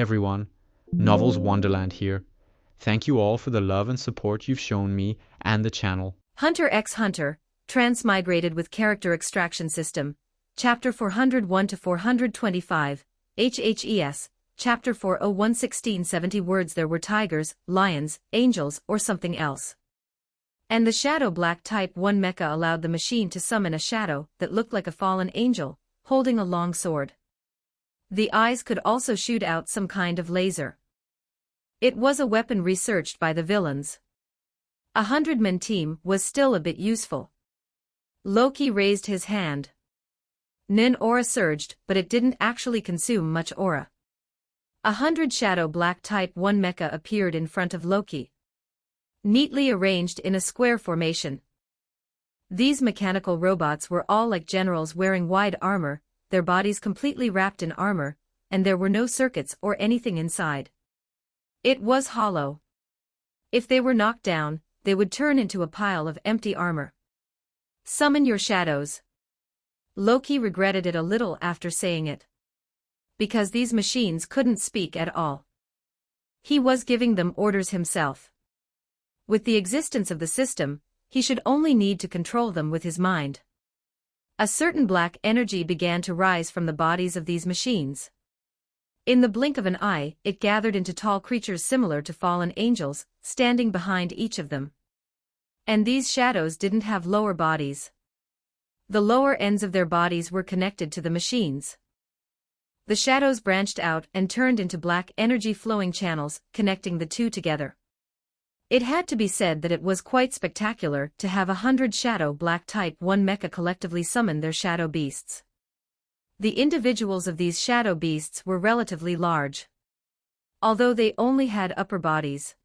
everyone, Novels Wonderland here. Thank you all for the love and support you've shown me and the channel. Hunter x Hunter, Transmigrated with Character Extraction System, Chapter 401 to 425, HHES, Chapter 401 1670 words. There were tigers, lions, angels, or something else. And the Shadow Black Type 1 mecha allowed the machine to summon a shadow that looked like a fallen angel, holding a long sword. The eyes could also shoot out some kind of laser. It was a weapon researched by the villains. 100-man team was still a bit useful. Loki raised his hand. Nin aura surged, but it didn't actually consume much aura. 100 Shadow Black Type 1 mecha appeared in front of Loki, neatly arranged in a square formation. These mechanical robots were all like generals wearing wide armor, their bodies completely wrapped in armor, and there were no circuits or anything inside. It was hollow. If they were knocked down, they would turn into a pile of empty armor. Summon your shadows. Loki regretted it a little after saying it, because these machines couldn't speak at all. He was giving them orders himself. With the existence of the system, he should only need to control them with his mind. A certain black energy began to rise from the bodies of these machines. In the blink of an eye, it gathered into tall creatures similar to fallen angels, standing behind each of them. And these shadows didn't have lower bodies. The lower ends of their bodies were connected to the machines. The shadows branched out and turned into black energy flowing channels, connecting the two together. It had to be said that it was quite spectacular to have 100 Shadow Black Type 1 mecha collectively summon their shadow beasts. The individuals of these shadow beasts were relatively large, although they only had upper bodies.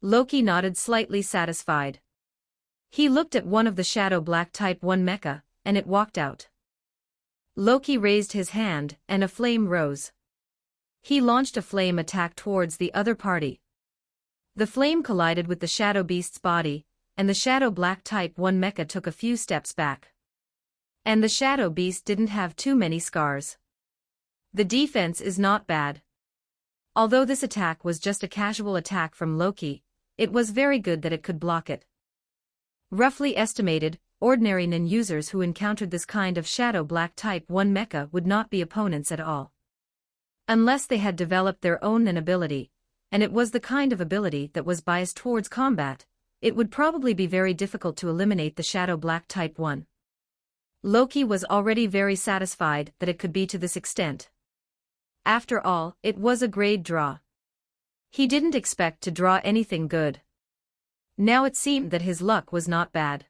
Loki nodded, slightly satisfied. He looked at one of the Shadow Black Type 1 mecha, and it walked out. Loki raised his hand, and a flame rose. He launched a flame attack towards the other party. The flame collided with the Shadow Beast's body, and the Shadow Black Type 1 mecha took a few steps back. And the Shadow Beast didn't have too many scars. The defense is not bad. Although this attack was just a casual attack from Loki, it was very good that it could block it. Roughly estimated, ordinary Nin users who encountered this kind of Shadow Black Type 1 mecha would not be opponents at all, unless they had developed their own Nin ability, and it was the kind of ability that was biased towards combat. It would probably be very difficult to eliminate the Shadow Black Type 1. Loki was already very satisfied that it could be to this extent. After all, it was a grade draw. He didn't expect to draw anything good. Now it seemed that his luck was not bad.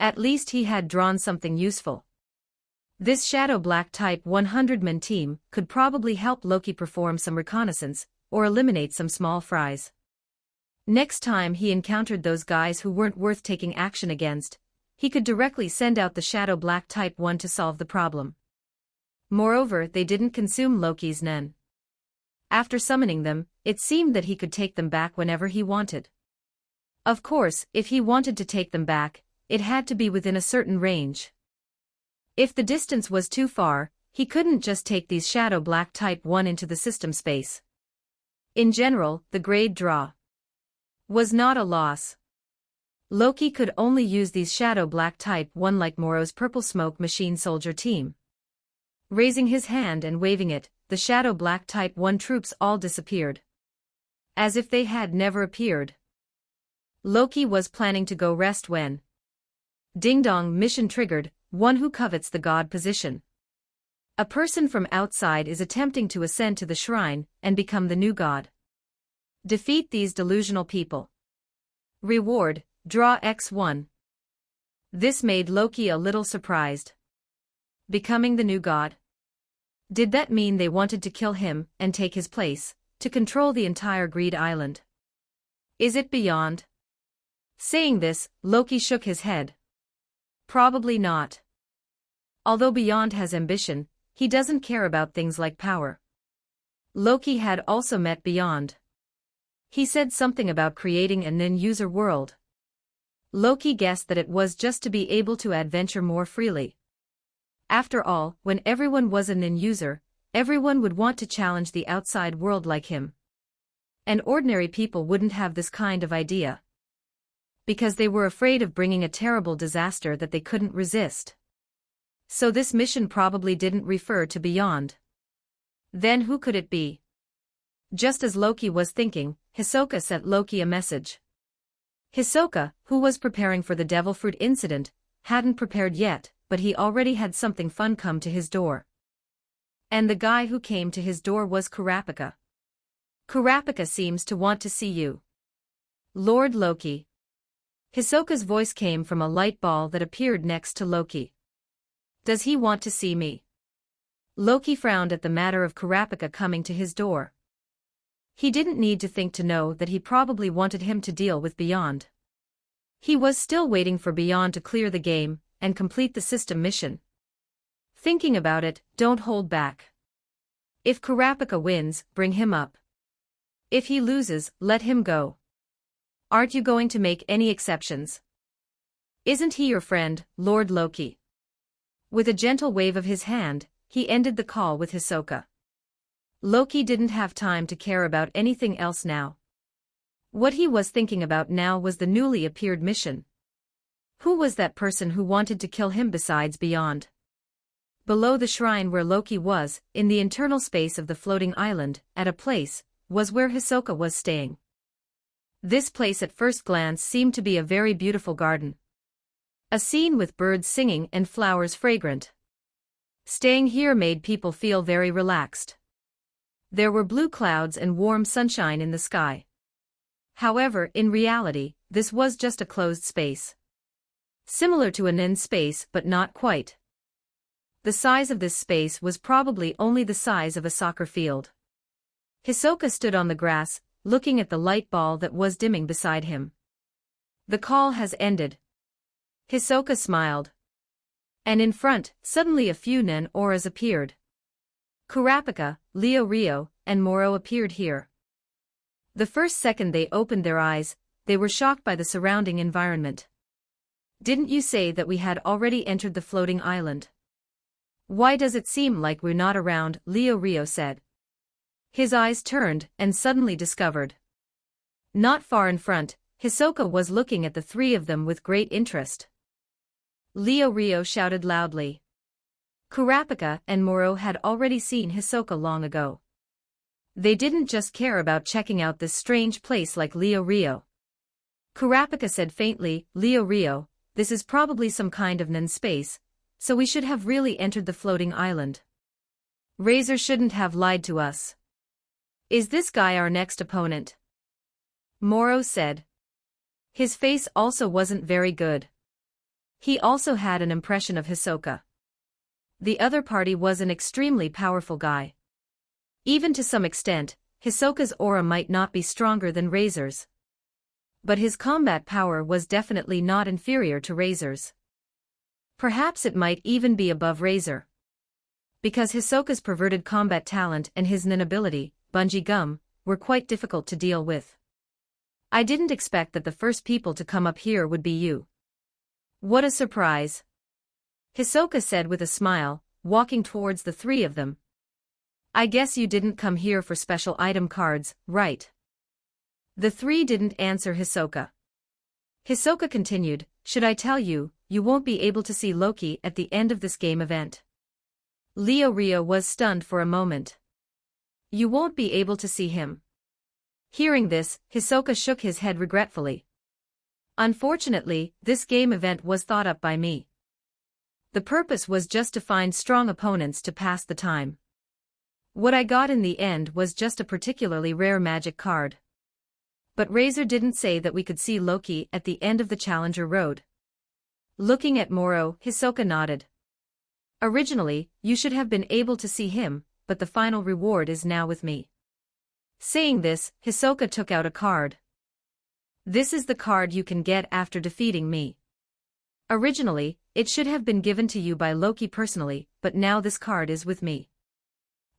At least he had drawn something useful. This Shadow Black Type 100-man team could probably help Loki perform some reconnaissance, or eliminate some small fries. Next time he encountered those guys who weren't worth taking action against, he could directly send out the Shadow Black Type 1 to solve the problem. Moreover, they didn't consume Loki's Nen. After summoning them, it seemed that he could take them back whenever he wanted. Of course, if he wanted to take them back, it had to be within a certain range. If the distance was too far, he couldn't just take these Shadow Black Type 1 into the system space. In general, the grade draw was not a loss. Loki could only use these Shadow Black Type 1 like Moro's Purple Smoke Machine Soldier team. Raising his hand and waving it, the Shadow Black Type 1 troops all disappeared, as if they had never appeared. Loki was planning to go rest when ding dong, mission triggered, one who covets the god position. A person from outside is attempting to ascend to the shrine and become the new god. Defeat these delusional people. Reward, draw X1. This made Loki a little surprised. Becoming the new god? Did that mean they wanted to kill him and take his place, to control the entire Greed Island? Is it beyond? Saying this, Loki shook his head. Probably not. Although Beyond has ambition, he doesn't care about things like power. Loki had also met Beyond. He said something about creating a Nin user world. Loki guessed that it was just to be able to adventure more freely. After all, when everyone was a Nin user, everyone would want to challenge the outside world like him. And ordinary people wouldn't have this kind of idea. Because they were afraid of bringing a terrible disaster that they couldn't resist. So this mission probably didn't refer to beyond. Then who could it be? Just as Loki was thinking, Hisoka sent Loki a message. Hisoka, who was preparing for the devil fruit incident, hadn't prepared yet, but he already had something fun come to his door. And the guy who came to his door was Kurapika. Kurapika seems to want to see you. Lord Loki. Hisoka's voice came from a light ball that appeared next to Loki. Does he want to see me? Loki frowned at the matter of Kurapika coming to his door. He didn't need to think to know that he probably wanted him to deal with Beyond. He was still waiting for Beyond to clear the game and complete the system mission. Thinking about it, don't hold back. If Kurapika wins, bring him up. If he loses, let him go. Aren't you going to make any exceptions? Isn't he your friend, Lord Loki? With a gentle wave of his hand, he ended the call with Hisoka. Loki didn't have time to care about anything else now. What he was thinking about now was the newly appeared mission. Who was that person who wanted to kill him besides Beyond? Below the shrine where Loki was, in the internal space of the floating island, at a place, was where Hisoka was staying. This place at first glance seemed to be a very beautiful garden. A scene with birds singing and flowers fragrant. Staying here made people feel very relaxed. There were blue clouds and warm sunshine in the sky. However, in reality, this was just a closed space. Similar to an end space but not quite. The size of this space was probably only the size of a soccer field. Hisoka stood on the grass, looking at the light ball that was dimming beside him. The call has ended. Hisoka smiled. And in front, suddenly a few nen auras appeared. Kurapika, Leo Rio, and Moro appeared here. The first second they opened their eyes, they were shocked by the surrounding environment. Didn't you say that we had already entered the floating island? Why does it seem like we're not around? Leo Rio said. His eyes turned and suddenly discovered. Not far in front, Hisoka was looking at the three of them with great interest. Leo Rio shouted loudly. Kurapika and Moro had already seen Hisoka long ago. They didn't just care about checking out this strange place like Leo Rio. Kurapika said faintly, Leo Rio, this is probably some kind of nen space, so we should have really entered the floating island. Razor shouldn't have lied to us. Is this guy our next opponent? Moro said. His face also wasn't very good. He also had an impression of Hisoka. The other party was an extremely powerful guy. Even to some extent, Hisoka's aura might not be stronger than Razor's. But his combat power was definitely not inferior to Razor's. Perhaps it might even be above Razor. Because Hisoka's perverted combat talent and his nen ability, Bungee Gum, were quite difficult to deal with. I didn't expect that the first people to come up here would be you. What a surprise. Hisoka said with a smile, walking towards the three of them. I guess you didn't come here for special item cards, right? The three didn't answer Hisoka. Hisoka continued, should I tell you, you won't be able to see Loki at the end of this game event. Leo Rio was stunned for a moment. You won't be able to see him. Hearing this, Hisoka shook his head regretfully. Unfortunately, this game event was thought up by me. The purpose was just to find strong opponents to pass the time. What I got in the end was just a particularly rare magic card. But Razor didn't say that we could see Loki at the end of the Challenger Road. Looking at Moro, Hisoka nodded. Originally, you should have been able to see him, but the final reward is now with me. Saying this, Hisoka took out a card. This is the card you can get after defeating me. Originally, it should have been given to you by Loki personally, but now this card is with me.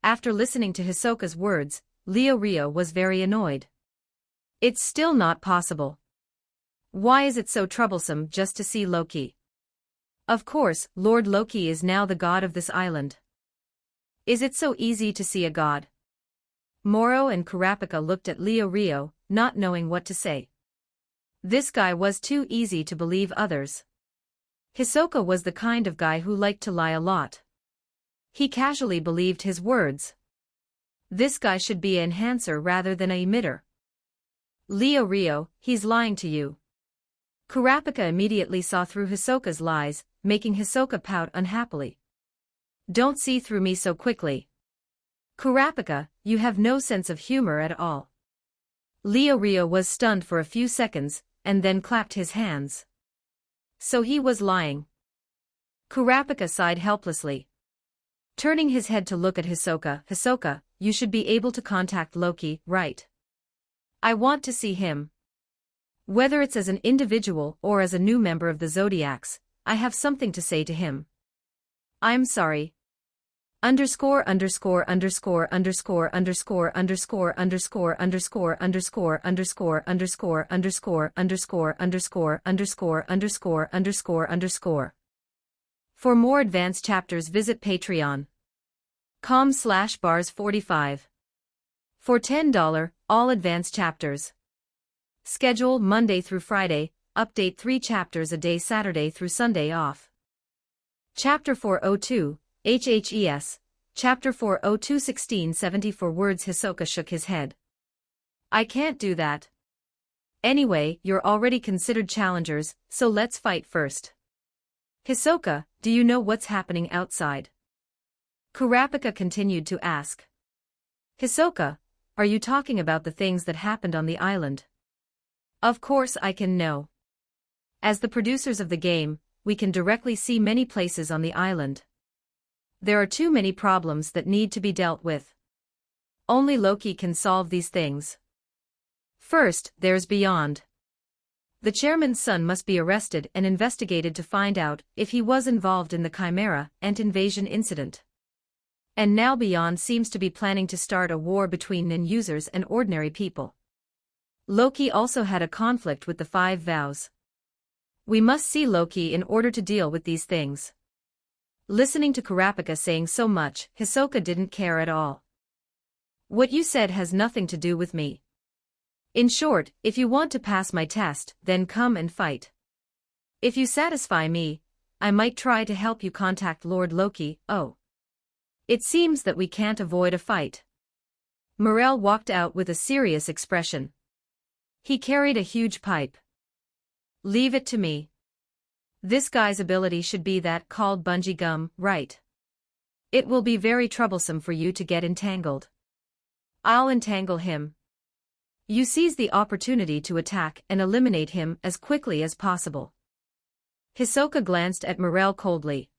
After listening to Hisoka's words, Leo Rio was very annoyed. It's still not possible. Why is it so troublesome just to see Loki? Of course, Lord Loki is now the god of this island. Is it so easy to see a god? Moro and Kurapika looked at Rio, not knowing what to say. This guy was too easy to believe others. Hisoka was the kind of guy who liked to lie a lot. He casually believed his words. This guy should be an enhancer rather than a emitter. Rio, he's lying to you. Kurapika immediately saw through Hisoka's lies, making Hisoka pout unhappily. Don't see through me so quickly. Kurapika, you have no sense of humor at all. Rio was stunned for a few seconds, and then clapped his hands. So he was lying. Kurapika sighed helplessly. Turning his head to look at Hisoka, Hisoka, you should be able to contact Loki, right? I want to see him. Whether it's as an individual or as a new member of the Zodiacs, I have something to say to him. I'm sorry. Underscore underscore underscore underscore underscore underscore underscore underscore underscore underscore underscore underscore underscore underscore underscore underscore underscore underscore. For more advanced chapters visit patreon.com/bars45. For $10, all advanced chapters. Schedule Monday through Friday, update 3 chapters a day Saturday through Sunday off. Chapter 402, HHES, Chapter 402 1674 words. Hisoka shook his head. I can't do that. Anyway, you're already considered challengers, so let's fight first. Hisoka, do you know what's happening outside? Kurapika continued to ask. Hisoka, are you talking about the things that happened on the island? Of course I can know. As the producers of the game, we can directly see many places on the island. There are too many problems that need to be dealt with. Only Loki can solve these things. First, there's Beyond. The chairman's son must be arrested and investigated to find out if he was involved in the Chimera Ant invasion incident. And now Beyond seems to be planning to start a war between Nin users and ordinary people. Loki also had a conflict with the 5 vows. We must see Loki in order to deal with these things. Listening to Kurapika saying so much, Hisoka didn't care at all. What you said has nothing to do with me. In short, if you want to pass my test, then come and fight. If you satisfy me, I might try to help you contact Lord Loki. Oh. It seems that we can't avoid a fight. Morel walked out with a serious expression. He carried a huge pipe. Leave it to me. This guy's ability should be that called bungee gum, right? It will be very troublesome for you to get entangled. I'll entangle him. You seize the opportunity to attack and eliminate him as quickly as possible. Hisoka glanced at Morel coldly.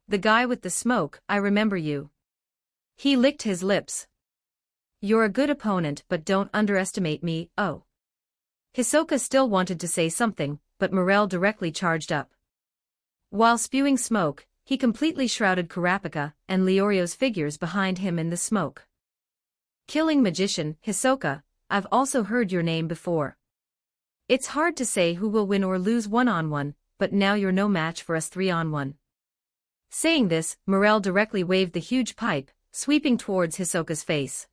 The guy with the smoke, I remember you. He licked his lips. You're a good opponent, but don't underestimate me. Oh. Hisoka still wanted to say something, but Morel directly charged up. While spewing smoke, he completely shrouded Kurapika and Leorio's figures behind him in the smoke. Killing magician, Hisoka, I've also heard your name before. It's hard to say who will win or lose 1-on-1, but now you're no match for us 3-on-1. Saying this, Morel directly waved the huge pipe, sweeping towards Hisoka's face.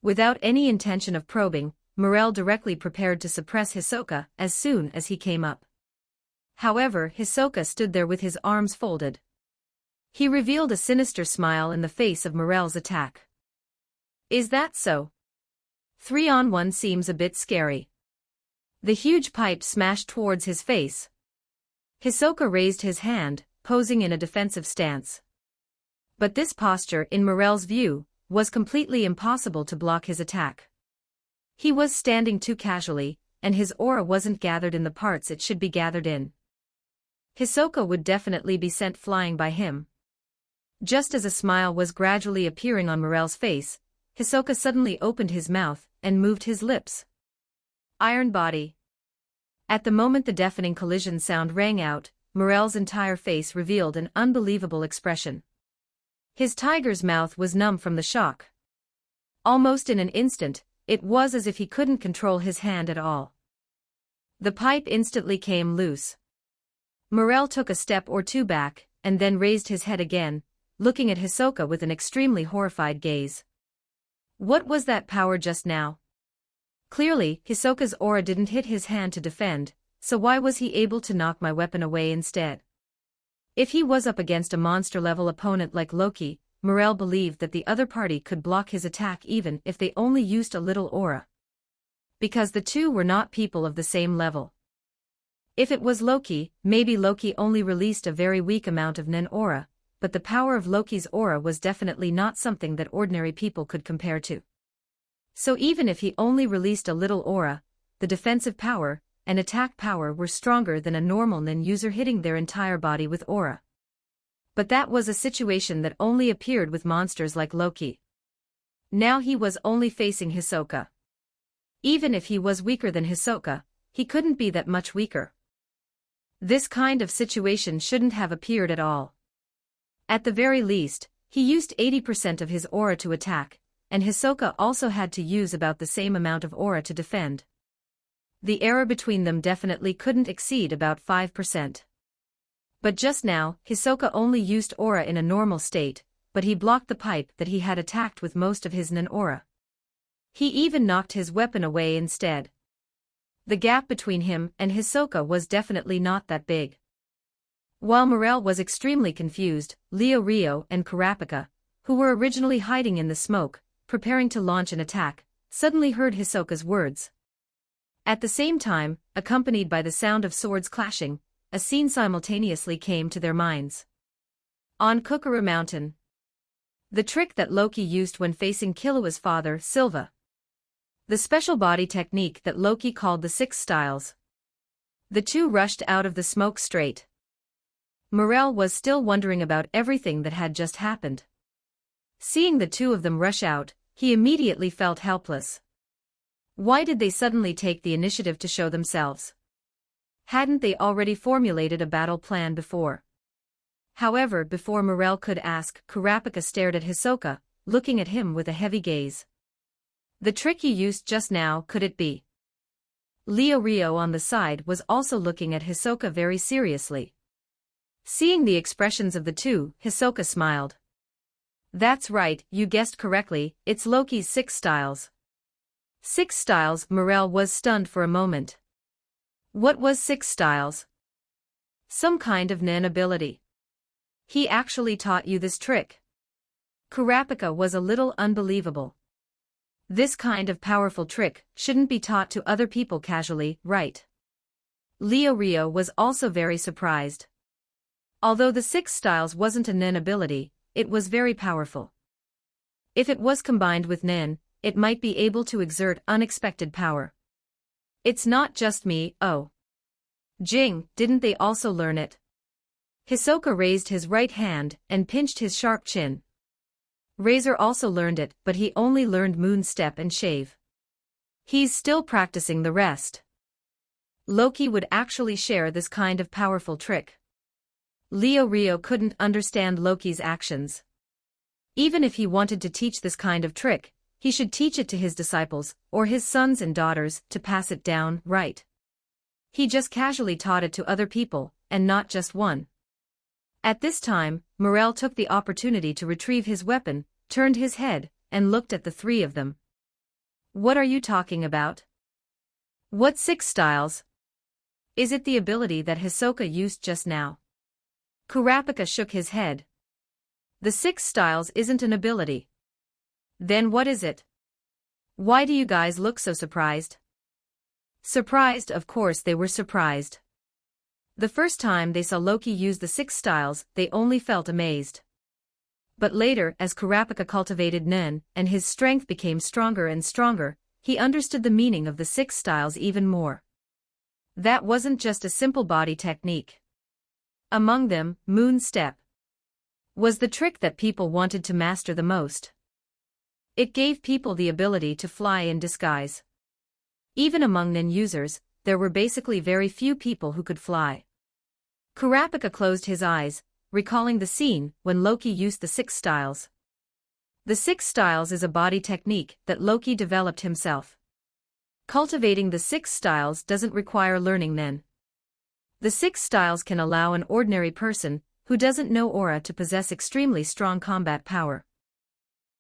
Without any intention of probing, Morel directly prepared to suppress Hisoka as soon as he came up. However, Hisoka stood there with his arms folded. He revealed a sinister smile in the face of Morel's attack. Is that so? 3-on-1 seems a bit scary. The huge pipe smashed towards his face. Hisoka raised his hand, posing in a defensive stance. But this posture, in Morel's view, was completely impossible to block his attack. He was standing too casually, and his aura wasn't gathered in the parts it should be gathered in. Hisoka would definitely be sent flying by him. Just as a smile was gradually appearing on Morel's face, Hisoka suddenly opened his mouth and moved his lips. Iron body. At the moment the deafening collision sound rang out, Morel's entire face revealed an unbelievable expression. His tiger's mouth was numb from the shock. Almost in an instant, it was as if he couldn't control his hand at all. The pipe instantly came loose. Morel took a step or two back, and then raised his head again, looking at Hisoka with an extremely horrified gaze. What was that power just now? Clearly, Hisoka's aura didn't hit his hand to defend, so why was he able to knock my weapon away instead? If he was up against a monster-level opponent like Loki, Morel believed that the other party could block his attack even if they only used a little aura. Because the two were not people of the same level. If it was Loki, maybe Loki only released a very weak amount of Nen aura, but the power of Loki's aura was definitely not something that ordinary people could compare to. So even if he only released a little aura, the defensive power and attack power were stronger than a normal Nen user hitting their entire body with aura. But that was a situation that only appeared with monsters like Loki. Now he was only facing Hisoka. Even if he was weaker than Hisoka, he couldn't be that much weaker. This kind of situation shouldn't have appeared at all. At the very least, he used 80% of his aura to attack, and Hisoka also had to use about the same amount of aura to defend. The error between them definitely couldn't exceed about 5%. But just now, Hisoka only used aura in a normal state, but he blocked the pipe that he had attacked with most of his Nen aura. He even knocked his weapon away instead. The gap between him and Hisoka was definitely not that big. While Morel was extremely confused, Rio and Kurapika, who were originally hiding in the smoke, preparing to launch an attack, suddenly heard Hisoka's words. At the same time, accompanied by the sound of swords clashing, a scene simultaneously came to their minds. On Kukuru Mountain. The trick that Loki used when facing Killua's father, Silva. The special body technique that Loki called the Six Styles. The two rushed out of the smoke straight. Morel was still wondering about everything that had just happened. Seeing the two of them rush out, he immediately felt helpless. Why did they suddenly take the initiative to show themselves? Hadn't they already formulated a battle plan before? However, before Morel could ask, Kurapika stared at Hisoka, looking at him with a heavy gaze. The trick you used just now, could it be? Rio on the side was also looking at Hisoka very seriously. Seeing the expressions of the two, Hisoka smiled. That's right, you guessed correctly, it's Loki's Six Styles. Six Styles? Morel was stunned for a moment. What was Six Styles? Some kind of Nen ability. He actually taught you this trick? Kurapika was a little unbelievable. This kind of powerful trick shouldn't be taught to other people casually, right? Rio was also very surprised. Although the Six Styles wasn't a Nen ability, it was very powerful. If it was combined with Nen, it might be able to exert unexpected power. It's not just me, oh. Jing, didn't they also learn it? Hisoka raised his right hand and pinched his sharp chin. Razor also learned it, but he only learned Moon Step and Shave. He's still practicing the rest. Loki would actually share this kind of powerful trick. Rio couldn't understand Loki's actions. Even if he wanted to teach this kind of trick, he should teach it to his disciples, or his sons and daughters, to pass it down, right? He just casually taught it to other people, and not just one. At this time, Morel took the opportunity to retrieve his weapon, turned his head, and looked at the three of them. What are you talking about? What Six Styles? Is it the ability that Hisoka used just now? Kurapika shook his head. The Six Styles isn't an ability. Then what is it? Why do you guys look so surprised? Surprised, of course they were surprised. The first time they saw Loki use the Six Styles, they only felt amazed. But later, as Kurapika cultivated Nen, and his strength became stronger and stronger, he understood the meaning of the Six Styles even more. That wasn't just a simple body technique. Among them, Moon Step was the trick that people wanted to master the most. It gave people the ability to fly in disguise. Even among Nen users, there were basically very few people who could fly. Kurapika closed his eyes, recalling the scene when Loki used the Six Styles. The Six Styles is a body technique that Loki developed himself. Cultivating the Six Styles doesn't require learning Nen. The Six Styles can allow an ordinary person who doesn't know aura to possess extremely strong combat power.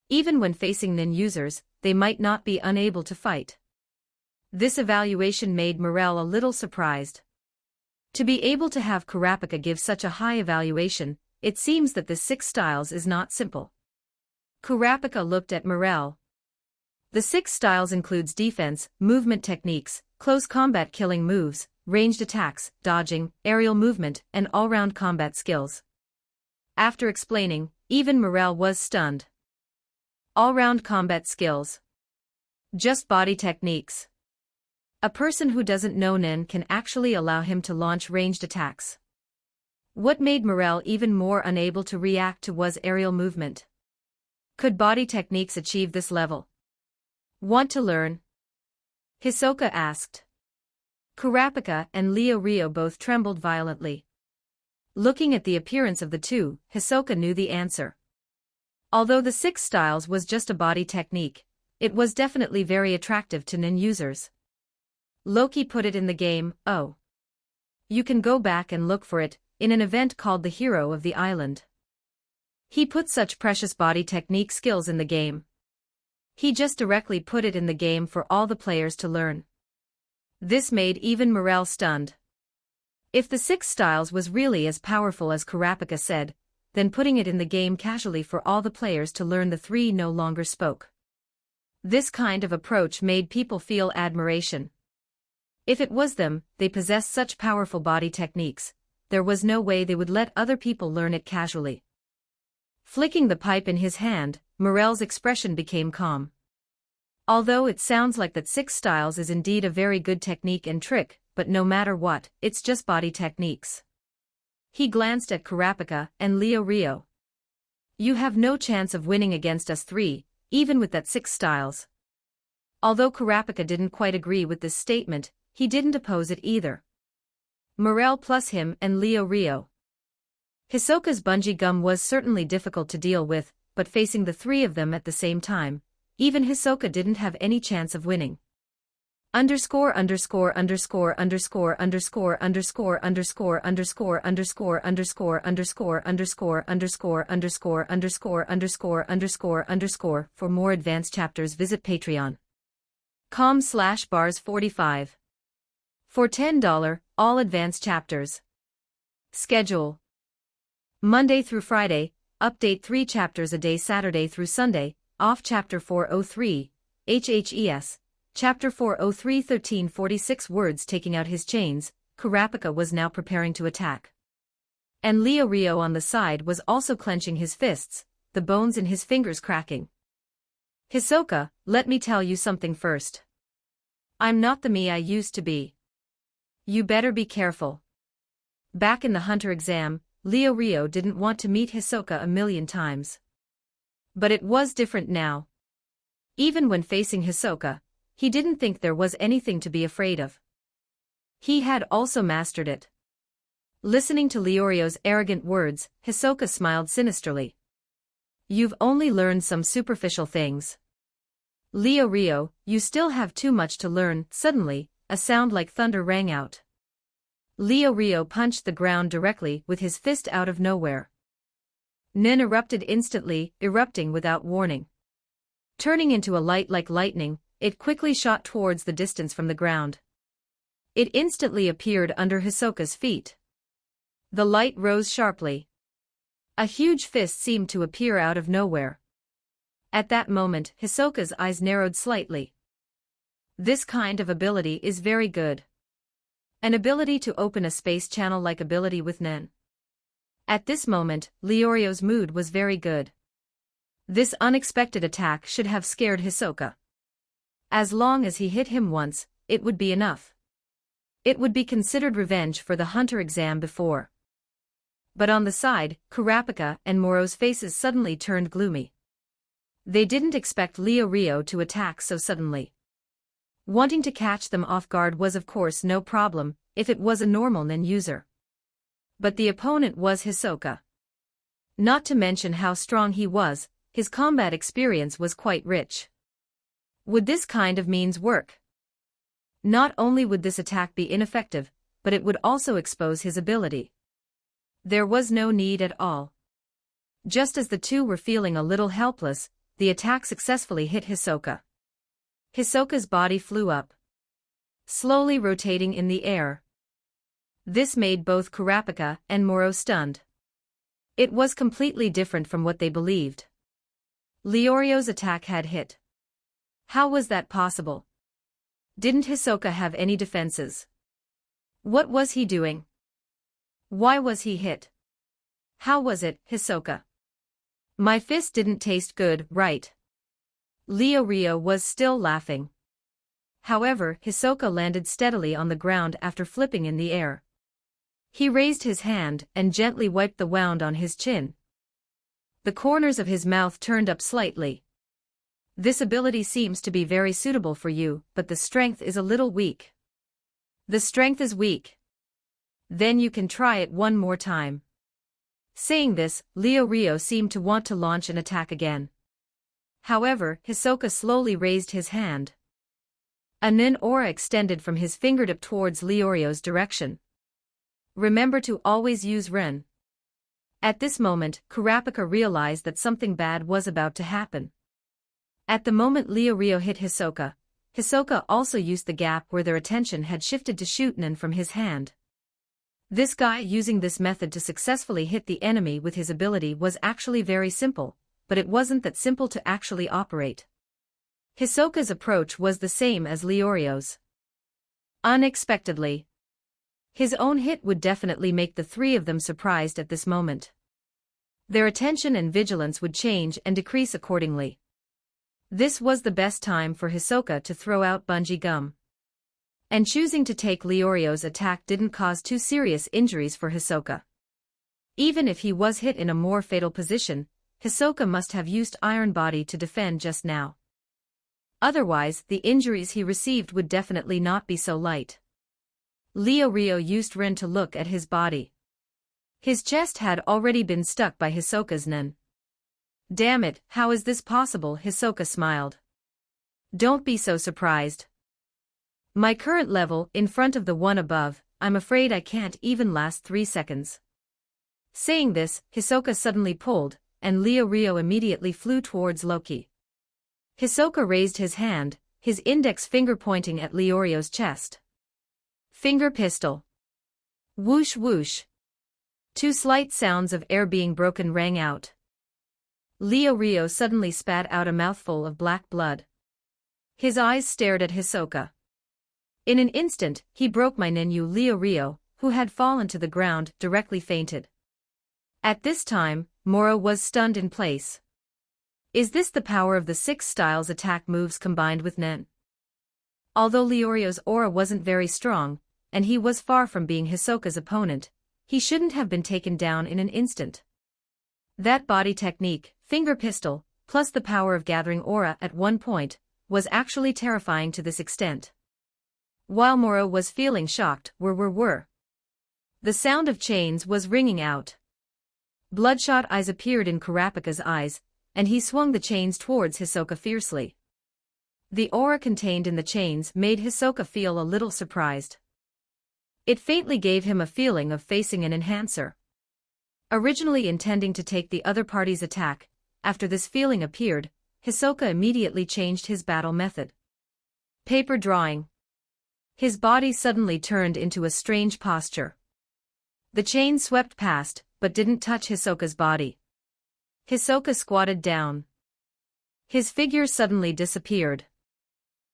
Even when facing nin users, they might not be unable to fight. This evaluation made Morel a little surprised. To be able to have Kurapika give such a high evaluation, it seems that the 6 styles is not simple. Kurapika looked at Morel. The 6 styles includes defense, movement techniques, close combat killing moves, ranged attacks, dodging, aerial movement, and all-round combat skills. After explaining, even Morel was stunned. All-round combat skills. Just body techniques. A person who doesn't know nin can actually allow him to launch ranged attacks. What made Morel even more unable to react to was aerial movement. Could body techniques achieve this level? Want to learn? Hisoka asked. Kurapika and Leo Rio both trembled violently. Looking at the appearance of the two, Hisoka knew the answer. Although the 6 styles was just a body technique, it was definitely very attractive to nin users. Loki put it in the game. Oh. You can go back and look for it, in an event called the Hero of the Island. He put such precious body technique skills in the game. He just directly put it in the game for all the players to learn. This made even Morel stunned. If the 6 styles was really as powerful as Kurapika said, then putting it in the game casually for all the players to learn the 3 no longer spoke. This kind of approach made people feel admiration. If it was them, they possessed such powerful body techniques, there was no way they would let other people learn it casually. Flicking the pipe in his hand, Morel's expression became calm. Although it sounds like that 6 styles is indeed a very good technique and trick, but no matter what, it's just body techniques. He glanced at Kurapika and Leo Rio. You have no chance of winning against us 3, even with that 6 styles. Although Kurapika didn't quite agree with this statement, he didn't oppose it either. Morel plus him and Leo Rio. Hisoka's bungee gum was certainly difficult to deal with, but facing the 3 of them at the same time, even Hisoka didn't have any chance of winning. Underscore underscore underscore underscore underscore underscore underscore underscore underscore underscore underscore underscore underscore underscore underscore underscore underscore underscore. For more advanced chapters visit patreon.com/bars45. For $10, all advanced chapters. Schedule. Monday through Friday, update 3 chapters a day. Saturday through Sunday, off chapter 403, HHES, chapter 403 1346 words. Taking out his chains, Kurapika was now preparing to attack. And Leo Rio on the side was also clenching his fists, the bones in his fingers cracking. Hisoka, let me tell you something first. I'm not the me I used to be. You better be careful. Back in the Hunter exam, Leo Rio didn't want to meet Hisoka a million times. But it was different now. Even when facing Hisoka, he didn't think there was anything to be afraid of. He had also mastered it. Listening to Leo Rio's arrogant words, Hisoka smiled sinisterly. You've only learned some superficial things. Leo Rio, you still have too much to learn. Suddenly, a sound like thunder rang out. Leo Rio punched the ground directly with his fist out of nowhere. Nin erupted instantly, erupting without warning. Turning into a light like lightning, it quickly shot towards the distance from the ground. It instantly appeared under Hisoka's feet. The light rose sharply. A huge fist seemed to appear out of nowhere. At that moment, Hisoka's eyes narrowed slightly. This kind of ability is very good. An ability to open a space channel-like ability with Nin. At this moment, Leo Rio's mood was very good. This unexpected attack should have scared Hisoka. As long as he hit him once, it would be enough. It would be considered revenge for the Hunter exam before. But on the side, Kurapika and Moro's faces suddenly turned gloomy. They didn't expect Leo Rio to attack so suddenly. Wanting to catch them off guard was of course no problem, if it was a normal Nin user. But the opponent was Hisoka. Not to mention how strong he was, his combat experience was quite rich. Would this kind of means work? Not only would this attack be ineffective, but it would also expose his ability. There was no need at all. Just as the two were feeling a little helpless, the attack successfully hit Hisoka. Hisoka's body flew up, slowly rotating in the air. This made both Kurapika and Moro stunned. It was completely different from what they believed. Leorio's attack had hit. How was that possible? Didn't Hisoka have any defenses? What was he doing? Why was he hit? How was it, Hisoka? My fist didn't taste good, right? Leorio was still laughing. However, Hisoka landed steadily on the ground after flipping in the air. He raised his hand and gently wiped the wound on his chin. The corners of his mouth turned up slightly. This ability seems to be very suitable for you, but the strength is a little weak. The strength is weak. Then you can try it one more time. Saying this, Leorio seemed to want to launch an attack again. However, Hisoka slowly raised his hand. A nin aura extended from his fingertip towards Leorio's direction. Remember to always use Ren. At this moment, Kurapika realized that something bad was about to happen. At the moment Leorio hit Hisoka, Hisoka also used the gap where their attention had shifted to shoot Nin from his hand. This guy using this method to successfully hit the enemy with his ability was actually very simple, but it wasn't that simple to actually operate. Hisoka's approach was the same as Leorio's. Unexpectedly, his own hit would definitely make the three of them surprised at this moment. Their attention and vigilance would change and decrease accordingly. This was the best time for Hisoka to throw out bungee gum. And choosing to take Leorio's attack didn't cause too serious injuries for Hisoka. Even if he was hit in a more fatal position, Hisoka must have used Iron Body to defend just now. Otherwise, the injuries he received would definitely not be so light. Leorio used Rin to look at his body. His chest had already been stuck by Hisoka's nin. Damn it, how is this possible? Hisoka smiled. Don't be so surprised. My current level, in front of the one above, I'm afraid I can't even last 3 seconds. Saying this, Hisoka suddenly pulled, and Leorio immediately flew towards Loki. Hisoka raised his hand, his index finger pointing at Leorio's chest. Finger pistol. Whoosh whoosh. 2 slight sounds of air being broken rang out. Leorio suddenly spat out a mouthful of black blood. His eyes stared at Hisoka. In an instant, he broke my Ninyu. Leorio, who had fallen to the ground, directly fainted. At this time, Moro was stunned in place. Is this the power of the 6 styles attack moves combined with Nen? Although Leorio's aura wasn't very strong, and he was far from being Hisoka's opponent, he shouldn't have been taken down in an instant. That body technique, finger pistol, plus the power of gathering aura at one point, was actually terrifying to this extent. While Moro was feeling shocked, whir. The sound of chains was ringing out. Bloodshot eyes appeared in Kurapika's eyes, and he swung the chains towards Hisoka fiercely. The aura contained in the chains made Hisoka feel a little surprised. It faintly gave him a feeling of facing an enhancer. Originally intending to take the other party's attack, after this feeling appeared, Hisoka immediately changed his battle method. Paper drawing. His body suddenly turned into a strange posture. The chain swept past, but didn't touch Hisoka's body. Hisoka squatted down. His figure suddenly disappeared.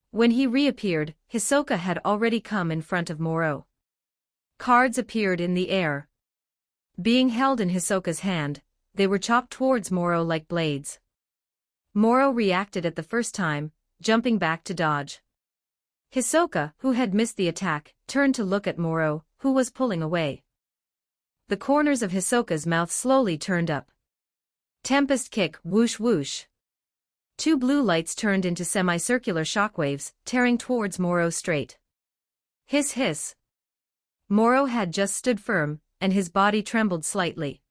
When he reappeared, Hisoka had already come in front of Moro. Cards appeared in the air. Being held in Hisoka's hand, they were chopped towards Moro like blades. Moro reacted at the first time, jumping back to dodge. Hisoka, who had missed the attack, turned to look at Moro, who was pulling away. The corners of Hisoka's mouth slowly turned up. Tempest kick, whoosh whoosh. 2 blue lights turned into semicircular shockwaves, tearing towards Moro straight. Hiss hiss. Moro had just stood firm, and his body trembled slightly.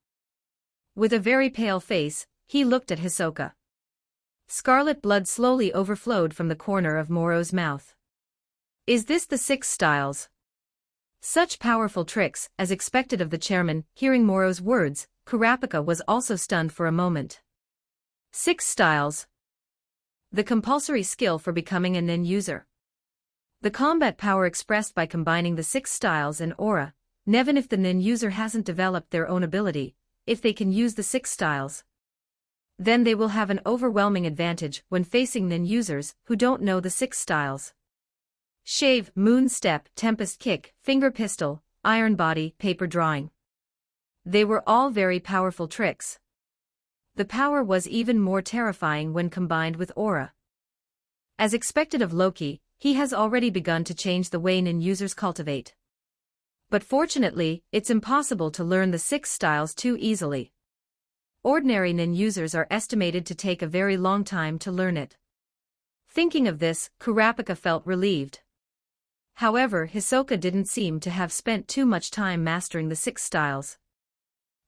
With a very pale face, he looked at Hisoka. Scarlet blood slowly overflowed from the corner of Moro's mouth. Is this the 6 styles? Such powerful tricks, as expected of the chairman. Hearing Moro's words, Kurapika was also stunned for a moment. 6 styles. The compulsory skill for becoming a nin user. The combat power expressed by combining the 6 styles and aura. Even if the nin user hasn't developed their own ability, if they can use the 6 styles, then they will have an overwhelming advantage when facing nin users who don't know the 6 styles. Shave, moon step, tempest kick, finger pistol, iron body, paper drawing. They were all very powerful tricks. The power was even more terrifying when combined with aura. As expected of Loki, he has already begun to change the way nin users cultivate. But fortunately, it's impossible to learn the 6 styles too easily. Ordinary nin users are estimated to take a very long time to learn it. Thinking of this, Kurapika felt relieved. However, Hisoka didn't seem to have spent too much time mastering the 6 styles.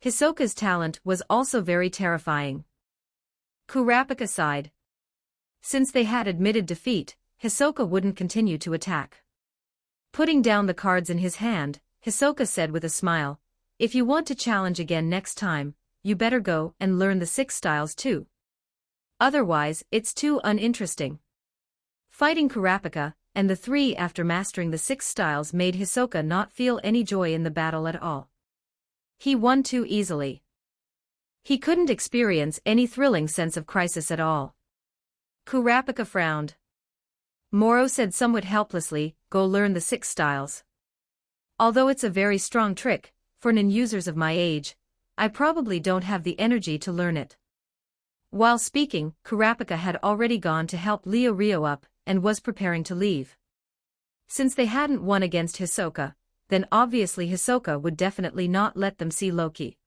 Hisoka's talent was also very terrifying. Kurapika sighed. Since they had admitted defeat, Hisoka wouldn't continue to attack. Putting down the cards in his hand, Hisoka said with a smile, "If you want to challenge again next time, you better go and learn the 6 styles too. Otherwise, it's too uninteresting." Fighting Kurapika, and the 3 after mastering the 6 styles made Hisoka not feel any joy in the battle at all. He won too easily. He couldn't experience any thrilling sense of crisis at all. Kurapika frowned. Moro said somewhat helplessly, "Go learn the 6 styles. Although it's a very strong trick, for nin users of my age, I probably don't have the energy to learn it." While speaking, Kurapika had already gone to help Rio up, and was preparing to leave. Since they hadn't won against Hisoka, then obviously Hisoka would definitely not let them see Loki.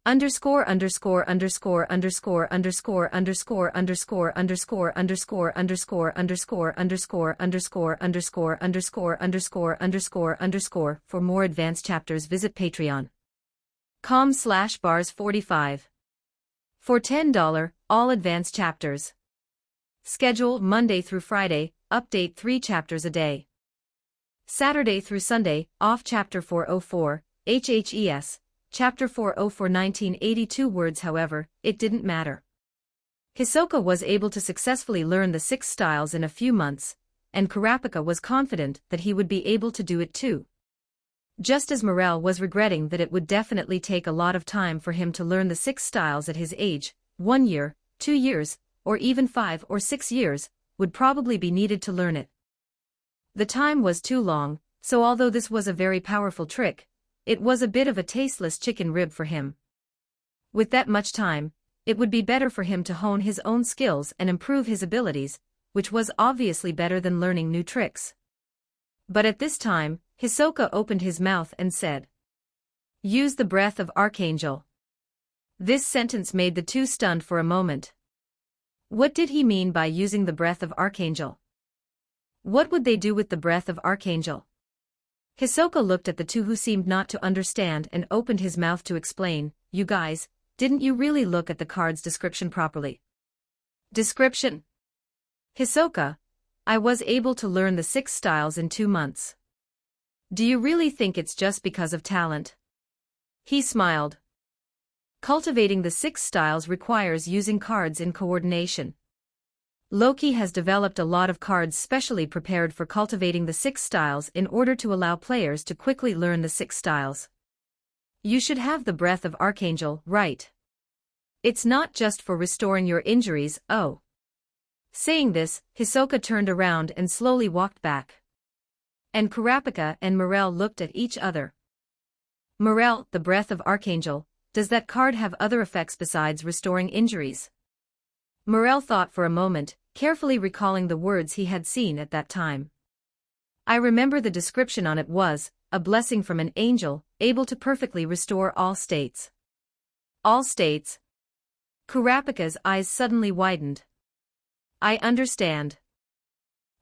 Underscore underscore underscore underscore underscore underscore underscore underscore underscore underscore underscore underscore underscore underscore underscore underscore underscore underscore. For more advanced chapters visit patreon.com/bars45. For $10, all advanced chapters. Schedule Monday through Friday, update 3 chapters a day. Saturday through Sunday, off chapter 404, HHES, chapter 404 1982 words. However, it didn't matter. Hisoka was able to successfully learn the 6 styles in a few months, and Kurapika was confident that he would be able to do it too. Just as Morel was regretting that it would definitely take a lot of time for him to learn the 6 styles at his age, 1 year, 2 years, or even 5 or 6 years, would probably be needed to learn it. The time was too long, so although this was a very powerful trick, it was a bit of a tasteless chicken rib for him. With that much time, it would be better for him to hone his own skills and improve his abilities, which was obviously better than learning new tricks. But at this time, Hisoka opened his mouth and said, "Use the breath of Archangel." This sentence made the two stunned for a moment. What did he mean by using the breath of Archangel? What would they do with the breath of Archangel? Hisoka looked at the two who seemed not to understand and opened his mouth to explain, "You guys, didn't you really look at the card's description properly?" Description? Hisoka, I was able to learn the 6 styles in 2 months. Do you really think it's just because of talent? He smiled. Cultivating the 6 styles requires using cards in coordination. Loki has developed a lot of cards specially prepared for cultivating the 6 styles in order to allow players to quickly learn the 6 styles. You should have the breath of Archangel, right? It's not just for restoring your injuries, oh. Saying this, Hisoka turned around and slowly walked back. And Kurapika and Morel looked at each other. Morel, the breath of Archangel, does that card have other effects besides restoring injuries? Morel thought for a moment, carefully recalling the words he had seen at that time. I remember the description on it was, a blessing from an angel, able to perfectly restore all states. All states? Kurapika's eyes suddenly widened. I understand.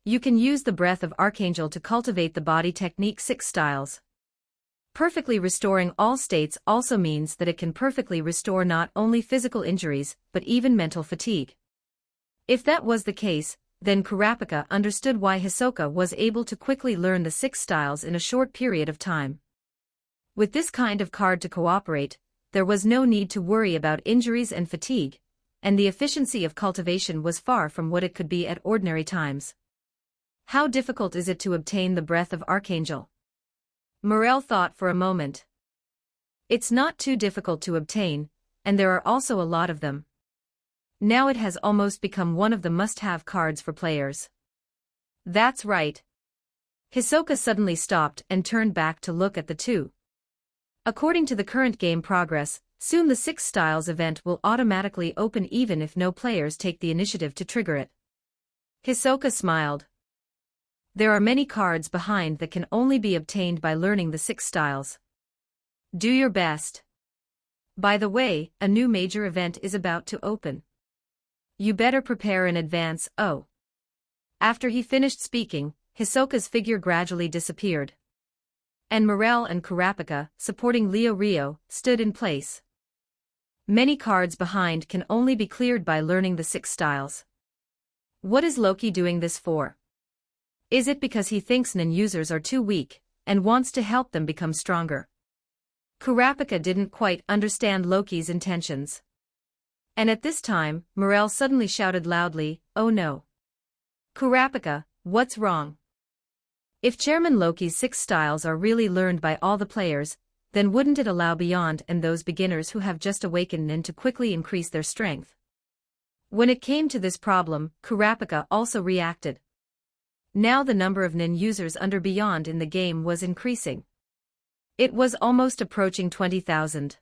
You can use the breath of Archangel to cultivate the body technique 6 styles. Perfectly restoring all states also means that it can perfectly restore not only physical injuries, but even mental fatigue. If that was the case, Then Kurapika understood why Hisoka was able to quickly learn the 6 styles in a short period of time. With this kind of card to cooperate, there was no need to worry about injuries and fatigue, and the efficiency of cultivation was far from what it could be at ordinary times. How difficult is it to obtain the breath of Archangel? Morel thought for a moment. It's not too difficult to obtain, and there are also a lot of them. Now it has almost become one of the must-have cards for players. That's right. Hisoka suddenly stopped and turned back to look at the two. According to the current game progress, soon the 6 styles event will automatically open even if no players take the initiative to trigger it. Hisoka smiled. There are many cards behind that can only be obtained by learning the 6 styles. Do your best. By the way, a new major event is about to open. You better prepare in advance, oh. After he finished speaking, Hisoka's figure gradually disappeared. And Morel and Kurapika, supporting Rio, stood in place. Many cards behind can only be cleared by learning the 6 styles. What is Loki doing this for? Is it because he thinks Nin users are too weak, and wants to help them become stronger? Kurapika didn't quite understand Loki's intentions. And at this time, Morel suddenly shouted loudly, "Oh no! Kurapika, what's wrong?" If Chairman Loki's 6 styles are really learned by all the players, then wouldn't it allow Beyond and those beginners who have just awakened Nin to quickly increase their strength? When it came to this problem, Kurapika also reacted. Now the number of Nin users under Beyond in the game was increasing. It was almost approaching 20,000.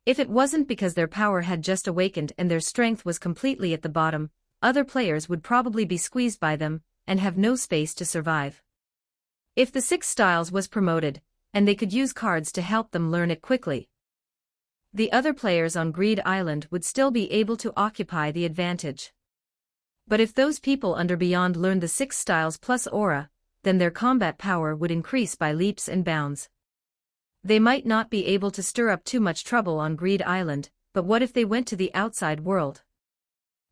If it wasn't because their power had just awakened and their strength was completely at the bottom, other players would probably be squeezed by them, and have no space to survive. If the 6 styles was promoted, and they could use cards to help them learn it quickly, the other players on Greed Island would still be able to occupy the advantage. But if those people under Beyond learned the 6 styles plus aura, then their combat power would increase by leaps and bounds. They might not be able to stir up too much trouble on Greed Island, but what if they went to the outside world?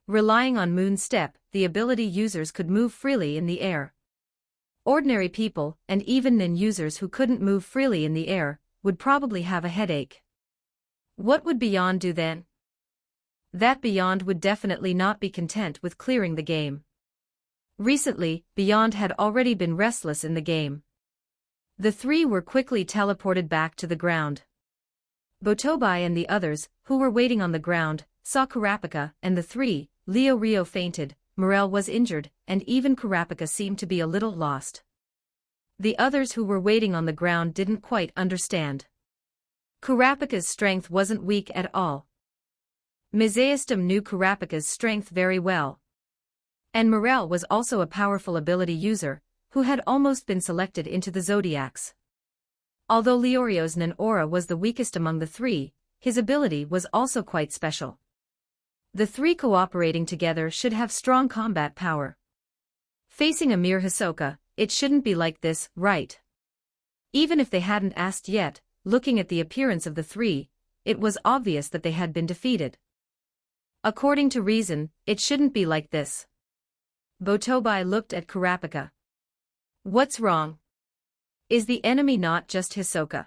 Relying on Moon Step, the ability users could move freely in the air. Ordinary people, and even Nin users who couldn't move freely in the air, would probably have a headache. What would Beyond do then? That Beyond would definitely not be content with clearing the game. Recently, Beyond had already been restless in the game. The 3 were quickly teleported back to the ground. Botobai and the others, who were waiting on the ground, saw Kurapika and the 3, Rio fainted, Morel was injured, and even Kurapika seemed to be a little lost. The others who were waiting on the ground didn't quite understand. Kurapika's strength wasn't weak at all. Mizaestum knew Kurapika's strength very well. And Morel was also a powerful ability user, who had almost been selected into the Zodiacs. Although Leorio's Nin aura was the weakest among the 3, his ability was also quite special. The 3 cooperating together should have strong combat power. Facing a mere Hisoka, it shouldn't be like this, right? Even if they hadn't asked yet, looking at the appearance of the 3, it was obvious that they had been defeated. According to reason, it shouldn't be like this. Botobai looked at Kurapika. What's wrong? Is the enemy not just Hisoka?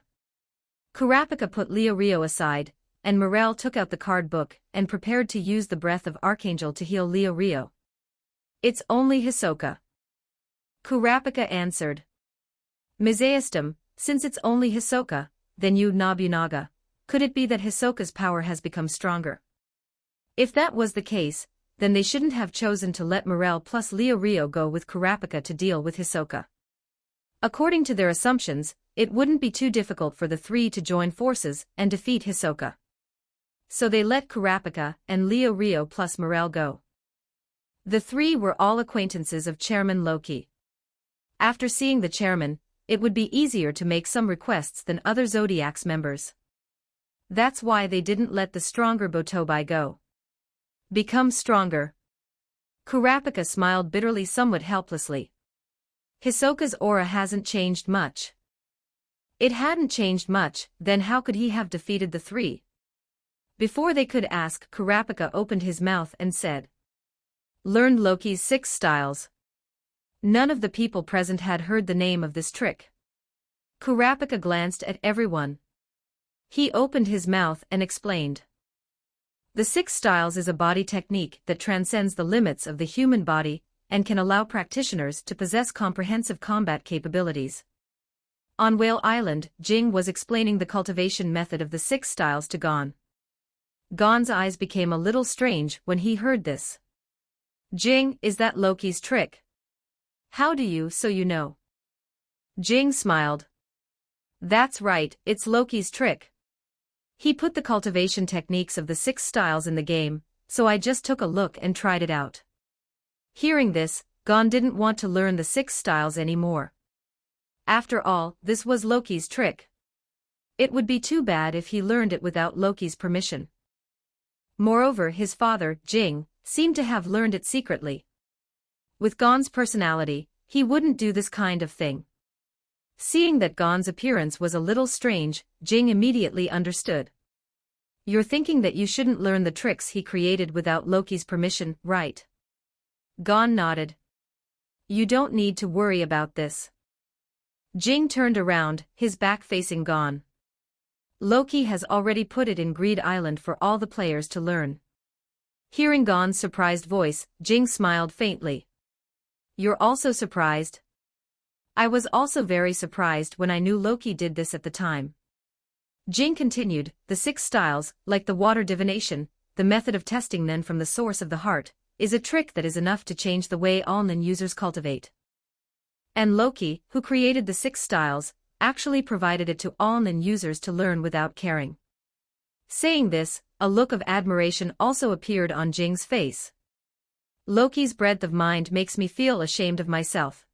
Kurapika put Rio aside, and Morel took out the card book and prepared to use the breath of Archangel to heal Rio. It's only Hisoka. Kurapika answered. Mizaestum, since it's only Hisoka, then you Nobunaga, could it be that Hisoka's power has become stronger? If that was the case, then they shouldn't have chosen to let Morel plus Rio go with Kurapika to deal with Hisoka. According to their assumptions, it wouldn't be too difficult for the 3 to join forces and defeat Hisoka. So they let Kurapika and Rio plus Morel go. The 3 were all acquaintances of Chairman Loki. After seeing the chairman, it would be easier to make some requests than other Zodiac's members. That's why they didn't let the stronger Botobai go. Become stronger. Kurapika smiled bitterly, somewhat helplessly. Hisoka's aura hasn't changed much. It hadn't changed much, then how could he have defeated the 3? Before they could ask, Kurapika opened his mouth and said. Learned Loki's 6 styles. None of the people present had heard the name of this trick. Kurapika glanced at everyone. He opened his mouth and explained. The 6 styles is a body technique that transcends the limits of the human body and can allow practitioners to possess comprehensive combat capabilities. On Whale Island, Jing was explaining the cultivation method of the 6 styles to Gon. Gon's eyes became a little strange when he heard this. Jing, is that Loki's trick? How do you know? Jing smiled. That's right, it's Loki's trick. He put the cultivation techniques of the 6 styles in the game, so I just took a look and tried it out. Hearing this, Gon didn't want to learn the 6 styles anymore. After all, this was Loki's trick. It would be too bad if he learned it without Loki's permission. Moreover, his father, Jing, seemed to have learned it secretly. With Gon's personality, he wouldn't do this kind of thing. Seeing that Gon's appearance was a little strange, Jing immediately understood. You're thinking that you shouldn't learn the tricks he created without Loki's permission, right? Gon nodded. You don't need to worry about this. Jing turned around, his back facing Gon. Loki has already put it in Greed Island for all the players to learn. Hearing Gon's surprised voice, Jing smiled faintly. You're also surprised? I was also very surprised when I knew Loki did this at the time. Jing continued, the 6 styles, like the water divination, the method of testing Nen from the source of the heart, is a trick that is enough to change the way all Nen users cultivate. And Loki, who created the 6 styles, actually provided it to all Nen users to learn without caring. Saying this, a look of admiration also appeared on Jing's face. Loki's breadth of mind makes me feel ashamed of myself.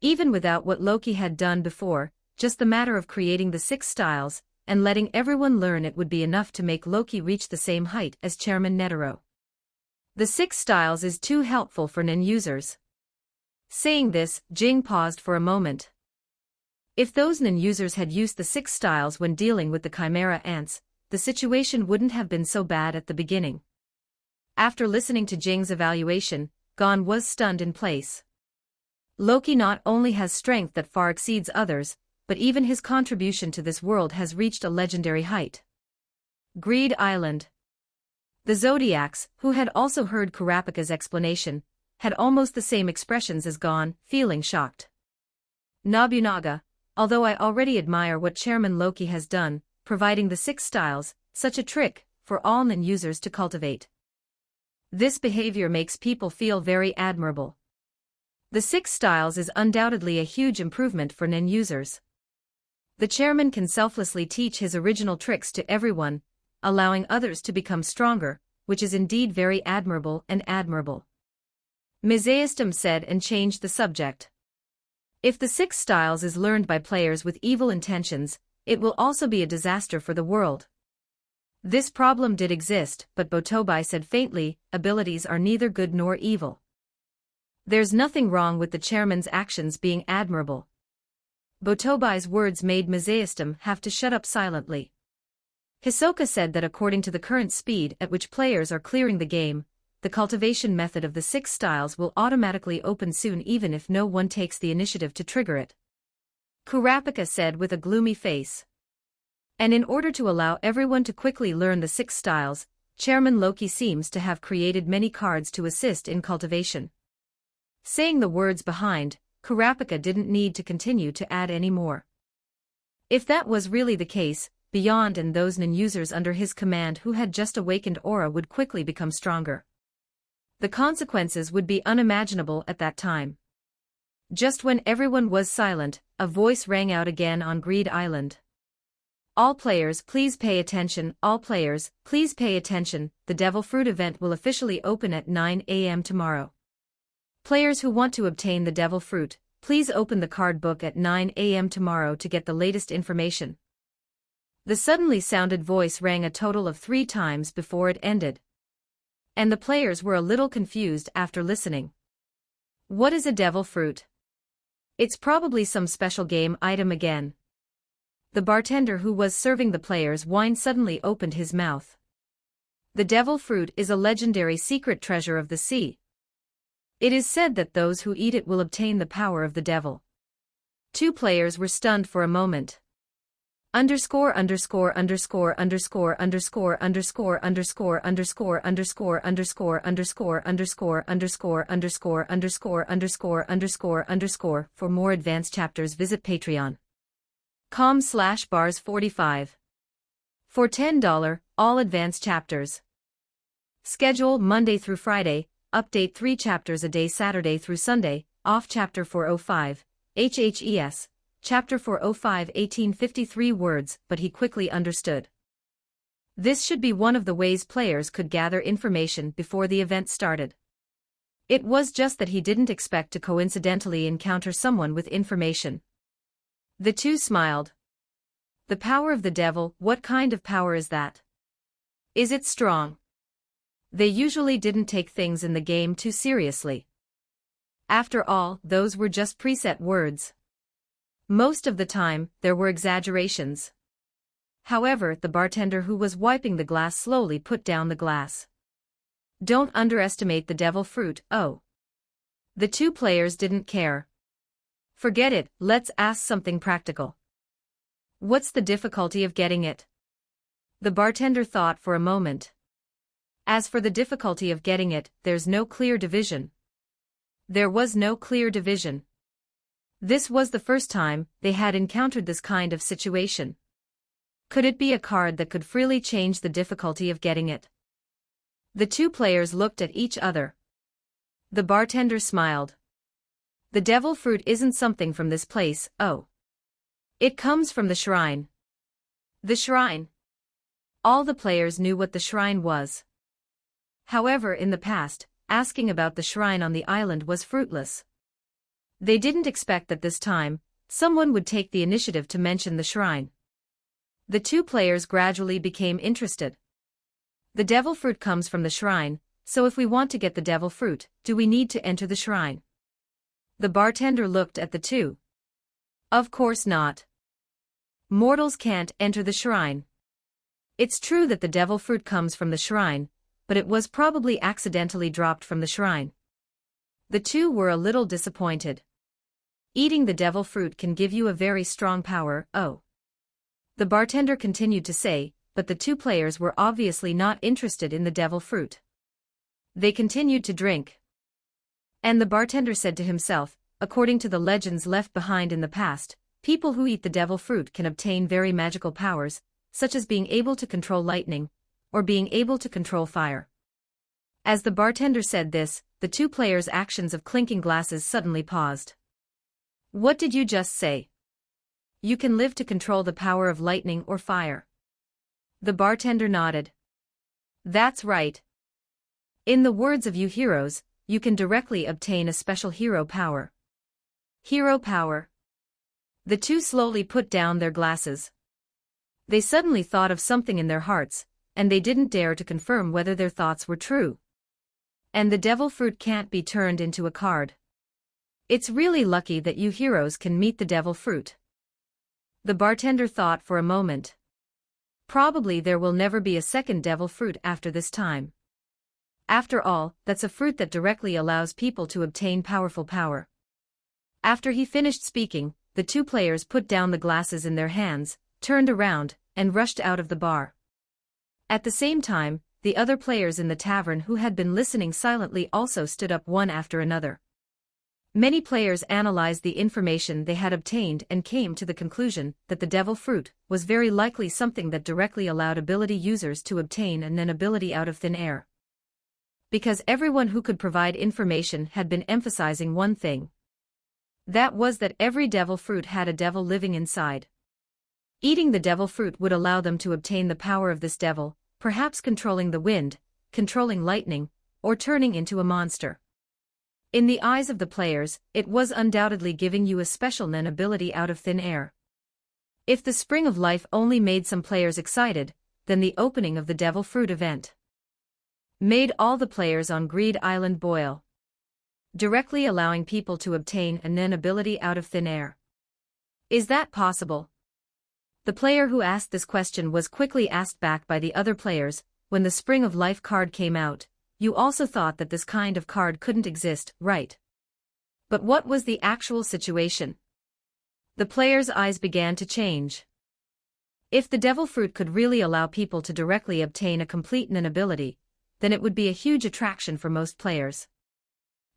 Even without what Loki had done before, just the matter of creating the 6 styles, and letting everyone learn it would be enough to make Loki reach the same height as Chairman Netero. The 6 styles is too helpful for Nen users. Saying this, Jing paused for a moment. If those Nen users had used the 6 styles when dealing with the Chimera ants, the situation wouldn't have been so bad at the beginning. After listening to Jing's evaluation, Gon was stunned in place. Loki not only has strength that far exceeds others, but even his contribution to this world has reached a legendary height. Greed Island. The Zodiacs, who had also heard Kurapika's explanation, had almost the same expressions as Gon, feeling shocked. Nobunaga, although I already admire what Chairman Loki has done, providing the 6 styles, such a trick, for all Nen users to cultivate. This behavior makes people feel very admirable. The 6 styles is undoubtedly a huge improvement for Nen users. The chairman can selflessly teach his original tricks to everyone, allowing others to become stronger, which is indeed very admirable and admirable. Mizaistum said and changed the subject. If the 6 styles is learned by players with evil intentions, it will also be a disaster for the world. This problem did exist, but Botobai said faintly, abilities are neither good nor evil. There's nothing wrong with the chairman's actions being admirable. Botobai's words made Mizaistum have to shut up silently. Hisoka said that according to the current speed at which players are clearing the game, the cultivation method of the 6 styles will automatically open soon even if no one takes the initiative to trigger it. Kurapika said with a gloomy face. And in order to allow everyone to quickly learn the 6 styles, Chairman Loki seems to have created many cards to assist in cultivation. Saying the words behind, Kurapika didn't need to continue to add any more. If that was really the case, Beyond and those Nen users under his command who had just awakened aura would quickly become stronger. The consequences would be unimaginable at that time. Just when everyone was silent, a voice rang out again on Greed Island. All players, please pay attention. All players, please pay attention. The Devil Fruit event will officially open at 9 a.m. tomorrow. Players who want to obtain the Devil Fruit, please open the card book at 9 a.m. tomorrow to get the latest information. The suddenly sounded voice rang a total of 3 times before it ended. And the players were a little confused after listening. What is a Devil Fruit? It's probably some special game item again. The bartender who was serving the players wine suddenly opened his mouth. The Devil Fruit is a legendary secret treasure of the sea, It is said that those who eat it will obtain the power of the devil. Two players were stunned for a moment. Underscore underscore underscore underscore underscore underscore underscore underscore underscore underscore underscore underscore underscore underscore underscore underscore underscore underscore. For more advanced chapters, visit patreon.com/bars45. For $10, all advanced chapters. Schedule Monday through Friday, update 3 chapters a day Saturday through Sunday, off chapter 405, HHES. Chapter 405 1853 words, but he quickly understood. This should be one of the ways players could gather information before the event started. It was just that he didn't expect to coincidentally encounter someone with information. The two smiled. The power of the devil, what kind of power is that? Is it strong? They usually didn't take things in the game too seriously. After all, those were just preset words. Most of the time, there were exaggerations. However, the bartender who was wiping the glass slowly put down the glass. Don't underestimate the devil fruit, oh. The two players didn't care. Forget it, let's ask something practical. What's the difficulty of getting it? The bartender thought for a moment. As for the difficulty of getting it, there's no clear division. There was no clear division. This was the first time they had encountered this kind of situation. Could it be a card that could freely change the difficulty of getting it? The two players looked at each other. The bartender smiled. The devil fruit isn't something from this place, oh. It comes from the shrine. The shrine. All the players knew what the shrine was. However, in the past, asking about the shrine on the island was fruitless. They didn't expect that this time, someone would take the initiative to mention the shrine. The two players gradually became interested. The devil fruit comes from the shrine, so if we want to get the devil fruit, do we need to enter the shrine? The bartender looked at the two. Of course not. Mortals can't enter the shrine. It's true that the devil fruit comes from the shrine, but it was probably accidentally dropped from the shrine. The two were a little disappointed. Eating the devil fruit can give you a very strong power, oh. The bartender continued to say, but the two players were obviously not interested in the devil fruit. They continued to drink. And the bartender said to himself, according to the legends left behind in the past, people who eat the devil fruit can obtain very magical powers, such as being able to control lightning, or being able to control fire. As the bartender said this, the two players' actions of clinking glasses suddenly paused. What did you just say? You can live to control the power of lightning or fire. The bartender nodded. That's right. In the words of you heroes, you can directly obtain a special hero power. Hero power. The two slowly put down their glasses. They suddenly thought of something in their hearts, and they didn't dare to confirm whether their thoughts were true. And the devil fruit can't be turned into a card. It's really lucky that you heroes can meet the devil fruit. The bartender thought for a moment. Probably there will never be a second devil fruit after this time. After all, that's a fruit that directly allows people to obtain powerful power. After he finished speaking, the two players put down the glasses in their hands, turned around, and rushed out of the bar. At the same time, the other players in the tavern who had been listening silently also stood up one after another. Many players analyzed the information they had obtained and came to the conclusion that the devil fruit was very likely something that directly allowed ability users to obtain an ability out of thin air. Because everyone who could provide information had been emphasizing one thing. That was that every devil fruit had a devil living inside. Eating the devil fruit would allow them to obtain the power of this devil, perhaps controlling the wind, controlling lightning, or turning into a monster. In the eyes of the players, it was undoubtedly giving you a special ability out of thin air. If the Spring of Life only made some players excited, then the opening of the devil fruit event made all the players on Greed Island boil, directly allowing people to obtain an ability out of thin air. Is that possible? The player who asked this question was quickly asked back by the other players. When the Spring of Life card came out, you also thought that this kind of card couldn't exist, right? But what was the actual situation? The player's eyes began to change. If the devil fruit could really allow people to directly obtain a complete NON ability, then it would be a huge attraction for most players.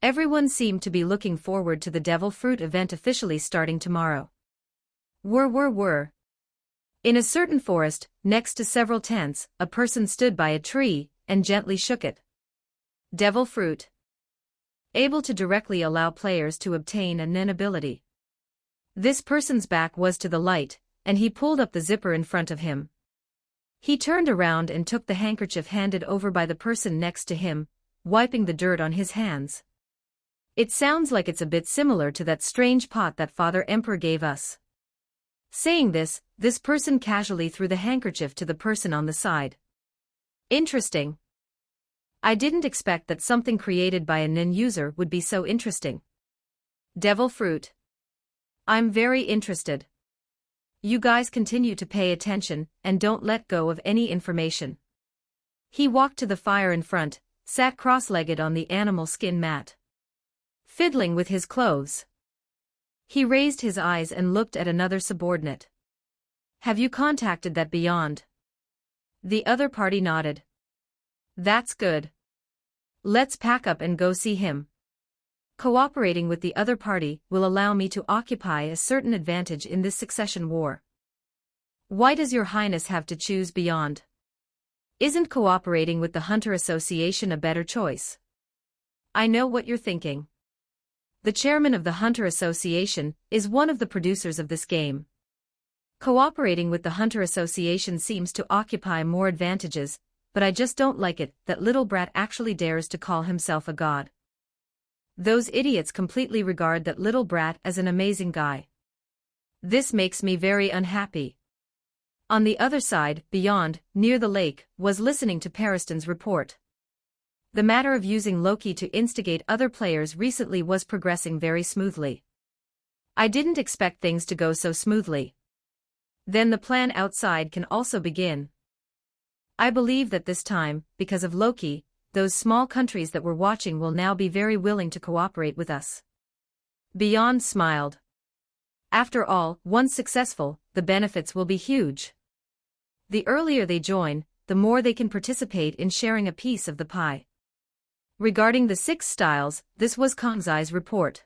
Everyone seemed to be looking forward to the devil fruit event officially starting tomorrow. In a certain forest, next to several tents, a person stood by a tree and gently shook it. Devil fruit. Able to directly allow players to obtain a NON ability. This person's back was to the light, and he pulled up the zipper in front of him. He turned around and took the handkerchief handed over by the person next to him, wiping the dirt on his hands. It sounds like it's a bit similar to that strange pot that Father Emperor gave us. Saying this person casually threw the handkerchief to the person on the side. Interesting. I didn't expect that something created by a NON user would be so interesting. Devil fruit. I'm very interested. You guys continue to pay attention and don't let go of any information. He walked to the fire in front, sat cross-legged on the animal skin mat, fiddling with his clothes. He raised his eyes and looked at another subordinate. Have you contacted that beyond? The other party nodded. That's good. Let's pack up and go see him. Cooperating with the other party will allow me to occupy a certain advantage in this succession war. Why does your highness have to choose beyond? Isn't cooperating with the Hunter Association a better choice? I know what you're thinking. The chairman of the Hunter Association is one of the producers of this game. Cooperating with the Hunter Association seems to occupy more advantages, but I just don't like it that little brat actually dares to call himself a god. Those idiots completely regard that little brat as an amazing guy. This makes me very unhappy. On the other side, beyond, near the lake, was listening to Periston's report. The matter of using Loki to instigate other players recently was progressing very smoothly. I didn't expect things to go so smoothly. Then the plan outside can also begin. I believe that this time, because of Loki, those small countries that were watching will now be very willing to cooperate with us. Beyond smiled. After all, once successful, the benefits will be huge. The earlier they join, the more they can participate in sharing a piece of the pie. Regarding the 6 styles, this was Kongzai's report.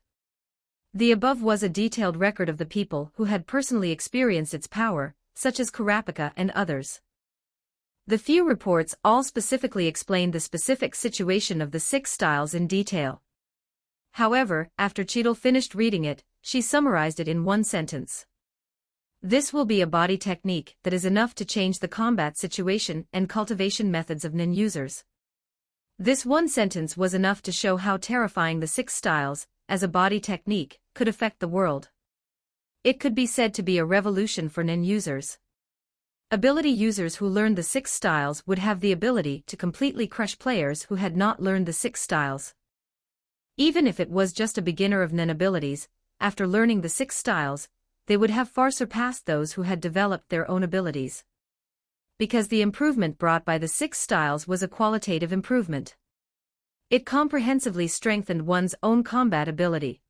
The above was a detailed record of the people who had personally experienced its power, such as Kurapika and others. The few reports all specifically explained the specific situation of the 6 styles in detail. However, after Cheadle finished reading it, she summarized it in one sentence. This will be a body technique that is enough to change the combat situation and cultivation methods of NON users. This one sentence was enough to show how terrifying the 6 styles, as a body technique, could affect the world. It could be said to be a revolution for NON users. Ability users who learned the 6 styles would have the ability to completely crush players who had not learned the 6 styles. Even if it was just a beginner of NON abilities, after learning the 6 styles, they would have far surpassed those who had developed their own abilities. Because the improvement brought by the 6 styles was a qualitative improvement. It comprehensively strengthened one's own combat ability.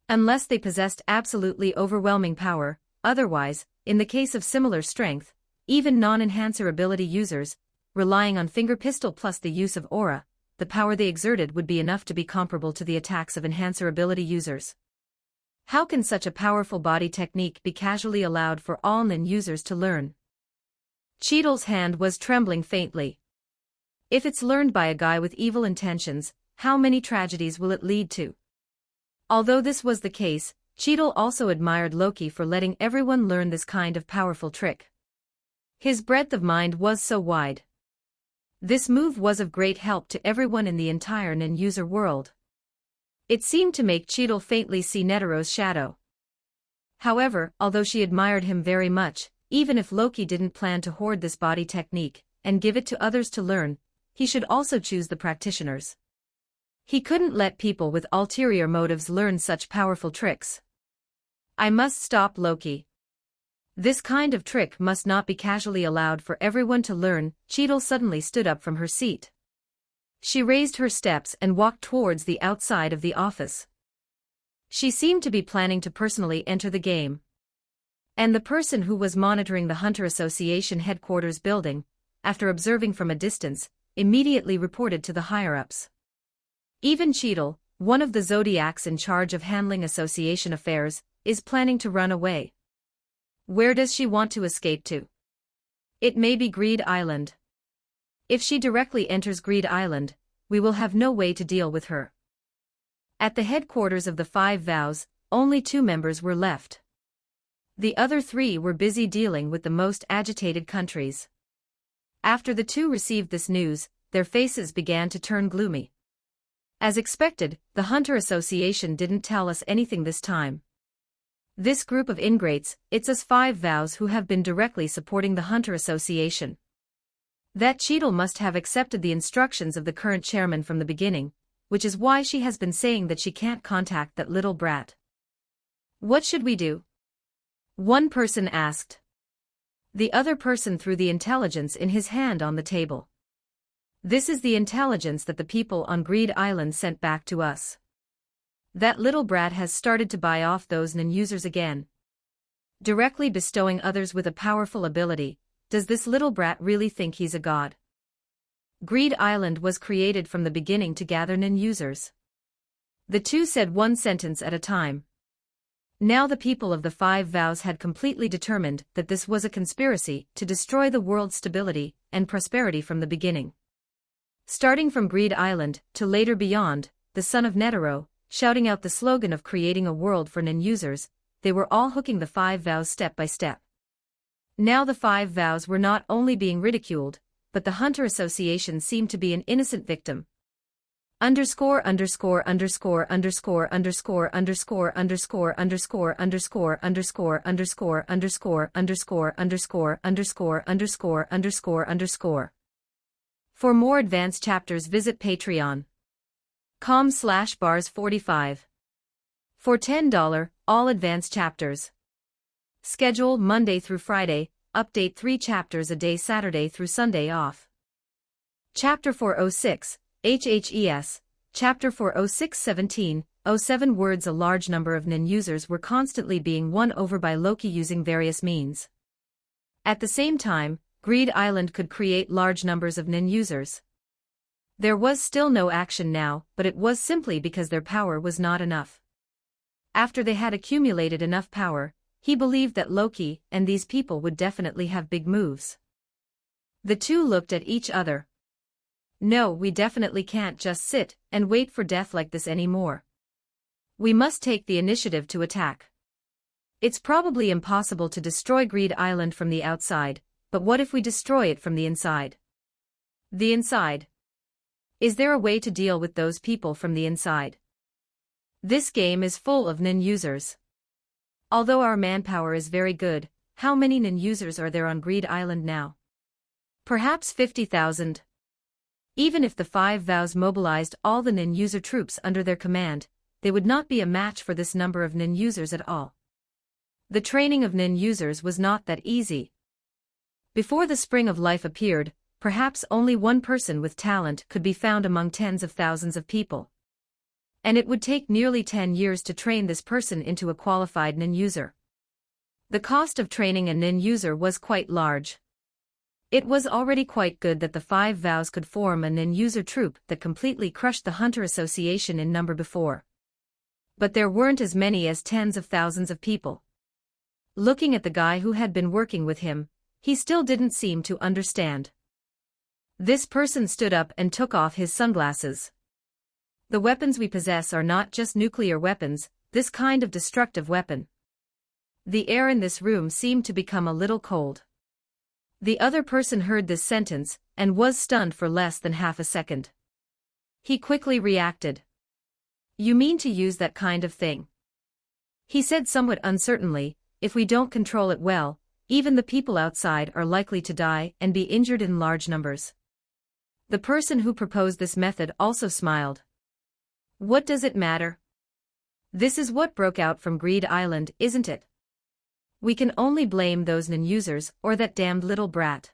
Unless they possessed absolutely overwhelming power, otherwise, in the case of similar strength, even non-enhancer ability users, relying on finger pistol plus the use of aura, the power they exerted would be enough to be comparable to the attacks of enhancer ability users. How can such a powerful body technique be casually allowed for all NON users to learn? Cheadle's hand was trembling faintly. If it's learned by a guy with evil intentions, how many tragedies will it lead to? Although this was the case, Cheadle also admired Loki for letting everyone learn this kind of powerful trick. His breadth of mind was so wide. This move was of great help to everyone in the entire NON user world. It seemed to make Cheadle faintly see Netero's shadow. However, although she admired him very much, even if Loki didn't plan to hoard this body technique and give it to others to learn, he should also choose the practitioners. He couldn't let people with ulterior motives learn such powerful tricks. I must stop Loki. This kind of trick must not be casually allowed for everyone to learn. Cheadle suddenly stood up from her seat. She raised her steps and walked towards the outside of the office. She seemed to be planning to personally enter the game. And the person who was monitoring the Hunter Association headquarters building, after observing from a distance, immediately reported to the higher-ups. Even Cheadle, one of the Zodiacs in charge of handling association affairs, is planning to run away. Where does she want to escape to? It may be Greed Island. If she directly enters Greed Island, we will have no way to deal with her. At the headquarters of the Five Vows, only 2 members were left. The other 3 were busy dealing with the most agitated countries. After the 2 received this news, their faces began to turn gloomy. As expected, the Hunter Association didn't tell us anything this time. This group of ingrates, it's us Five Vows who have been directly supporting the Hunter Association. That Cheadle must have accepted the instructions of the current chairman from the beginning, which is why she has been saying that she can't contact that little brat. What should we do? One person asked. The other person threw the intelligence in his hand on the table. This is the intelligence that the people on Greed Island sent back to us. That little brat has started to buy off those NIN users again. Directly bestowing others with a powerful ability. Does this little brat really think he's a god? Greed Island was created from the beginning to gather NIN users. The 2 said one sentence at a time. Now the people of the Five Vows had completely determined that this was a conspiracy to destroy the world's stability and prosperity from the beginning. Starting from Greed Island to later beyond, the son of Netero, shouting out the slogan of creating a world for NIN users, they were all hooking the Five Vows step by step. Now the Five Vows were not only being ridiculed, but the Hunter Association seemed to be an innocent victim. Underscore underscore underscore underscore underscore underscore underscore underscore underscore underscore underscore underscore underscore underscore underscore underscore underscore underscore. For more advanced chapters visit patreon.com/bars45. For $10, all advanced chapters. Schedule Monday through Friday, update 3 chapters a day Saturday through Sunday off. Chapter 406, HHES, Chapter 406-17, 07 words. A large number of NIN users were constantly being won over by Loki using various means. At the same time, Greed Island could create large numbers of NIN users. There was still no action now, but it was simply because their power was not enough. After they had accumulated enough power, he believed that Loki and these people would definitely have big moves. The 2 looked at each other. No, we definitely can't just sit and wait for death like this anymore. We must take the initiative to attack. It's probably impossible to destroy Greed Island from the outside, but what if we destroy it from the inside? The inside. Is there a way to deal with those people from the inside? This game is full of NIN users. Although our manpower is very good, how many NIN users are there on Greed Island now? Perhaps 50,000. Even if the Five Vows mobilized all the NIN user troops under their command, they would not be a match for this number of NIN users at all. The training of NIN users was not that easy. Before the Spring of Life appeared, perhaps only one person with talent could be found among tens of thousands of people. And it would take nearly 10 years to train this person into a qualified NIN user. The cost of training a NIN user was quite large. It was already quite good that the Five Vows could form a NIN user troop that completely crushed the Hunter Association in number before. But there weren't as many as tens of thousands of people. Looking at the guy who had been working with him, he still didn't seem to understand. This person stood up and took off his sunglasses. The weapons we possess are not just nuclear weapons, this kind of destructive weapon. The air in this room seemed to become a little cold. The other person heard this sentence, and was stunned for less than half a second. He quickly reacted. You mean to use that kind of thing? He said somewhat uncertainly, if we don't control it well, even the people outside are likely to die and be injured in large numbers. The person who proposed this method also smiled. What does it matter? This is what broke out from Greed Island, isn't it? We can only blame those NIN users or that damned little brat.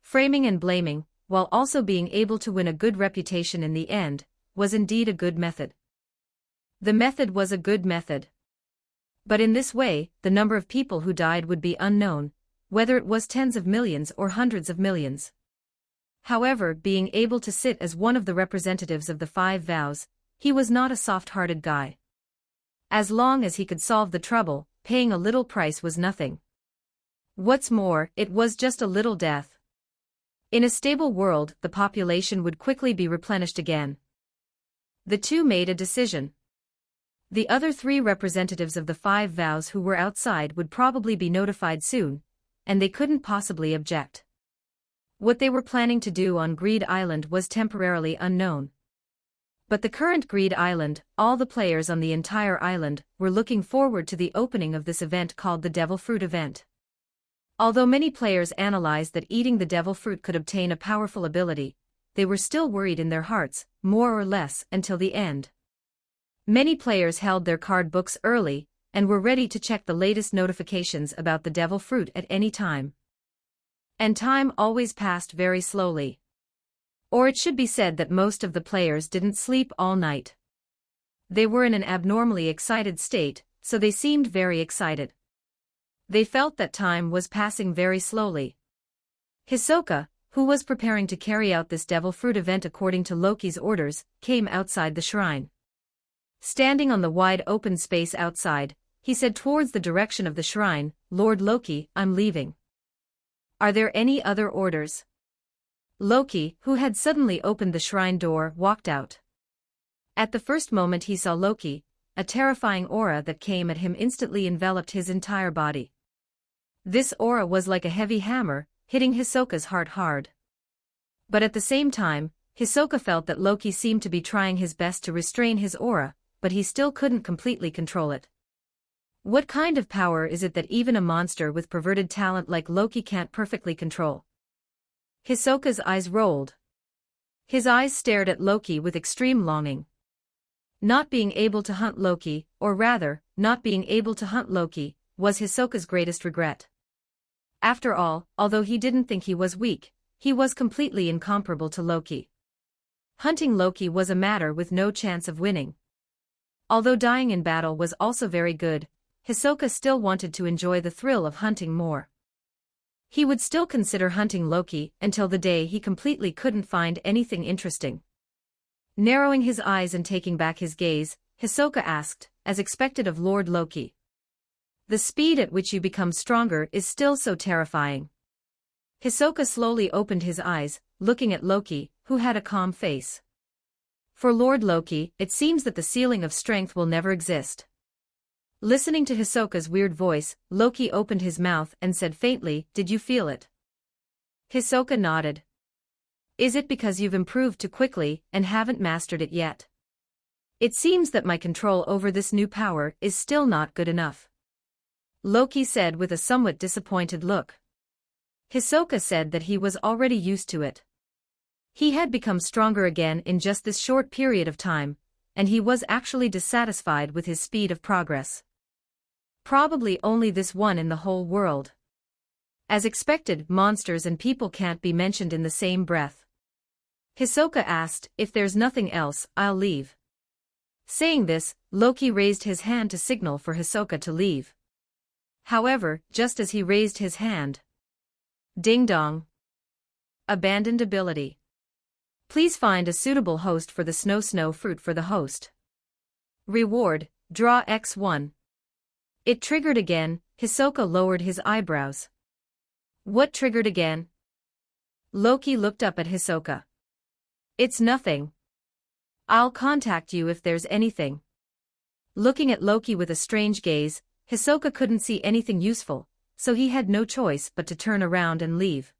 Framing and blaming, while also being able to win a good reputation in the end, was indeed a good method. The method was a good method. But in this way, the number of people who died would be unknown, whether it was tens of millions or hundreds of millions. However, being able to sit as one of the representatives of the 5 vows, he was not a soft-hearted guy. As long as he could solve the trouble, paying a little price was nothing. What's more, it was just a little death. In a stable world, the population would quickly be replenished again. The two made a decision. The other 3 representatives of the 5 vows who were outside would probably be notified soon, and they couldn't possibly object. What they were planning to do on Greed Island was temporarily unknown. But the current Greed Island, all the players on the entire island, were looking forward to the opening of this event called the Devil Fruit event. Although many players analyzed that eating the devil fruit could obtain a powerful ability, they were still worried in their hearts, more or less, until the end. Many players held their card books early, and were ready to check the latest notifications about the devil fruit at any time. And time always passed very slowly. Or it should be said that most of the players didn't sleep all night. They were in an abnormally excited state, so they seemed very excited. They felt that time was passing very slowly. Hisoka, who was preparing to carry out this devil fruit event according to Loki's orders, came outside the shrine. Standing on the wide open space outside, he said towards the direction of the shrine, "Lord Loki, I'm leaving. Are there any other orders?" Loki, who had suddenly opened the shrine door, walked out. At the first moment he saw Loki, a terrifying aura that came at him instantly enveloped his entire body. This aura was like a heavy hammer, hitting Hisoka's heart hard. But at the same time, Hisoka felt that Loki seemed to be trying his best to restrain his aura, but he still couldn't completely control it. What kind of power is it that even a monster with perverted talent like Loki can't perfectly control? Hisoka's eyes rolled. His eyes stared at Loki with extreme longing. Not being able to hunt Loki, or rather, not being able to hunt Loki, was Hisoka's greatest regret. After all, although he didn't think he was weak, he was completely incomparable to Loki. Hunting Loki was a matter with no chance of winning. Although dying in battle was also very good, Hisoka still wanted to enjoy the thrill of hunting more. He would still consider hunting Loki until the day he completely couldn't find anything interesting. Narrowing his eyes and taking back his gaze, Hisoka asked, as expected of Lord Loki. "The speed at which you become stronger is still so terrifying." Hisoka slowly opened his eyes, looking at Loki, who had a calm face. For Lord Loki, it seems that the ceiling of strength will never exist. Listening to Hisoka's weird voice, Loki opened his mouth and said faintly, "Did you feel it?" Hisoka nodded. "Is it because you've improved too quickly and haven't mastered it yet?" "It seems that my control over this new power is still not good enough," Loki said with a somewhat disappointed look. Hisoka said that he was already used to it. He had become stronger again in just this short period of time, and he was actually dissatisfied with his speed of progress. Probably only this one in the whole world. As expected, monsters and people can't be mentioned in the same breath. Hisoka asked, "If there's nothing else, I'll leave." Saying this, Loki raised his hand to signal for Hisoka to leave. However, just as he raised his hand, ding dong. Abandoned ability. Please find a suitable host for the snow fruit for the host. Reward, draw X1. It triggered again. Hisoka lowered his eyebrows. What triggered again? Loki looked up at Hisoka. It's nothing. I'll contact you if there's anything. Looking at Loki with a strange gaze, Hisoka couldn't see anything useful, so he had no choice but to turn around and leave.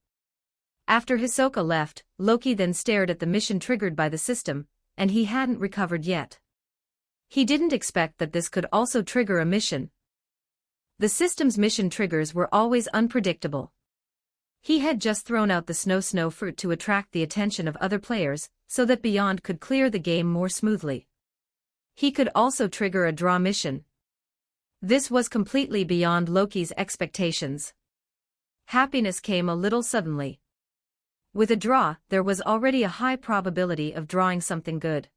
After Hisoka left, Loki then stared at the mission triggered by the system, and he hadn't recovered yet. He didn't expect that this could also trigger a mission. The system's mission triggers were always unpredictable. He had just thrown out the snow fruit to attract the attention of other players, so that Beyond could clear the game more smoothly. He could also trigger a draw mission. This was completely beyond Loki's expectations. Happiness came a little suddenly. With a draw, there was already a high probability of drawing something good.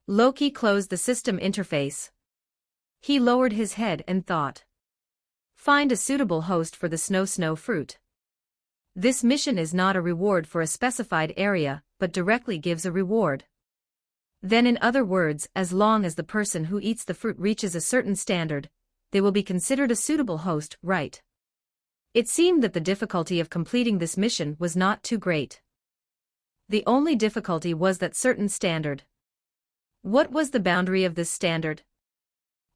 Loki closed the system interface. He lowered his head and thought. Find a suitable host for the snow fruit. This mission is not a reward for a specified area, but directly gives a reward. Then in other words, as long as the person who eats the fruit reaches a certain standard, they will be considered a suitable host, right? It seemed that the difficulty of completing this mission was not too great. The only difficulty was that certain standard. What was the boundary of this standard?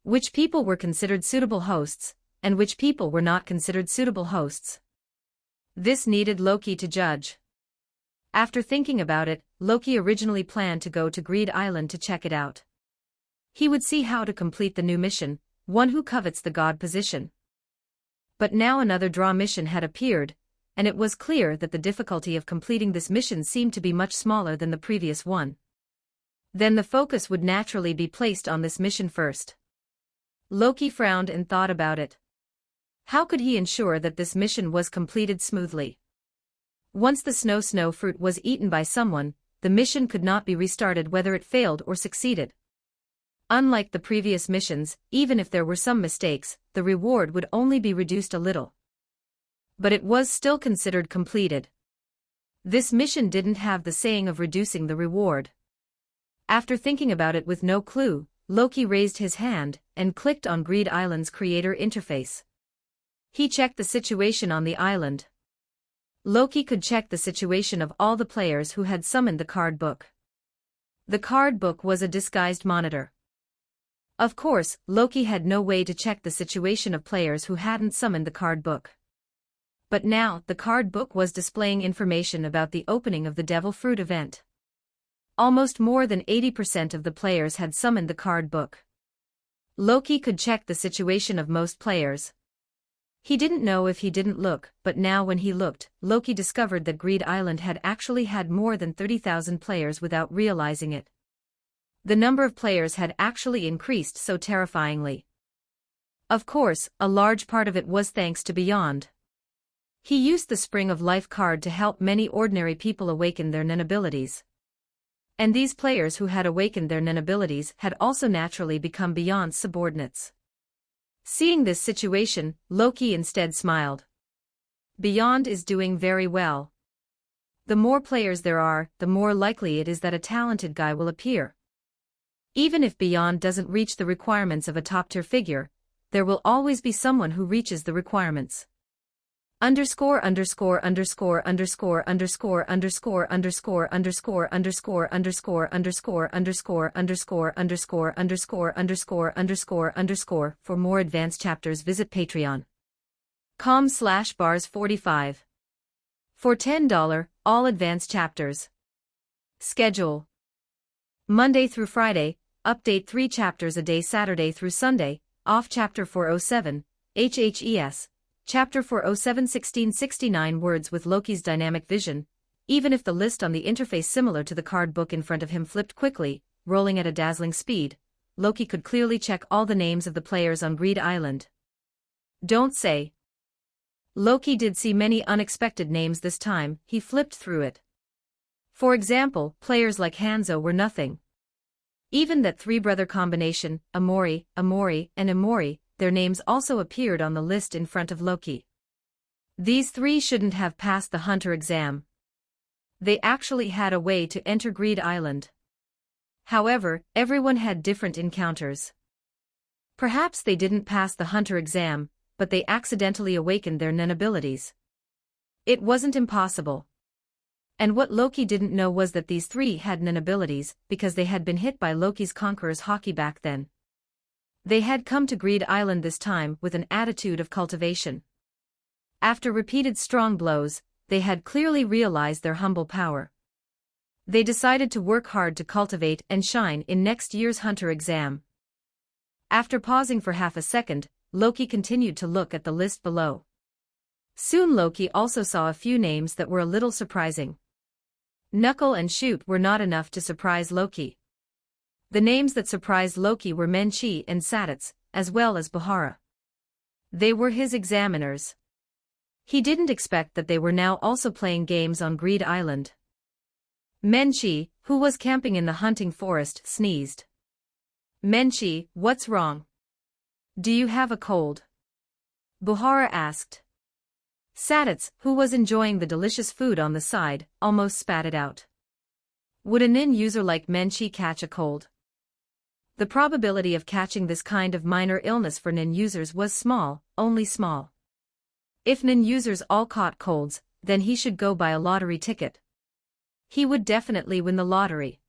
Which people were considered suitable hosts, and which people were not considered suitable hosts? This needed Loki to judge. After thinking about it, Loki originally planned to go to Greed Island to check it out. He would see how to complete the new mission, one who covets the god position. But now another draw mission had appeared, and it was clear that the difficulty of completing this mission seemed to be much smaller than the previous one. Then the focus would naturally be placed on this mission first. Loki frowned and thought about it. How could he ensure that this mission was completed smoothly? Once the snow fruit was eaten by someone, the mission could not be restarted whether it failed or succeeded. Unlike the previous missions, even if there were some mistakes, the reward would only be reduced a little. But it was still considered completed. This mission didn't have the saying of reducing the reward. After thinking about it with no clue, Loki raised his hand and clicked on Greed Island's creator interface. He checked the situation on the island. Loki could check the situation of all the players who had summoned the card book. The card book was a disguised monitor. Of course, Loki had no way to check the situation of players who hadn't summoned the card book. But now, the card book was displaying information about the opening of the Devil Fruit event. Almost more than 80% of the players had summoned the card book. Loki could check the situation of most players. He didn't know if he didn't look, but now when he looked, Loki discovered that Greed Island had actually had more than 30,000 players without realizing it. The number of players had actually increased so terrifyingly. Of course, a large part of it was thanks to Beyond. He used the Spring of Life card to help many ordinary people awaken their Nen abilities. And these players who had awakened their Nen abilities had also naturally become Beyond's subordinates. Seeing this situation, Loki instead smiled. Beyond is doing very well. The more players there are, the more likely it is that a talented guy will appear. Even if Beyond doesn't reach the requirements of a top-tier figure, there will always be someone who reaches the requirements. Underscore underscore underscore underscore underscore underscore underscore underscore underscore underscore underscore underscore underscore underscore underscore underscore underscore underscore. For more advanced chapters visit patreon.com/bars45. For $10, all advanced chapters. Schedule. Monday through Friday, update 3 chapters a day. Saturday through Sunday, off chapter 407, HHES. Chapter 407 1669 words with Loki's dynamic vision. Even if the list on the interface similar to the card book in front of him flipped quickly, rolling at a dazzling speed, Loki could clearly check all the names of the players on Greed Island. Don't say. Loki did see many unexpected names this time. He flipped through it. For example, players like Hanzo were nothing. Even that three-brother combination, Amori, Amori, and Amori, their names also appeared on the list in front of Loki. These three shouldn't have passed the Hunter exam. They actually had a way to enter Greed Island. However, everyone had different encounters. Perhaps they didn't pass the Hunter exam, but they accidentally awakened their Nen abilities. It wasn't impossible. And what Loki didn't know was that these three had Nen abilities because they had been hit by Loki's Conqueror's Hockey back then. They had come to Greed Island this time with an attitude of cultivation. After repeated strong blows, they had clearly realized their humble power. They decided to work hard to cultivate and shine in next year's Hunter exam. After pausing for half a second, Loki continued to look at the list below. Soon Loki also saw a few names that were a little surprising. Knuckle and Shoot were not enough to surprise Loki. The names that surprised Loki were Menchi and Satits, as well as Bahara. They were his examiners. He didn't expect that they were now also playing games on Greed Island. Menchi, who was camping in the hunting forest, sneezed. Menchi, what's wrong? Do you have a cold? Buhara asked. Sadits, who was enjoying the delicious food on the side, almost spat it out. Would a nin user like Menchi catch a cold? The probability of catching this kind of minor illness for nin users was small, only small. If nin users all caught colds, then he should go buy a lottery ticket. He would definitely win the lottery.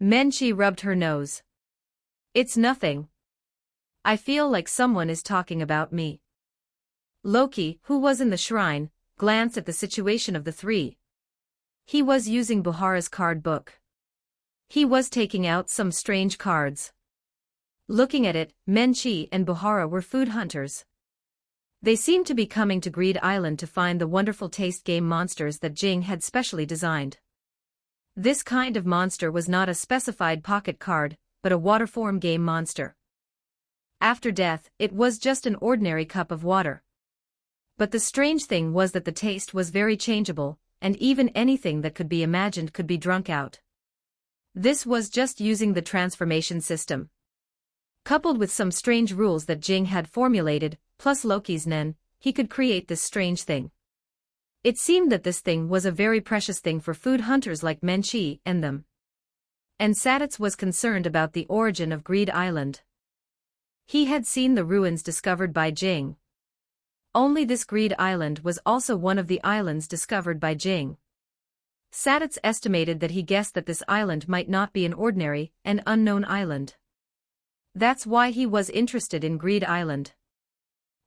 Menchi rubbed her nose. It's nothing. I feel like someone is talking about me. Loki, who was in the shrine, glanced at the situation of the three. He was using Buhara's card book. He was taking out some strange cards. Looking at it, Menchi and Buhara were food hunters. They seemed to be coming to Greed Island to find the wonderful taste game monsters that Jing had specially designed. This kind of monster was not a specified pocket card, but a water-form game monster. After death, it was just an ordinary cup of water. But the strange thing was that the taste was very changeable, and even anything that could be imagined could be drunk out. This was just using the transformation system. Coupled with some strange rules that Jing had formulated, plus Loki's nen, he could create this strange thing. It seemed that this thing was a very precious thing for food hunters like Menchi and them. And Sadits was concerned about the origin of Greed Island. He had seen the ruins discovered by Jing. Only this Greed Island was also one of the islands discovered by Jing. Sadits estimated that he guessed that this island might not be an ordinary and unknown island. That's why he was interested in Greed Island.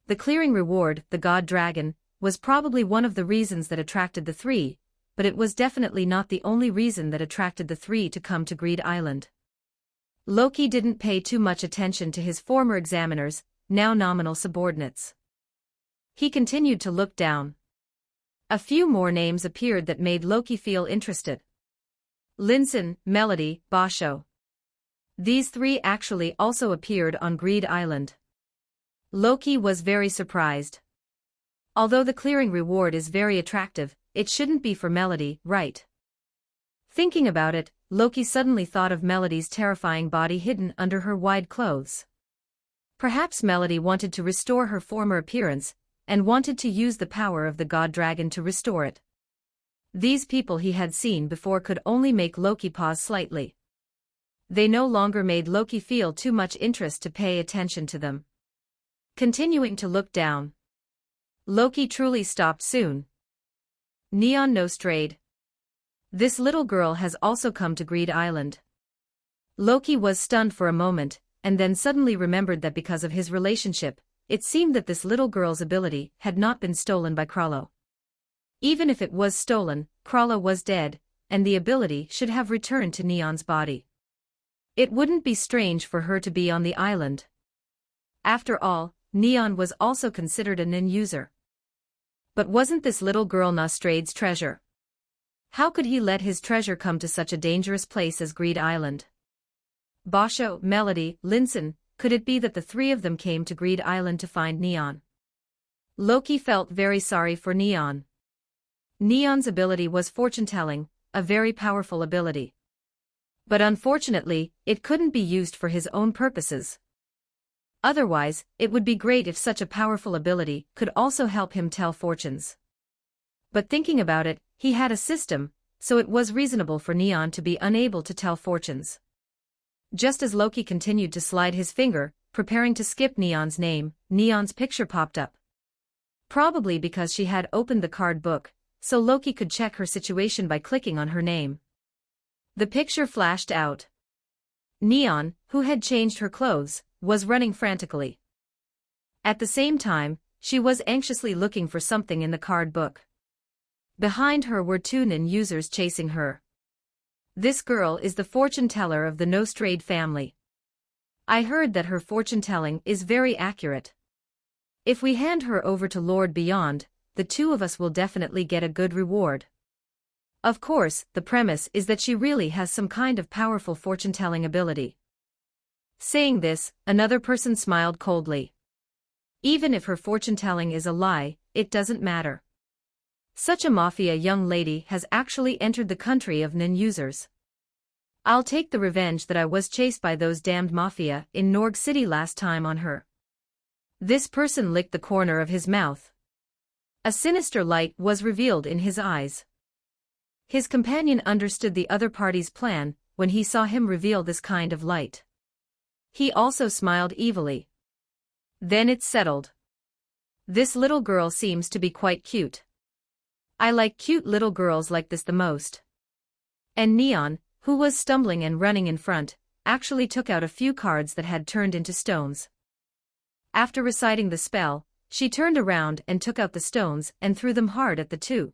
The clearing reward, the god dragon, was probably one of the reasons that attracted the three, but it was definitely not the only reason that attracted the three to come to Greed Island. Loki didn't pay too much attention to his former examiners, now nominal subordinates. He continued to look down. A few more names appeared that made Loki feel interested. Linson, Melody, Basho. These three actually also appeared on Greed Island. Loki was very surprised. Although the clearing reward is very attractive, it shouldn't be for Melody, right? Thinking about it, Loki suddenly thought of Melody's terrifying body hidden under her wide clothes. Perhaps Melody wanted to restore her former appearance, and wanted to use the power of the god dragon to restore it. These people he had seen before could only make Loki pause slightly. They no longer made Loki feel too much interest to pay attention to them. Continuing to look down, Loki truly stopped soon. Neon Nostrade. This little girl has also come to Greed Island. Loki was stunned for a moment, and then suddenly remembered that because of his relationship, it seemed that this little girl's ability had not been stolen by Krallo. Even if it was stolen, Krallo was dead, and the ability should have returned to Neon's body. It wouldn't be strange for her to be on the island. After all, Neon was also considered a nin user. But wasn't this little girl Nostrade's treasure? How could he let his treasure come to such a dangerous place as Greed Island? Basho, Melody, Linson, could it be that the three of them came to Greed Island to find Neon? Loki felt very sorry for Neon. Neon's ability was fortune-telling, a very powerful ability. But unfortunately, it couldn't be used for his own purposes. Otherwise, it would be great if such a powerful ability could also help him tell fortunes. But thinking about it, he had a system, so it was reasonable for Neon to be unable to tell fortunes. Just as Loki continued to slide his finger, preparing to skip Neon's name, Neon's picture popped up. Probably because she had opened the card book, so Loki could check her situation by clicking on her name. The picture flashed out. Neon, who had changed her clothes, was running frantically. At the same time, she was anxiously looking for something in the card book. Behind her were two nin users chasing her. This girl is the fortune-teller of the Nostrade family. I heard that her fortune-telling is very accurate. If we hand her over to Lord Beyond, the two of us will definitely get a good reward. Of course, the premise is that she really has some kind of powerful fortune-telling ability. Saying this, another person smiled coldly. Even if her fortune-telling is a lie, it doesn't matter. Such a mafia young lady has actually entered the country of NIN users. I'll take the revenge that I was chased by those damned mafia in Norg City last time on her. This person licked the corner of his mouth. A sinister light was revealed in his eyes. His companion understood the other party's plan when he saw him reveal this kind of light. He also smiled evilly. Then it settled. This little girl seems to be quite cute. I like cute little girls like this the most. And Neon, who was stumbling and running in front, actually took out a few cards that had turned into stones. After reciting the spell, she turned around and took out the stones and threw them hard at the two.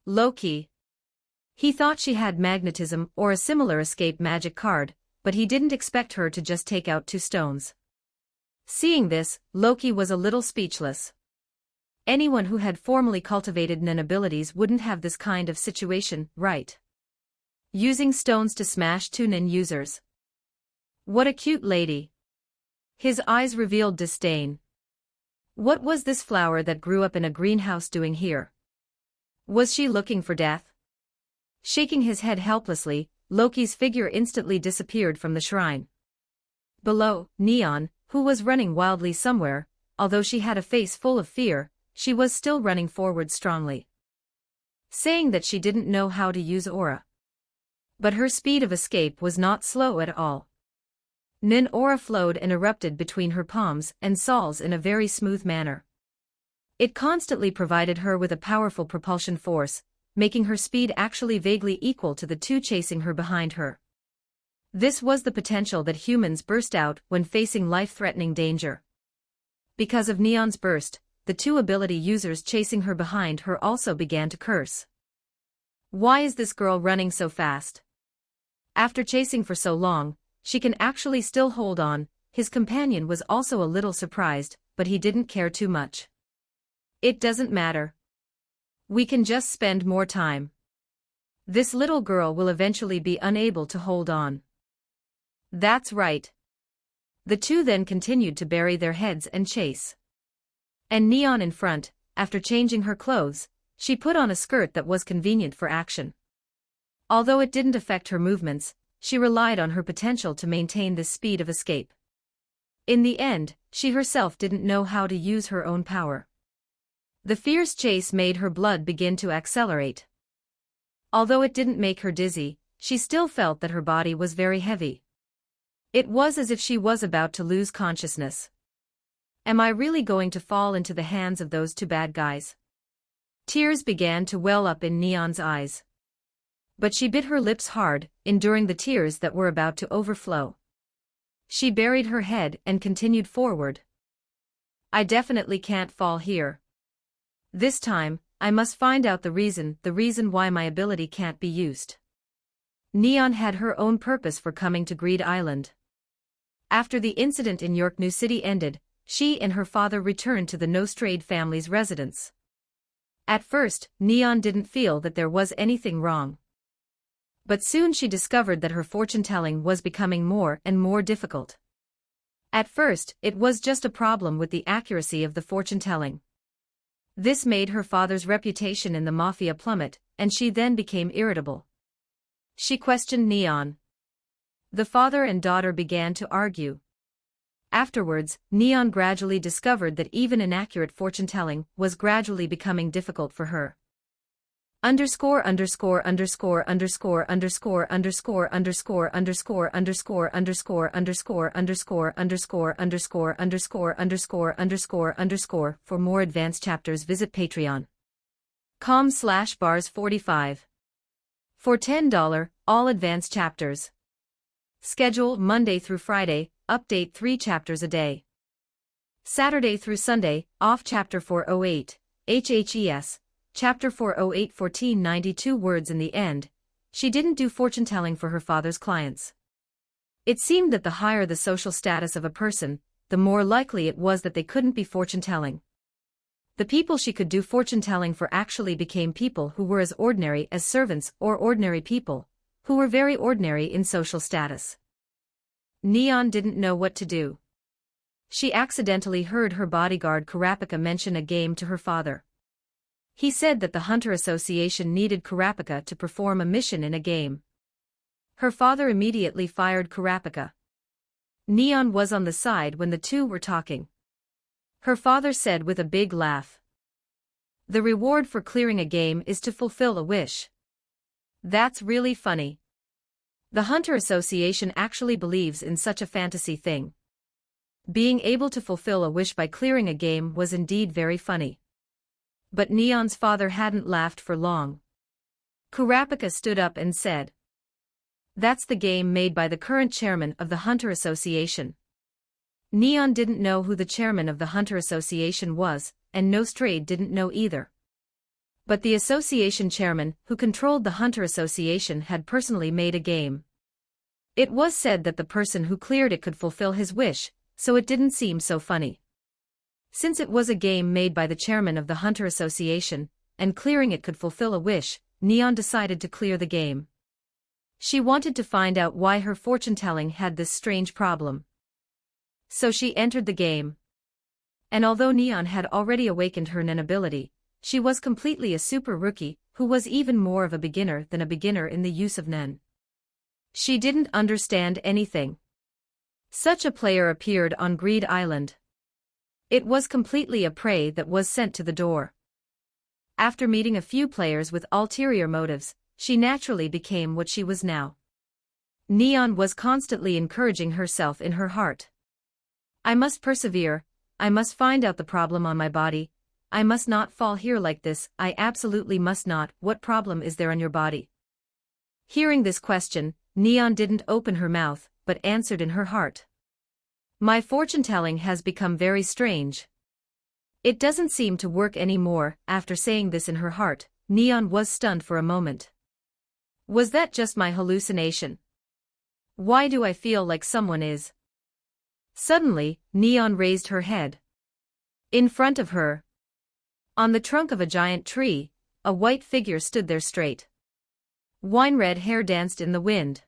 Loki. He thought she had magnetism or a similar escape magic card, but he didn't expect her to just take out two stones. Seeing this, Loki was a little speechless. Anyone who had formally cultivated NIN abilities wouldn't have this kind of situation, right? Using stones to smash two NIN users. What a cute lady. His eyes revealed disdain. What was this flower that grew up in a greenhouse doing here? Was she looking for death? Shaking his head helplessly, Loki's figure instantly disappeared from the shrine. Below, Neon, who was running wildly somewhere, although she had a face full of fear, she was still running forward strongly. Saying that she didn't know how to use aura. But her speed of escape was not slow at all. NIN aura flowed and erupted between her palms and soles in a very smooth manner. It constantly provided her with a powerful propulsion force, making her speed actually vaguely equal to the two chasing her behind her. This was the potential that humans burst out when facing life-threatening danger. Because of Neon's burst, the two ability users chasing her behind her also began to curse. Why is this girl running so fast? After chasing for so long, she can actually still hold on. His companion was also a little surprised, but he didn't care too much. It doesn't matter. We can just spend more time. This little girl will eventually be unable to hold on. That's right. The two then continued to bury their heads and chase. And Neon in front, after changing her clothes, she put on a skirt that was convenient for action. Although it didn't affect her movements, she relied on her potential to maintain this speed of escape. In the end, she herself didn't know how to use her own power. The fierce chase made her blood begin to accelerate. Although it didn't make her dizzy, she still felt that her body was very heavy. It was as if she was about to lose consciousness. Am I really going to fall into the hands of those two bad guys? Tears began to well up in Neon's eyes. But she bit her lips hard, enduring the tears that were about to overflow. She buried her head and continued forward. I definitely can't fall here. This time, I must find out the reason why my ability can't be used. Neon had her own purpose for coming to Greed Island. After the incident in York New City ended, she and her father returned to the Nostrade family's residence. At first, Neon didn't feel that there was anything wrong. But soon she discovered that her fortune-telling was becoming more and more difficult. At first, it was just a problem with the accuracy of the fortune-telling. This made her father's reputation in the mafia plummet, and she then became irritable. She questioned Neon. The father and daughter began to argue. Afterwards, Neon gradually discovered that even inaccurate fortune-telling was gradually becoming difficult for her. Underscore underscore underscore underscore underscore underscore underscore underscore underscore underscore underscore underscore underscore underscore underscore underscore underscore underscore. For more advanced chapters visit patreon.com/bars45. For $10, all advanced chapters. Schedule Monday through Friday, update 3 chapters a day. Saturday through Sunday, off chapter 408, HHES, chapter 408 1492 words. In the end, she didn't do fortune-telling for her father's clients. It seemed that the higher the social status of a person, the more likely it was that they couldn't be fortune-telling. The people she could do fortune-telling for actually became people who were as ordinary as servants or ordinary people, who were very ordinary in social status. Neon didn't know what to do. She accidentally heard her bodyguard Kurapika mention a game to her father. He said that the Hunter Association needed Kurapika to perform a mission in a game. Her father immediately fired Kurapika. Neon was on the side when the two were talking. Her father said with a big laugh, "The reward for clearing a game is to fulfill a wish." That's really funny. The Hunter Association actually believes in such a fantasy thing. Being able to fulfill a wish by clearing a game was indeed very funny. But Neon's father hadn't laughed for long. Kurapika stood up and said, "That's the game made by the current chairman of the Hunter Association." Neon didn't know who the chairman of the Hunter Association was, and Nostrade didn't know either. But the association chairman who controlled the Hunter Association had personally made a game. It was said that the person who cleared it could fulfill his wish, so it didn't seem so funny. Since it was a game made by the chairman of the Hunter Association, and clearing it could fulfill a wish, Neon decided to clear the game. She wanted to find out why her fortune-telling had this strange problem. So she entered the game. And although Neon had already awakened her Nen ability, she was completely a super rookie, who was even more of a beginner than a beginner in the use of Nen. She didn't understand anything. Such a player appeared on Greed Island. It was completely a prey that was sent to the door. After meeting a few players with ulterior motives, she naturally became what she was now. Neon was constantly encouraging herself in her heart. "I must persevere, I must find out the problem on my body, I must not fall here like this, I absolutely must not. What problem is there on your body?" Hearing this question, Neon didn't open her mouth, but answered in her heart. "My fortune-telling has become very strange. It doesn't seem to work anymore." After saying this in her heart, Neon was stunned for a moment. Was that just my hallucination? Why do I feel like someone is? Suddenly, Neon raised her head. In front of her, on the trunk of a giant tree, a white figure stood there straight. Wine-red hair danced in the wind.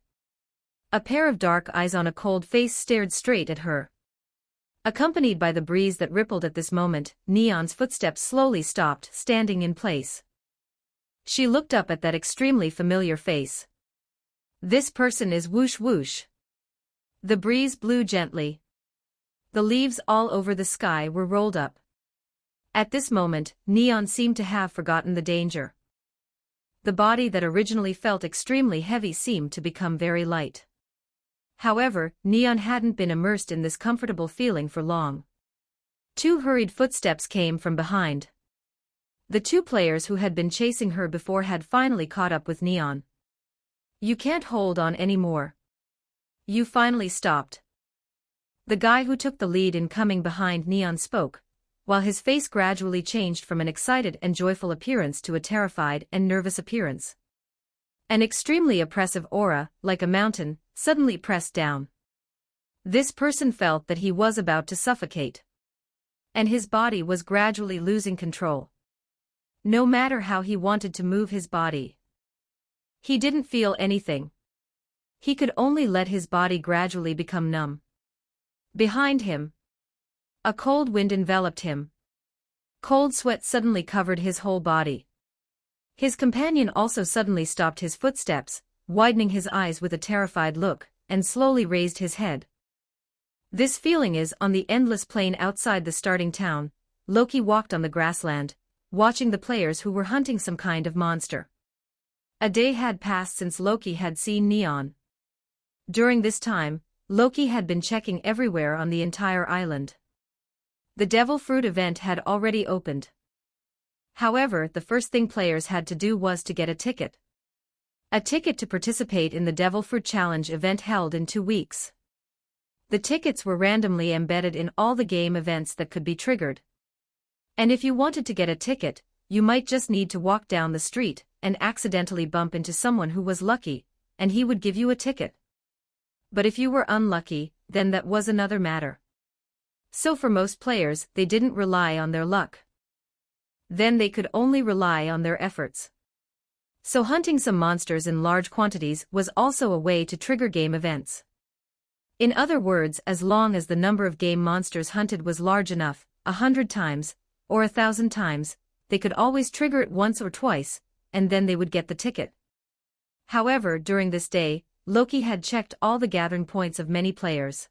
A pair of dark eyes on a cold face stared straight at her. Accompanied by the breeze that rippled at this moment, Neon's footsteps slowly stopped, standing in place. She looked up at that extremely familiar face. This person is Whoosh Whoosh. The breeze blew gently. The leaves all over the sky were rolled up. At this moment, Neon seemed to have forgotten the danger. The body that originally felt extremely heavy seemed to become very light. However, Neon hadn't been immersed in this comfortable feeling for long. Two hurried footsteps came from behind. The two players who had been chasing her before had finally caught up with Neon. "You can't hold on anymore. You finally stopped." The guy who took the lead in coming behind Neon spoke, while his face gradually changed from an excited and joyful appearance to a terrified and nervous appearance. An extremely oppressive aura, like a mountain, suddenly pressed down. This person felt that he was about to suffocate. And his body was gradually losing control. No matter how he wanted to move his body, he didn't feel anything. He could only let his body gradually become numb. Behind him, a cold wind enveloped him. Cold sweat suddenly covered his whole body. His companion also suddenly stopped his footsteps, widening his eyes with a terrified look, and slowly raised his head. This feeling is on the endless plain outside the starting town. Loki walked on the grassland, watching the players who were hunting some kind of monster. A day had passed since Loki had seen Neon. During this time, Loki had been checking everywhere on the entire island. The Devil Fruit event had already opened. However, the first thing players had to do was to get a ticket. A ticket to participate in the Devil Fruit Challenge event held in 2 weeks. The tickets were randomly embedded in all the game events that could be triggered. And if you wanted to get a ticket, you might just need to walk down the street and accidentally bump into someone who was lucky, and he would give you a ticket. But if you were unlucky, then that was another matter. So for most players, they didn't rely on their luck. Then they could only rely on their efforts. So hunting some monsters in large quantities was also a way to trigger game events. In other words, as long as the number of game monsters hunted was large enough, 100 times, or 1,000 times, they could always trigger it once or twice, and then they would get the ticket. However, during this day, Loki had checked all the gathering points of many players.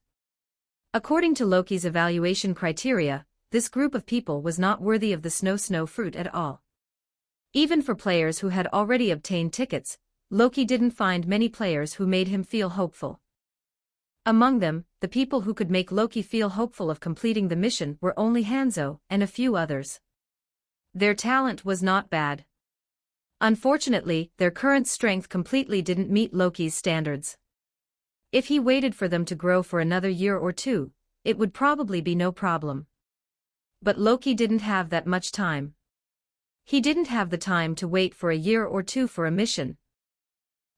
According to Loki's evaluation criteria, this group of people was not worthy of the snow fruit at all. Even for players who had already obtained tickets, Loki didn't find many players who made him feel hopeful. Among them, the people who could make Loki feel hopeful of completing the mission were only Hanzo and a few others. Their talent was not bad. Unfortunately, their current strength completely didn't meet Loki's standards. If he waited for them to grow for another year or two, it would probably be no problem. But Loki didn't have that much time. He didn't have the time to wait for a year or two for a mission.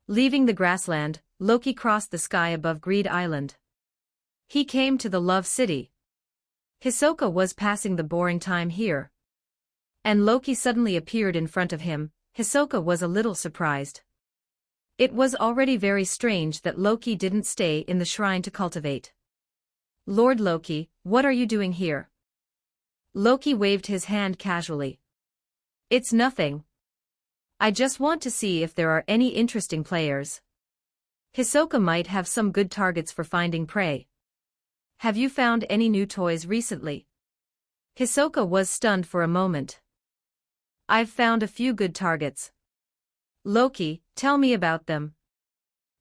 Leaving the grassland, Loki crossed the sky above Greed Island. He came to the Love City. Hisoka was passing the boring time here. And Loki suddenly appeared in front of him. Hisoka was a little surprised. It was already very strange that Loki didn't stay in the shrine to cultivate. Lord Loki, what are you doing here? Loki waved his hand casually. It's nothing. I just want to see if there are any interesting players. Hisoka might have some good targets for finding prey. Have you found any new toys recently? Hisoka was stunned for a moment. I've found a few good targets. Loki, tell me about them.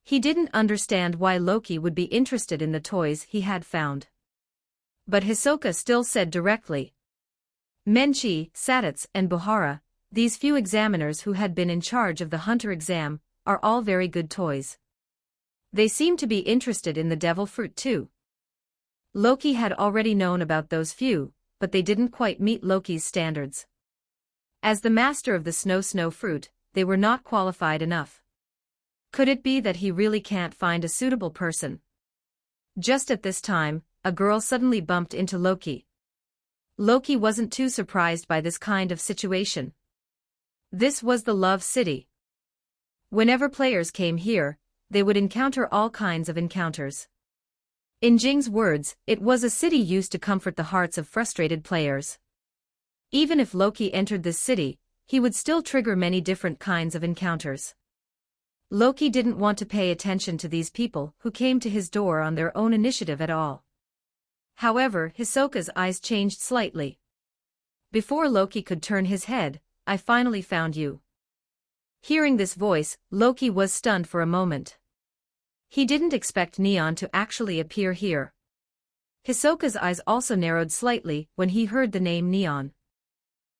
He didn't understand why Loki would be interested in the toys he had found. But Hisoka still said directly. Menchi, Satits, and Buhara, these few examiners who had been in charge of the hunter exam, are all very good toys. They seem to be interested in the devil fruit too. Loki had already known about those few, but they didn't quite meet Loki's standards. As the master of the snow fruit, they were not qualified enough. Could it be that he really can't find a suitable person? Just at this time, a girl suddenly bumped into Loki. Loki wasn't too surprised by this kind of situation. This was the Love City. Whenever players came here, they would encounter all kinds of encounters. In Jing's words, it was a city used to comfort the hearts of frustrated players. Even if Loki entered this city, he would still trigger many different kinds of encounters. Loki didn't want to pay attention to these people who came to his door on their own initiative at all. However, Hisoka's eyes changed slightly. Before Loki could turn his head, I finally found you. Hearing this voice, Loki was stunned for a moment. He didn't expect Neon to actually appear here. Hisoka's eyes also narrowed slightly when he heard the name Neon.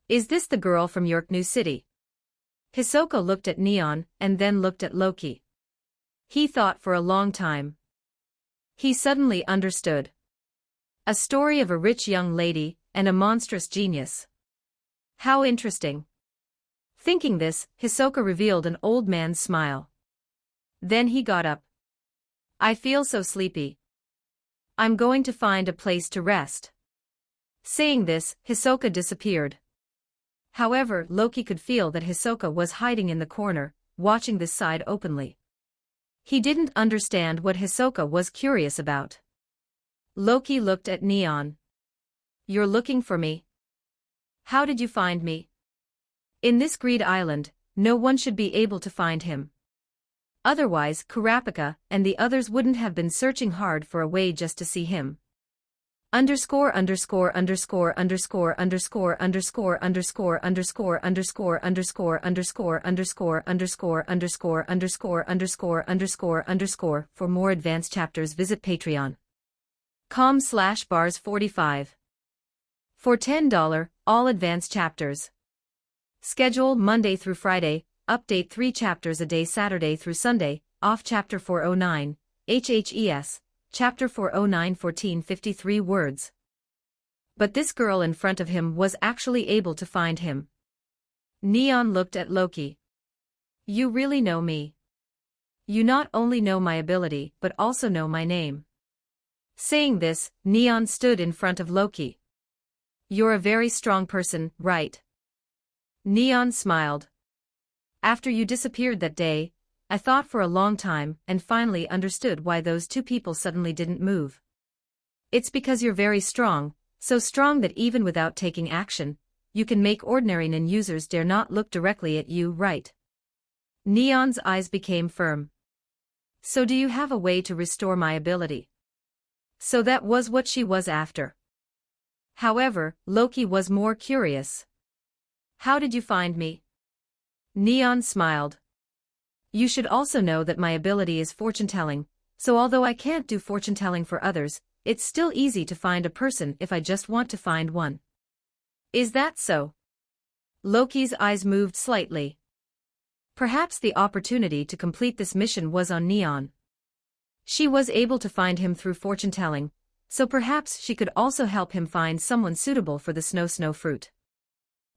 Is this the girl from York New City? Hisoka looked at Neon and then looked at Loki. He thought for a long time. He suddenly understood. A story of a rich young lady and a monstrous genius. How interesting. Thinking this, Hisoka revealed an old man's smile. Then he got up. I feel so sleepy. I'm going to find a place to rest. Saying this, Hisoka disappeared. However, Loki could feel that Hisoka was hiding in the corner, watching this side openly. He didn't understand what Hisoka was curious about. Loki looked at Neon. You're looking for me? How did you find me? In this Greed Island, no one should be able to find him. Otherwise, Kurapika and the others wouldn't have been searching hard for a way just to see him. Underscore underscore underscore underscore underscore underscore underscore underscore underscore underscore underscore underscore underscore underscore underscore underscore underscore underscore. For more advanced chapters visit patreon.com/bars45. For $10, all advanced chapters. Schedule Monday through Friday, update 3 chapters a day Saturday through Sunday, off chapter 409, HHES. Chapter 409 1453 words. But this girl in front of him was actually able to find him. Neon looked at Loki. You really know me. You not only know my ability but also know my name. Saying this, Neon stood in front of Loki. You're a very strong person, right? Neon smiled. After you disappeared that day, I thought for a long time and finally understood why those two people suddenly didn't move. It's because you're very strong, so strong that even without taking action, you can make ordinary NIN users dare not look directly at you, right? Neon's eyes became firm. So do you have a way to restore my ability? So that was what she was after. However, Loki was more curious. How did you find me? Neon smiled. You should also know that my ability is fortune-telling, so although I can't do fortune-telling for others, it's still easy to find a person if I just want to find one. Is that so? Loki's eyes moved slightly. Perhaps the opportunity to complete this mission was on Neon. She was able to find him through fortune-telling, so perhaps she could also help him find someone suitable for the snow fruit.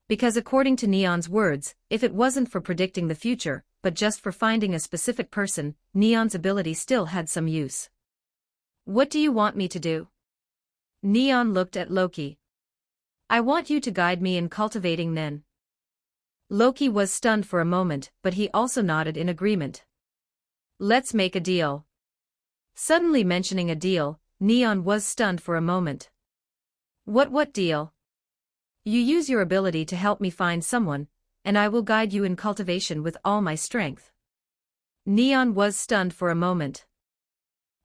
Because according to Neon's words, if it wasn't for predicting the future, but just for finding a specific person, Neon's ability still had some use. What do you want me to do? Neon looked at Loki. I want you to guide me in cultivating NIN. Loki was stunned for a moment, but he also nodded in agreement. Let's make a deal. Suddenly mentioning a deal, Neon was stunned for a moment. What deal? You use your ability to help me find someone, and I will guide you in cultivation with all my strength. Neon was stunned for a moment.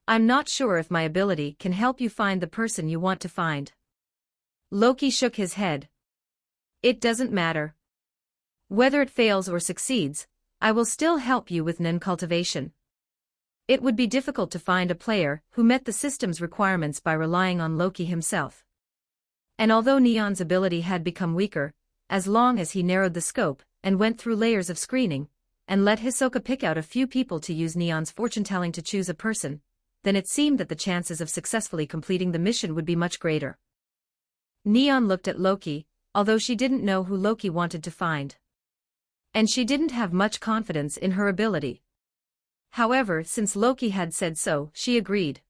I'm not sure if my ability can help you find the person you want to find. Loki shook his head. It doesn't matter. Whether it fails or succeeds, I will still help you with NIN cultivation. It would be difficult to find a player who met the system's requirements by relying on Loki himself. And although Neon's ability had become weaker, as long as he narrowed the scope and went through layers of screening, and let Hisoka pick out a few people to use Neon's fortune-telling to choose a person, then it seemed that the chances of successfully completing the mission would be much greater. Neon looked at Loki, although she didn't know who Loki wanted to find. And she didn't have much confidence in her ability. However, since Loki had said so, she agreed.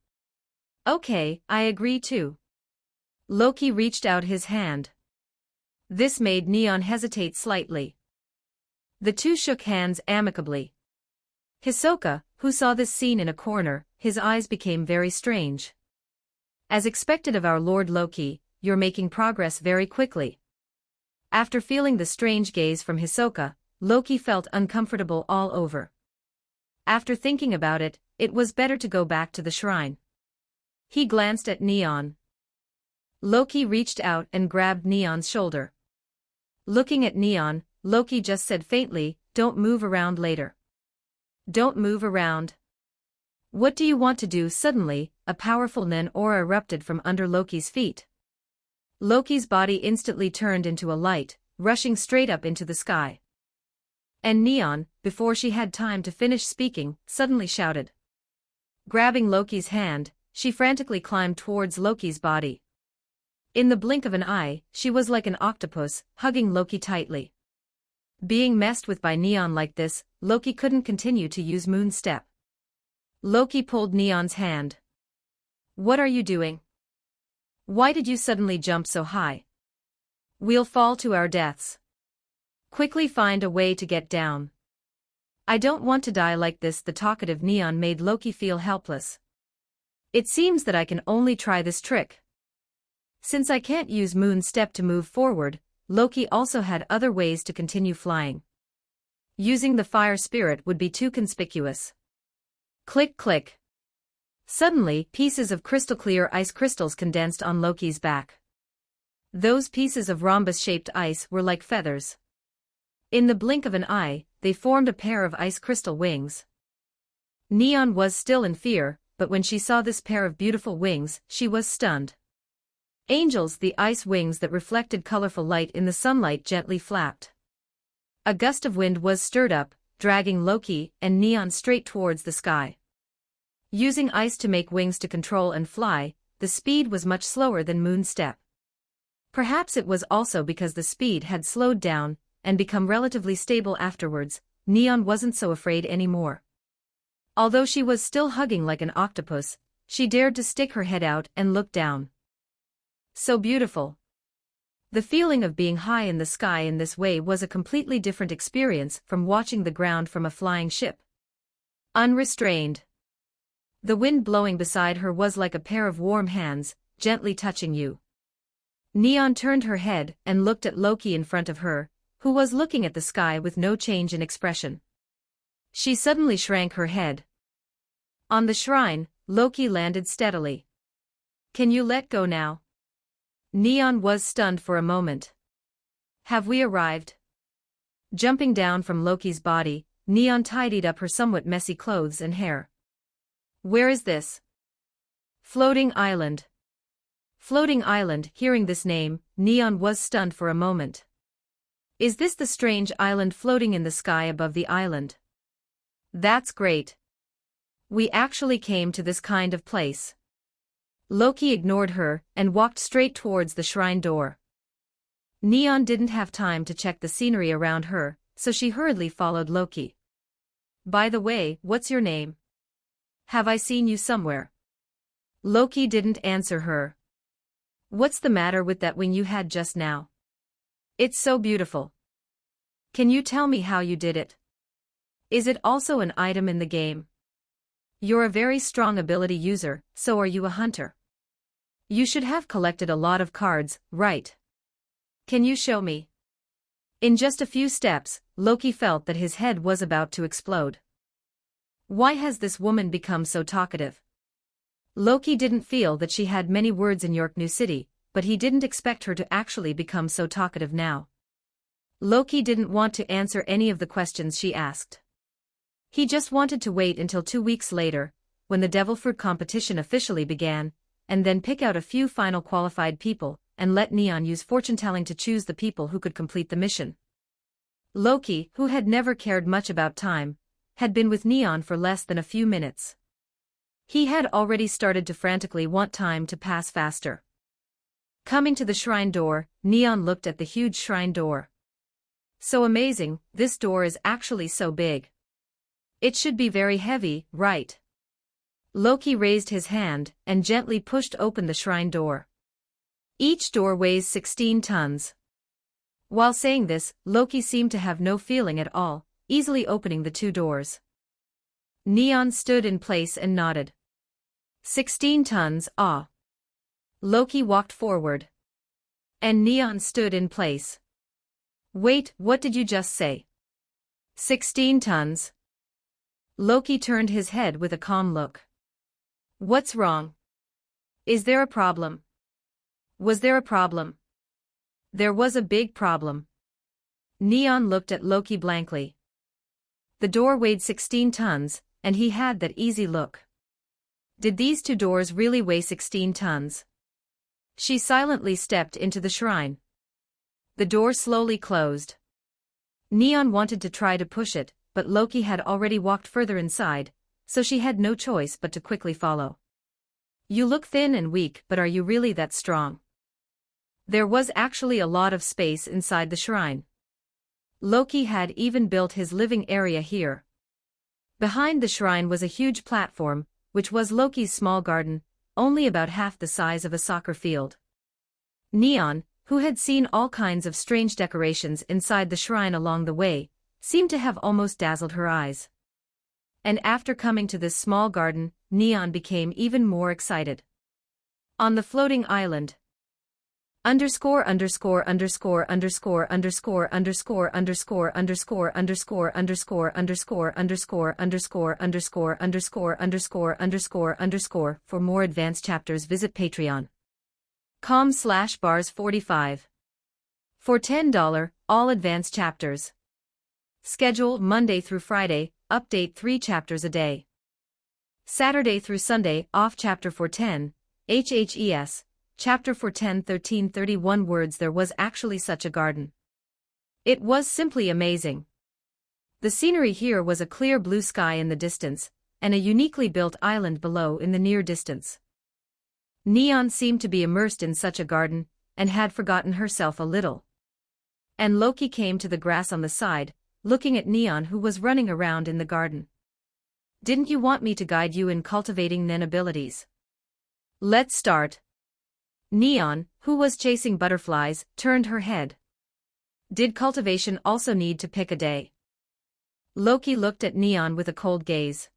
Okay, I agree too. Loki reached out his hand. This made Neon hesitate slightly. The two shook hands amicably. Hisoka, who saw this scene in a corner, his eyes became very strange. As expected of our Lord Loki, you're making progress very quickly. After feeling the strange gaze from Hisoka, Loki felt uncomfortable all over. After thinking about it, it was better to go back to the shrine. He glanced at Neon. Loki reached out and grabbed Neon's shoulder. Looking at Neon, Loki just said faintly, "Don't move around later." Don't move around. What do you want to do? Suddenly, a powerful NIN aura erupted from under Loki's feet. Loki's body instantly turned into a light, rushing straight up into the sky. And Neon, before she had time to finish speaking, suddenly shouted. Grabbing Loki's hand, she frantically climbed towards Loki's body. In the blink of an eye, she was like an octopus, hugging Loki tightly. Being messed with by Neon like this, Loki couldn't continue to use Moon Step. Loki pulled Neon's hand. What are you doing? Why did you suddenly jump so high? We'll fall to our deaths. Quickly find a way to get down. I don't want to die like this. The talkative Neon made Loki feel helpless. It seems that I can only try this trick. Since I can't use Moon Step to move forward, Loki also had other ways to continue flying. Using the fire spirit would be too conspicuous. Click click. Suddenly, pieces of crystal-clear ice crystals condensed on Loki's back. Those pieces of rhombus-shaped ice were like feathers. In the blink of an eye, they formed a pair of ice crystal wings. Neon was still in fear, but when she saw this pair of beautiful wings, she was stunned. Angels, the ice wings that reflected colorful light in the sunlight, gently flapped. A gust of wind was stirred up, dragging Loki and Neon straight towards the sky. Using ice to make wings to control and fly, the speed was much slower than Moon Step. Perhaps it was also because the speed had slowed down and become relatively stable afterwards. Neon wasn't so afraid anymore. Although she was still hugging like an octopus, she dared to stick her head out and look down. So beautiful. The feeling of being high in the sky in this way was a completely different experience from watching the ground from a flying ship. Unrestrained. The wind blowing beside her was like a pair of warm hands, gently touching you. Neon turned her head and looked at Loki in front of her, who was looking at the sky with no change in expression. She suddenly shrank her head. On the shrine, Loki landed steadily. Can you let go now? Neon was stunned for a moment. Have we arrived? Jumping down from Loki's body, Neon tidied up her somewhat messy clothes and hair. Where is this? Floating Island. Floating Island. Hearing this name, Neon was stunned for a moment. Is this the strange island floating in the sky above the island? That's great. We actually came to this kind of place. Loki ignored her and walked straight towards the shrine door. Neon didn't have time to check the scenery around her, so she hurriedly followed Loki. By the way, what's your name? Have I seen you somewhere? Loki didn't answer her. What's the matter with that wing you had just now? It's so beautiful. Can you tell me how you did it? Is it also an item in the game? You're a very strong ability user, so are you a hunter? You should have collected a lot of cards, right? Can you show me? In just a few steps, Loki felt that his head was about to explode. Why has this woman become so talkative? Loki didn't feel that she had many words in York New City, but he didn't expect her to actually become so talkative now. Loki didn't want to answer any of the questions she asked. He just wanted to wait until 2 weeks later, when the Devil Fruit competition officially began, and then pick out a few final qualified people, and let Neon use fortune-telling to choose the people who could complete the mission. Loki, who had never cared much about time, had been with Neon for less than a few minutes. He had already started to frantically want time to pass faster. Coming to the shrine door, Neon looked at the huge shrine door. So amazing, this door is actually so big. It should be very heavy, right? Loki raised his hand and gently pushed open the shrine door. Each door weighs 16 tons. While saying this, Loki seemed to have no feeling at all, easily opening the 2 doors. Neon stood in place and nodded. 16 tons, ah. Loki walked forward. And Neon stood in place. Wait, what did you just say? 16 tons. Loki turned his head with a calm look. What's wrong? Is there a problem? Was there a problem? There was a big problem. Neon looked at Loki blankly. The door weighed 16 tons, and he had that easy look. Did these 2 doors really weigh 16 tons? She silently stepped into the shrine. The door slowly closed. Neon wanted to try to push it, but Loki had already walked further inside, so she had no choice but to quickly follow. You look thin and weak, but are you really that strong? There was actually a lot of space inside the shrine. Loki had even built his living area here. Behind the shrine was a huge platform, which was Loki's small garden, only about half the size of a soccer field. Neon, who had seen all kinds of strange decorations inside the shrine along the way, seemed to have almost dazzled her eyes. And after coming to this small garden, Neon became even more excited. On the floating island. Underscore underscore underscore underscore underscore underscore underscore underscore underscore underscore underscore underscore underscore underscore underscore underscore underscore underscore. For more advanced chapters visit patreon.com/bars45. For $10, all advanced chapters. Schedule Monday through Friday, update 3 chapters a day. Saturday through Sunday, off chapter for 10, HHES, chapter for 10 1331 words. There was actually such a garden. It was simply amazing. The scenery here was a clear blue sky in the distance, and a uniquely built island below in the near distance. Neon seemed to be immersed in such a garden, and had forgotten herself a little. And Loki came to the grass on the side, looking at Neon, who was running around in the garden. Didn't you want me to guide you in cultivating Nen abilities? Let's start. Neon, who was chasing butterflies, turned her head. Did cultivation also need to pick a day? Loki looked at Neon with a cold gaze.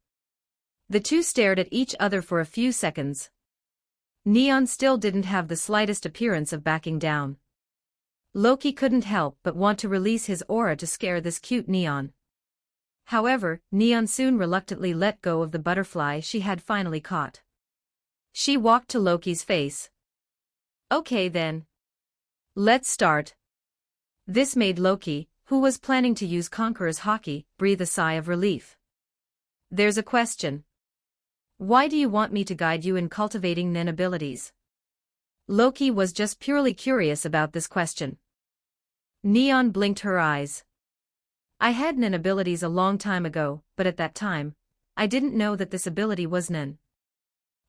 The two stared at each other for a few seconds. Neon still didn't have the slightest appearance of backing down. Loki couldn't help but want to release his aura to scare this cute Neon. However, Neon soon reluctantly let go of the butterfly she had finally caught. She walked to Loki's face. "Okay then. Let's start." This made Loki, who was planning to use Conqueror's Hockey, breathe a sigh of relief. "There's a question. Why do you want me to guide you in cultivating Nen abilities?" Loki was just purely curious about this question. Neon blinked her eyes. "I had Nen abilities a long time ago, but at that time, I didn't know that this ability was Nen.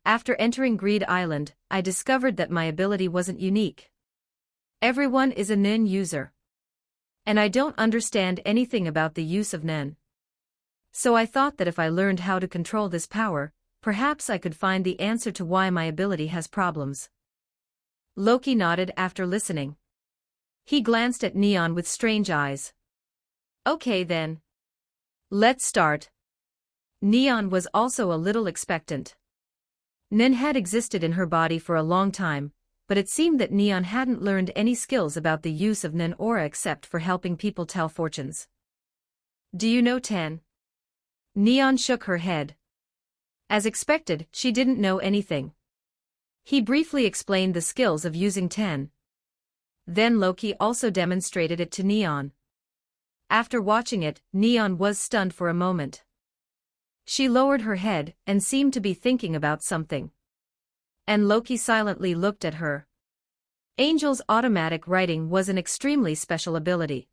After entering Greed Island, I discovered that my ability wasn't unique. Everyone is a Nen user. And I don't understand anything about the use of Nen. So I thought that if I learned how to control this power, perhaps I could find the answer to why my ability has problems." Loki nodded after listening. He glanced at Neon with strange eyes. "Okay then. Let's start." Neon was also a little expectant. Nen had existed in her body for a long time, but it seemed that Neon hadn't learned any skills about the use of Nen aura except for helping people tell fortunes. "Do you know Ten?" Neon shook her head. As expected, she didn't know anything. He briefly explained the skills of using Ten. Then Loki also demonstrated it to Neon. After watching it, Neon was stunned for a moment. She lowered her head and seemed to be thinking about something. And Loki silently looked at her. Angel's automatic writing was an extremely special ability.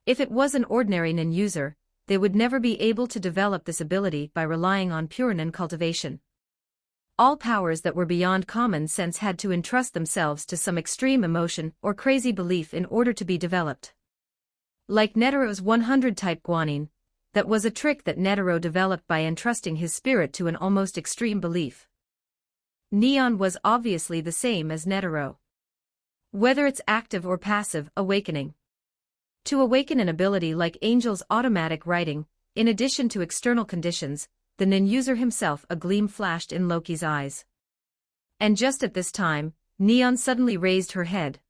If it was an ordinary Nen user, they would never be able to develop this ability by relying on pure Nen cultivation. All powers that were beyond common sense had to entrust themselves to some extreme emotion or crazy belief in order to be developed. Like Netero's 100-type guanine, that was a trick that Netero developed by entrusting his spirit to an almost extreme belief. Neon was obviously the same as Netero. Whether it's active or passive awakening. To awaken an ability like Angel's automatic writing, in addition to external conditions, the Nen user himself, a gleam flashed in Loki's eyes. And just at this time, Neon suddenly raised her head.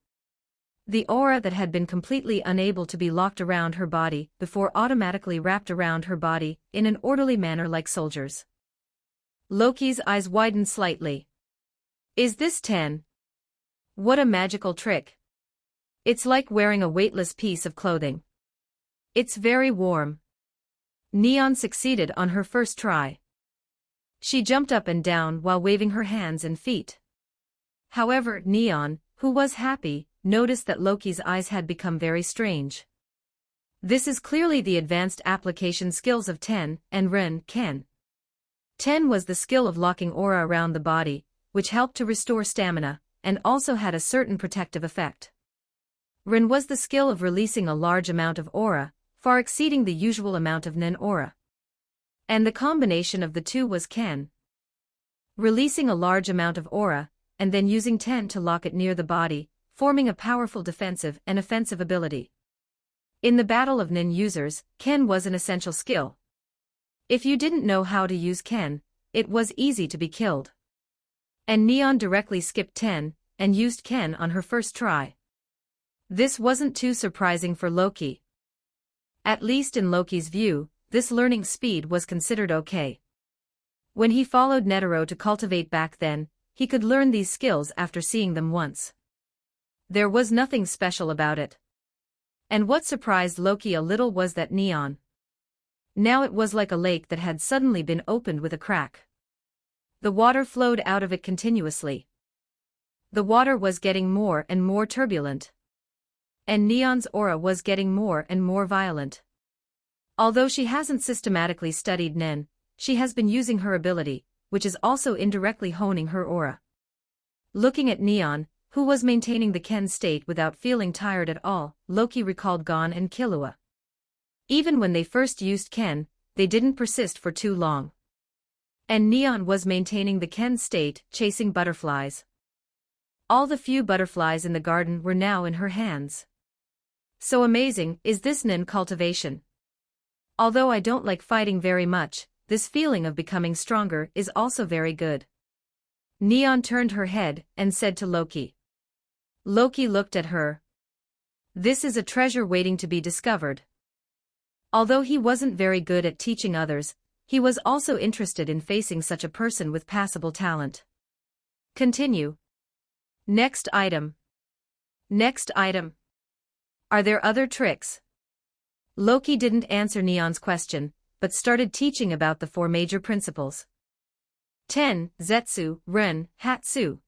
The aura that had been completely unable to be locked around her body before automatically wrapped around her body in an orderly manner like soldiers. Loki's eyes widened slightly. "Is this Ten? What a magical trick. It's like wearing a weightless piece of clothing. It's very warm." Neon succeeded on her first try. She jumped up and down while waving her hands and feet. However, Neon, who was happy, noticed that Loki's eyes had become very strange. This is clearly the advanced application skills of Ten and Ren Ken. Ten was the skill of locking aura around the body, which helped to restore stamina, and also had a certain protective effect. Ren was the skill of releasing a large amount of aura, far exceeding the usual amount of Nen aura. And the combination of the two was Ken. Releasing a large amount of aura, and then using Ten to lock it near the body, forming a powerful defensive and offensive ability. In the battle of Nen users, Ken was an essential skill. If you didn't know how to use Ken, it was easy to be killed. And Neon directly skipped Ten, and used Ken on her first try. This wasn't too surprising for Loki. At least in Loki's view, this learning speed was considered okay. When he followed Netero to cultivate back then, he could learn these skills after seeing them once. There was nothing special about it. And what surprised Loki a little was that Neon. Now it was like a lake that had suddenly been opened with a crack. The water flowed out of it continuously. The water was getting more and more turbulent. And Neon's aura was getting more and more violent. Although she hasn't systematically studied Nen, she has been using her ability, which is also indirectly honing her aura. Looking at Neon, who was maintaining the Ken state without feeling tired at all, Loki recalled Gon and Killua. Even when they first used Ken, they didn't persist for too long. And Neon was maintaining the Ken state, chasing butterflies. All the few butterflies in the garden were now in her hands. So amazing is this Nen cultivation. Although I don't like fighting very much, this feeling of becoming stronger is also very good. Neon turned her head and said to Loki. Loki looked at her. This is a treasure waiting to be discovered. Although he wasn't very good at teaching others, he was also interested in facing such a person with passable talent. Continue. Next item. Next item. Are there other tricks? Loki didn't answer Neon's question, but started teaching about the 4 major principles. 10. Zetsu, Ren, Hatsu.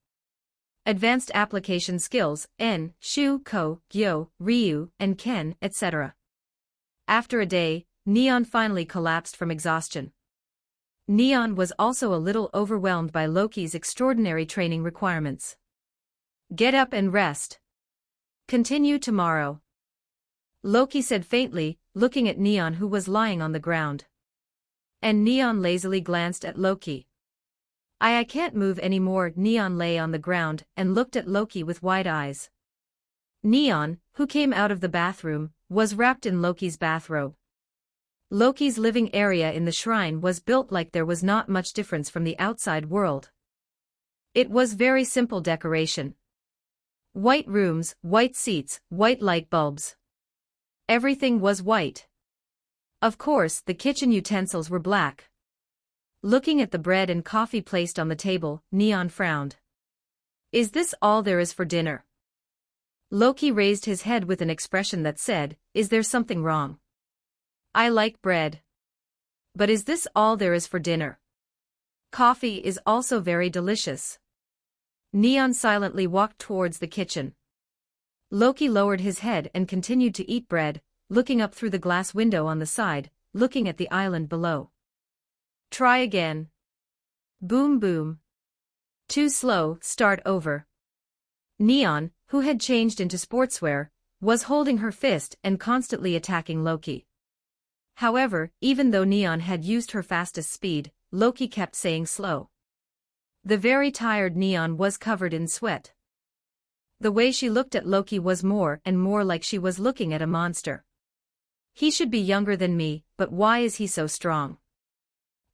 Advanced application skills, En, Shu, Ko, Gyo, Ryu, and Ken, etc. After a day, Neon finally collapsed from exhaustion. Neon was also a little overwhelmed by Loki's extraordinary training requirements. Get up and rest. Continue tomorrow. Loki said faintly, looking at Neon who was lying on the ground. And Neon lazily glanced at Loki. I can't move anymore. Neon lay on the ground and looked at Loki with wide eyes. Neon, who came out of the bathroom, was wrapped in Loki's bathrobe. Loki's living area in the shrine was built like there was not much difference from the outside world. It was very simple decoration. White rooms, white seats, white light bulbs. Everything was white. Of course, the kitchen utensils were black. Looking at the bread and coffee placed on the table, Neon frowned. Is this all there is for dinner? Loki raised his head with an expression that said, is there something wrong? I like bread. But is this all there is for dinner? Coffee is also very delicious. Neon silently walked towards the kitchen. Loki lowered his head and continued to eat bread, looking up through the glass window on the side, looking at the island below. Try again. Boom boom. Too slow, start over. Neon, who had changed into sportswear, was holding her fist and constantly attacking Loki. However, even though Neon had used her fastest speed, Loki kept saying slow. The very tired Neon was covered in sweat. The way she looked at Loki was more and more like she was looking at a monster. He should be younger than me, but why is he so strong?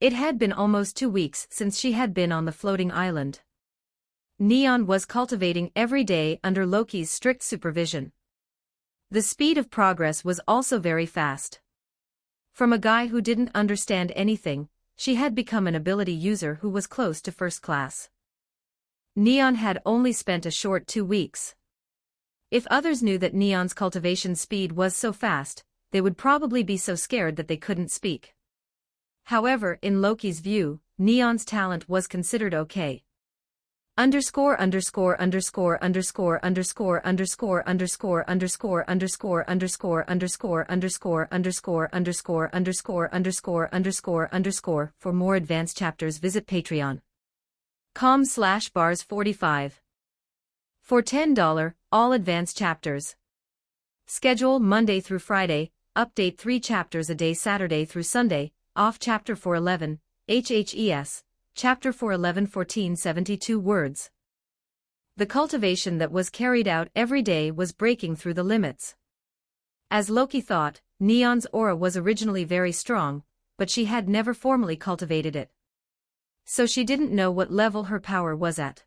It had been almost 2 weeks since she had been on the floating island. Neon was cultivating every day under Loki's strict supervision. The speed of progress was also very fast. From a guy who didn't understand anything, she had become an ability user who was close to first class. Neon had only spent a short 2 weeks. If others knew that Neon's cultivation speed was so fast, they would probably be so scared that they couldn't speak. However, in Loki's view, Neon's talent was considered okay. Underscore underscore underscore underscore underscore underscore underscore underscore underscore underscore underscore underscore underscore underscore underscore underscore underscore underscore. For more advanced chapters visit patreon.com/bars45. For $10, all advanced chapters. Schedule Monday through Friday, update 3 chapters a day Saturday through Sunday, off chapter 411, HHES. Chapter 411 1472 words. The cultivation that was carried out every day was breaking through the limits. As Loki thought, Neon's aura was originally very strong, but she had never formally cultivated it. So she didn't know what level her power was at.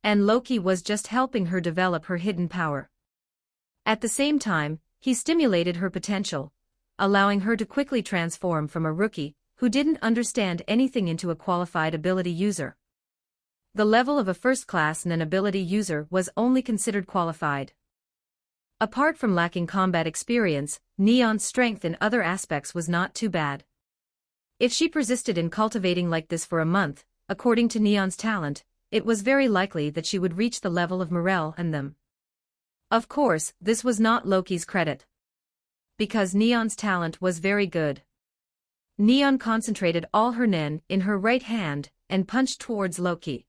And Loki was just helping her develop her hidden power. At the same time, he stimulated her potential, allowing her to quickly transform from a rookie who didn't understand anything into a qualified ability user. The level of a first-class non-ability user was only considered qualified. Apart from lacking combat experience, Neon's strength in other aspects was not too bad. If she persisted in cultivating like this for a month, according to Neon's talent, it was very likely that she would reach the level of Morel and them. Of course, this was not Loki's credit. Because Neon's talent was very good. Neon concentrated all her nen in her right hand and punched towards Loki.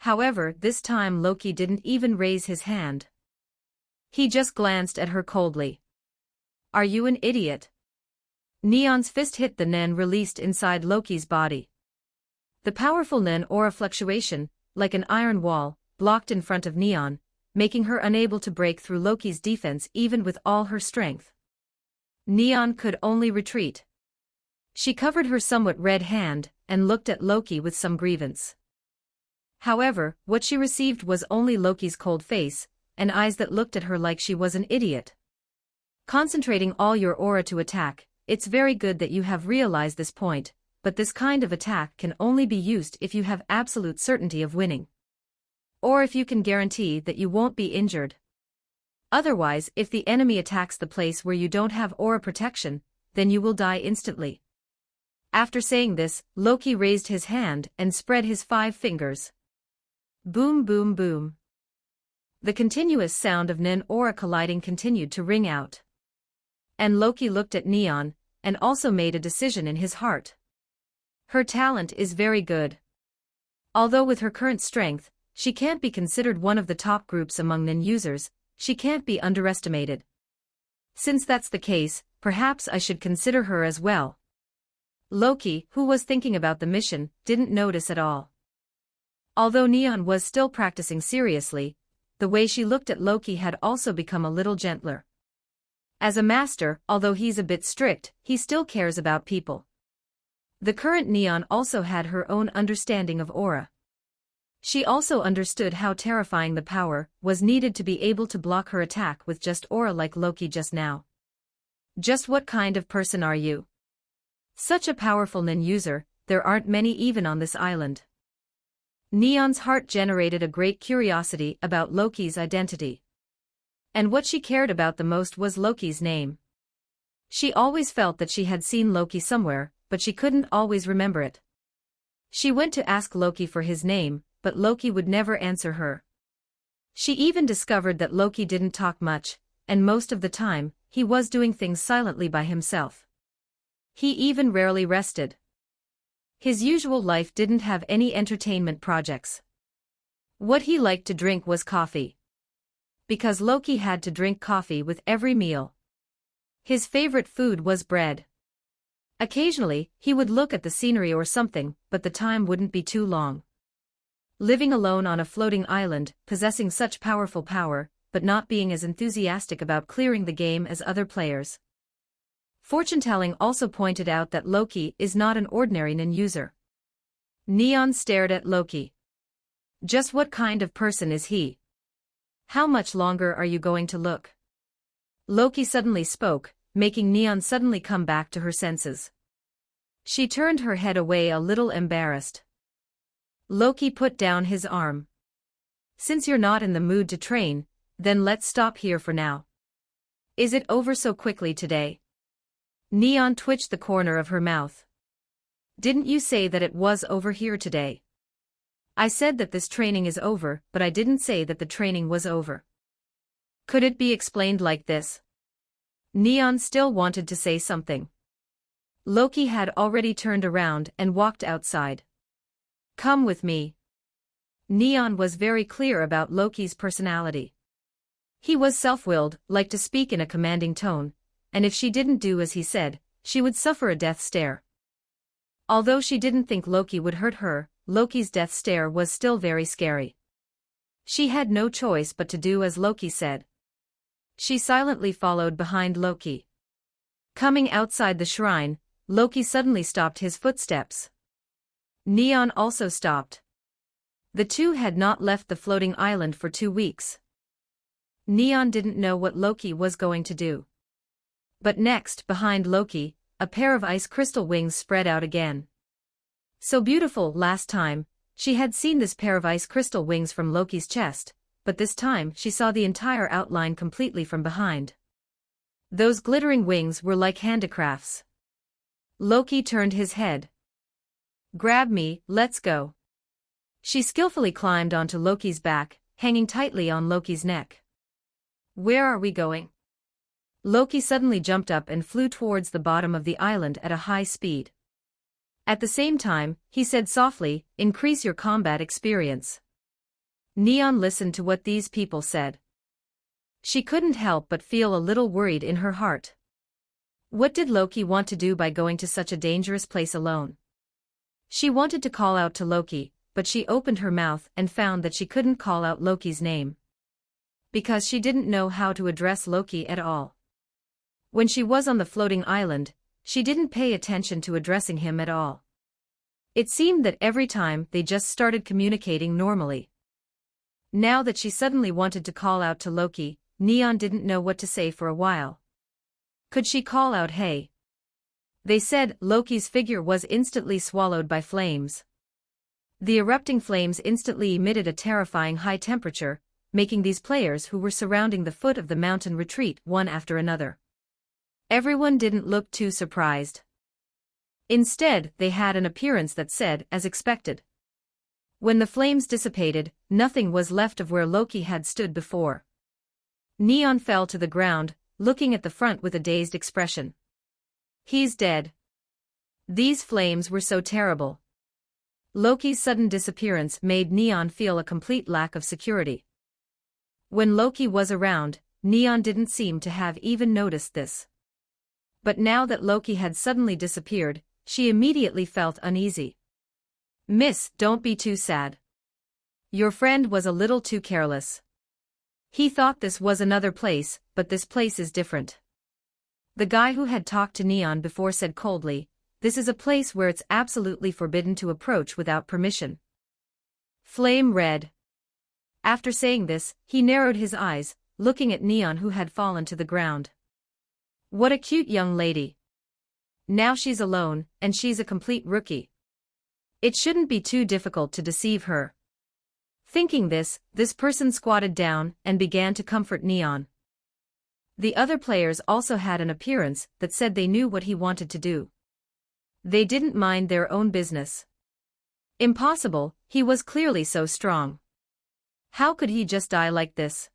However, this time Loki didn't even raise his hand. He just glanced at her coldly. Are you an idiot? Neon's fist hit the nen released inside Loki's body. The powerful nen aura fluctuation, like an iron wall, blocked in front of Neon, making her unable to break through Loki's defense even with all her strength. Neon could only retreat. She covered her somewhat red hand, and looked at Loki with some grievance. However, what she received was only Loki's cold face, and eyes that looked at her like she was an idiot. Concentrating all your aura to attack, it's very good that you have realized this point, but this kind of attack can only be used if you have absolute certainty of winning. Or if you can guarantee that you won't be injured. Otherwise, if the enemy attacks the place where you don't have aura protection, then you will die instantly. After saying this, Loki raised his hand and spread his 5 fingers. Boom boom boom. The continuous sound of Nen aura colliding continued to ring out. And Loki looked at Neon, and also made a decision in his heart. Her talent is very good. Although with her current strength, she can't be considered one of the top groups among Nen users, she can't be underestimated. Since that's the case, perhaps I should consider her as well. Loki, who was thinking about the mission, didn't notice at all. Although Neon was still practicing seriously, the way she looked at Loki had also become a little gentler. As a master, although he's a bit strict, he still cares about people. The current Neon also had her own understanding of aura. She also understood how terrifying the power was needed to be able to block her attack with just aura like Loki just now. Just what kind of person are you? Such a powerful Nen user, there aren't many even on this island. Neon's heart generated a great curiosity about Loki's identity. And what she cared about the most was Loki's name. She always felt that she had seen Loki somewhere, but she couldn't always remember it. She went to ask Loki for his name, but Loki would never answer her. She even discovered that Loki didn't talk much, and most of the time, he was doing things silently by himself. He even rarely rested. His usual life didn't have any entertainment projects. What he liked to drink was coffee. Because Loki had to drink coffee with every meal. His favorite food was bread. Occasionally, he would look at the scenery or something, but the time wouldn't be too long. Living alone on a floating island, possessing such powerful power, but not being as enthusiastic about clearing the game as other players. Fortune-telling also pointed out that Loki is not an ordinary Nen user. Neon stared at Loki. Just what kind of person is he? How much longer are you going to look? Loki suddenly spoke, making Neon suddenly come back to her senses. She turned her head away a little embarrassed. Loki put down his arm. Since you're not in the mood to train, then let's stop here for now. Is it over so quickly today? Neon twitched the corner of her mouth. Didn't you say that it was over here today? I said that this training is over, but I didn't say that the training was over. Could it be explained like this? Neon still wanted to say something. Loki had already turned around and walked outside. Come with me. Neon was very clear about Loki's personality. He was self-willed, liked to speak in a commanding tone, and if she didn't do as he said, she would suffer a death stare. Although she didn't think Loki would hurt her, Loki's death stare was still very scary. She had no choice but to do as Loki said. She silently followed behind Loki. Coming outside the shrine, Loki suddenly stopped his footsteps. Neon also stopped. The two had not left the floating island for 2 weeks. Neon didn't know what Loki was going to do. But next, behind Loki, a pair of ice crystal wings spread out again. So beautiful last time, she had seen this pair of ice crystal wings from Loki's chest, but this time she saw the entire outline completely from behind. Those glittering wings were like handicrafts. Loki turned his head. Grab me, let's go. She skillfully climbed onto Loki's back, hanging tightly on Loki's neck. Where are we going? Loki suddenly jumped up and flew towards the bottom of the island at a high speed. At the same time, he said softly, increase your combat experience. Neon listened to what these people said. She couldn't help but feel a little worried in her heart. What did Loki want to do by going to such a dangerous place alone? She wanted to call out to Loki, but she opened her mouth and found that she couldn't call out Loki's name. Because she didn't know how to address Loki at all. When she was on the floating island, She didn't pay attention to addressing him at all. It seemed that every time they just started communicating normally. Now that she suddenly wanted to call out to Loki, Neon didn't know what to say for a while. Could she call out hey? They said Loki's figure was instantly swallowed by flames. The erupting flames instantly emitted a terrifying high temperature, making these players who were surrounding the foot of the mountain retreat one after another. Everyone didn't look too surprised. Instead, they had an appearance that said, as expected. When the flames dissipated, nothing was left of where Loki had stood before. Neon fell to the ground, looking at the front with a dazed expression. He's dead. These flames were so terrible. Loki's sudden disappearance made Neon feel a complete lack of security. When Loki was around, Neon didn't seem to have even noticed this. But now that Loki had suddenly disappeared, she immediately felt uneasy. Miss, don't be too sad. Your friend was a little too careless. He thought this was another place, but this place is different. The guy who had talked to Neon before said coldly, this is a place where it's absolutely forbidden to approach without permission. Flame red. After saying this, he narrowed his eyes, looking at Neon who had fallen to the ground. What a cute young lady. Now she's alone, and she's a complete rookie. It shouldn't be too difficult to deceive her. Thinking this person squatted down and began to comfort Neon. The other players also had an appearance that said they knew what he wanted to do. They didn't mind their own business. Impossible, he was clearly so strong. How could he just die like this?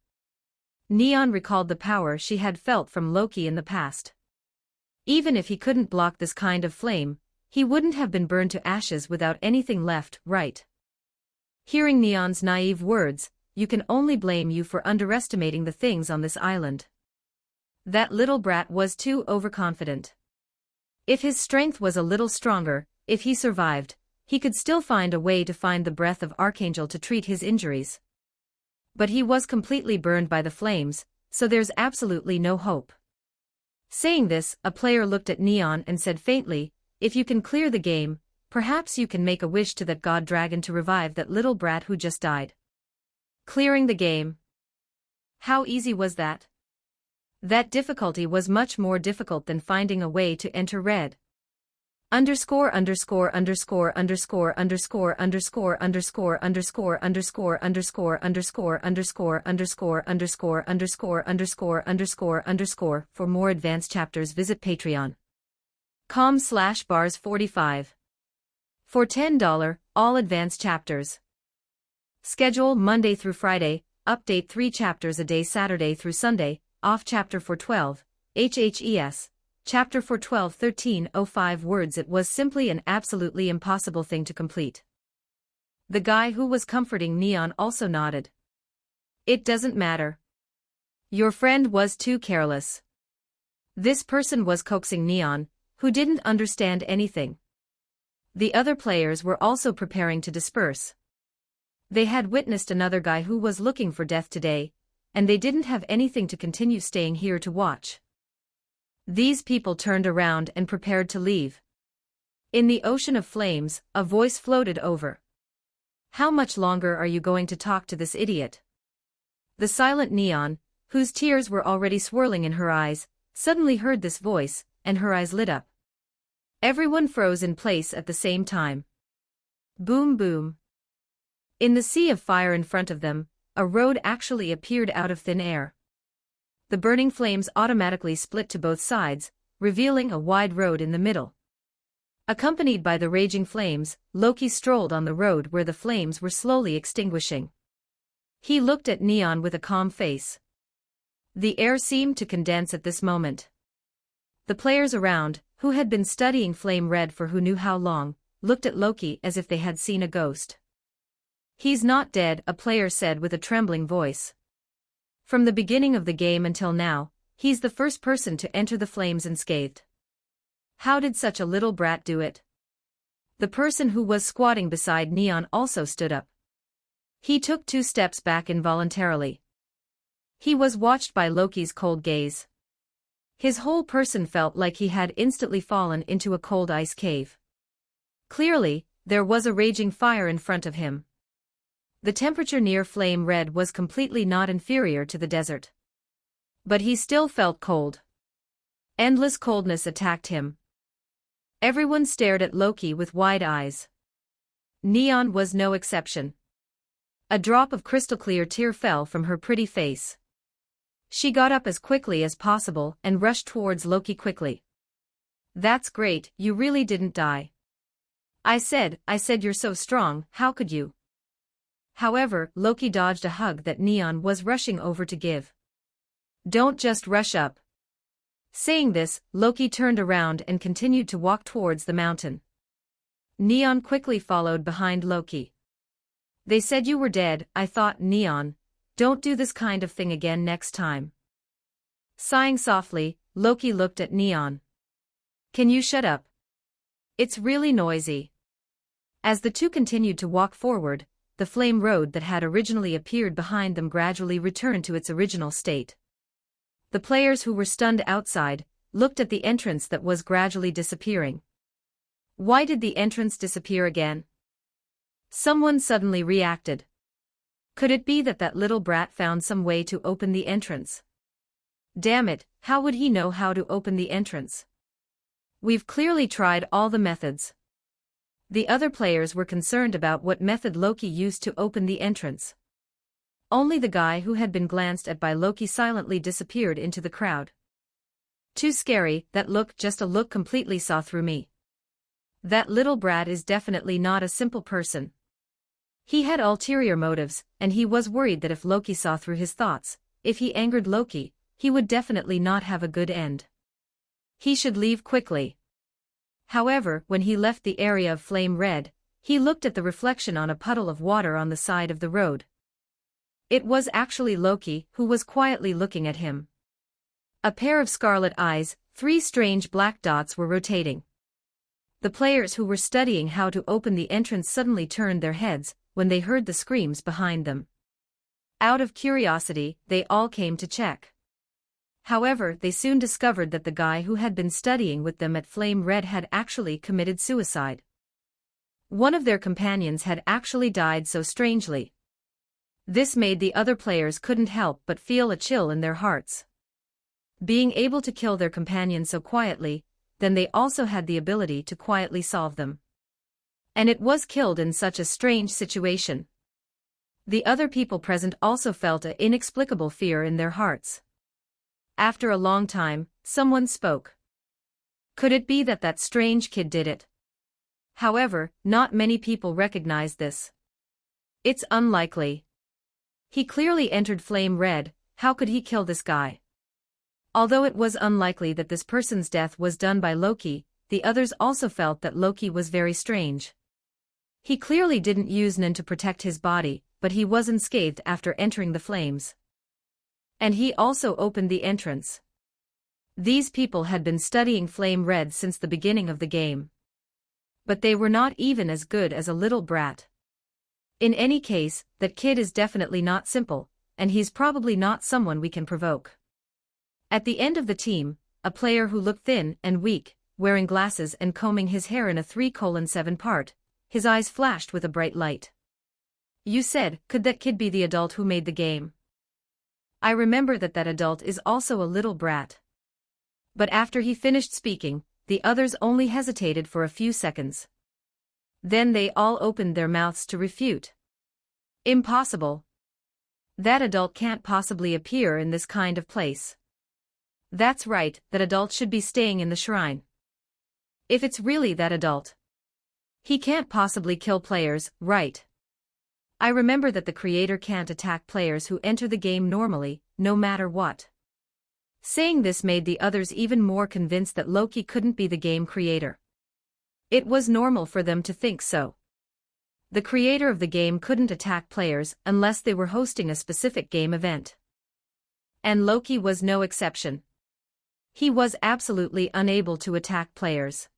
Neon recalled the power she had felt from Loki in the past. Even if he couldn't block this kind of flame, he wouldn't have been burned to ashes without anything left, right? Hearing Neon's naive words, you can only blame you for underestimating the things on this island. That little brat was too overconfident. If his strength was a little stronger, if he survived, he could still find a way to find the breath of Archangel to treat his injuries. But he was completely burned by the flames, so there's absolutely no hope. Saying this, a player looked at Neon and said faintly, if you can clear the game, perhaps you can make a wish to that god dragon to revive that little brat who just died. Clearing the game. How easy was that? That difficulty was much more difficult than finding a way to enter red. Underscore underscore underscore underscore underscore underscore underscore underscore underscore underscore underscore underscore underscore underscore underscore underscore underscore underscore. For more advanced chapters visit patreon.com/bars45. For $10, all advanced chapters. Schedule Monday through Friday, update 3 chapters a day Saturday through Sunday, off chapter 412, HHES. Chapter 412 1305 words. It was simply an absolutely impossible thing to complete. The guy who was comforting Neon also nodded. It doesn't matter. Your friend was too careless. This person was coaxing Neon, who didn't understand anything. The other players were also preparing to disperse. They had witnessed another guy who was looking for death today, and they didn't have anything to continue staying here to watch. These people turned around and prepared to leave. In the ocean of flames, a voice floated over. How much longer are you going to talk to this idiot? The silent Neon, whose tears were already swirling in her eyes, suddenly heard this voice, and her eyes lit up. Everyone froze in place at the same time. Boom boom. In the sea of fire in front of them, a road actually appeared out of thin air. The burning flames automatically split to both sides, revealing a wide road in the middle. Accompanied by the raging flames, Loki strolled on the road where the flames were slowly extinguishing. He looked at Neon with a calm face. The air seemed to condense at this moment. The players around, who had been studying Flame Red for who knew how long, looked at Loki as if they had seen a ghost. He's not dead, a player said with a trembling voice. From the beginning of the game until now, he's the first person to enter the flames unscathed. How did such a little brat do it? The person who was squatting beside Neon also stood up. He took 2 steps back involuntarily. He was watched by Loki's cold gaze. His whole person felt like he had instantly fallen into a cold ice cave. Clearly, there was a raging fire in front of him. The temperature near flame red was completely not inferior to the desert. But he still felt cold. Endless coldness attacked him. Everyone stared at Loki with wide eyes. Neon was no exception. A drop of crystal-clear tear fell from her pretty face. She got up as quickly as possible and rushed towards Loki quickly. "That's great, you really didn't die. I said you're so strong, how could you?" However, Loki dodged a hug that Neon was rushing over to give. "Don't just rush up." Saying this, Loki turned around and continued to walk towards the mountain. Neon quickly followed behind Loki. "They said you were dead," I thought. "Neon, don't do this kind of thing again next time." Sighing softly, Loki looked at Neon. "Can you shut up? It's really noisy." As the two continued to walk forward, the flame road that had originally appeared behind them gradually returned to its original state. The players who were stunned outside looked at the entrance that was gradually disappearing. Why did the entrance disappear again? Someone suddenly reacted. Could it be that that little brat found some way to open the entrance? Damn it, how would he know how to open the entrance? We've clearly tried all the methods. The other players were concerned about what method Loki used to open the entrance. Only the guy who had been glanced at by Loki silently disappeared into the crowd. Too scary, that look, just a look completely saw through me. That little brat is definitely not a simple person. He had ulterior motives, and he was worried that if Loki saw through his thoughts, if he angered Loki, he would definitely not have a good end. He should leave quickly. However, when he left the area of flame red, he looked at the reflection on a puddle of water on the side of the road. It was actually Loki who was quietly looking at him. A pair of scarlet eyes, 3 strange black dots were rotating. The players who were studying how to open the entrance suddenly turned their heads when they heard the screams behind them. Out of curiosity, they all came to check. However, they soon discovered that the guy who had been studying with them at Flame Red had actually committed suicide. One of their companions had actually died so strangely. This made the other players couldn't help but feel a chill in their hearts. Being able to kill their companion so quietly, then they also had the ability to quietly solve them. And it was killed in such a strange situation. The other people present also felt an inexplicable fear in their hearts. After a long time, someone spoke. Could it be that that strange kid did it? However, not many people recognized this. It's unlikely. He clearly entered Flame Red, how could he kill this guy? Although it was unlikely that this person's death was done by Loki, the others also felt that Loki was very strange. He clearly didn't use Nen to protect his body, but he was unscathed after entering the flames. And he also opened the entrance. These people had been studying Flame Red since the beginning of the game. But they were not even as good as a little brat. In any case, that kid is definitely not simple, and he's probably not someone we can provoke. At the end of the team, a player who looked thin and weak, wearing glasses and combing his hair in a 3:7 part, his eyes flashed with a bright light. You said, could that kid be the adult who made the game? I remember that that adult is also a little brat. But after he finished speaking, the others only hesitated for a few seconds. Then they all opened their mouths to refute. Impossible. That adult can't possibly appear in this kind of place. That's right, that adult should be staying in the shrine. If it's really that adult, he can't possibly kill players, right? I remember that the creator can't attack players who enter the game normally, no matter what. Saying this made the others even more convinced that Loki couldn't be the game creator. It was normal for them to think so. The creator of the game couldn't attack players unless they were hosting a specific game event. And Loki was no exception. He was absolutely unable to attack players.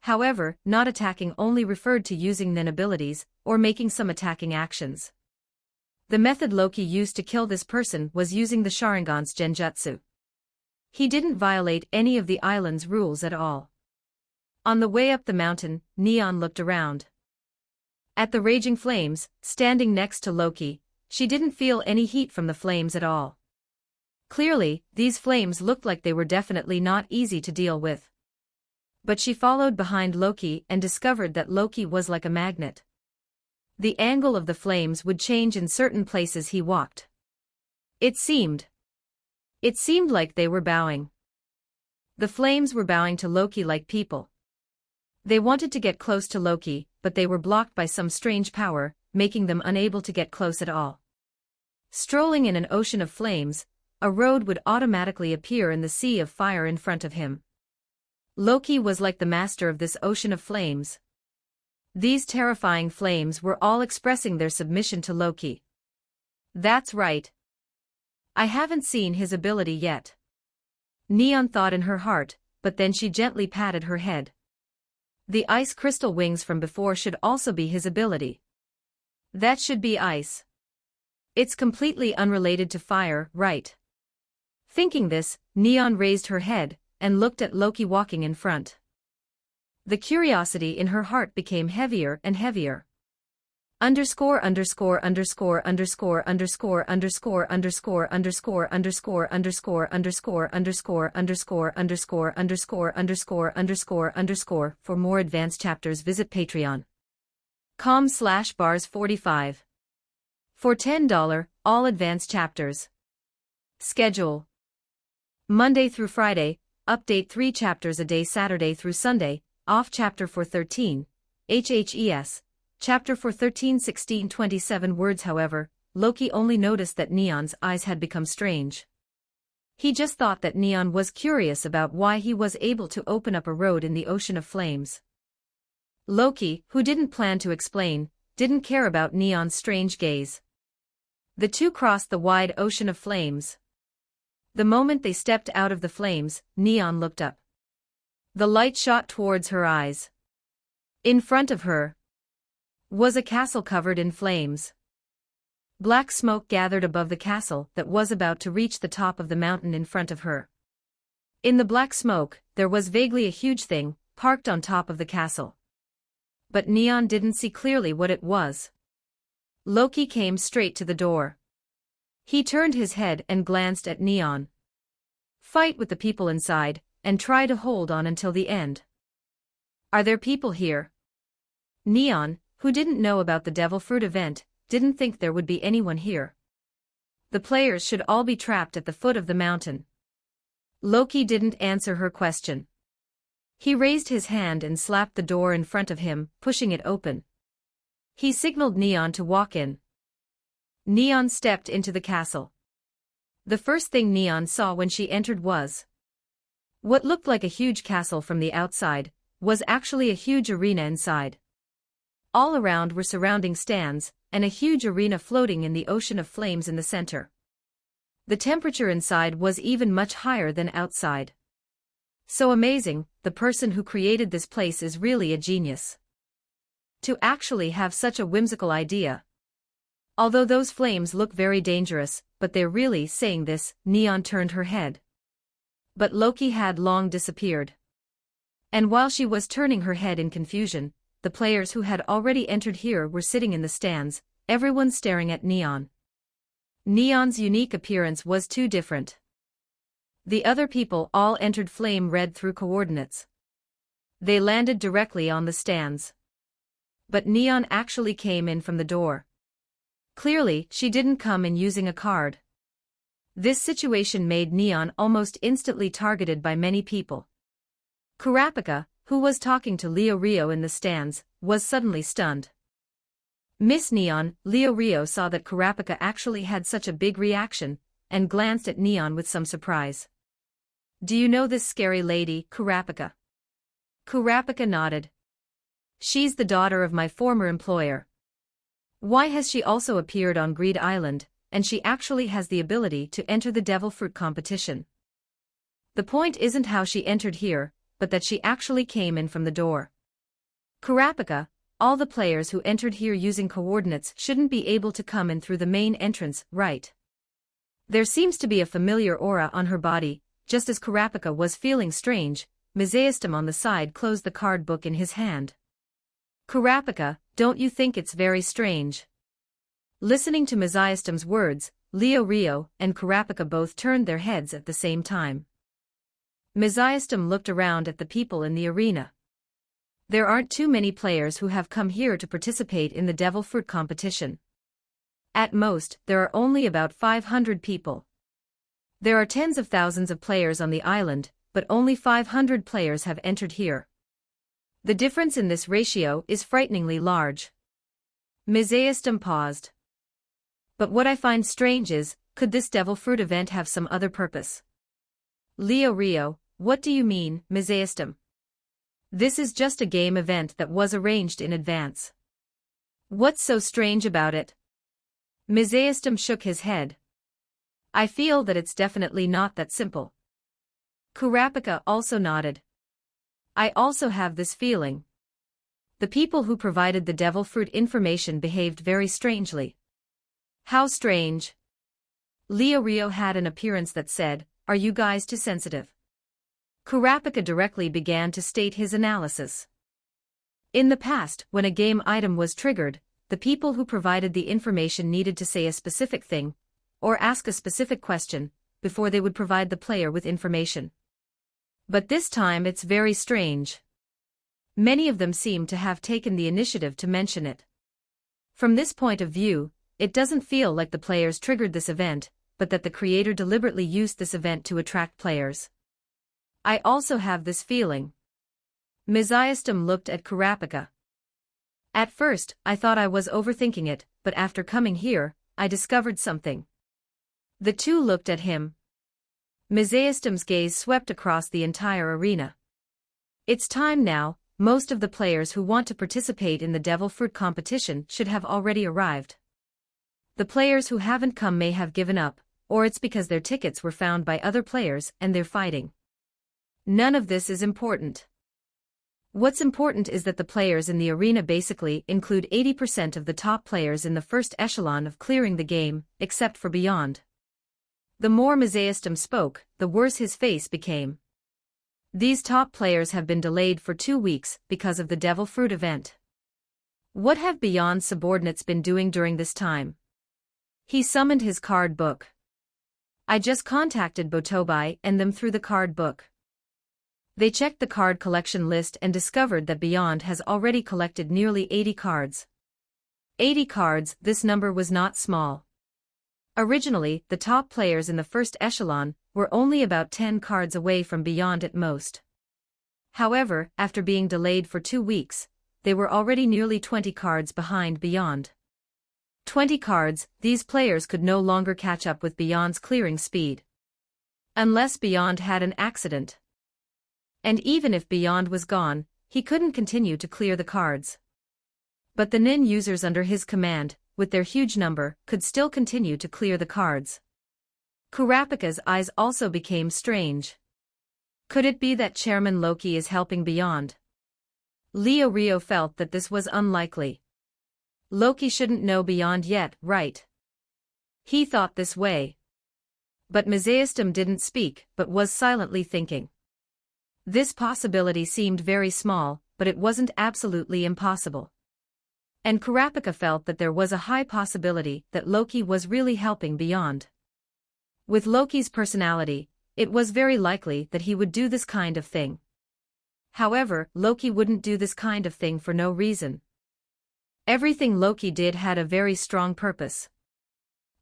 However, not attacking only referred to using Nen abilities, or making some attacking actions. The method Loki used to kill this person was using the Sharingan's genjutsu. he didn't violate any of the island's rules at all. On the way up the mountain, Neon looked around. At the raging flames, standing next to Loki, she didn't feel any heat from the flames at all. Clearly, these flames looked like they were definitely not easy to deal with. But she followed behind Loki and discovered that Loki was like a magnet. The angle of the flames would change in certain places he walked. It seemed like they were bowing. The flames were bowing to Loki like people. They wanted to get close to Loki, but they were blocked by some strange power, making them unable to get close at all. Strolling in an ocean of flames, a road would automatically appear in the sea of fire in front of him. Loki was like the master of this ocean of flames. These terrifying flames were all expressing their submission to Loki. That's right. I haven't seen his ability yet. Neon thought in her heart, but then she gently patted her head. The ice crystal wings from before should also be his ability. That should be ice. It's completely unrelated to fire, right? Thinking this, Neon raised her head and looked at Loki walking in front. The curiosity in her heart became heavier and heavier. Underscore underscore underscore underscore underscore underscore underscore underscore underscore underscore underscore underscore underscore underscore underscore underscore underscore underscore. For more advanced chapters, visit patreon.com/bars45. For $10, all advanced chapters. Schedule: Monday through Friday, update 3 chapters a day. Saturday through Sunday, off. Chapter 413, HHES. Chapter 413 1627 words. However, Loki only noticed that Neon's eyes had become strange. He just thought that Neon was curious about why he was able to open up a road in the ocean of flames. Loki, who didn't plan to explain, didn't care about Neon's strange gaze. The two crossed the wide ocean of flames. The moment they stepped out of the flames, Neon looked up. The light shot towards her eyes. In front of her was a castle covered in flames. Black smoke gathered above the castle that was about to reach the top of the mountain in front of her. In the black smoke, there was vaguely a huge thing, parked on top of the castle. But Neon didn't see clearly what it was. Loki came straight to the door. He turned his head and glanced at Neon. Fight with the people inside, and try to hold on until the end. Are there people here? Neon, who didn't know about the Devil Fruit event, didn't think there would be anyone here. The players should all be trapped at the foot of the mountain. Loki didn't answer her question. He raised his hand and slapped the door in front of him, pushing it open. He signaled Neon to walk in. Neon stepped into the castle. The first thing Neon saw when she entered was what looked like a huge castle from the outside, was actually a huge arena inside. All around were surrounding stands, and a huge arena floating in the ocean of flames in the center. The temperature inside was even much higher than outside. So amazing, the person who created this place is really a genius. To actually have such a whimsical idea. Although those flames look very dangerous, but they're really saying this. Neon turned her head. But Loki had long disappeared. And while she was turning her head in confusion, the players who had already entered here were sitting in the stands, everyone staring at Neon. Neon's unique appearance was too different. The other people all entered flame red through coordinates. They landed directly on the stands. But Neon actually came in from the door. Clearly, she didn't come in using a card. This situation made Neon almost instantly targeted by many people. Kurapika, who was talking to Leo Rio in the stands, was suddenly stunned. Miss Neon, Leo Rio saw that Kurapika actually had such a big reaction, and glanced at Neon with some surprise. Do you know this scary lady, Kurapika? Kurapika nodded. She's the daughter of my former employer. Why has she also appeared on Greed Island, and she actually has the ability to enter the Devil Fruit competition? The point isn't how she entered here, but that she actually came in from the door. Kurapika, all the players who entered here using coordinates shouldn't be able to come in through the main entrance, right? There seems to be a familiar aura on her body, just as Kurapika was feeling strange, Mizaistum on the side closed the card book in his hand. Kurapika, don't you think it's very strange? Listening to Mizaistum's words, Leo Rio and Kurapika both turned their heads at the same time. Mizaistum looked around at the people in the arena. There aren't too many players who have come here to participate in the Devil Fruit competition. At most, there are only about 500 people. There are tens of thousands of players on the island, but only 500 players have entered here. The difference in this ratio is frighteningly large. Mizaistum paused. But what I find strange is, could this Devil Fruit event have some other purpose? Leo Rio, what do you mean, Mizaistum? This is just a game event that was arranged in advance. What's so strange about it? Mizaistum shook his head. I feel that it's definitely not that simple. Kurapika also nodded. I also have this feeling. The people who provided the Devil Fruit information behaved very strangely. How strange? Leo Rio had an appearance that said, "Are you guys too sensitive?" Kurapika directly began to state his analysis. In the past, when a game item was triggered, the people who provided the information needed to say a specific thing, or ask a specific question, before they would provide the player with information. But this time it's very strange. Many of them seem to have taken the initiative to mention it. From this point of view, it doesn't feel like the players triggered this event, but that the creator deliberately used this event to attract players. I also have this feeling. Mizaistum looked at Kurapika. At first, I thought I was overthinking it, but after coming here, I discovered something. The two looked at him. Mizaistum's gaze swept across the entire arena. It's time now, most of the players who want to participate in the Devil Fruit competition should have already arrived. The players who haven't come may have given up, or it's because their tickets were found by other players and they're fighting. None of this is important. What's important is that the players in the arena basically include 80% of the top players in the first echelon of clearing the game, except for Beyond. The more Mizaistum spoke, the worse his face became. These top players have been delayed for 2 weeks because of the Devil Fruit event. What have Beyond's subordinates been doing during this time? He summoned his card book. I just contacted Botobai and them through the card book. They checked the card collection list and discovered that Beyond has already collected nearly 80 cards. 80 cards, this number was not small. Originally, the top players in the first echelon were only about 10 cards away from Beyond at most. However, after being delayed for 2 weeks, they were already nearly 20 cards behind Beyond. 20 cards, these players could no longer catch up with Beyond's clearing speed. Unless Beyond had an accident. And even if Beyond was gone, he couldn't continue to clear the cards. But the Nin users under his command, with their huge number, could still continue to clear the cards. Kurapika's eyes also became strange. Could it be that Chairman Loki is helping Beyond? Leo Rio felt that this was unlikely. Loki shouldn't know Beyond yet, right? He thought this way. But Mizaistum didn't speak, but was silently thinking. This possibility seemed very small, but it wasn't absolutely impossible. And Kurapika felt that there was a high possibility that Loki was really helping Beyond. With Loki's personality, it was very likely that he would do this kind of thing. However, Loki wouldn't do this kind of thing for no reason. Everything Loki did had a very strong purpose.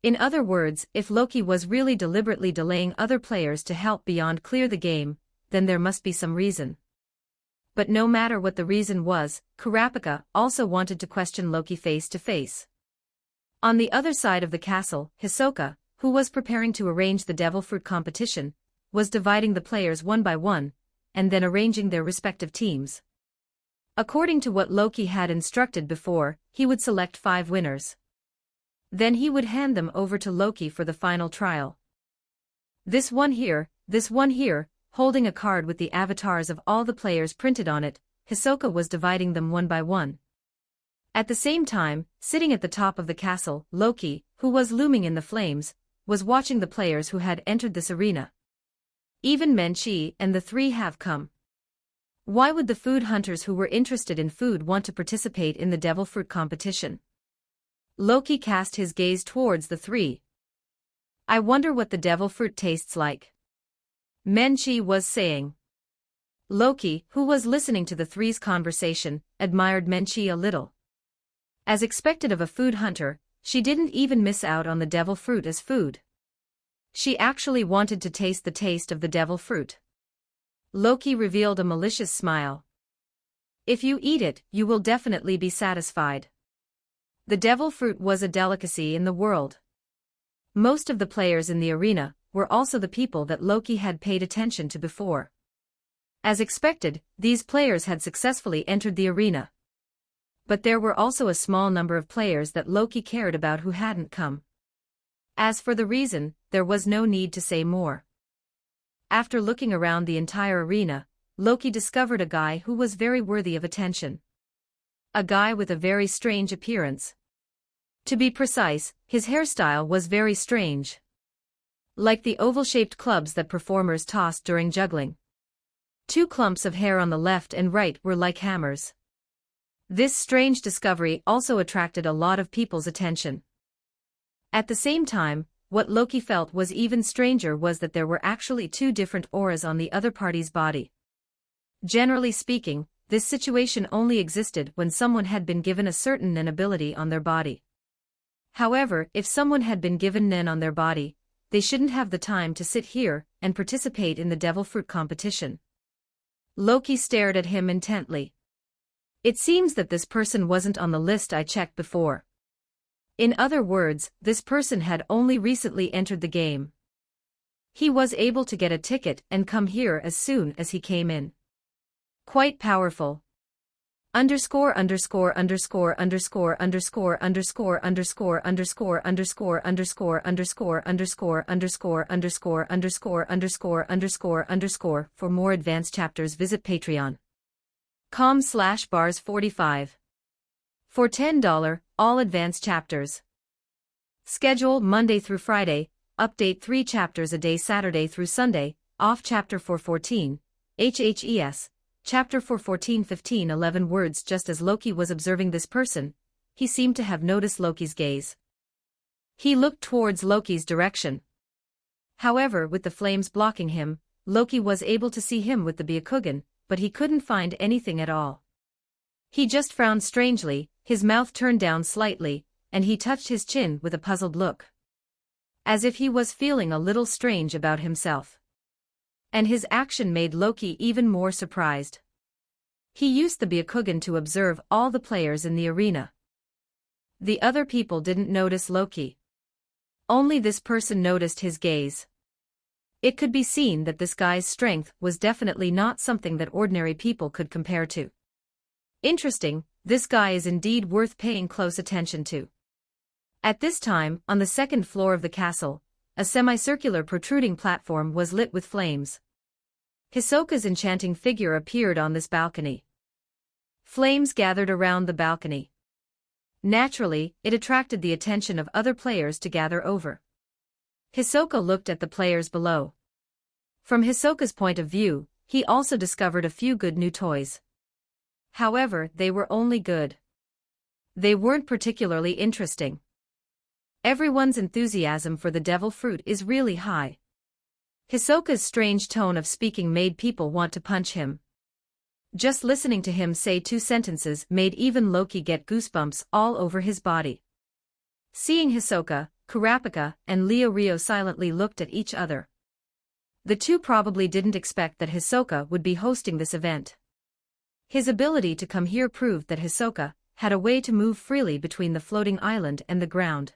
In other words, if Loki was really deliberately delaying other players to help Beyond clear the game, then there must be some reason. But no matter what the reason was, Kurapika also wanted to question Loki face to face. On the other side of the castle, Hisoka, who was preparing to arrange the Devil Fruit competition, was dividing the players one by one, and then arranging their respective teams. According to what Loki had instructed before, he would select 5 winners. Then he would hand them over to Loki for the final trial. This one here, holding a card with the avatars of all the players printed on it, Hisoka was dividing them one by one. At the same time, sitting at the top of the castle, Loki, who was looming in the flames, was watching the players who had entered this arena. Even Menchie and the three have come. Why would the food hunters who were interested in food want to participate in the devil fruit competition? Loki cast his gaze towards the three. I wonder what the devil fruit tastes like. Menchie was saying. Loki, who was listening to the three's conversation, admired Menchie a little. As expected of a food hunter, she didn't even miss out on the devil fruit as food. She actually wanted to taste the taste of the devil fruit. Loki revealed a malicious smile. If you eat it, you will definitely be satisfied. The devil fruit was a delicacy in the world. Most of the players in the arena were also the people that Loki had paid attention to before. As expected, these players had successfully entered the arena. But there were also a small number of players that Loki cared about who hadn't come. As for the reason, there was no need to say more. After looking around the entire arena, Loki discovered a guy who was very worthy of attention. A guy with a very strange appearance. To be precise, his hairstyle was very strange. Like the oval-shaped clubs that performers tossed during juggling. 2 clumps of hair on the left and right were like hammers. This strange discovery also attracted a lot of people's attention. At the same time, what Loki felt was even stranger was that there were actually 2 different auras on the other party's body. Generally speaking, this situation only existed when someone had been given a certain Nen ability on their body. However, if someone had been given Nen on their body, they shouldn't have the time to sit here and participate in the devil fruit competition. Loki stared at him intently. It seems that this person wasn't on the list I checked before. In other words, this person had only recently entered the game. He was able to get a ticket and come here as soon as he came in. Quite powerful. Underscore underscore underscore underscore underscore underscore underscore underscore underscore underscore underscore underscore underscore underscore underscore underscore underscore underscore. For more advanced chapters visit patreon.com/bars45. For $10, all advanced chapters. Schedule Monday through Friday, update 3 chapters a day Saturday through Sunday, off chapter 414, HHES, chapter 414 15 11 words. Just as Loki was observing this person, he seemed to have noticed Loki's gaze. He looked towards Loki's direction. However, with the flames blocking him, Loki was able to see him with the Byakugan, but he couldn't find anything at all. He just frowned strangely, his mouth turned down slightly, and he touched his chin with a puzzled look. As if he was feeling a little strange about himself. And his action made Loki even more surprised. He used the Byakugan to observe all the players in the arena. The other people didn't notice Loki. Only this person noticed his gaze. It could be seen that this guy's strength was definitely not something that ordinary people could compare to. Interesting, this guy is indeed worth paying close attention to. At this time, on the 2nd floor of the castle, a semicircular protruding platform was lit with flames. Hisoka's enchanting figure appeared on this balcony. Flames gathered around the balcony. Naturally, it attracted the attention of other players to gather over. Hisoka looked at the players below. From Hisoka's point of view, he also discovered a few good new toys. However, they were only good. They weren't particularly interesting. Everyone's enthusiasm for the devil fruit is really high. Hisoka's strange tone of speaking made people want to punch him. Just listening to him say 2 sentences made even Loki get goosebumps all over his body. Seeing Hisoka, Kurapika, and Leo Rio silently looked at each other. The 2 probably didn't expect that Hisoka would be hosting this event. His ability to come here proved that Hisoka had a way to move freely between the floating island and the ground.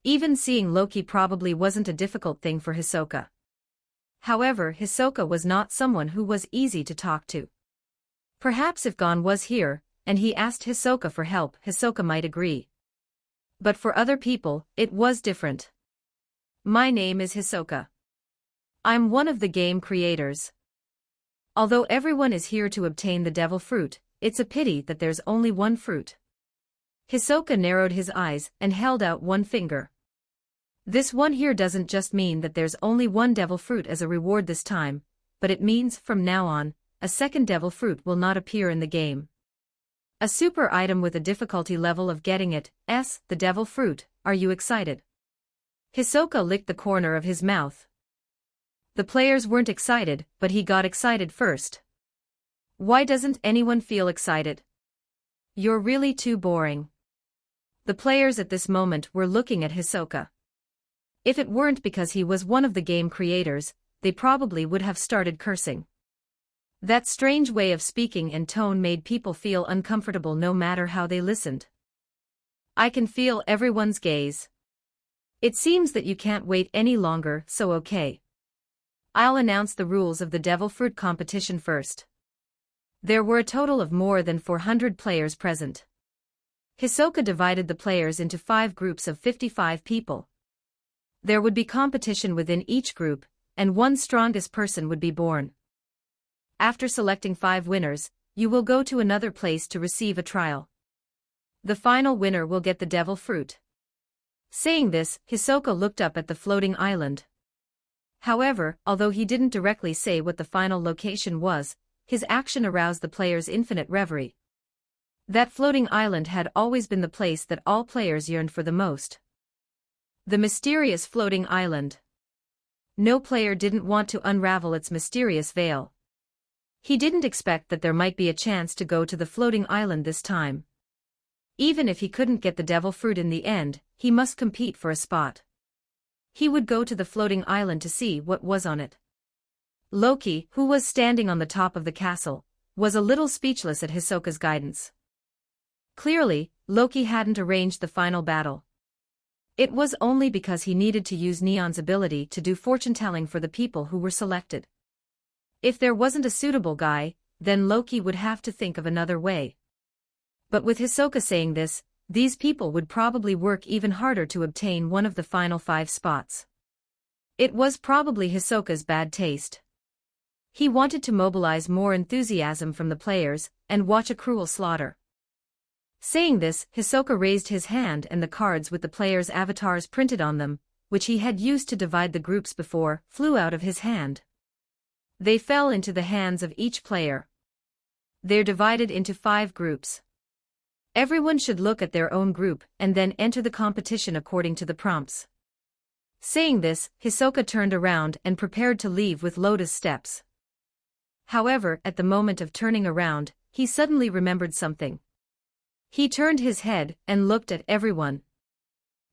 Even seeing Loki probably wasn't a difficult thing for Hisoka. However, Hisoka was not someone who was easy to talk to. Perhaps if Gon was here, and he asked Hisoka for help, Hisoka might agree. But for other people, it was different. My name is Hisoka. I'm one of the game creators. Although everyone is here to obtain the devil fruit, it's a pity that there's only one fruit. Hisoka narrowed his eyes and held out one finger. This one here doesn't just mean that there's only one devil fruit as a reward this time, but it means, from now on, a second devil fruit will not appear in the game. A super item with a difficulty level of getting it, the devil fruit. Are you excited? Hisoka licked the corner of his mouth. The players weren't excited, but he got excited first. Why doesn't anyone feel excited? You're really too boring. The players at this moment were looking at Hisoka. If it weren't because he was one of the game creators, they probably would have started cursing. That strange way of speaking and tone made people feel uncomfortable no matter how they listened. I can feel everyone's gaze. It seems that you can't wait any longer, so okay. I'll announce the rules of the devil fruit competition first. There were a total of more than 400 players present. Hisoka divided the players into 5 groups of 55 people. There would be competition within each group, and one strongest person would be born. After selecting 5 winners, you will go to another place to receive a trial. The final winner will get the devil fruit. Saying this, Hisoka looked up at the floating island. However, although he didn't directly say what the final location was, his action aroused the players' infinite reverie. That floating island had always been the place that all players yearned for the most. The mysterious floating island. No player didn't want to unravel its mysterious veil. He didn't expect that there might be a chance to go to the floating island this time. Even if he couldn't get the devil fruit in the end, he must compete for a spot. He would go to the floating island to see what was on it. Loki, who was standing on the top of the castle, was a little speechless at Hisoka's guidance. Clearly, Loki hadn't arranged the final battle. It was only because he needed to use Neon's ability to do fortune-telling for the people who were selected. If there wasn't a suitable guy, then Loki would have to think of another way. But with Hisoka saying this, these people would probably work even harder to obtain one of the final 5 spots. It was probably Hisoka's bad taste. He wanted to mobilize more enthusiasm from the players and watch a cruel slaughter. Saying this, Hisoka raised his hand and the cards with the players' avatars printed on them, which he had used to divide the groups before, flew out of his hand. They fell into the hands of each player. They're divided into 5 groups. Everyone should look at their own group and then enter the competition according to the prompts. Saying this, Hisoka turned around and prepared to leave with lotus steps. However, at the moment of turning around, he suddenly remembered something. He turned his head and looked at everyone.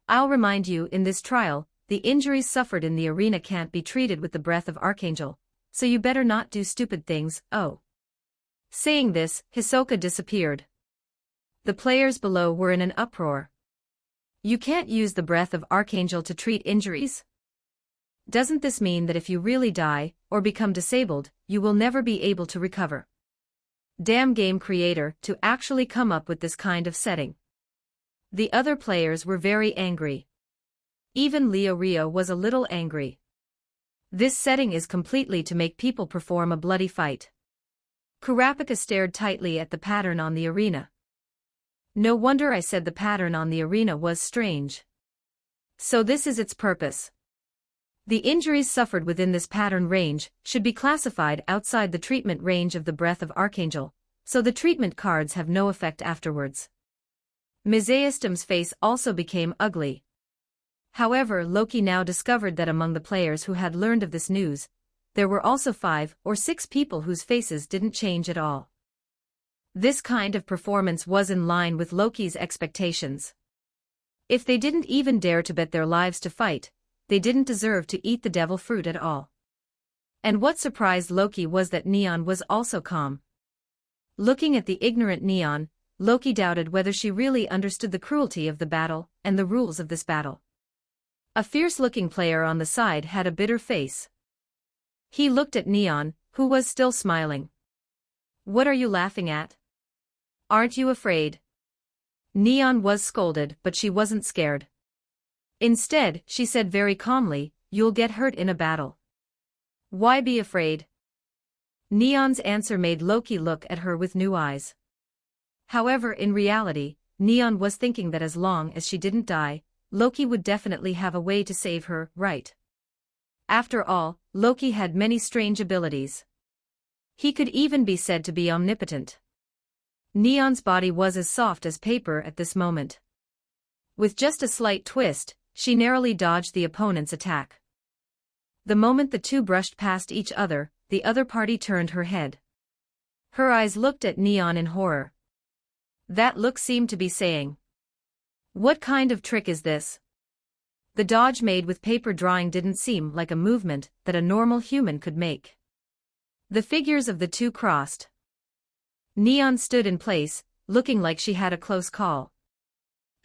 I'll remind you, in this trial, the injuries suffered in the arena can't be treated with the breath of Archangel, so you better not do stupid things, oh. Saying this, Hisoka disappeared. The players below were in an uproar. You can't use the breath of Archangel to treat injuries? Doesn't this mean that if you really die, or become disabled, you will never be able to recover? Damn game creator, to actually come up with this kind of setting. The other players were very angry. Even Leo Rio was a little angry. This setting is completely to make people perform a bloody fight. Kurapika stared tightly at the pattern on the arena. No wonder I said the pattern on the arena was strange. So this is its purpose. The injuries suffered within this pattern range should be classified outside the treatment range of the breath of Archangel, so the treatment cards have no effect afterwards. Mizaestum's face also became ugly. However, Loki now discovered that among the players who had learned of this news, there were also 5 or 6 people whose faces didn't change at all. This kind of performance was in line with Loki's expectations. If they didn't even dare to bet their lives to fight, they didn't deserve to eat the devil fruit at all. And what surprised Loki was that Neon was also calm. Looking at the ignorant Neon, Loki doubted whether she really understood the cruelty of the battle and the rules of this battle. A fierce-looking player on the side had a bitter face. He looked at Neon, who was still smiling. What are you laughing at? Aren't you afraid? Neon was scolded, but she wasn't scared. Instead, she said very calmly, you'll get hurt in a battle. Why be afraid? Neon's answer made Loki look at her with new eyes. However, in reality, Neon was thinking that as long as she didn't die, Loki would definitely have a way to save her, right? After all, Loki had many strange abilities. He could even be said to be omnipotent. Neon's body was as soft as paper at this moment. With just a slight twist, she narrowly dodged the opponent's attack. The moment the two brushed past each other, the other party turned her head. Her eyes looked at Neon in horror. That look seemed to be saying, "What kind of trick is this?" The dodge made with paper drawing didn't seem like a movement that a normal human could make. The figures of the two crossed. Neon stood in place, looking like she had a close call.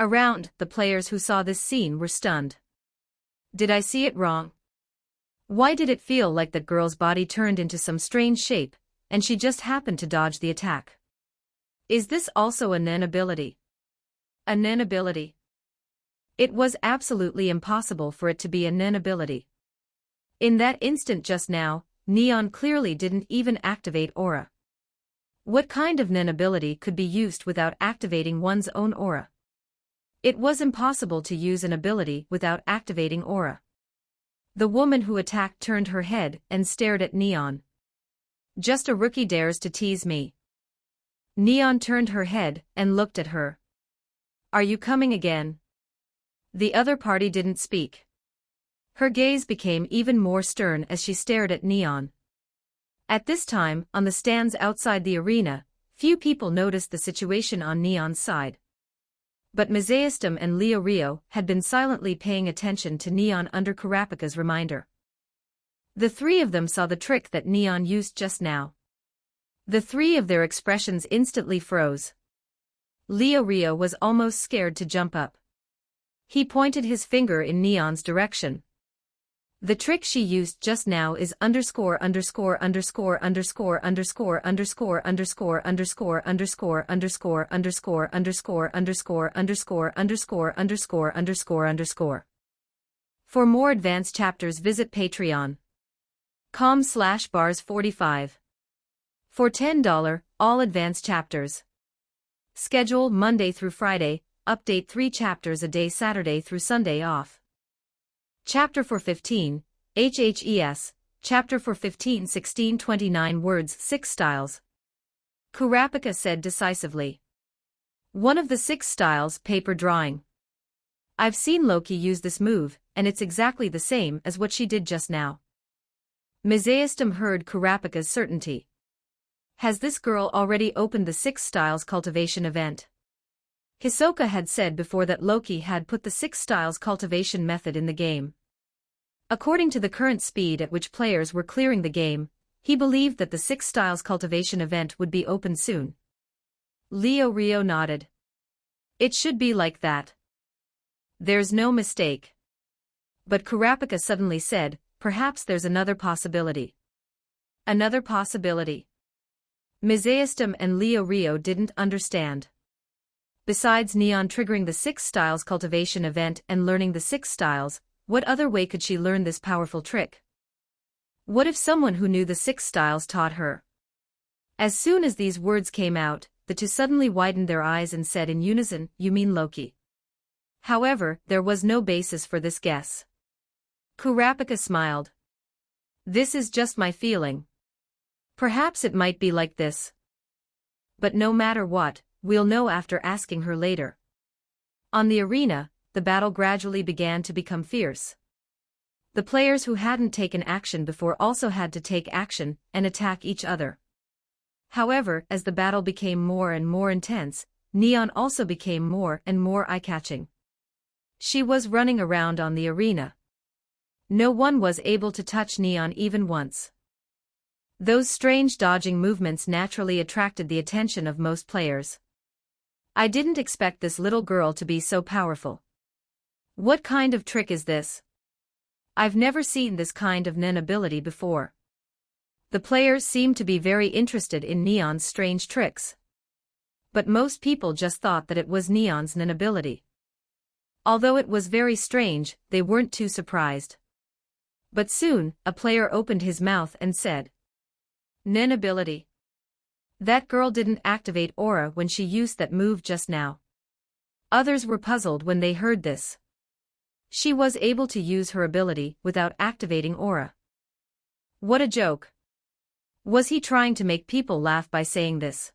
Around, the players who saw this scene were stunned. Did I see it wrong? Why did it feel like that girl's body turned into some strange shape, and she just happened to dodge the attack? Is this also a Nen ability? A Nen ability? It was absolutely impossible for it to be a Nen ability. In that instant just now, Neon clearly didn't even activate aura. What kind of Nen ability could be used without activating one's own aura? It was impossible to use an ability without activating aura. The woman who attacked turned her head and stared at Neon. Just a rookie dares to tease me. Neon turned her head and looked at her. Are you coming again? The other party didn't speak. Her gaze became even more stern as she stared at Neon. At this time, on the stands outside the arena, few people noticed the situation on Neon's side. But Mizaistum and Leo Rio had been silently paying attention to Neon under Kurapika's reminder. The three of them saw the trick that Neon used just now. The three of their expressions instantly froze. Leo Rio was almost scared to jump up. He pointed his finger in Neon's direction. The trick she used just now is underscore underscore underscore underscore underscore underscore underscore underscore underscore underscore underscore underscore underscore underscore underscore underscore underscore underscore. For more advanced chapters visit patreon.com/bars45. For $10, all advanced chapters. Schedule Monday through Friday, update 3 chapters a day Saturday through Sunday off. Chapter 415, HHES, Chapter 415 1629 words 6 styles. Kurapika said decisively. One of the 6 styles, paper drawing. I've seen Loki use this move, and it's exactly the same as what she did just now. Mizaistum heard Kurapika's certainty. Has this girl already opened the 6 styles cultivation event? Hisoka had said before that Loki had put the 6 styles cultivation method in the game. According to the current speed at which players were clearing the game, he believed that the 6 styles cultivation event would be open soon. Leo Rio nodded. It should be like that. There's no mistake. But Kurapika suddenly said, perhaps there's another possibility. Another possibility. Mizaistum and Leo Rio didn't understand. Besides Neon triggering the 6 styles cultivation event and learning the 6 styles, what other way could she learn this powerful trick? What if someone who knew the 6 styles taught her? As soon as these words came out, the two suddenly widened their eyes and said in unison, "You mean Loki?" However, there was no basis for this guess. Kurapika smiled. This is just my feeling. Perhaps it might be like this. But no matter what, we'll know after asking her later. On the arena, the battle gradually began to become fierce. The players who hadn't taken action before also had to take action and attack each other. However, as the battle became more and more intense, Neon also became more and more eye-catching. She was running around on the arena. No one was able to touch Neon even once. Those strange dodging movements naturally attracted the attention of most players. I didn't expect this little girl to be so powerful. What kind of trick is this? I've never seen this kind of Nen ability before. The players seemed to be very interested in Neon's strange tricks. But most people just thought that it was Neon's Nen ability. Although it was very strange, they weren't too surprised. But soon, a player opened his mouth and said, Nen ability. That girl didn't activate aura when she used that move just now. Others were puzzled when they heard this. She was able to use her ability without activating aura. What a joke. Was he trying to make people laugh by saying this?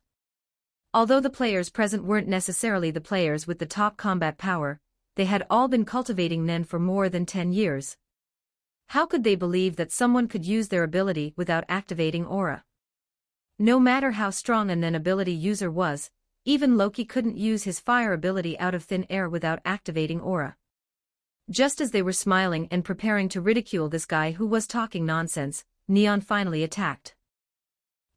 Although the players present weren't necessarily the players with the top combat power, they had all been cultivating Nen for more than 10 years. How could they believe that someone could use their ability without activating aura? No matter how strong a Nen ability user was, even Loki couldn't use his fire ability out of thin air without activating aura. Just as they were smiling and preparing to ridicule this guy who was talking nonsense, Neon finally attacked.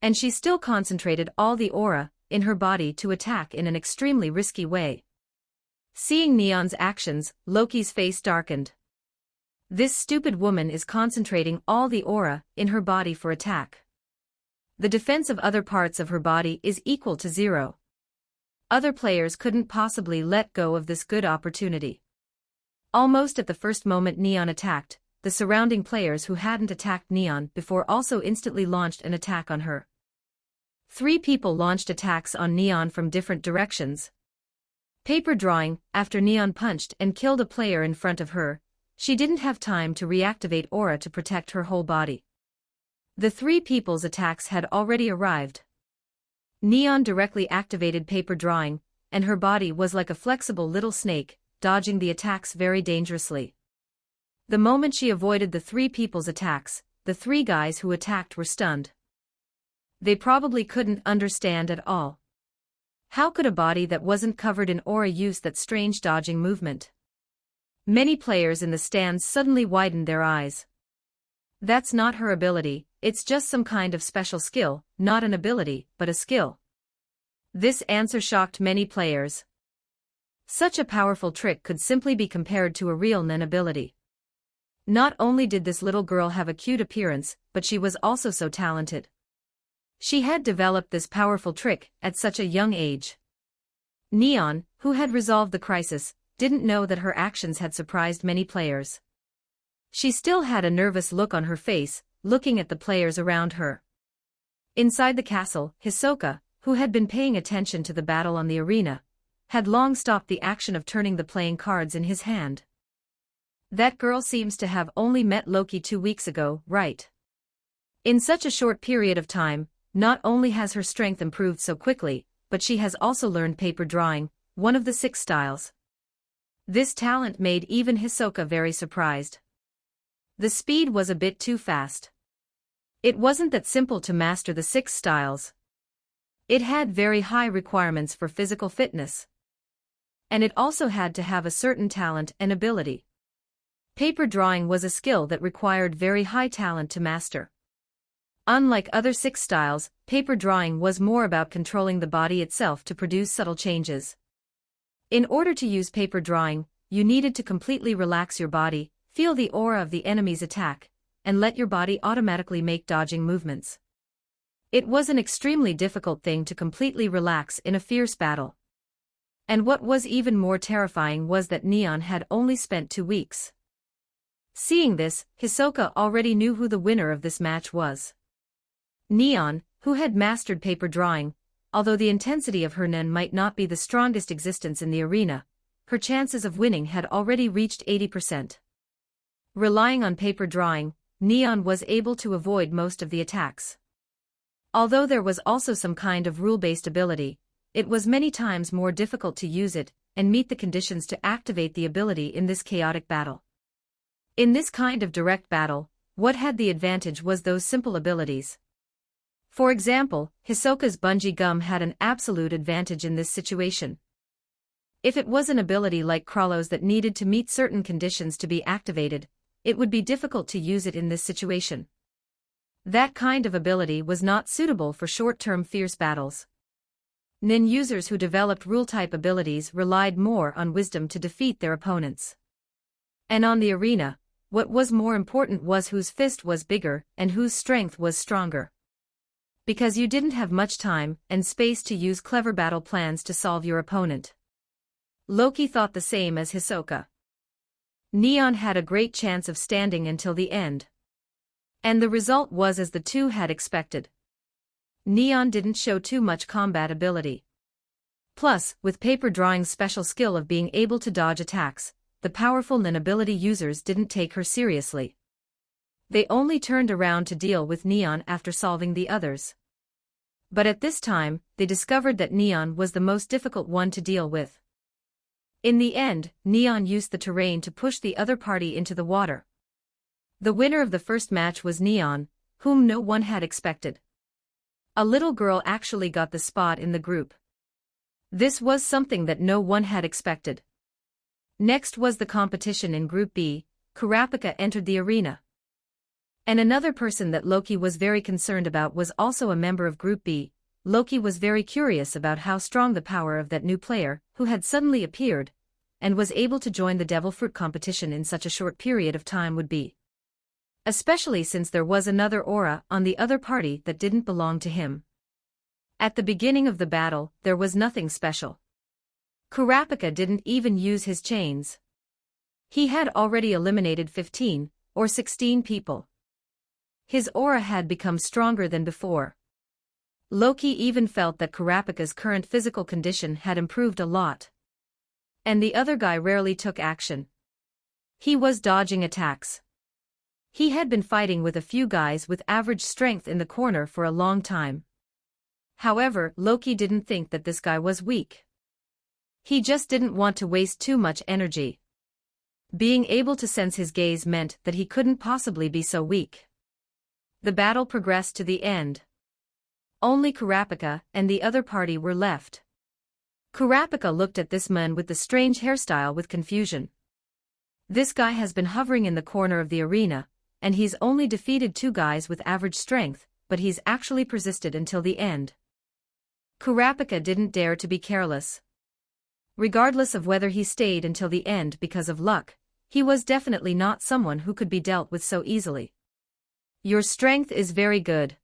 And she still concentrated all the aura in her body to attack in an extremely risky way. Seeing Neon's actions, Loki's face darkened. This stupid woman is concentrating all the aura in her body for attack. The defense of other parts of her body is equal to 0. Other players couldn't possibly let go of this good opportunity. Almost at the first moment Neon attacked, the surrounding players who hadn't attacked Neon before also instantly launched an attack on her. 3 people launched attacks on Neon from different directions. Paper drawing, after Neon punched and killed a player in front of her, she didn't have time to reactivate aura to protect her whole body. The 3 people's attacks had already arrived. Neon directly activated paper drawing, and her body was like a flexible little snake, dodging the attacks very dangerously. The moment she avoided the 3 people's attacks, the 3 guys who attacked were stunned. They probably couldn't understand at all. How could a body that wasn't covered in aura use that strange dodging movement? Many players in the stands suddenly widened their eyes. That's not her ability, it's just some kind of special skill, not an ability, but a skill. This answer shocked many players. Such a powerful trick could simply be compared to a real Nen ability. Not only did this little girl have a cute appearance, but she was also so talented. She had developed this powerful trick at such a young age. Neon, who had resolved the crisis, didn't know that her actions had surprised many players. She still had a nervous look on her face, looking at the players around her. Inside the castle, Hisoka, who had been paying attention to the battle on the arena, had long stopped the action of turning the playing cards in his hand. That girl seems to have only met Loki 2 weeks ago, right? In such a short period of time, not only has her strength improved so quickly, but she has also learned paper drawing, one of the 6 styles. This talent made even Hisoka very surprised. The speed was a bit too fast. It wasn't that simple to master the 6 styles. It had very high requirements for physical fitness. And it also had to have a certain talent and ability. Paper drawing was a skill that required very high talent to master. Unlike other 6 styles, paper drawing was more about controlling the body itself to produce subtle changes. In order to use paper drawing, you needed to completely relax your body, feel the aura of the enemy's attack, and let your body automatically make dodging movements. It was an extremely difficult thing to completely relax in a fierce battle. And what was even more terrifying was that Neon had only spent 2 weeks. Seeing this, Hisoka already knew who the winner of this match was. Neon, who had mastered paper drawing, although the intensity of her Nen might not be the strongest existence in the arena, her chances of winning had already reached 80%. Relying on paper drawing, Neon was able to avoid most of the attacks. Although there was also some kind of rule-based ability, it was many times more difficult to use it and meet the conditions to activate the ability in this chaotic battle. In this kind of direct battle, what had the advantage was those simple abilities. For example, Hisoka's bungee gum had an absolute advantage in this situation. If it was an ability like Krallo's that needed to meet certain conditions to be activated, it would be difficult to use it in this situation. That kind of ability was not suitable for short-term fierce battles. Nen users who developed rule-type abilities relied more on wisdom to defeat their opponents. And on the arena, what was more important was whose fist was bigger and whose strength was stronger. Because you didn't have much time and space to use clever battle plans to solve your opponent. Loki thought the same as Hisoka. Neon had a great chance of standing until the end. And the result was as the two had expected. Neon didn't show too much combat ability. Plus, with paper drawing's special skill of being able to dodge attacks, the powerful non-ability users didn't take her seriously. They only turned around to deal with Neon after solving the others. But at this time, they discovered that Neon was the most difficult one to deal with. In the end, Neon used the terrain to push the other party into the water. The winner of the first match was Neon, whom no one had expected. A little girl actually got the spot in the group. This was something that no one had expected. Next was the competition in Group B. Kurapika entered the arena. And another person that Loki was very concerned about was also a member of Group B. Loki was very curious about how strong the power of that new player, who had suddenly appeared, and was able to join the Devil Fruit competition in such a short period of time would be. Especially since there was another aura on the other party that didn't belong to him. At the beginning of the battle, there was nothing special. Kurapika didn't even use his chains. He had already eliminated 15 or 16 people. His aura had become stronger than before. Loki even felt that Kurapika's current physical condition had improved a lot. And the other guy rarely took action. He was dodging attacks. He had been fighting with a few guys with average strength in the corner for a long time. However, Loki didn't think that this guy was weak. He just didn't want to waste too much energy. Being able to sense his gaze meant that he couldn't possibly be so weak. The battle progressed to the end. Only Kurapika and the other party were left. Kurapika looked at this man with the strange hairstyle with confusion. This guy has been hovering in the corner of the arena, and he's only defeated 2 guys with average strength, but he's actually persisted until the end. Kurapika didn't dare to be careless. Regardless of whether he stayed until the end because of luck, he was definitely not someone who could be dealt with so easily. Your strength is very good.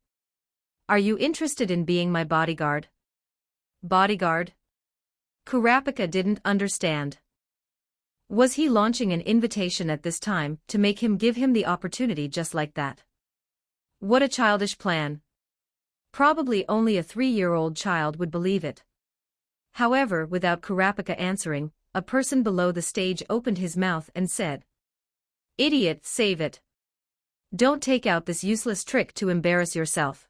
Are you interested in being my bodyguard? Bodyguard? Kurapika didn't understand. Was he launching an invitation at this time to make him give him the opportunity just like that? What a childish plan. Probably only a 3-year-old child would believe it. However, without Kurapika answering, a person below the stage opened his mouth and said, "Idiot, save it. Don't take out this useless trick to embarrass yourself.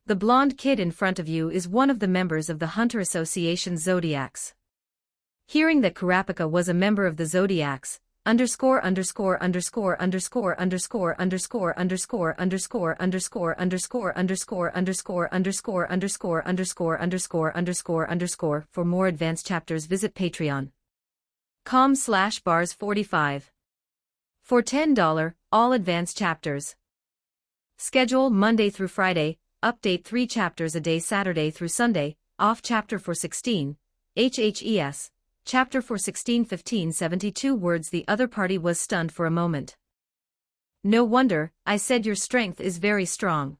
The blonde kid in front of you is one of the members of the Hunter Association's Zodiacs." Hearing that Kurapika was a member of the Zodiacs, underscore underscore underscore underscore underscore underscore underscore underscore underscore underscore underscore underscore underscore underscore underscore underscore underscore underscore for more advanced chapters visit patreon.com/bars45 for $10 all advanced chapters. Schedule Monday through Friday, update 3 chapters a day Saturday through Sunday, off chapter 416, HHES. Chapter 416 1572 words. The other party was stunned for a moment. No wonder, I said your strength is very strong.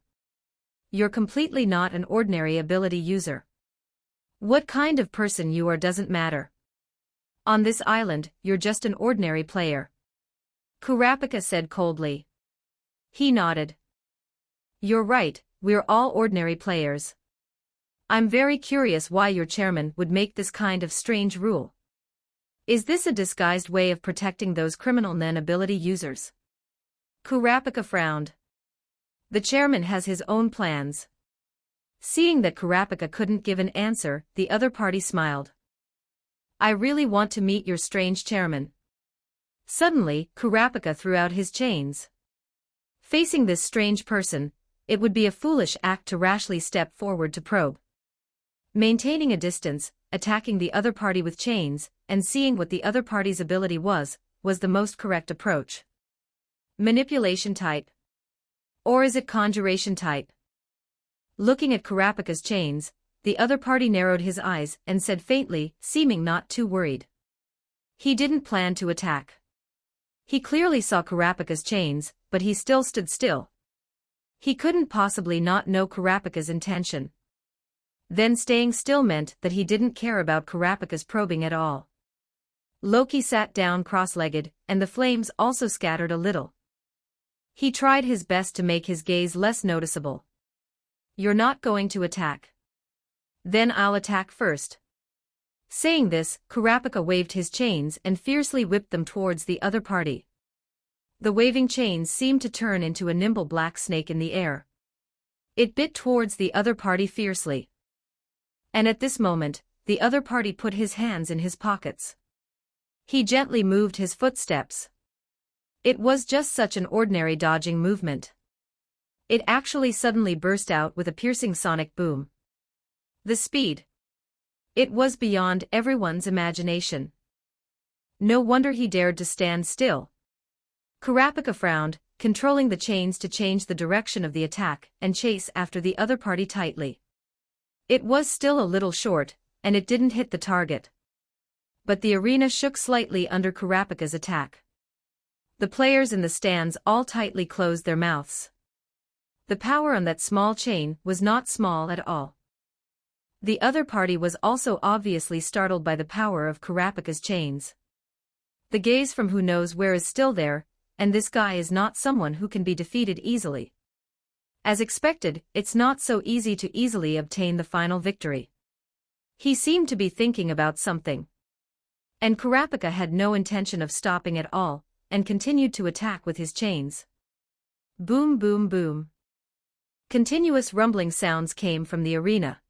You're completely not an ordinary ability user. What kind of person you are doesn't matter. On this island, you're just an ordinary player. Kurapika said coldly. He nodded. You're right, we're all ordinary players. I'm very curious why your chairman would make this kind of strange rule. Is this a disguised way of protecting those criminal non-ability users? Kurapika frowned. The chairman has his own plans. Seeing that Kurapika couldn't give an answer, the other party smiled. I really want to meet your strange chairman. Suddenly, Kurapika threw out his chains. Facing this strange person, it would be a foolish act to rashly step forward to probe. Maintaining a distance, attacking the other party with chains, and seeing what the other party's ability was the most correct approach. Manipulation type. Or is it conjuration type? Looking at Kurapika's chains, the other party narrowed his eyes and said faintly, seeming not too worried. He didn't plan to attack. He clearly saw Kurapika's chains, but he still stood still. He couldn't possibly not know Kurapika's intention. Then staying still meant that he didn't care about Kurapika's probing at all. Loki sat down cross-legged, and the flames also scattered a little. He tried his best to make his gaze less noticeable. You're not going to attack. Then I'll attack first. Saying this, Kurapika waved his chains and fiercely whipped them towards the other party. The waving chains seemed to turn into a nimble black snake in the air. It bit towards the other party fiercely. And at this moment, the other party put his hands in his pockets. He gently moved his footsteps. It was just such an ordinary dodging movement. It actually suddenly burst out with a piercing sonic boom. The speed. It was beyond everyone's imagination. No wonder he dared to stand still. Kurapika frowned, controlling the chains to change the direction of the attack and chase after the other party tightly. It was still a little short, and it didn't hit the target. But the arena shook slightly under Kurapika's attack. The players in the stands all tightly closed their mouths. The power on that small chain was not small at all. The other party was also obviously startled by the power of Kurapika's chains. The gaze from who knows where is still there, and this guy is not someone who can be defeated easily. As expected, it's not so easy to easily obtain the final victory. He seemed to be thinking about something. And Kurapika had no intention of stopping at all, and continued to attack with his chains. Boom boom boom. Continuous rumbling sounds came from the arena.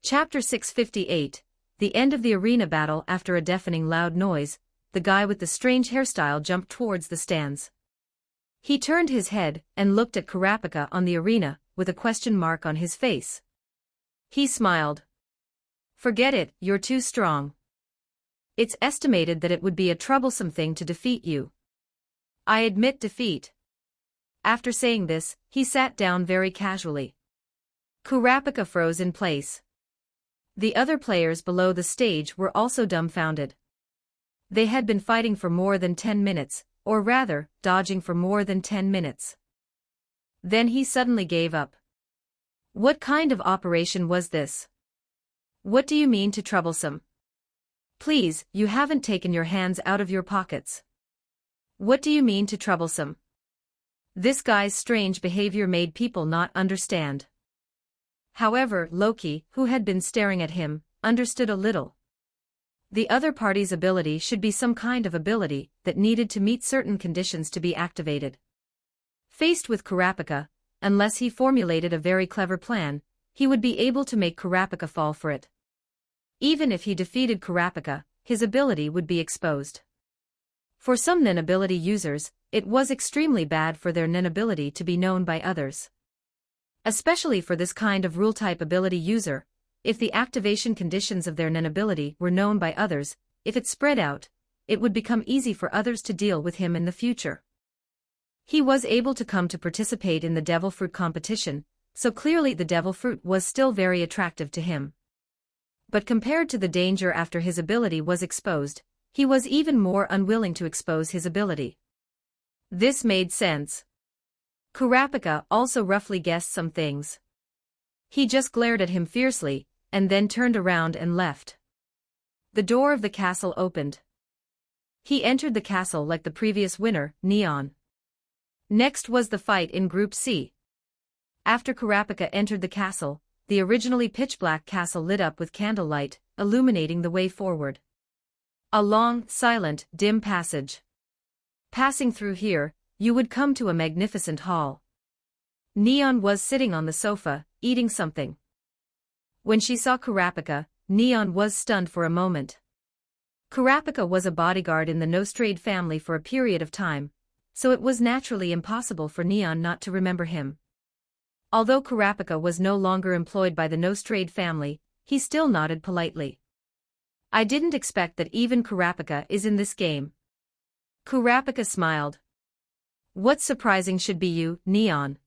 Chapter 658, the end of the arena battle. After a deafening loud noise, the guy with the strange hairstyle jumped towards the stands. He turned his head and looked at Kurapika on the arena, with a question mark on his face. He smiled. Forget it, you're too strong. It's estimated that it would be a troublesome thing to defeat you. I admit defeat. After saying this, he sat down very casually. Kurapika froze in place. The other players below the stage were also dumbfounded. They had been fighting for more than 10 minutes, or rather, dodging for more than 10 minutes. Then he suddenly gave up. What kind of operation was this? What do you mean to troublesome? Please, you haven't taken your hands out of your pockets. What do you mean to troublesome? This guy's strange behavior made people not understand. However, Loki, who had been staring at him, understood a little. The other party's ability should be some kind of ability that needed to meet certain conditions to be activated. Faced with Kurapika, unless he formulated a very clever plan, he would be able to make Kurapika fall for it. Even if he defeated Kurapika, his ability would be exposed. For some Nen ability users, it was extremely bad for their Nen ability to be known by others. Especially for this kind of rule-type ability user, if the activation conditions of their Nen ability were known by others, if it spread out, it would become easy for others to deal with him in the future. He was able to come to participate in the Devil Fruit competition, so clearly the Devil Fruit was still very attractive to him. But compared to the danger after his ability was exposed, he was even more unwilling to expose his ability. This made sense. Kurapika also roughly guessed some things. He just glared at him fiercely, and then turned around and left. The door of the castle opened. He entered the castle like the previous winner, Neon. Next was the fight in Group C. After Kurapika entered the castle, the originally pitch-black castle lit up with candlelight, illuminating the way forward. A long, silent, dim passage. Passing through here, you would come to a magnificent hall. Neon was sitting on the sofa, eating something. When she saw Kurapika, Neon was stunned for a moment. Kurapika was a bodyguard in the Nostrade family for a period of time, so it was naturally impossible for Neon not to remember him. Although Kurapika was no longer employed by the Nostrade family, he still nodded politely. I didn't expect that even Kurapika is in this game. Kurapika smiled. What's surprising should be you, Neon.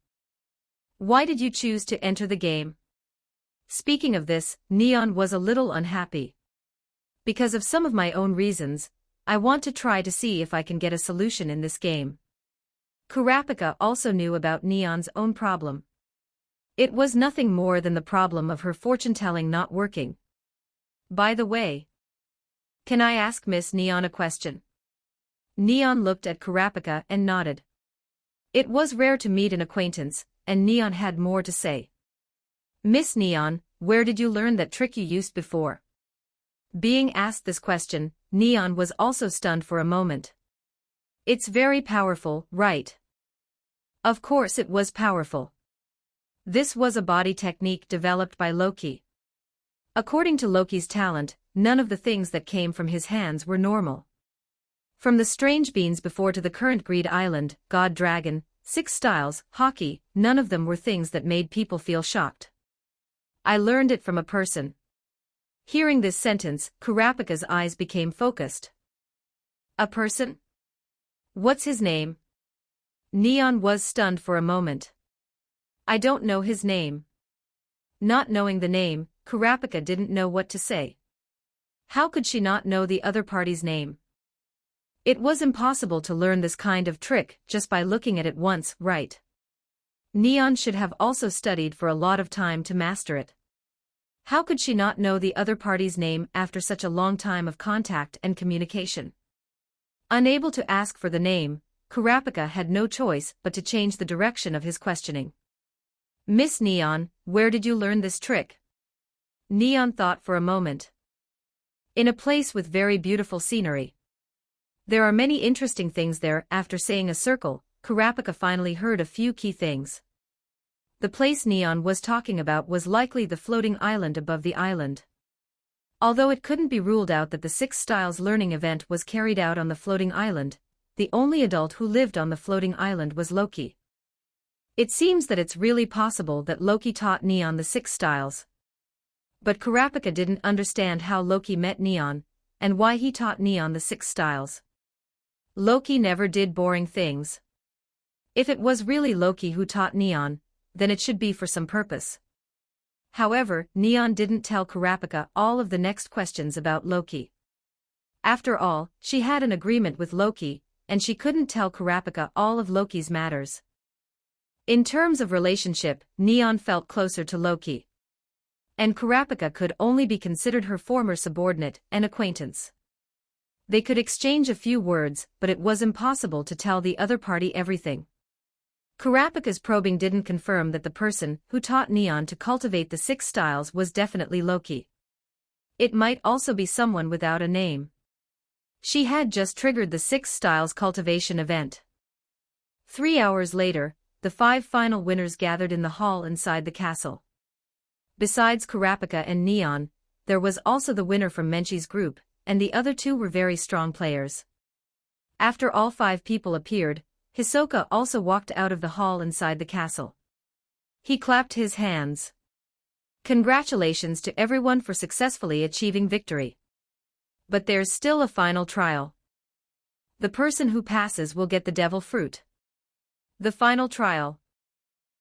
Why did you choose to enter the game? Speaking of this, Neon was a little unhappy. Because of some of my own reasons, I want to try to see if I can get a solution in this game. Kurapika also knew about Neon's own problem. It was nothing more than the problem of her fortune-telling not working. By the way, can I ask Miss Neon a question? Neon looked at Kurapika and nodded. It was rare to meet an acquaintance, and Neon had more to say. Miss Neon, where did you learn that trick you used before? Being asked this question, Neon was also stunned for a moment. It's very powerful, right? Of course it was powerful. This was a body technique developed by Loki. According to Loki's talent, none of the things that came from his hands were normal. From the strange beings before to the current Greed Island, God Dragon, 6 styles, hockey, none of them were things that made people feel shocked. I learned it from a person. Hearing this sentence, Kurapika's eyes became focused. A person? What's his name? Neon was stunned for a moment. I don't know his name. Not knowing the name, Kurapika didn't know what to say. How could she not know the other party's name? It was impossible to learn this kind of trick just by looking at it once, right? Neon should have also studied for a lot of time to master it. How could she not know the other party's name after such a long time of contact and communication? Unable to ask for the name, Kurapika had no choice but to change the direction of his questioning. Miss Neon, where did you learn this trick? Neon thought for a moment. In a place with very beautiful scenery. There are many interesting things there. After saying a circle, Kurapika finally heard a few key things. The place Neon was talking about was likely the floating island above the island. Although it couldn't be ruled out that the 6 Styles learning event was carried out on the floating island, the only adult who lived on the floating island was Loki. It seems that it's really possible that Loki taught Neon the 6 Styles. But Kurapika didn't understand how Loki met Neon, and why he taught Neon the 6 Styles. Loki never did boring things. If it was really Loki who taught Neon, then it should be for some purpose. However, Neon didn't tell Kurapika all of the next questions about Loki. After all, she had an agreement with Loki, and she couldn't tell Kurapika all of Loki's matters. In terms of relationship, Neon felt closer to Loki. And Kurapika could only be considered her former subordinate and acquaintance. They could exchange a few words, but it was impossible to tell the other party everything. Kurapika's probing didn't confirm that the person who taught Neon to cultivate the 6 Styles was definitely Loki. It might also be someone without a name. She had just triggered the 6 Styles cultivation event. 3 hours later, the 5 final winners gathered in the hall inside the castle. Besides Kurapika and Neon, there was also the winner from Menshi's group, and the other 2 were very strong players. After all 5 people appeared, Hisoka also walked out of the hall inside the castle. He clapped his hands. Congratulations to everyone for successfully achieving victory. But there's still a final trial. The person who passes will get the devil fruit. The final trial.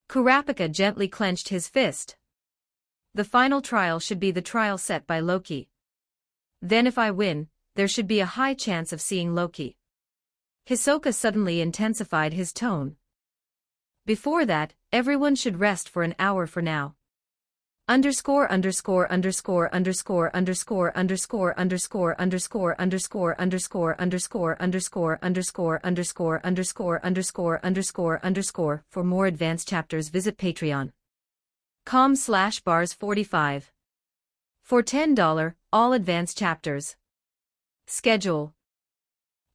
Kurapika gently clenched his fist. The final trial should be the trial set by Loki. Then if I win, there should be a high chance of seeing Loki. Hisoka suddenly intensified his tone. Before that, everyone should rest for an hour for now. Underscore underscore underscore underscore underscore underscore underscore underscore underscore underscore underscore underscore underscore underscore underscore underscore underscore underscore. For more advanced chapters visit patreon.com/bars45. For $10, all advanced chapters. Schedule.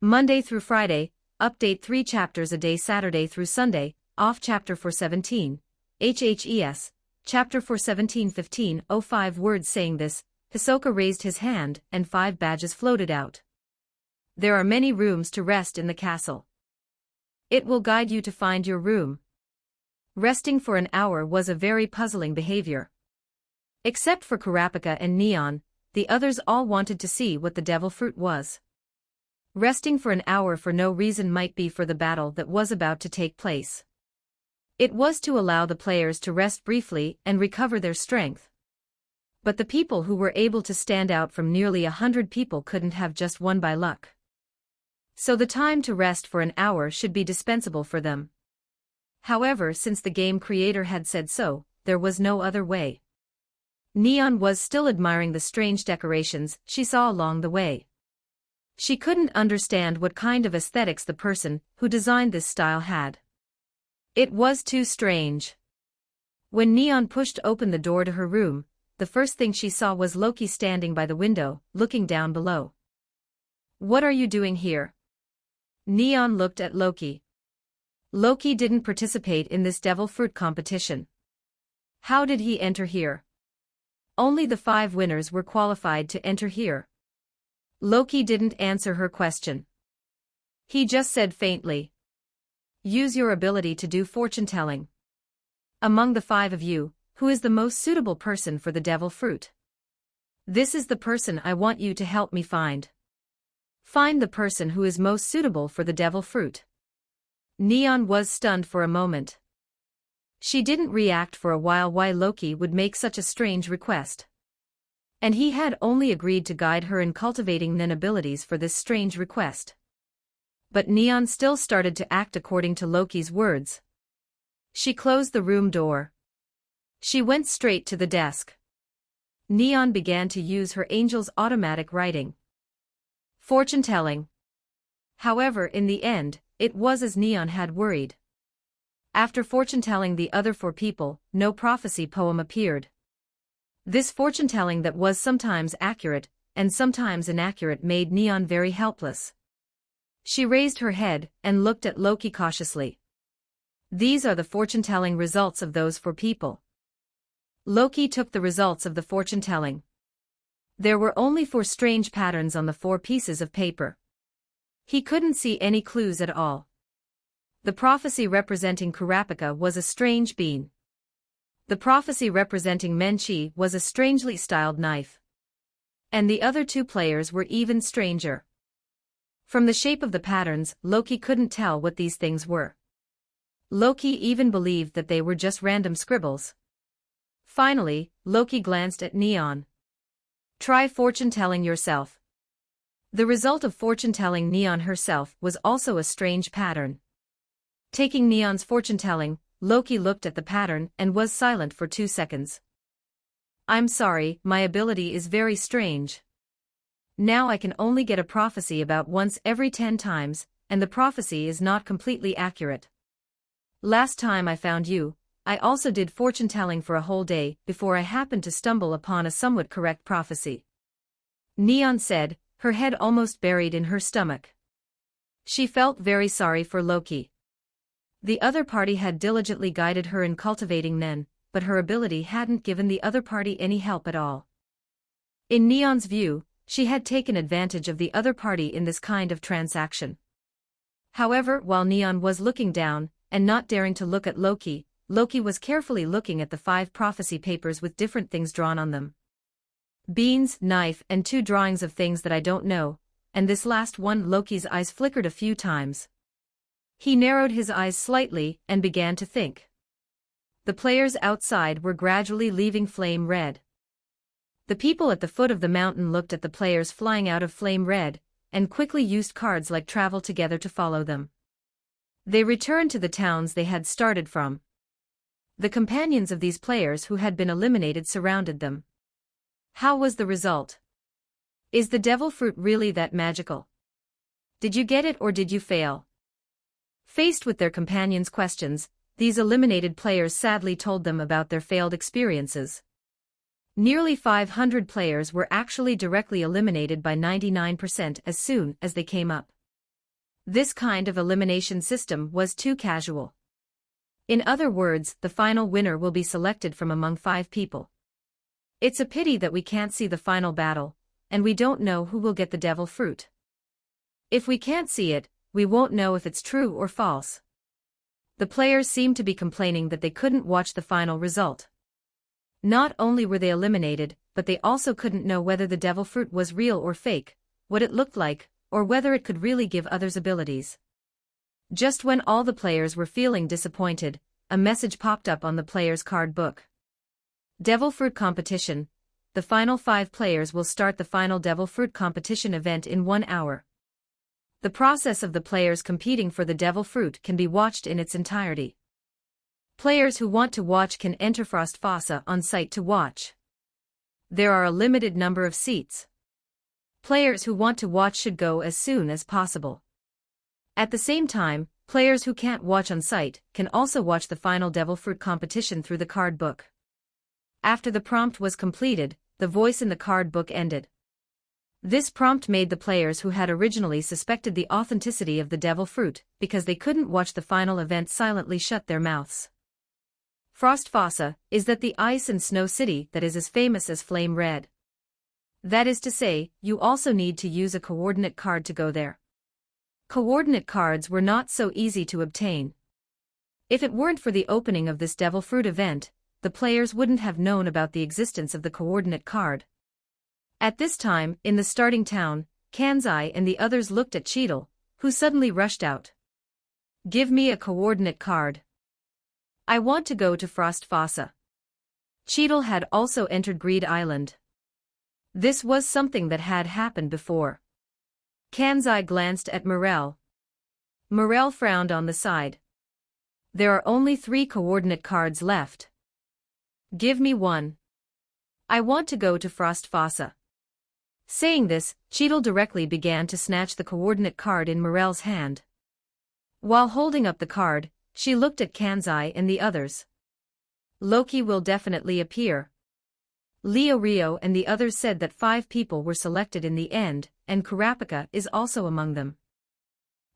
Monday through Friday, update 3 chapters a day. Saturday through Sunday, off chapter 417, HHES, chapter 417 15:05 words. Saying this, Hisoka raised his hand and 5 badges floated out. There are many rooms to rest in the castle. It will guide you to find your room. Resting for an hour was a very puzzling behavior. Except for Kurapika and Neon, the others all wanted to see what the devil fruit was. Resting for an hour for no reason might be for the battle that was about to take place. It was to allow the players to rest briefly and recover their strength. But the people who were able to stand out from nearly 100 people couldn't have just won by luck. So the time to rest for an hour should be dispensable for them. However, since the game creator had said so, there was no other way. Neon was still admiring the strange decorations she saw along the way. She couldn't understand what kind of aesthetics the person who designed this style had. It was too strange. When Neon pushed open the door to her room, the first thing she saw was Loki standing by the window, looking down below. "What are you doing here?" Neon looked at Loki. Loki didn't participate in this devil fruit competition. How did he enter here? Only the 5 winners were qualified to enter here. Loki didn't answer her question. He just said faintly, "Use your ability to do fortune-telling. Among the 5 of you, who is the most suitable person for the devil fruit? This is the person I want you to help me find. Find the person who is most suitable for the devil fruit." Neon was stunned for a moment. She didn't react for a while why Loki would make such a strange request. And he had only agreed to guide her in cultivating Nen abilities for this strange request. But Neon still started to act according to Loki's words. She closed the room door. She went straight to the desk. Neon began to use her angel's automatic writing. Fortune-telling. However, in the end, it was as Neon had worried. After fortune-telling the other 4 people, no prophecy poem appeared. This fortune-telling that was sometimes accurate, and sometimes inaccurate made Neon very helpless. She raised her head, and looked at Loki cautiously. "These are the fortune-telling results of those 4 people." Loki took the results of the fortune-telling. There were only 4 strange patterns on the 4 pieces of paper. He couldn't see any clues at all. The prophecy representing Kurapika was a strange bean. The prophecy representing Menchi was a strangely styled knife. And the other 2 players were even stranger. From the shape of the patterns, Loki couldn't tell what these things were. Loki even believed that they were just random scribbles. Finally, Loki glanced at Neon. "Try fortune-telling yourself." The result of fortune-telling Neon herself was also a strange pattern. Taking Neon's fortune-telling, Loki looked at the pattern and was silent for 2 seconds. "I'm sorry, my ability is very strange. Now I can only get a prophecy about once every 10 times, and the prophecy is not completely accurate. Last time I found you, I also did fortune-telling for a whole day before I happened to stumble upon a somewhat correct prophecy." Neon said, her head almost buried in her stomach. She felt very sorry for Loki. The other party had diligently guided her in cultivating Nen, but her ability hadn't given the other party any help at all. In Neon's view, she had taken advantage of the other party in this kind of transaction. However, while Neon was looking down, and not daring to look at Loki, Loki was carefully looking at the 5 prophecy papers with different things drawn on them. Beans, knife, and 2 drawings of things that I don't know, and this last one. Loki's eyes flickered a few times. He narrowed his eyes slightly and began to think. The players outside were gradually leaving Flame Red. The people at the foot of the mountain looked at the players flying out of Flame Red, and quickly used cards like Travel Together to follow them. They returned to the towns they had started from. The companions of these players who had been eliminated surrounded them. How was the result? Is the devil fruit really that magical? Did you get it or did you fail? Faced with their companions' questions, these eliminated players sadly told them about their failed experiences. Nearly 500 players were actually directly eliminated by 99% as soon as they came up. This kind of elimination system was too casual. In other words, the final winner will be selected from among 5 people. It's a pity that we can't see the final battle, and we don't know who will get the devil fruit. If we can't see it, we won't know if it's true or false. The players seemed to be complaining that they couldn't watch the final result. Not only were they eliminated, but they also couldn't know whether the devil fruit was real or fake, what it looked like, or whether it could really give others abilities. Just when all the players were feeling disappointed, a message popped up on the players' card book. Devil Fruit Competition. The final 5 players will start the final Devil Fruit Competition event in 1 hour. The process of the players competing for the Devil Fruit can be watched in its entirety. Players who want to watch can enter Frost Fossa on site to watch. There are a limited number of seats. Players who want to watch should go as soon as possible. At the same time, players who can't watch on site can also watch the final Devil Fruit Competition through the card book. After the prompt was completed, the voice in the card book ended. This prompt made the players who had originally suspected the authenticity of the devil fruit, because they couldn't watch the final event, silently shut their mouths. Frostfossa is that the ice and snow city that is as famous as Flame Red. That is to say, you also need to use a coordinate card to go there. Coordinate cards were not so easy to obtain. If it weren't for the opening of this devil fruit event, the players wouldn't have known about the existence of the coordinate card. At this time, in the starting town, Kanzai and the others looked at Cheadle, who suddenly rushed out. "Give me a coordinate card. I want to go to Frostfossa." Cheadle had also entered Greed Island. This was something that had happened before. Kanzai glanced at Morel. Morel frowned on the side. "There are only 3 coordinate cards left. Give me one. I want to go to Frostfossa." Saying this, Cheadle directly began to snatch the coordinate card in Morel's hand. While holding up the card, she looked at Kanzai and the others. "Loki will definitely appear." Leo Rio and the others said that 5 people were selected in the end, and Kurapika is also among them.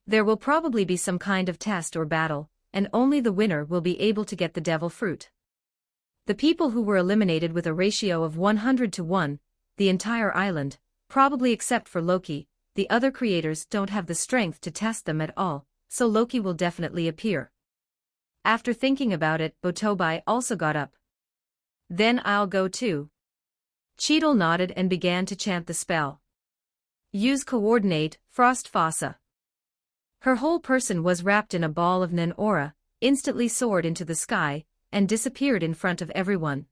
There will probably be some kind of test or battle, and only the winner will be able to get the devil fruit. The people who were eliminated with a ratio of 100 to 1, the entire island, probably except for Loki, the other creators don't have the strength to test them at all, so Loki will definitely appear. After thinking about it, Botobai also got up. "Then I'll go too." Cheadle nodded and began to chant the spell. "Use coordinate, Frostfossa." Her whole person was wrapped in a ball of Nen aura, instantly soared into the sky, and disappeared in front of everyone.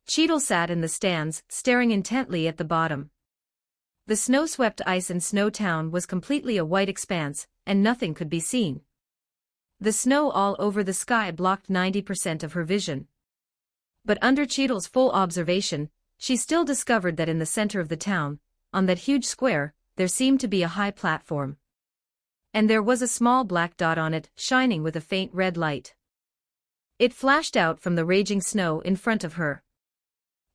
Cheadle sat in the stands, staring intently at the bottom. The snow-swept ice and snow town was completely a white expanse, and nothing could be seen. The snow all over the sky blocked 90% of her vision. But under Cheadle's full observation, she still discovered that in the center of the town, on that huge square, there seemed to be a high platform. And there was a small black dot on it, shining with a faint red light. It flashed out from the raging snow in front of her.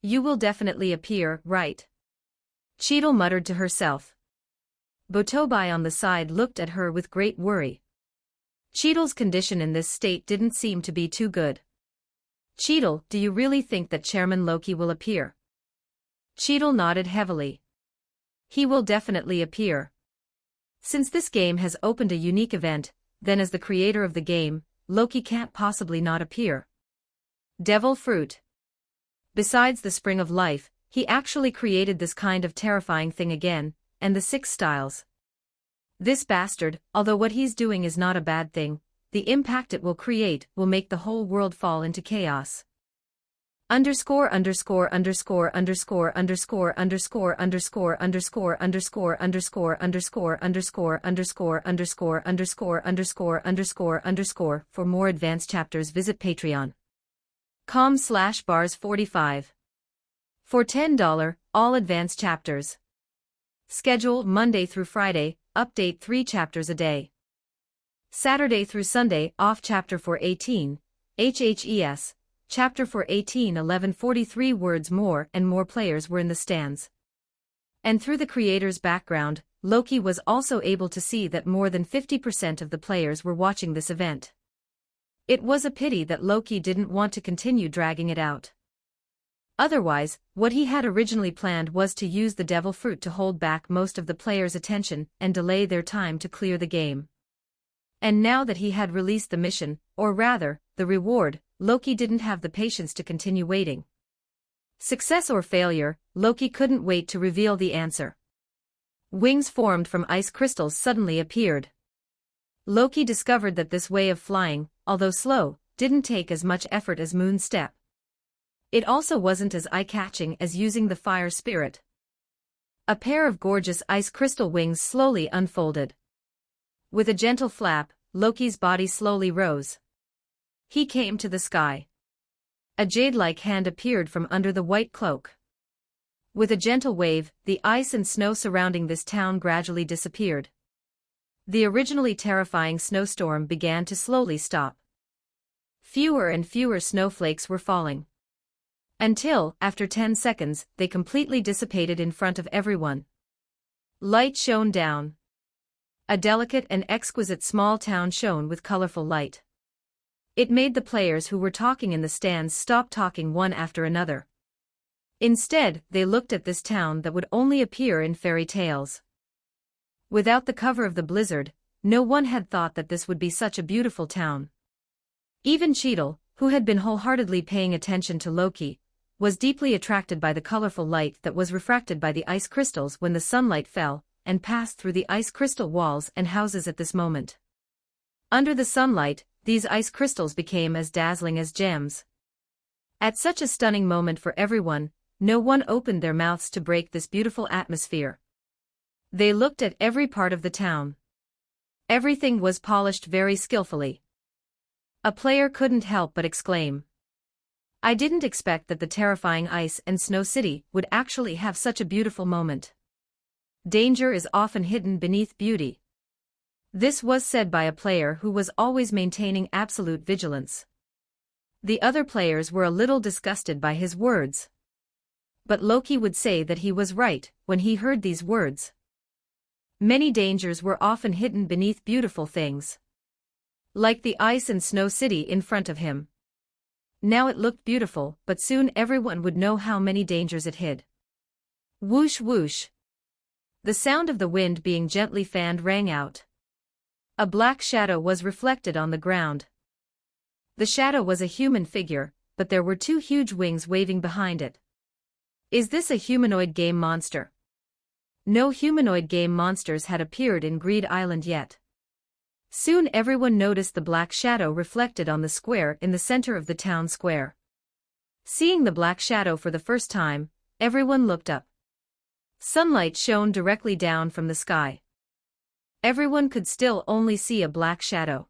"You will definitely appear, right?" Cheadle muttered to herself. Botobai on the side looked at her with great worry. Cheadle's condition in this state didn't seem to be too good. "Cheadle, do you really think that Chairman Loki will appear?" Cheadle nodded heavily. "He will definitely appear. Since this game has opened a unique event, then as the creator of the game, Loki can't possibly not appear. Devil fruit. Besides the spring of life, he actually created this kind of terrifying thing again, and the 6 styles. This bastard, although what he's doing is not a bad thing, the impact it will create will make the whole world fall into chaos. Underscore underscore underscore underscore underscore underscore underscore underscore underscore underscore underscore underscore underscore underscore underscore underscore underscore underscore. For more advanced chapters visit patreon.com/bars45. For $10, all advanced chapters. Schedule Monday through Friday, update 3 chapters a day. Saturday through Sunday, off chapter 418, HHES, chapter 418 1143 words more and more players were in the stands. And through the creator's background, Loki was also able to see that more than 50% of the players were watching this event. It was a pity that Loki didn't want to continue dragging it out. Otherwise, what he had originally planned was to use the devil fruit to hold back most of the players' attention and delay their time to clear the game. And now that he had released the mission, or rather, the reward, Loki didn't have the patience to continue waiting. Success or failure, Loki couldn't wait to reveal the answer. Wings formed from ice crystals suddenly appeared. Loki discovered that this way of flying, although slow, didn't take as much effort as Moon Step. It also wasn't as eye-catching as using the fire spirit. A pair of gorgeous ice crystal wings slowly unfolded. With a gentle flap, Loki's body slowly rose. He came to the sky. A jade-like hand appeared from under the white cloak. With a gentle wave, the ice and snow surrounding this town gradually disappeared. The originally terrifying snowstorm began to slowly stop. Fewer and fewer snowflakes were falling. Until, after 10 seconds, they completely dissipated in front of everyone. Light shone down. A delicate and exquisite small town shone with colorful light. It made the players who were talking in the stands stop talking one after another. Instead, they looked at this town that would only appear in fairy tales. Without the cover of the blizzard, no one had thought that this would be such a beautiful town. Even Cheadle, who had been wholeheartedly paying attention to Loki, was deeply attracted by the colorful light that was refracted by the ice crystals when the sunlight fell and passed through the ice crystal walls and houses at this moment. Under the sunlight, these ice crystals became as dazzling as gems. At such a stunning moment for everyone, no one opened their mouths to break this beautiful atmosphere. They looked at every part of the town. Everything was polished very skillfully. A player couldn't help but exclaim, "I didn't expect that the terrifying ice and snow city would actually have such a beautiful moment." Danger is often hidden beneath beauty. This was said by a player who was always maintaining absolute vigilance. The other players were a little disgusted by his words. But Loki would say that he was right when he heard these words. Many dangers were often hidden beneath beautiful things. Like the ice and snow city in front of him. Now it looked beautiful, but soon everyone would know how many dangers it hid. Whoosh whoosh. The sound of the wind being gently fanned rang out. A black shadow was reflected on the ground. The shadow was a human figure, but there were two huge wings waving behind it. Is this a humanoid game monster? No humanoid game monsters had appeared in Greed Island yet. Soon everyone noticed the black shadow reflected on the square in the center of the town square. Seeing the black shadow for the first time, everyone looked up. Sunlight shone directly down from the sky. Everyone could still only see a black shadow.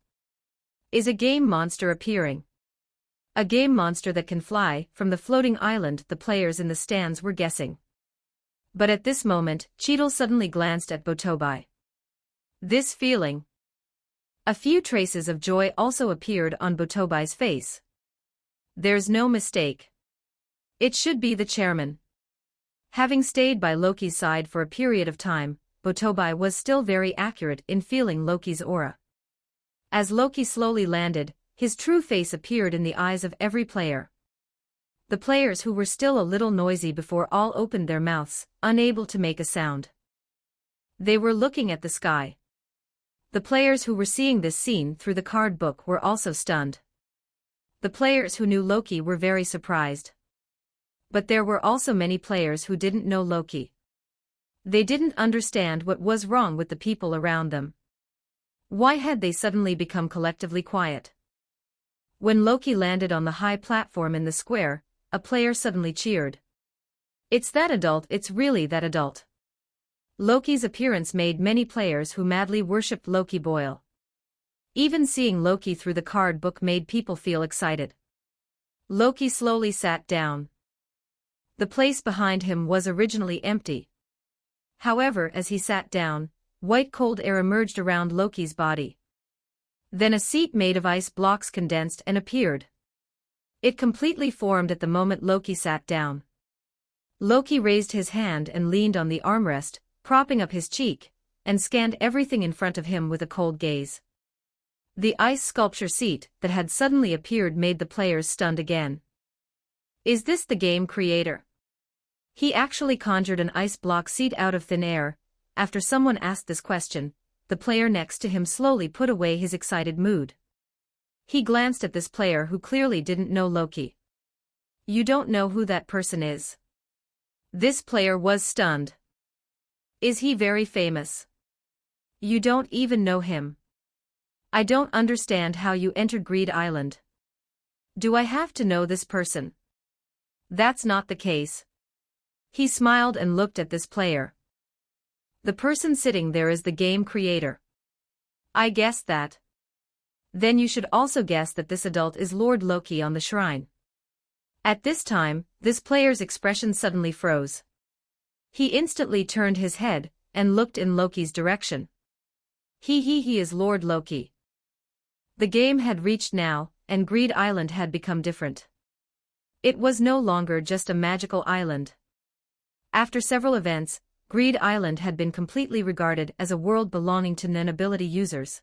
Is a game monster appearing? A game monster that can fly from the floating island, the players in the stands were guessing. But at this moment, Cheadle suddenly glanced at Botobai. This feeling. A few traces of joy also appeared on Botobai's face. There's no mistake. It should be the chairman. Having stayed by Loki's side for a period of time, Botobai was still very accurate in feeling Loki's aura. As Loki slowly landed, his true face appeared in the eyes of every player. The players who were still a little noisy before all opened their mouths, unable to make a sound. They were looking at the sky. The players who were seeing this scene through the card book were also stunned. The players who knew Loki were very surprised. But there were also many players who didn't know Loki. They didn't understand what was wrong with the people around them. Why had they suddenly become collectively quiet? When Loki landed on the high platform in the square, a player suddenly cheered. It's that adult, it's really that adult. Loki's appearance made many players who madly worshipped Loki boil. Even seeing Loki through the card book made people feel excited. Loki slowly sat down. The place behind him was originally empty. However, as he sat down, white cold air emerged around Loki's body. Then a seat made of ice blocks condensed and appeared. It completely formed at the moment Loki sat down. Loki raised his hand and leaned on the armrest, propping up his cheek, and scanned everything in front of him with a cold gaze. The ice sculpture seat that had suddenly appeared made the players stunned again. Is this the game creator? He actually conjured an ice block seat out of thin air. After someone asked this question, the player next to him slowly put away his excited mood. He glanced at this player who clearly didn't know Loki. You don't know who that person is? This player was stunned. Is he very famous? You don't even know him. I don't understand how you entered Greed Island. Do I have to know this person? That's not the case. He smiled and looked at this player. The person sitting there is the game creator. I guessed that. Then you should also guess that this adult is Lord Loki on the shrine. At this time, this player's expression suddenly froze. He instantly turned his head and looked in Loki's direction. He is Lord Loki. The game had reached now, and Greed Island had become different. It was no longer just a magical island. After several events, Greed Island had been completely regarded as a world belonging to non-ability users.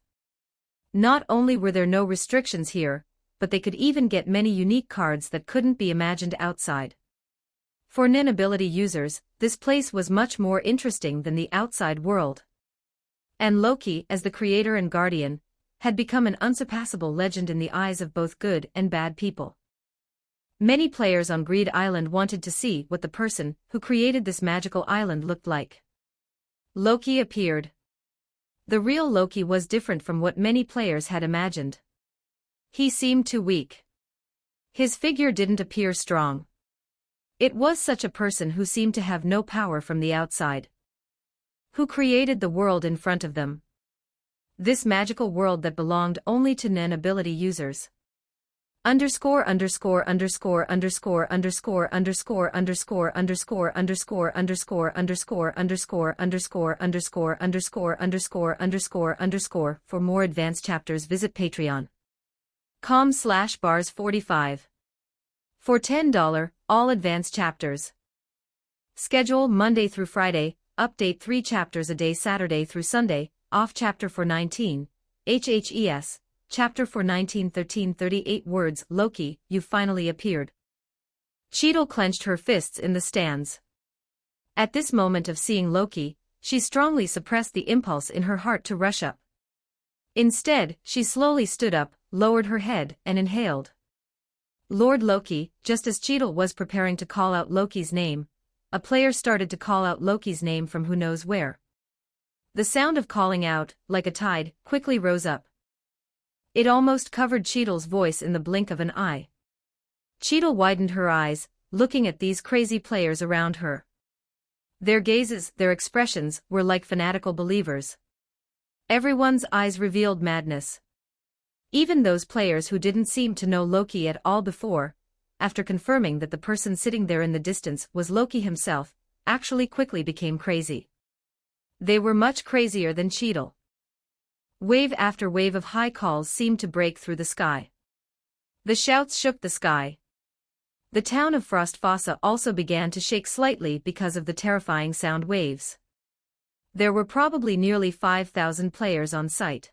Not only were there no restrictions here, but they could even get many unique cards that couldn't be imagined outside. For non-ability users, this place was much more interesting than the outside world. And Loki, as the creator and guardian, had become an unsurpassable legend in the eyes of both good and bad people. Many players on Greed Island wanted to see what the person who created this magical island looked like. Loki appeared. The real Loki was different from what many players had imagined. He seemed too weak. His figure didn't appear strong. It was such a person who seemed to have no power from the outside. Who created the world in front of them? This magical world that belonged only to non-ability users. Underscore underscore underscore underscore underscore underscore underscore underscore underscore underscore underscore underscore underscore underscore underscore underscore underscore underscore. For more advanced chapters, visit patreon.com/bars45. For $10, all advanced chapters. Schedule Monday through Friday, update 3 chapters a day Saturday through Sunday, off chapter 419, HHES, chapter 419 1338 words. Loki, you finally appeared. Cheadle clenched her fists in the stands. At this moment of seeing Loki, she strongly suppressed the impulse in her heart to rush up. Instead, she slowly stood up, lowered her head, and inhaled. Lord Loki, just as Cheadle was preparing to call out Loki's name, a player started to call out Loki's name from who knows where. The sound of calling out, like a tide, quickly rose up. It almost covered Cheadle's voice in the blink of an eye. Cheadle widened her eyes, looking at these crazy players around her. Their gazes, their expressions, were like fanatical believers. Everyone's eyes revealed madness. Even those players who didn't seem to know Loki at all before, after confirming that the person sitting there in the distance was Loki himself, actually quickly became crazy. They were much crazier than Cheadle. Wave after wave of high calls seemed to break through the sky. The shouts shook the sky. The town of Frostfossa also began to shake slightly because of the terrifying sound waves. There were probably nearly 5,000 players on site.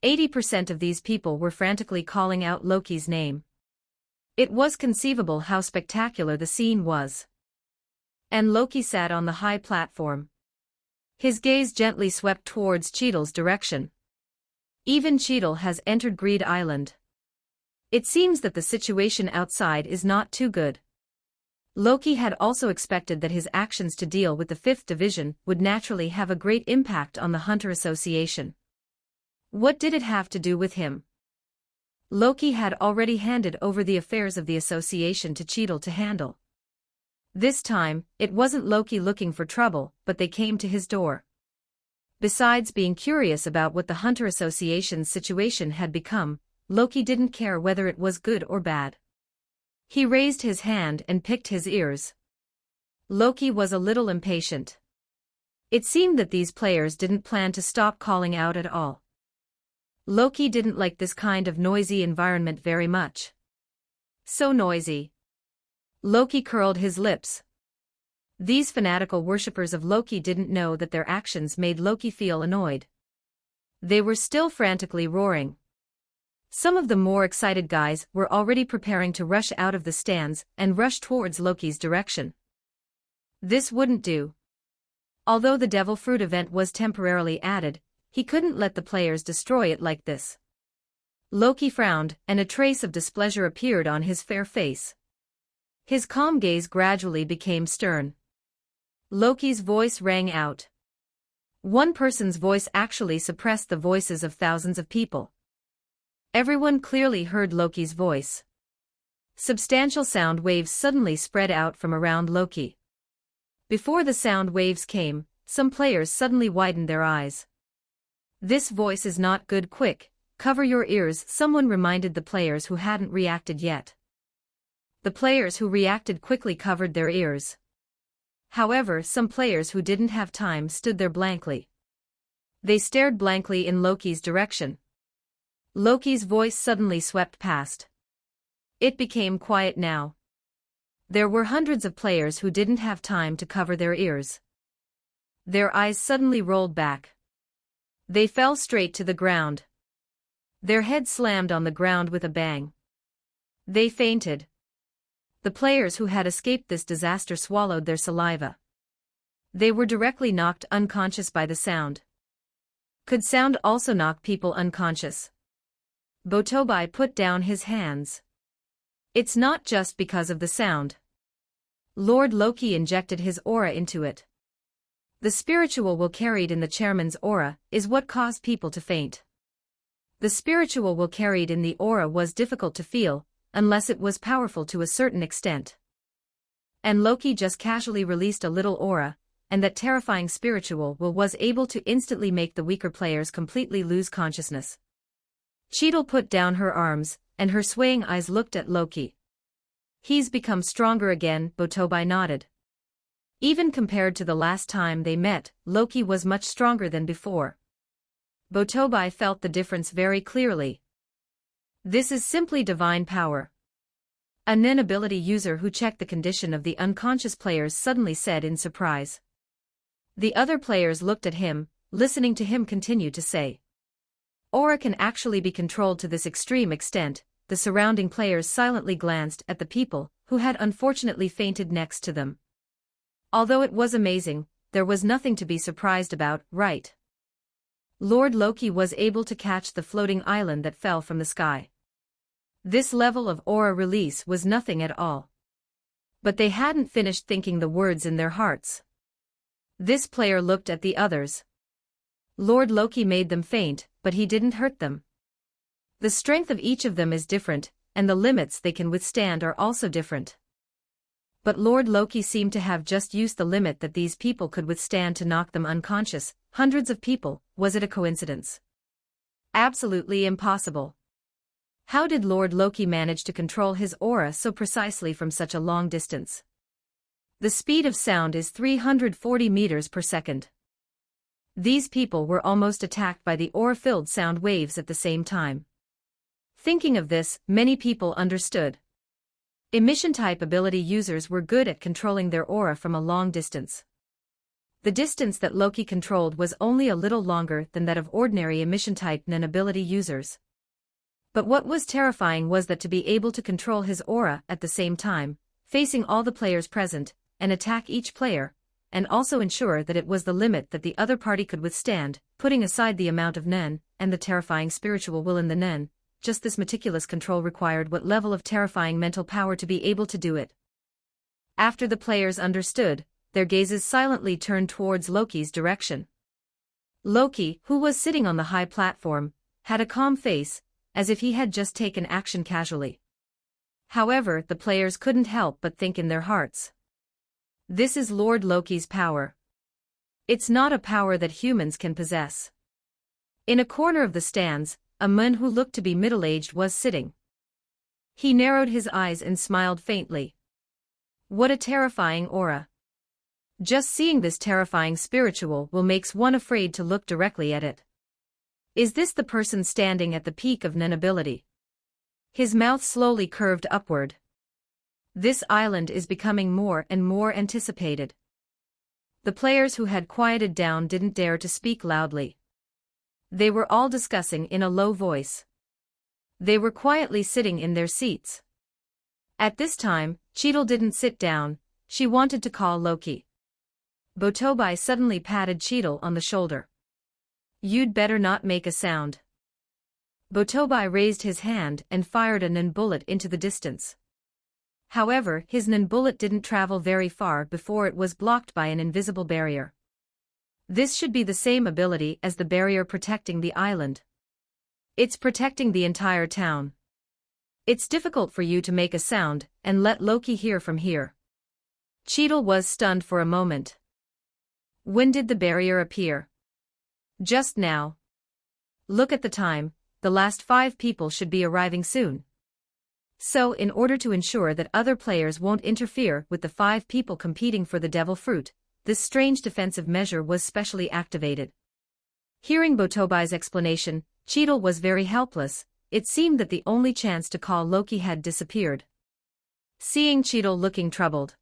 80% of these people were frantically calling out Loki's name. It was conceivable how spectacular the scene was. And Loki sat on the high platform. His gaze gently swept towards Cheadle's direction. Even Cheadle has entered Greed Island. It seems that the situation outside is not too good. Loki had also expected that his actions to deal with the 5th Division would naturally have a great impact on the Hunter Association. What did it have to do with him? Loki had already handed over the affairs of the association to Cheadle to handle. This time, it wasn't Loki looking for trouble, but they came to his door. Besides being curious about what the Hunter Association's situation had become, Loki didn't care whether it was good or bad. He raised his hand and picked his ears. Loki was a little impatient. It seemed that these players didn't plan to stop calling out at all. Loki didn't like this kind of noisy environment very much. So noisy. Loki curled his lips. These fanatical worshippers of Loki didn't know that their actions made Loki feel annoyed. They were still frantically roaring. Some of the more excited guys were already preparing to rush out of the stands and rush towards Loki's direction. This wouldn't do. Although the Devil Fruit event was temporarily added, he couldn't let the players destroy it like this. Loki frowned, and a trace of displeasure appeared on his fair face. His calm gaze gradually became stern. Loki's voice rang out. One person's voice actually suppressed the voices of thousands of people. Everyone clearly heard Loki's voice. Substantial sound waves suddenly spread out from around Loki. Before the sound waves came, some players suddenly widened their eyes. This voice is not good. Quick, cover your ears, someone reminded the players who hadn't reacted yet. The players who reacted quickly covered their ears. However, some players who didn't have time stood there blankly. They stared blankly in Loki's direction. Loki's voice suddenly swept past. It became quiet now. There were hundreds of players who didn't have time to cover their ears. Their eyes suddenly rolled back. They fell straight to the ground. Their heads slammed on the ground with a bang. They fainted. The players who had escaped this disaster swallowed their saliva. They were directly knocked unconscious by the sound. Could sound also knock people unconscious? Botobai put down his hands. It's not just because of the sound. Lord Loki injected his aura into it. The spiritual will carried in the chairman's aura is what caused people to faint. The spiritual will carried in the aura was difficult to feel, unless it was powerful to a certain extent. And Loki just casually released a little aura, and that terrifying spiritual will was able to instantly make the weaker players completely lose consciousness. Cheadle put down her arms, and her swaying eyes looked at Loki. He's become stronger again, Botobai nodded. Even compared to the last time they met, Loki was much stronger than before. Botobai felt the difference very clearly. This is simply divine power. A Nen ability user who checked the condition of the unconscious players suddenly said in surprise. The other players looked at him, listening to him continue to say. Aura can actually be controlled to this extreme extent. The surrounding players silently glanced at the people who had unfortunately fainted next to them. Although it was amazing, there was nothing to be surprised about, right? Lord Loki was able to catch the floating island that fell from the sky. This level of aura release was nothing at all. But they hadn't finished thinking the words in their hearts. This player looked at the others. Lord Loki made them faint, but he didn't hurt them. The strength of each of them is different, and the limits they can withstand are also different. But Lord Loki seemed to have just used the limit that these people could withstand to knock them unconscious. Hundreds of people, was it a coincidence? Absolutely impossible. How did Lord Loki manage to control his aura so precisely from such a long distance? The speed of sound is 340 meters per second. These people were almost attacked by the aura-filled sound waves at the same time. Thinking of this, many people understood. Emission-type ability users were good at controlling their aura from a long distance. The distance that Loki controlled was only a little longer than that of ordinary emission-type Nen ability users. But what was terrifying was that to be able to control his aura at the same time, facing all the players present, and attack each player, and also ensure that it was the limit that the other party could withstand, putting aside the amount of Nen, and the terrifying spiritual will in the Nen, just this meticulous control required what level of terrifying mental power to be able to do it. After the players understood, their gazes silently turned towards Loki's direction. Loki, who was sitting on the high platform, had a calm face, as if he had just taken action casually. However, the players couldn't help but think in their hearts. This is Lord Loki's power. It's not a power that humans can possess. In a corner of the stands, a man who looked to be middle-aged was sitting. He narrowed his eyes and smiled faintly. What a terrifying aura. Just seeing this terrifying spiritual will makes one afraid to look directly at it. Is this the person standing at the peak of Nen ability? His mouth slowly curved upward. This island is becoming more and more anticipated. The players who had quieted down didn't dare to speak loudly. They were all discussing in a low voice. They were quietly sitting in their seats. At this time, Cheadle didn't sit down, she wanted to call Loki. Botobai suddenly patted Cheadle on the shoulder. You'd better not make a sound. Botobai raised his hand and fired a Nen bullet into the distance. However, his Nen bullet didn't travel very far before it was blocked by an invisible barrier. This should be the same ability as the barrier protecting the island. It's protecting the entire town. It's difficult for you to make a sound and let Loki hear from here. Cheadle was stunned for a moment. When did the barrier appear? Just now. Look at the time, the last 5 people should be arriving soon. So in order to ensure that other players won't interfere with the 5 people competing for the devil fruit, this strange defensive measure was specially activated. Hearing Botobai's explanation, Cheadle was very helpless. It seemed that the only chance to call Loki had disappeared. Seeing Cheadle looking troubled.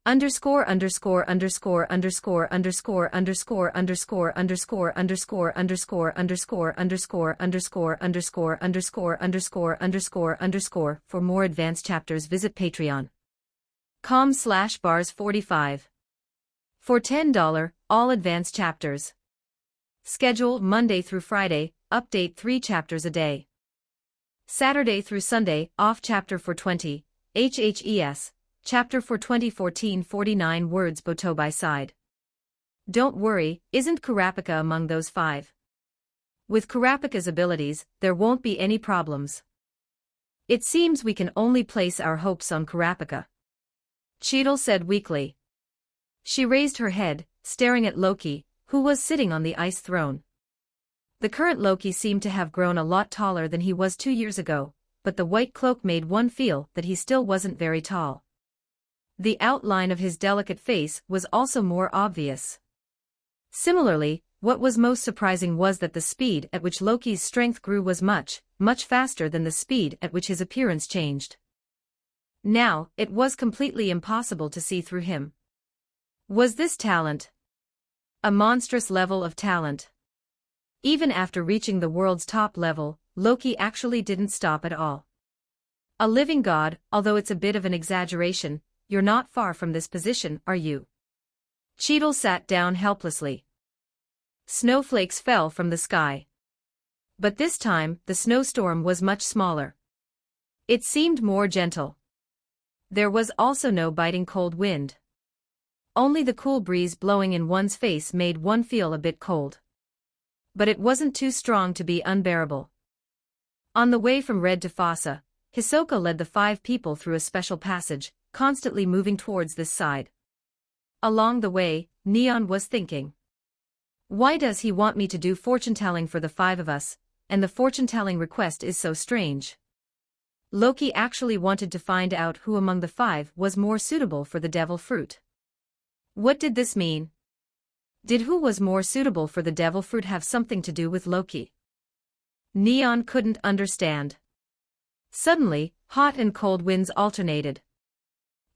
Underscore underscore underscore underscore underscore underscore underscore underscore underscore underscore underscore underscore underscore underscore underscore underscore underscore underscore. For more advanced chapters visit patreon.com/bars45. For $10, all advanced chapters. Schedule Monday through Friday, update 3 chapters a day. Saturday through Sunday, off chapter for 20, HHES. Chapter for 2014 49 words Boto by side. Don't worry, isn't Kurapika among those 5? With Kurapika's abilities, there won't be any problems. It seems we can only place our hopes on Kurapika. Cheadle said weakly. She raised her head, staring at Loki, who was sitting on the ice throne. The current Loki seemed to have grown a lot taller than he was 2 years ago, but the white cloak made one feel that he still wasn't very tall. The outline of his delicate face was also more obvious. Similarly, what was most surprising was that the speed at which Loki's strength grew was much, much faster than the speed at which his appearance changed. Now, it was completely impossible to see through him. Was this talent? A monstrous level of talent. Even after reaching the world's top level, Loki actually didn't stop at all. A living god, although it's a bit of an exaggeration, you're not far from this position, are you? Cheadle sat down helplessly. Snowflakes fell from the sky. But this time, the snowstorm was much smaller. It seemed more gentle. There was also no biting cold wind. Only the cool breeze blowing in one's face made one feel a bit cold. But it wasn't too strong to be unbearable. On the way from Red to Fossa, Hisoka led the 5 people through a special passage, constantly moving towards this side. Along the way, Neon was thinking. Why does he want me to do fortune-telling for the 5 of us, and the fortune-telling request is so strange? Loki actually wanted to find out who among the 5 was more suitable for the devil fruit. What did this mean? Did who was more suitable for the devil fruit have something to do with Loki? Neon couldn't understand. Suddenly, hot and cold winds alternated.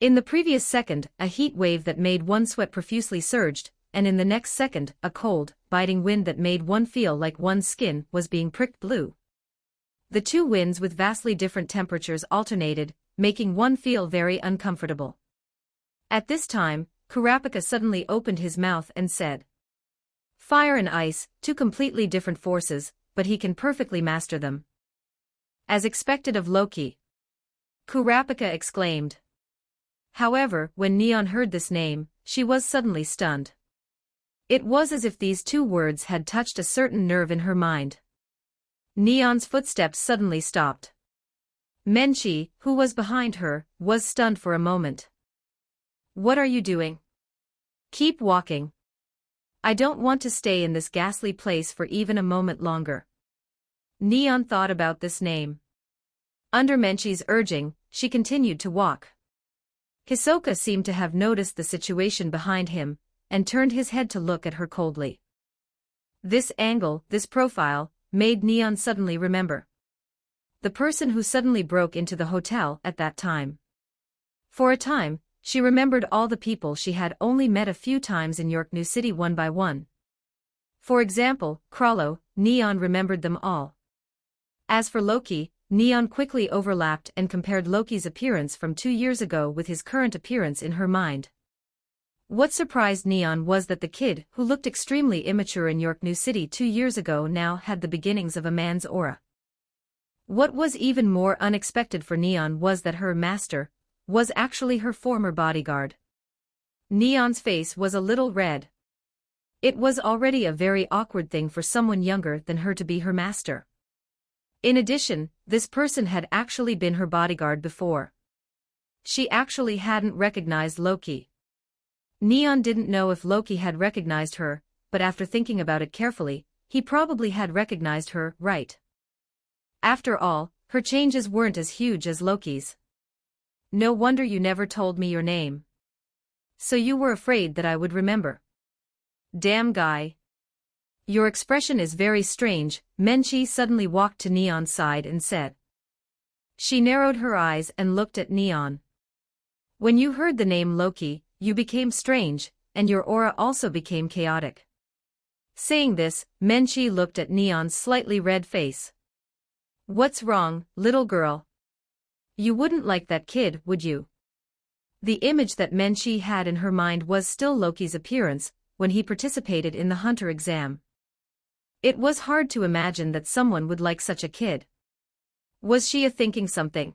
In the previous second, a heat wave that made one sweat profusely surged, and in the next second, a cold, biting wind that made one feel like one's skin was being pricked blue. The 2 winds with vastly different temperatures alternated, making one feel very uncomfortable. At this time, Kurapika suddenly opened his mouth and said, Fire and ice, 2 completely different forces, but he can perfectly master them. As expected of Loki. Kurapika exclaimed. However, when Neon heard this name, she was suddenly stunned. It was as if these 2 words had touched a certain nerve in her mind. Neon's footsteps suddenly stopped. Menchi, who was behind her, was stunned for a moment. What are you doing? Keep walking. I don't want to stay in this ghastly place for even a moment longer. Neon thought about this name. Under Menchi's urging, she continued to walk. Hisoka seemed to have noticed the situation behind him, and turned his head to look at her coldly. This angle, this profile, made Neon suddenly remember the person who suddenly broke into the hotel at that time. For a time, she remembered all the people she had only met a few times in York New City one by one. For example, Krallo, Neon remembered them all. As for Loki, Neon quickly overlapped and compared Loki's appearance from 2 years ago with his current appearance in her mind. What surprised Neon was that the kid who looked extremely immature in York New City 2 years ago now had the beginnings of a man's aura. What was even more unexpected for Neon was that her master was actually her former bodyguard. Neon's face was a little red. It was already a very awkward thing for someone younger than her to be her master. In addition, this person had actually been her bodyguard before. She actually hadn't recognized Loki. Neon didn't know if Loki had recognized her, but after thinking about it carefully, he probably had recognized her, right? After all, her changes weren't as huge as Loki's. No wonder you never told me your name. So you were afraid that I would remember. Damn guy. Your expression is very strange, Menchi suddenly walked to Neon's side and said. She narrowed her eyes and looked at Neon. When you heard the name Loki, you became strange, and your aura also became chaotic. Saying this, Menchi looked at Neon's slightly red face. What's wrong, little girl? You wouldn't like that kid, would you? The image that Menchi had in her mind was still Loki's appearance when he participated in the hunter exam. It was hard to imagine that someone would like such a kid. Was she thinking something?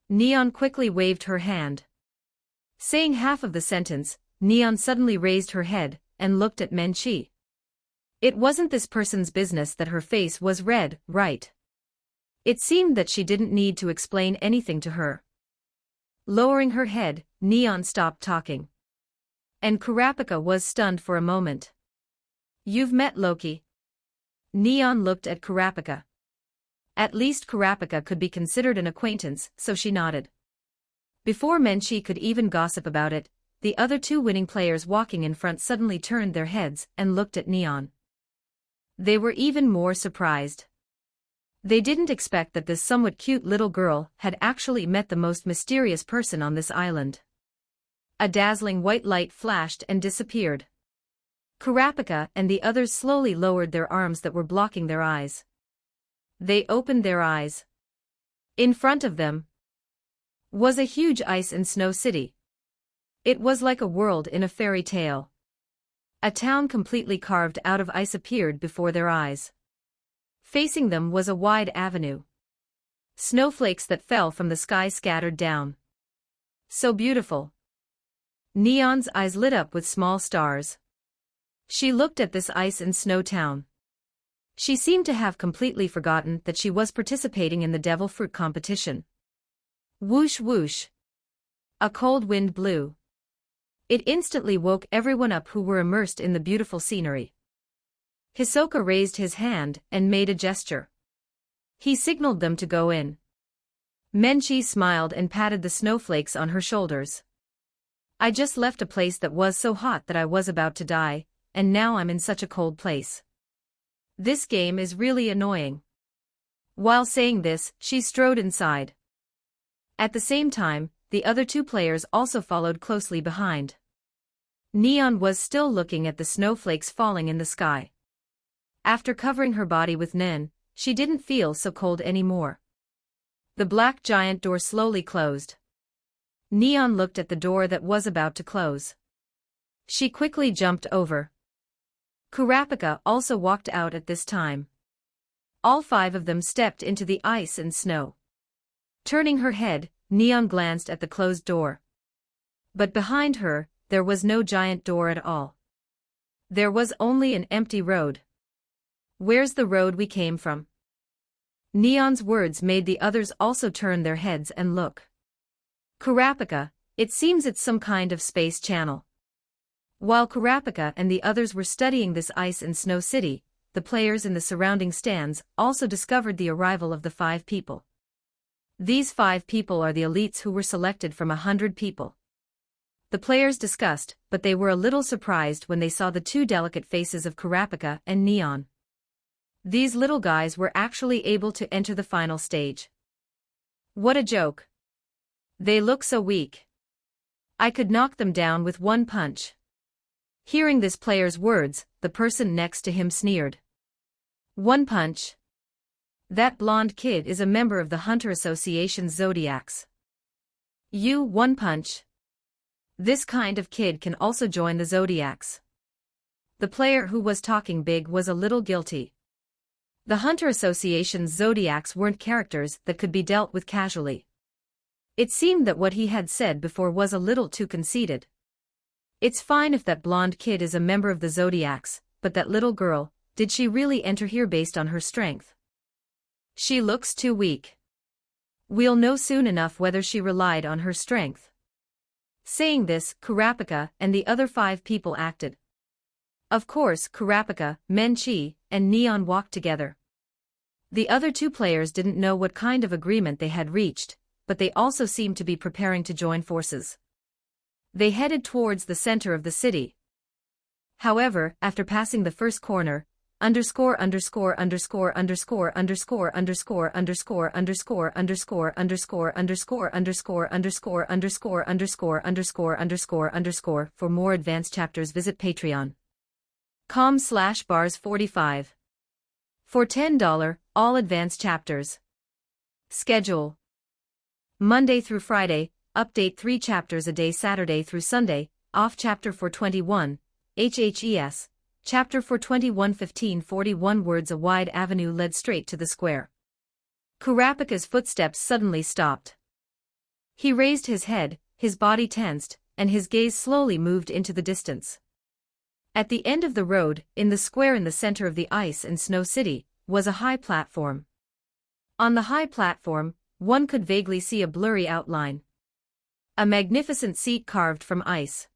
Neon quickly waved her hand. Saying half of the sentence, Neon suddenly raised her head and looked at Menchi. It wasn't this person's business that her face was red, right? It seemed that she didn't need to explain anything to her. Lowering her head, Neon stopped talking. And Kurapika was stunned for a moment. You've met Loki? Neon looked at Kurapika. At least Kurapika could be considered an acquaintance, so she nodded. Before Menchi could even gossip about it, the other two winning players walking in front suddenly turned their heads and looked at Neon. They were even more surprised. They didn't expect that this somewhat cute little girl had actually met the most mysterious person on this island. A dazzling white light flashed and disappeared. Kurapika and the others slowly lowered their arms that were blocking their eyes. They opened their eyes. In front of them was a huge ice and snow city. It was like a world in a fairy tale. A town completely carved out of ice appeared before their eyes. Facing them was a wide avenue. Snowflakes that fell from the sky scattered down. So beautiful. Neon's eyes lit up with small stars. She looked at this ice and snow town. She seemed to have completely forgotten that she was participating in the devil fruit competition. Whoosh whoosh. A cold wind blew. It instantly woke everyone up who were immersed in the beautiful scenery. Hisoka raised his hand and made a gesture. He signaled them to go in. Menchi smiled and patted the snowflakes on her shoulders. I just left a place that was so hot that I was about to die, and now I'm in such a cold place. This game is really annoying. While saying this, she strode inside. At the same time, the other two players also followed closely behind. Neon was still looking at the snowflakes falling in the sky. After covering her body with Nen, she didn't feel so cold anymore. The black giant door slowly closed. Neon looked at the door that was about to close. She quickly jumped over. Kurapika also walked out at this time. All five of them stepped into the ice and snow. Turning her head, Neon glanced at the closed door. But behind her, there was no giant door at all. There was only an empty road. Where's the road we came from? Neon's words made the others also turn their heads and look. Kurapika, it seems it's some kind of space channel. While Kurapika and the others were studying this ice and snow city, the players in the surrounding stands also discovered the arrival of the 5 people. These 5 people are the elites who were selected from 100 people. The players discussed, but they were a little surprised when they saw the 2 delicate faces of Kurapika and Neon. These little guys were actually able to enter the final stage. What a joke. They look so weak. I could knock them down with one punch. Hearing this player's words, the person next to him sneered. One punch? That blonde kid is a member of the Hunter Association's Zodiacs. You, one punch? This kind of kid can also join the Zodiacs. The player who was talking big was a little guilty. The Hunter Association's Zodiacs weren't characters that could be dealt with casually. It seemed that what he had said before was a little too conceited. It's fine if that blonde kid is a member of the Zodiacs, but that little girl, did she really enter here based on her strength? She looks too weak. We'll know soon enough whether she relied on her strength. Saying this, Kurapika and the other 5 people acted. Of course, Kurapika, Menchi, and Neon walked together. The other 2 players didn't know what kind of agreement they had reached, but they also seemed to be preparing to join forces. They headed towards the center of the city. However, after passing the first corner, underscore underscore underscore underscore underscore underscore underscore underscore underscore underscore underscore underscore underscore underscore underscore underscore underscore underscore. For more advanced chapters visit patreon.com/bars45. For $10, all advanced chapters. Schedule: Monday through Friday, update 3 chapters a day. Saturday through Sunday, off. Chapter 421, HHES. Chapter 421. 1541 words. A wide avenue led straight to the square. Kurapika's footsteps suddenly stopped. He raised his head, his body tensed, and his gaze slowly moved into the distance. At the end of the road, in the square in the center of the ice and snow city, was a high platform. On the high platform, one could vaguely see a blurry outline. A magnificent seat carved from ice.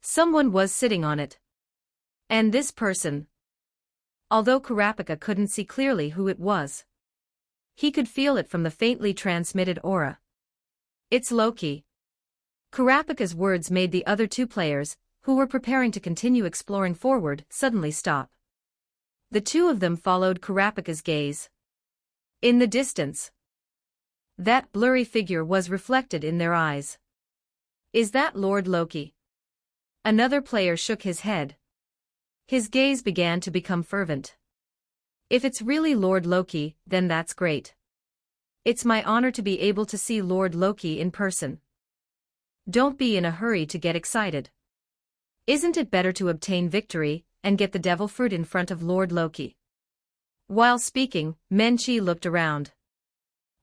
Someone was sitting on it. And this person, although Kurapika couldn't see clearly who it was, he could feel it from the faintly transmitted aura. It's Loki. Kurapika's words made the other 2 players, who were preparing to continue exploring forward, suddenly stop. The 2 of them followed Kurapika's gaze. In the distance, that blurry figure was reflected in their eyes. Is that Lord Loki? Another player shook his head. His gaze began to become fervent. If it's really Lord Loki, then that's great. It's my honor to be able to see Lord Loki in person. Don't be in a hurry to get excited. Isn't it better to obtain victory and get the devil fruit in front of Lord Loki? While speaking, Menchi looked around.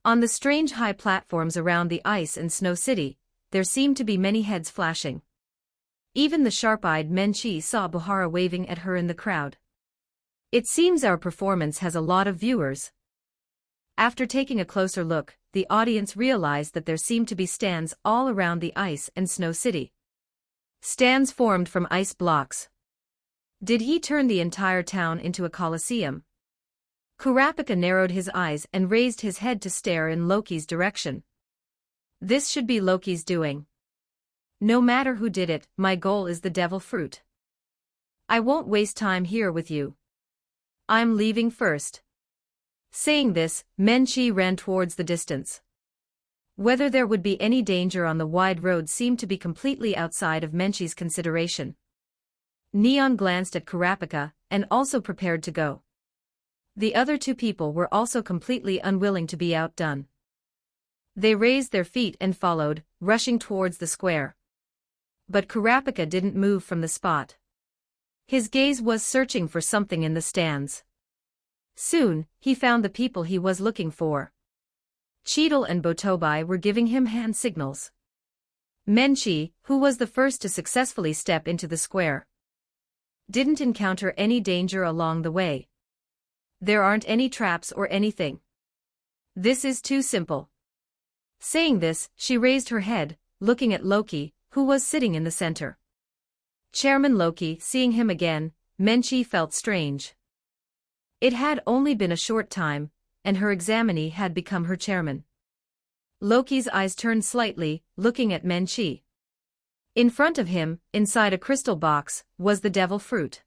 On the strange high platforms around the ice and snow city, there seemed to be many heads flashing. Even the sharp-eyed Menchi saw Buhara waving at her in the crowd. It seems our performance has a lot of viewers. After taking a closer look, the audience realized that there seemed to be stands all around the ice and snow city. Stands formed from ice blocks. Did he turn the entire town into a coliseum? Kurapika narrowed his eyes and raised his head to stare in Loki's direction. This should be Loki's doing. No matter who did it, my goal is the devil fruit. I won't waste time here with you. I'm leaving first. Saying this, Menchi ran towards the distance. Whether there would be any danger on the wide road seemed to be completely outside of Menchi's consideration. Neon glanced at Kurapika, and also prepared to go. The other 2 people were also completely unwilling to be outdone. They raised their feet and followed, rushing towards the square. But Kurapika didn't move from the spot. His gaze was searching for something in the stands. Soon, he found the people he was looking for. Cheetal and Botobai were giving him hand signals. Menchi, who was the first to successfully step into the square, didn't encounter any danger along the way. There aren't any traps or anything. This is too simple. Saying this, she raised her head, looking at Loki, who was sitting in the center. Chairman Loki, seeing him again, Menchi felt strange. It had only been a short time, and her examinee had become her chairman. Loki's eyes turned slightly, looking at Menchi. In front of him, inside a crystal box, was the devil fruit.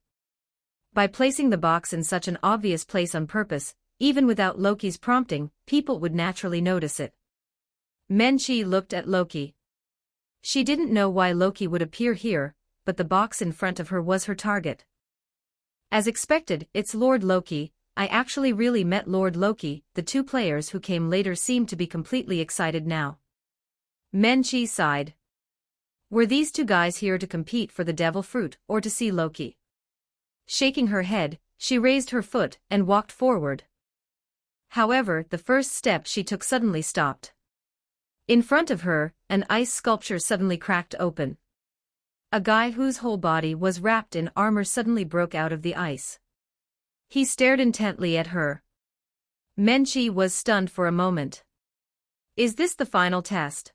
By placing the box in such an obvious place on purpose, even without Loki's prompting, people would naturally notice it. Menchi looked at Loki. She didn't know why Loki would appear here, but the box in front of her was her target. As expected, it's Lord Loki. I actually really met Lord Loki. The 2 players who came later seemed to be completely excited now. Menchi sighed. Were these 2 guys here to compete for the devil fruit or to see Loki? Shaking her head, she raised her foot and walked forward. However, the first step she took suddenly stopped. In front of her, an ice sculpture suddenly cracked open. A guy whose whole body was wrapped in armor suddenly broke out of the ice. He stared intently at her. Menchi was stunned for a moment. Is this the final test?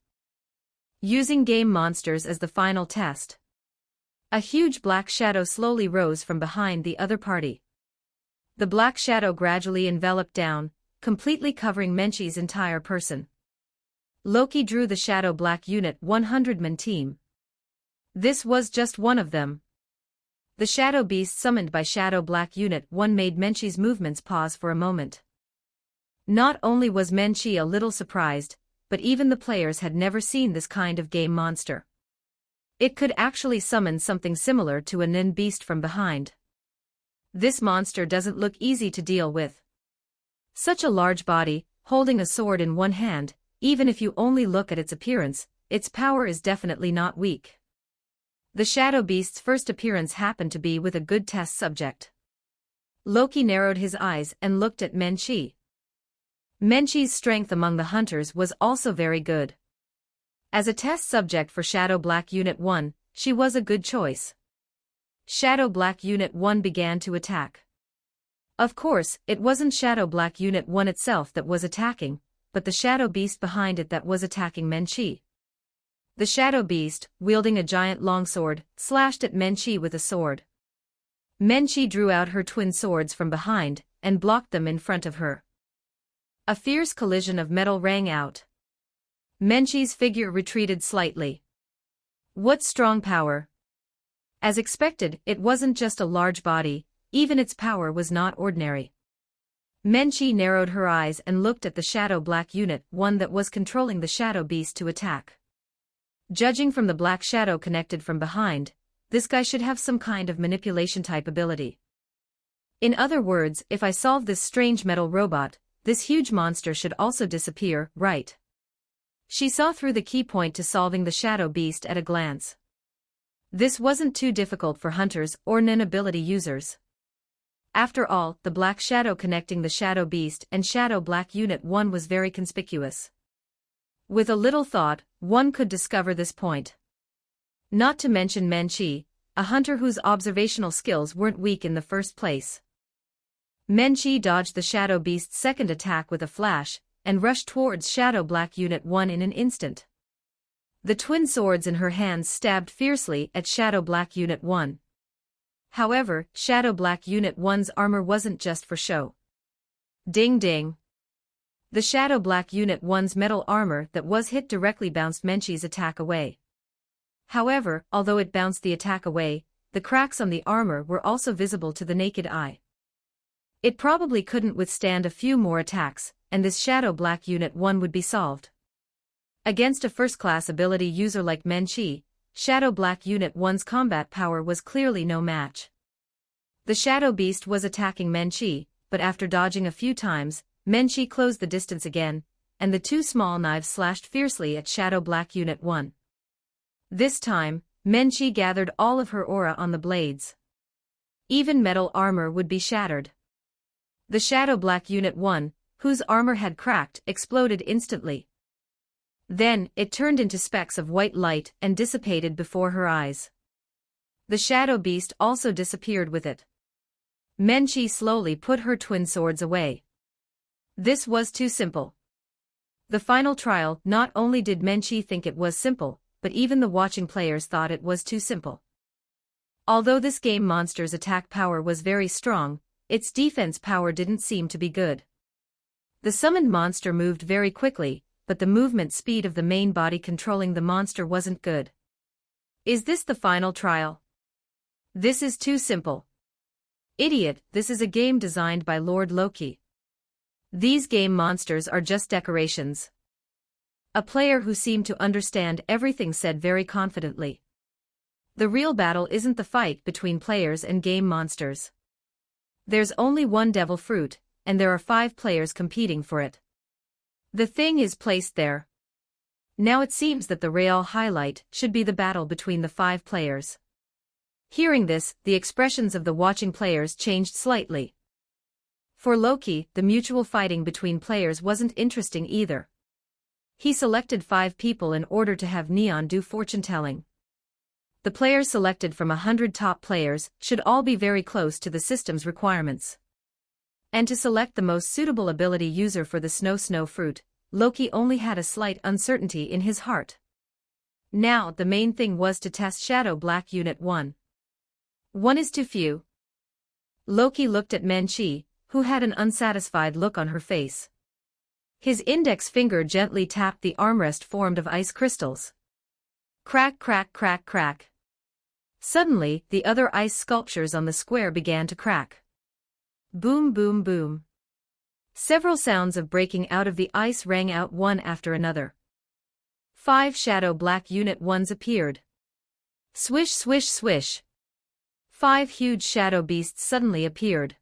Using game monsters as the final test. A huge black shadow slowly rose from behind the other party. The black shadow gradually enveloped down, completely covering Menchi's entire person. Loki drew the Shadow Black Unit 100-man team. This was just one of them. The shadow beast summoned by Shadow Black Unit 1 made Menchie's movements pause for a moment. Not only was Menchie a little surprised, but even the players had never seen this kind of game monster. It could actually summon something similar to a nin beast from behind. This monster doesn't look easy to deal with. Such a large body, holding a sword in one hand, even if you only look at its appearance, its power is definitely not weak. The shadow beast's first appearance happened to be with a good test subject. Loki narrowed his eyes and looked at Menchie. Menchie's strength among the hunters was also very good. As a test subject for Shadow Black Unit 1, she was a good choice. Shadow Black Unit 1 began to attack. Of course, it wasn't Shadow Black Unit 1 itself that was attacking, but the shadow beast behind it that was attacking Menchie. The shadow beast, wielding a giant longsword, slashed at Menchie with a sword. Menchie drew out her twin swords from behind and blocked them in front of her. A fierce collision of metal rang out. Menchie's figure retreated slightly. What strong power! As expected, it wasn't just a large body, even its power was not ordinary. Menchie narrowed her eyes and looked at the Shadow Black Unit 1 that was controlling the shadow beast to attack. Judging from the black shadow connected from behind, this guy should have some kind of manipulation type ability. In other words, if I solve this strange metal robot, this huge monster should also disappear, right? She saw through the key point to solving the shadow beast at a glance. This wasn't too difficult for hunters or nin ability users. After all, the black shadow connecting the shadow beast and Shadow Black Unit 1 was very conspicuous. With a little thought, one could discover this point. Not to mention Menchie, a hunter whose observational skills weren't weak in the first place. Menchie dodged the shadow beast's second attack with a flash, and rushed towards Shadow Black Unit 1 in an instant. The twin swords in her hands stabbed fiercely at Shadow Black Unit 1. However, Shadow Black Unit 1's armor wasn't just for show. Ding ding. The Shadow Black Unit 1's metal armor that was hit directly bounced Menchie's attack away. However, although it bounced the attack away, the cracks on the armor were also visible to the naked eye. It probably couldn't withstand a few more attacks, and this Shadow Black Unit 1 would be solved. Against a first-class ability user like Menchie, Shadow Black Unit 1's combat power was clearly no match. The shadow beast was attacking Menchie, but after dodging a few times, Menchie closed the distance again, and the two small knives slashed fiercely at Shadow Black Unit 1. This time, Menchie gathered all of her aura on the blades. Even metal armor would be shattered. The Shadow Black Unit 1, whose armor had cracked, exploded instantly. Then, it turned into specks of white light and dissipated before her eyes. The shadow beast also disappeared with it. Menchie slowly put her twin swords away. This was too simple. The final trial, not only did Menchie think it was simple, but even the watching players thought it was too simple. Although this game monster's attack power was very strong, its defense power didn't seem to be good. The summoned monster moved very quickly, but the movement speed of the main body controlling the monster wasn't good. Is this the final trial? This is too simple. Idiot, this is a game designed by Lord Loki. These game monsters are just decorations. A player who seemed to understand everything said very confidently. The real battle isn't the fight between players and game monsters. There's only one devil fruit, and there are 5 players competing for it. The thing is placed there. Now it seems that the real highlight should be the battle between the 5 players. Hearing this, the expressions of the watching players changed slightly. For Loki, the mutual fighting between players wasn't interesting either. He selected 5 people in order to have Neon do fortune-telling. The players selected from 100 top players should all be very close to the system's requirements. And to select the most suitable ability user for the snow fruit, Loki only had a slight uncertainty in his heart. Now the main thing was to test Shadow Black Unit 1. 1 is too few. Loki looked at Menchie, who had an unsatisfied look on her face. His index finger gently tapped the armrest formed of ice crystals. Crack crack crack crack. Suddenly, the other ice sculptures on the square began to crack. Boom, boom, boom. Several sounds of breaking out of the ice rang out one after another. 5 shadow black Unit 1s appeared. Swish, swish, swish. 5 huge shadow beasts suddenly appeared.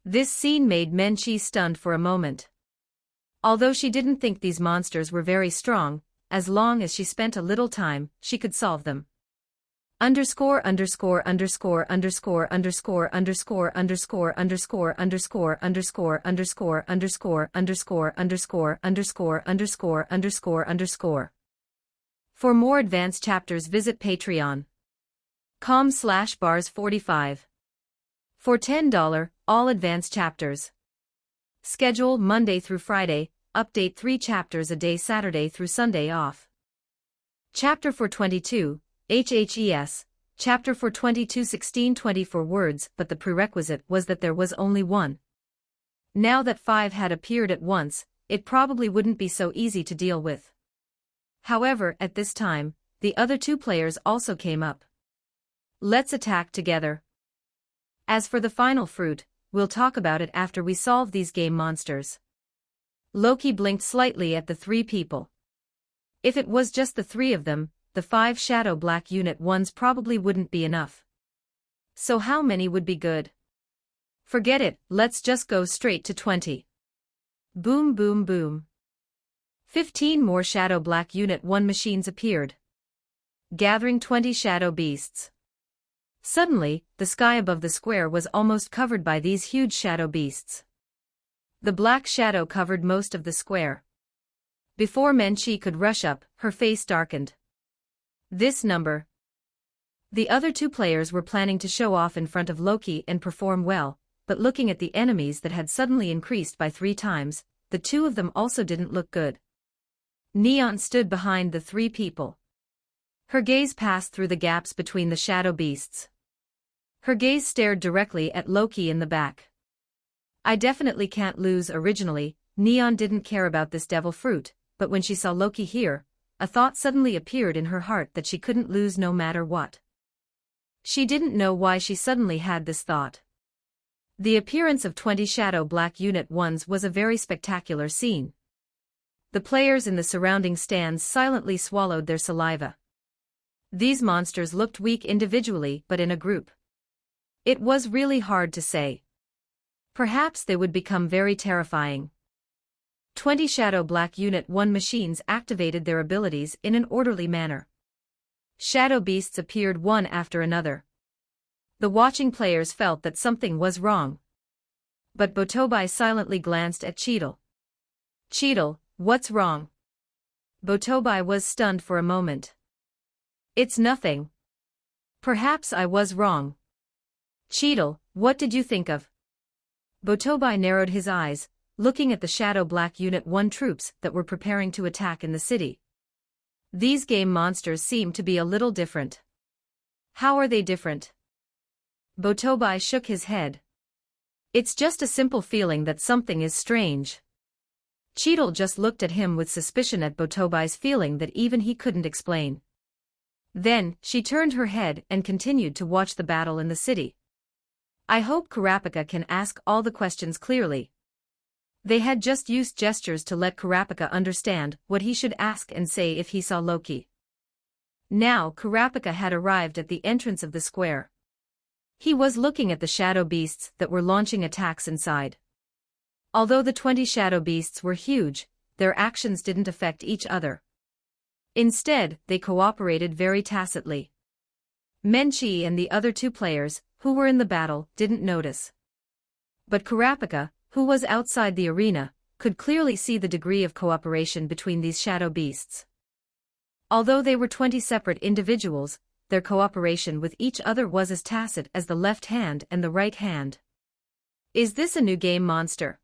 This scene made Menchi stunned for a moment. Although she didn't think these monsters were very strong, as long as she spent a little time, she could solve them. Underscore underscore underscore underscore underscore underscore underscore underscore underscore underscore underscore underscore underscore underscore underscore underscore underscore underscore. For more advanced chapters visit patreon.com/bars45. For $10, all advanced chapters. Schedule Monday through Friday, update 3 chapters a day Saturday through Sunday off. Chapter 422. HHES, Chapter 422 1624 words, but the prerequisite was that there was only one. Now that 5 had appeared at once, it probably wouldn't be so easy to deal with. However, at this time, the other 2 players also came up. Let's attack together. As for the final fruit, we'll talk about it after we solve these game monsters. Loki blinked slightly at the 3 people. If it was just the 3 of them, the 5 shadow black Unit 1s probably wouldn't be enough. So how many would be good? Forget it, let's just go straight to 20. Boom, boom, boom. 15 more shadow black Unit 1 machines appeared, gathering 20 shadow beasts. Suddenly, the sky above the square was almost covered by these huge shadow beasts. The black shadow covered most of the square. Before Menchi could rush up, her face darkened. This number. The other 2 players were planning to show off in front of Loki and perform well, but looking at the enemies that had suddenly increased by 3 times, the 2 of them also didn't look good. Neon stood behind the 3 people. Her gaze passed through the gaps between the shadow beasts. Her gaze stared directly at Loki in the back. I definitely can't lose. Originally, Neon didn't care about this devil fruit, but when she saw Loki here, a thought suddenly appeared in her heart that she couldn't lose no matter what. She didn't know why she suddenly had this thought. The appearance of 20 shadow black Unit 1s was a very spectacular scene. The players in the surrounding stands silently swallowed their saliva. These monsters looked weak individually but in a group. It was really hard to say. Perhaps they would become very terrifying. 20 shadow black Unit 1 machines activated their abilities in an orderly manner. Shadow beasts appeared one after another. The watching players felt that something was wrong. But Botobai silently glanced at Cheetle. Cheetle, what's wrong? Botobai was stunned for a moment. It's nothing. Perhaps I was wrong. Cheetle, what did you think of? Botobai narrowed his eyes, looking at the shadow black Unit 1 troops that were preparing to attack in the city. These game monsters seem to be a little different. How are they different? Botobai shook his head. It's just a simple feeling that something is strange. Cheetle just looked at him with suspicion at Botobai's feeling that even he couldn't explain. Then, she turned her head and continued to watch the battle in the city. I hope Kurapika can ask all the questions clearly. They had just used gestures to let Kurapika understand what he should ask and say if he saw Loki. Now Kurapika had arrived at the entrance of the square. He was looking at the shadow beasts that were launching attacks inside. Although the 20 shadow beasts were huge, their actions didn't affect each other. Instead, they cooperated very tacitly. Menchi and the other 2 players, who were in the battle, didn't notice. But Kurapika, who was outside the arena, could clearly see the degree of cooperation between these shadow beasts. Although they were 20 separate individuals, their cooperation with each other was as tacit as the left hand and the right hand. Is this a new game monster?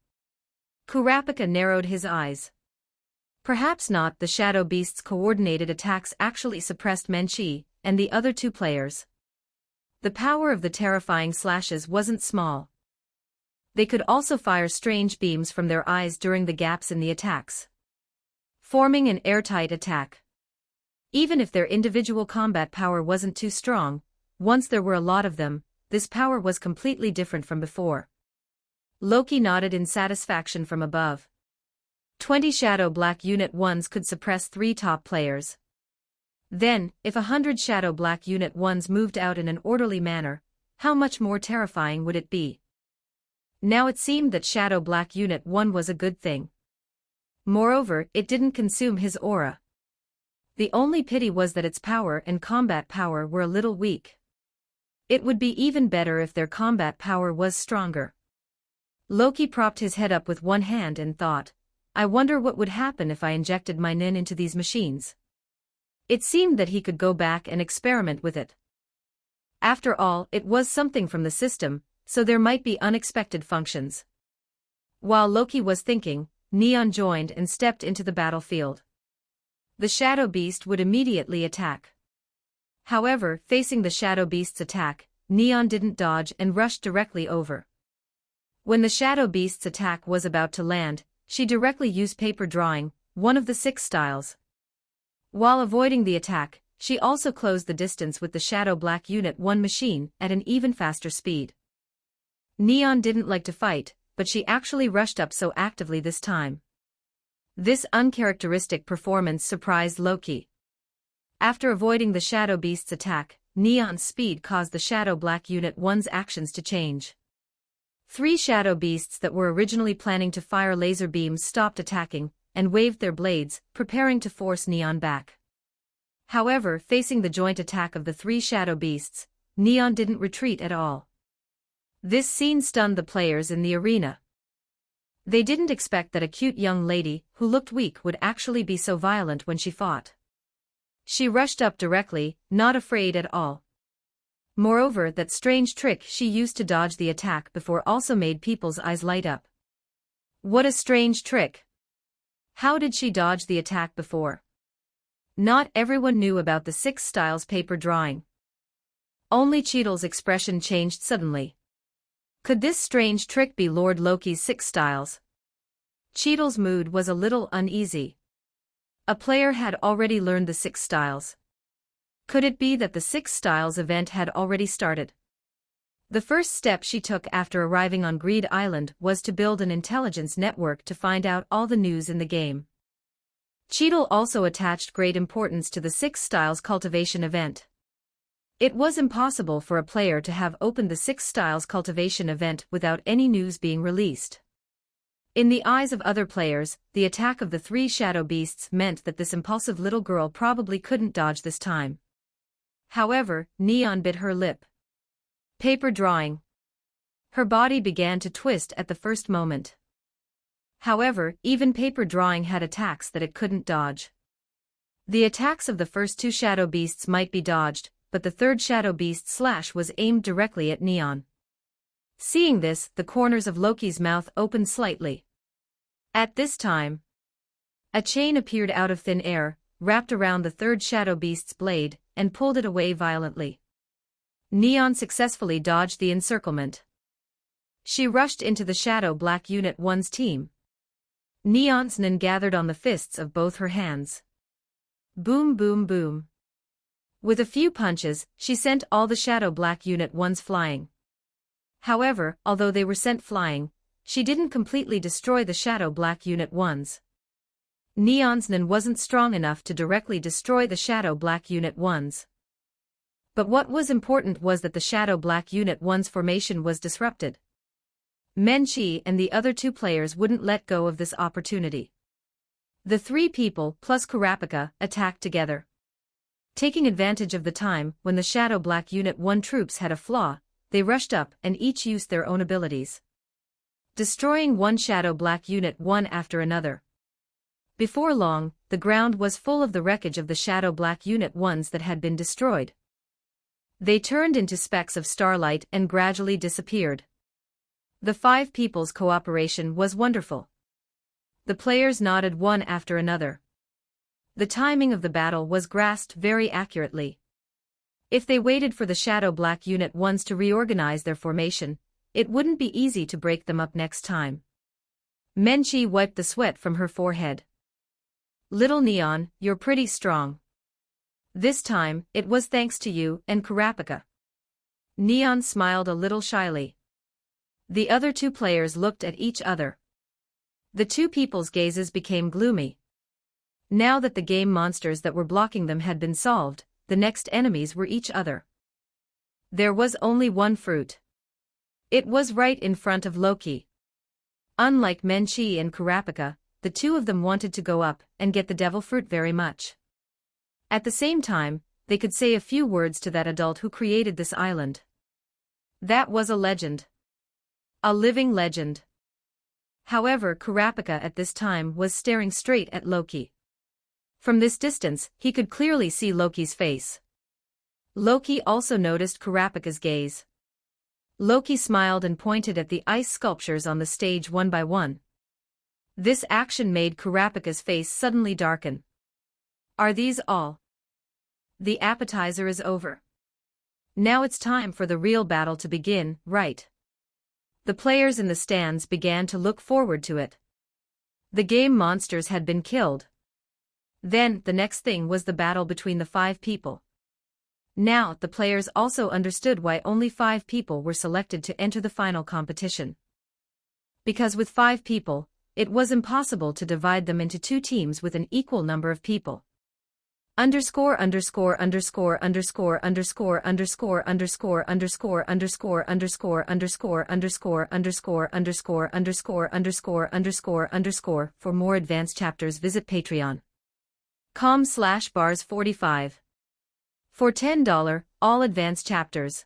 Kurapika narrowed his eyes. Perhaps not. The shadow beasts' coordinated attacks actually suppressed Menchi and the other 2 players. The power of the terrifying slashes wasn't small. They could also fire strange beams from their eyes during the gaps in the attacks, forming an airtight attack. Even if their individual combat power wasn't too strong, once there were a lot of them, this power was completely different from before. Loki nodded in satisfaction from above. 20 Shadow Black Unit 1s could suppress 3 top players. Then, if 100 Shadow Black Unit 1s moved out in an orderly manner, how much more terrifying would it be? Now it seemed that Shadow Black Unit 1 was a good thing. Moreover, it didn't consume his aura. The only pity was that its power and combat power were a little weak. It would be even better if their combat power was stronger. Loki propped his head up with one hand and thought, I wonder what would happen if I injected my nin into these machines. It seemed that he could go back and experiment with it. After all, it was something from the system, so there might be unexpected functions. While Loki was thinking, Neon joined and stepped into the battlefield. The Shadow Beast would immediately attack. However, facing the Shadow Beast's attack, Neon didn't dodge and rushed directly over. When the Shadow Beast's attack was about to land, she directly used paper drawing, one of the 6 styles. While avoiding the attack, she also closed the distance with the Shadow Black Unit 1 machine at an even faster speed. Neon didn't like to fight, but she actually rushed up so actively this time. This uncharacteristic performance surprised Loki. After avoiding the Shadow Beast's attack, Neon's speed caused the Shadow Black Unit 1's actions to change. 3 Shadow Beasts that were originally planning to fire laser beams stopped attacking, and waved their blades, preparing to force Neon back. However, facing the joint attack of the 3 Shadow Beasts, Neon didn't retreat at all. This scene stunned the players in the arena. They didn't expect that a cute young lady, who looked weak, would actually be so violent when she fought. She rushed up directly, not afraid at all. Moreover, that strange trick she used to dodge the attack before also made people's eyes light up. What a strange trick! How did she dodge the attack before? Not everyone knew about the 6 styles paper drawing. Only Cheadle's expression changed suddenly. Could this strange trick be Lord Loki's 6 styles? Cheadle's mood was a little uneasy. A player had already learned the 6 styles. Could it be that the 6 styles event had already started? The first step she took after arriving on Greed Island was to build an intelligence network to find out all the news in the game. Cheadle also attached great importance to the 6 styles cultivation event. It was impossible for a player to have opened the 6 styles cultivation event without any news being released. In the eyes of other players, the attack of the 3 Shadow Beasts meant that this impulsive little girl probably couldn't dodge this time. However, Neon bit her lip. Paper drawing. Her body began to twist at the first moment. However, even paper drawing had attacks that it couldn't dodge. The attacks of the first 2 Shadow Beasts might be dodged, but the 3rd Shadow Beast's slash was aimed directly at Neon. Seeing this, the corners of Loki's mouth opened slightly. At this time, a chain appeared out of thin air, wrapped around the 3rd Shadow Beast's blade, and pulled it away violently. Neon successfully dodged the encirclement. She rushed into the Shadow Black Unit 1's team. Neon's nin gathered on the fists of both her hands. Boom boom boom. With a few punches, she sent all the Shadow Black Unit 1s flying. However, although they were sent flying, she didn't completely destroy the Shadow Black Unit 1s. Neon's nin wasn't strong enough to directly destroy the Shadow Black Unit 1s. But what was important was that the Shadow Black Unit 1's formation was disrupted. Menchi and the other 2 players wouldn't let go of this opportunity. The 3 people, plus Kurapika, attacked together. Taking advantage of the time when the Shadow Black Unit 1 troops had a flaw, they rushed up and each used their own abilities, destroying one Shadow Black Unit 1 after another. Before long, the ground was full of the wreckage of the Shadow Black Unit 1s that had been destroyed. They turned into specks of starlight and gradually disappeared. The 5 people's cooperation was wonderful. The players nodded one after another. The timing of the battle was grasped very accurately. If they waited for the Shadow Black Unit 1s to reorganize their formation, it wouldn't be easy to break them up next time. Menchi wiped the sweat from her forehead. Little Neon, you're pretty strong. This time, it was thanks to you and Kurapika. Neon smiled a little shyly. The other two players looked at each other. The two people's gazes became gloomy. Now that the game monsters that were blocking them had been solved, the next enemies were each other. There was only one fruit. It was right in front of Loki. Unlike Menchi and Kurapika, the two of them wanted to go up and get the devil fruit very much. At the same time, they could say a few words to that adult who created this island. That was a legend. A living legend. However, Kurapika at this time was staring straight at Loki. From this distance, he could clearly see Loki's face. Loki also noticed Kurapika's gaze. Loki smiled and pointed at the ice sculptures on the stage one by one. This action made Kurapika's face suddenly darken. Are these all? The appetizer is over. Now it's time for the real battle to begin, right? The players in the stands began to look forward to it. The game monsters had been killed. Then, the next thing was the battle between the 5 people. Now, the players also understood why only 5 people were selected to enter the final competition. Because with 5 people, it was impossible to divide them into 2 teams with an equal number of people. Underscore underscore underscore underscore underscore underscore underscore underscore underscore underscore underscore underscore underscore underscore underscore underscore underscore underscore. For more advanced chapters, visit patreon.com/bars45. For $10, all advanced chapters.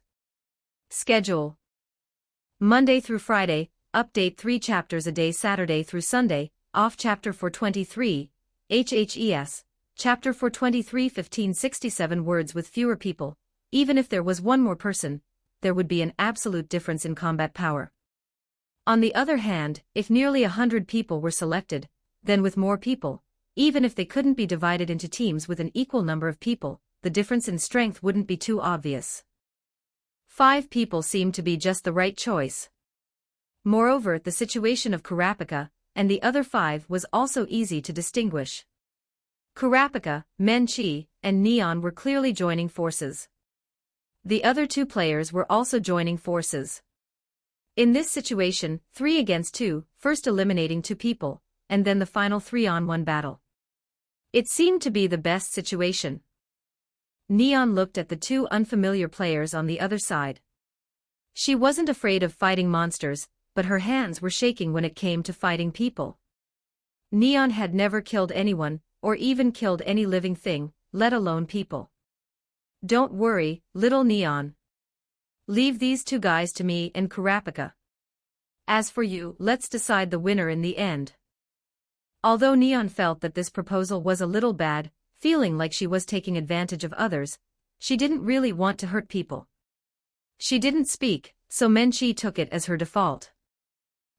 Schedule: Monday through Friday, update 3 chapters a day. Saturday through Sunday, off. Chapter 423, HHES. Chapter 423, 1567 words. With fewer people, even if there was one more person, there would be an absolute difference in combat power. On the other hand, if nearly 100 people were selected, then with more people, even if they couldn't be divided into teams with an equal number of people, the difference in strength wouldn't be too obvious. 5 people seemed to be just the right choice. Moreover, the situation of Kurapika and the other 5 was also easy to distinguish. Kurapika, Menchi, and Neon were clearly joining forces. The other 2 players were also joining forces. In this situation, 3 against 2, first eliminating 2 people, and then the final 3-on-1 battle. It seemed to be the best situation. Neon looked at the 2 unfamiliar players on the other side. She wasn't afraid of fighting monsters, but her hands were shaking when it came to fighting people. Neon had never killed anyone, or even killed any living thing, let alone people. Don't worry, little Neon. Leave these 2 guys to me and Kurapika. As for you, let's decide the winner in the end. Although Neon felt that this proposal was a little bad, feeling like she was taking advantage of others, she didn't really want to hurt people. She didn't speak, so Menchi took it as her default.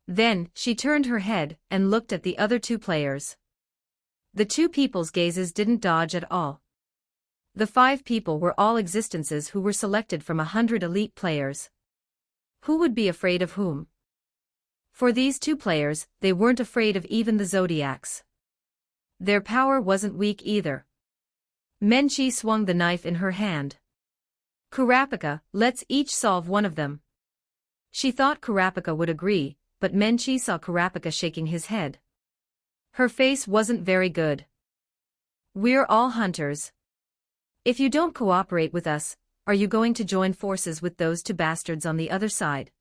Then, she turned her head and looked at the other 2 players. The 2 people's gazes didn't dodge at all. The 5 people were all existences who were selected from 100 elite players. Who would be afraid of whom? For these 2 players, they weren't afraid of even the Zodiacs. Their power wasn't weak either. Menchi swung the knife in her hand. Kurapika, let's each solve one of them. She thought Kurapika would agree, but Menchi saw Kurapika shaking his head. Her face wasn't very good. We're all hunters. If you don't cooperate with us, are you going to join forces with those 2 bastards on the other side?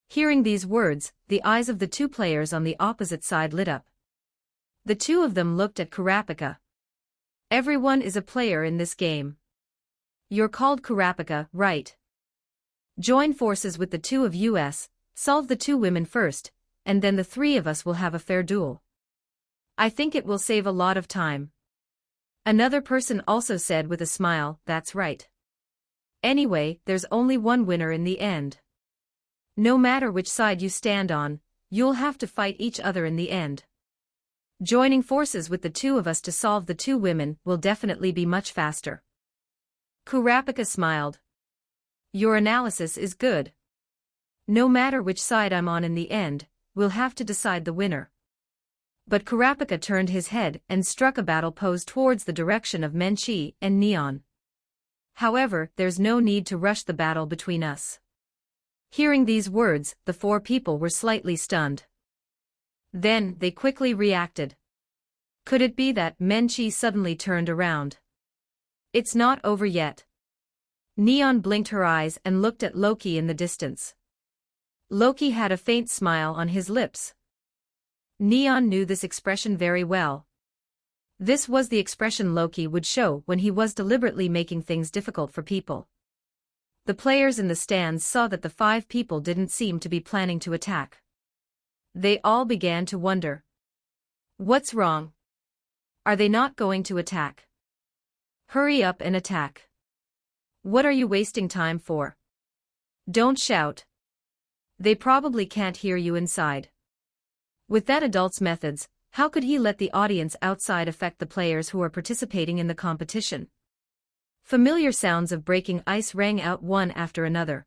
Hearing these words, the eyes of the 2 players on the opposite side lit up. The 2 of them looked at Kurapika. Everyone is a player in this game. You're called Kurapika, right? Join forces with the 2 of us, solve the 2 women first, and then the 3 of us will have a fair duel. I think it will save a lot of time. Another person also said with a smile, that's right. Anyway, there's only one winner in the end. No matter which side you stand on, you'll have to fight each other in the end. Joining forces with the 2 of us to solve the 2 women will definitely be much faster. Kurapika smiled. Your analysis is good. No matter which side I'm on in the end, we'll have to decide the winner. But Kurapika turned his head and struck a battle pose towards the direction of Menchi and Neon. However, there's no need to rush the battle between us. Hearing these words, the four people were slightly stunned. Then, they quickly reacted. Could it be that Menchi suddenly turned around? It's not over yet. Neon blinked her eyes and looked at Loki in the distance. Loki had a faint smile on his lips. Neon knew this expression very well. This was the expression Loki would show when he was deliberately making things difficult for people. The players in the stands saw that the five people didn't seem to be planning to attack. They all began to wonder. What's wrong? Are they not going to attack? Hurry up and attack. What are you wasting time for? Don't shout. They probably can't hear you inside. With that adult's methods, how could he let the audience outside affect the players who are participating in the competition? Familiar sounds of breaking ice rang out one after another.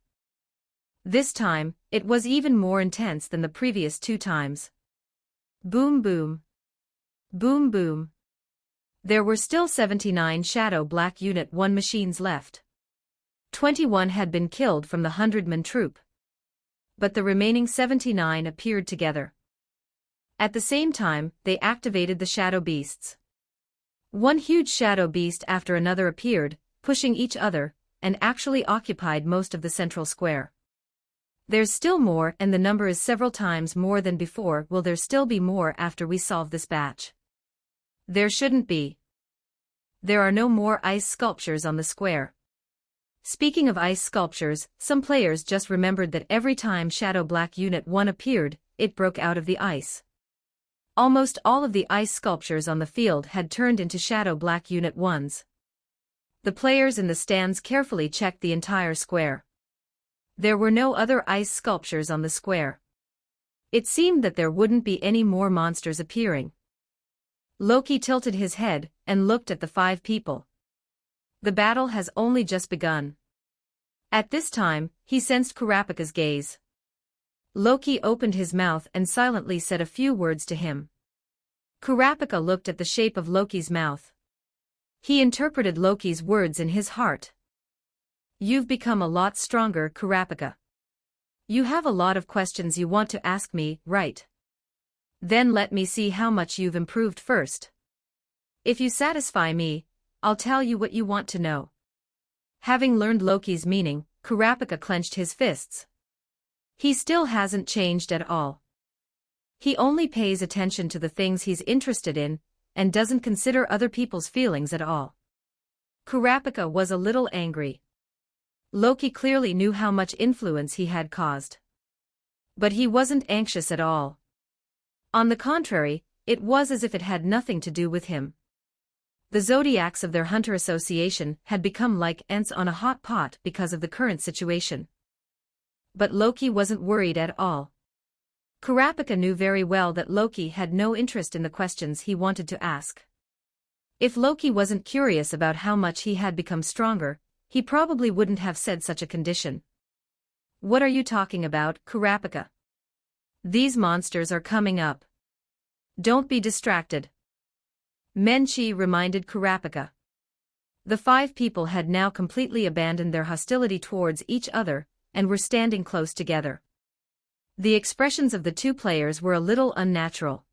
This time, it was even more intense than the previous two times. Boom boom. Boom boom. There were still 79 Shadow Black Unit 1 machines left. 21 had been killed from the 100-man troop. But the remaining 79 appeared together. At the same time, they activated the Shadow Beasts. One huge Shadow Beast after another appeared, pushing each other, and actually occupied most of the central square. There's still more, and the number is several times more than before. Will there still be more after we solve this batch? There shouldn't be. There are no more ice sculptures on the square. Speaking of ice sculptures, some players just remembered that every time Shadow Black Unit 1 appeared, it broke out of the ice. Almost all of the ice sculptures on the field had turned into Shadow Black Unit 1s. The players in the stands carefully checked the entire square. There were no other ice sculptures on the square. It seemed that there wouldn't be any more monsters appearing. Loki tilted his head and looked at the five people. The battle has only just begun. At this time, he sensed Kurapika's gaze. Loki opened his mouth and silently said a few words to him. Kurapika looked at the shape of Loki's mouth. He interpreted Loki's words in his heart. You've become a lot stronger, Kurapika. You have a lot of questions you want to ask me, right? Then let me see how much you've improved first. If you satisfy me, I'll tell you what you want to know. Having learned Loki's meaning, Kurapika clenched his fists. He still hasn't changed at all. He only pays attention to the things he's interested in, and doesn't consider other people's feelings at all. Kurapika was a little angry. Loki clearly knew how much influence he had caused. But he wasn't anxious at all. On the contrary, it was as if it had nothing to do with him. The zodiacs of their hunter association had become like ants on a hot pot because of the current situation. But Loki wasn't worried at all. Kurapika knew very well that Loki had no interest in the questions he wanted to ask. If Loki wasn't curious about how much he had become stronger, he probably wouldn't have said such a condition. What are you talking about, Kurapika? These monsters are coming up. Don't be distracted. Menchi reminded Kurapika. The five people had now completely abandoned their hostility towards each other, and were standing close together. The expressions of the two players were a little unnatural.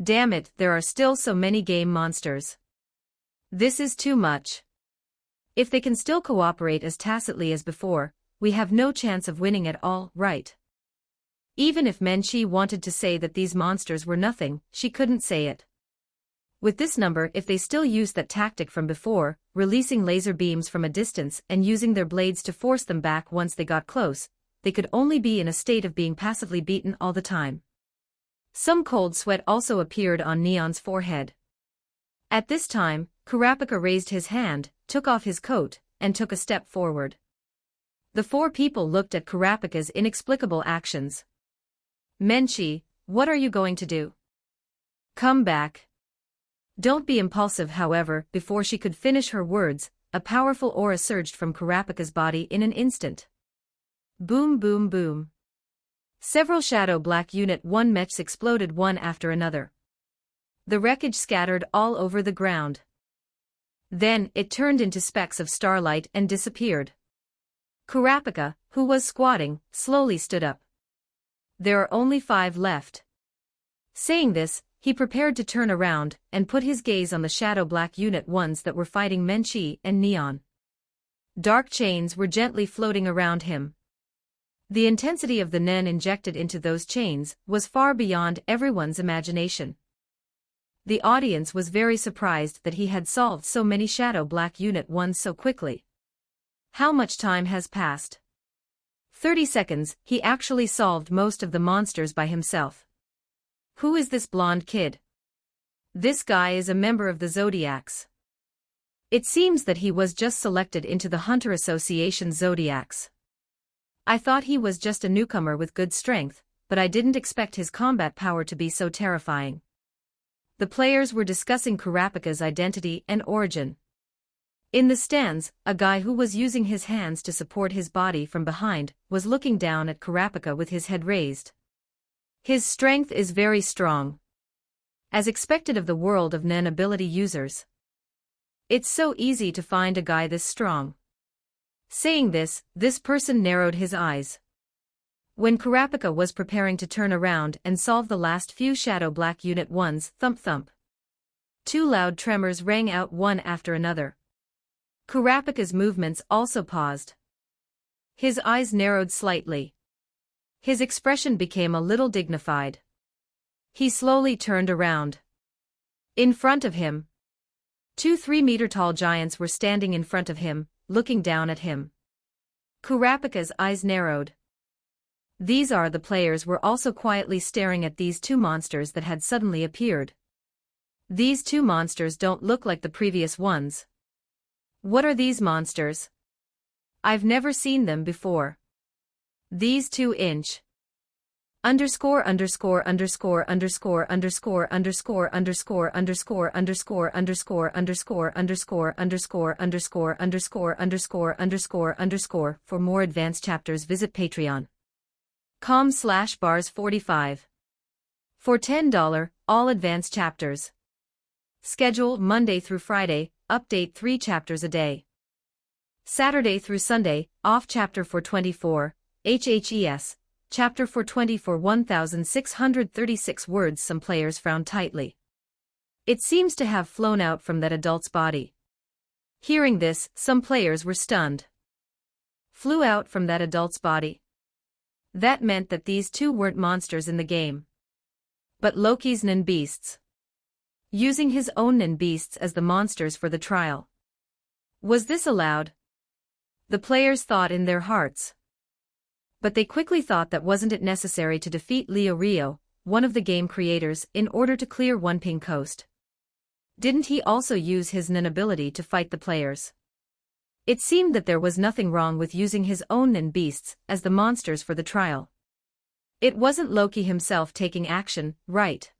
Damn it, there are still so many game monsters. This is too much. If they can still cooperate as tacitly as before, we have no chance of winning at all, right? Even if Menchi wanted to say that these monsters were nothing, she couldn't say it. With this number, if they still used that tactic from before, releasing laser beams from a distance and using their blades to force them back once they got close, they could only be in a state of being passively beaten all the time. Some cold sweat also appeared on Neon's forehead. At this time, Kurapika raised his hand, took off his coat, and took a step forward. The four people looked at Kurapika's inexplicable actions. Menchi, what are you going to do? Come back. Don't be impulsive. However, before she could finish her words, a powerful aura surged from Kurapika's body in an instant. Boom boom boom. Several Shadow Black Unit 1 mechs exploded one after another. The wreckage scattered all over the ground. Then, it turned into specks of starlight and disappeared. Kurapika, who was squatting, slowly stood up. There are only 5 left. Saying this, he prepared to turn around and put his gaze on the shadow black unit ones that were fighting Menchi and Neon. Dark chains were gently floating around him. The intensity of the nen injected into those chains was far beyond everyone's imagination. The audience was very surprised that he had solved so many shadow black unit ones so quickly. How much time has passed? 30 seconds, he actually solved most of the monsters by himself. Who is this blonde kid? This guy is a member of the Zodiacs. It seems that he was just selected into the Hunter Association Zodiacs. I thought he was just a newcomer with good strength, but I didn't expect his combat power to be so terrifying. The players were discussing Kurapika's identity and origin. In the stands, a guy who was using his hands to support his body from behind was looking down at Kurapika with his head raised. His strength is very strong. As expected of the world of nen ability users. It's so easy to find a guy this strong. Saying this person narrowed his eyes. When Kurapika was preparing to turn around and solve the last few shadow black unit ones, thump thump. 2 loud tremors rang out one after another. Kurapika's movements also paused. His eyes narrowed slightly. His expression became a little dignified. He slowly turned around. In front of him, 2 3-meter-tall giants were standing in front of him, looking down at him. Kurapika's eyes narrowed. These are the players were also quietly staring at these 2 monsters that had suddenly appeared. These 2 monsters don't look like the previous ones. What are these monsters? I've never seen them before. These 2-inch. Underscore underscore underscore underscore underscore underscore underscore underscore underscore underscore underscore underscore underscore underscore underscore underscore underscore underscore. For more advanced chapters visit patreon.com/bars45. For $10, all advanced chapters. Schedule Monday through Friday, update 3 chapters a day. Saturday through Sunday, off chapter 424, HHES. Chapter 424 1636 words. Some players frowned tightly. It seems to have flown out from that adult's body. Hearing this, some players were stunned. Flew out from that adult's body. That meant that these 2 weren't monsters in the game, but Loki's nen beasts. Using his own nen beasts as the monsters for the trial. Was this allowed? The players thought in their hearts. But they quickly thought that wasn't it necessary to defeat Leo Rio, one of the game creators, in order to clear One Ping Coast. Didn't he also use his nen ability to fight the players? It seemed that there was nothing wrong with using his own nen beasts as the monsters for the trial. It wasn't Loki himself taking action, right?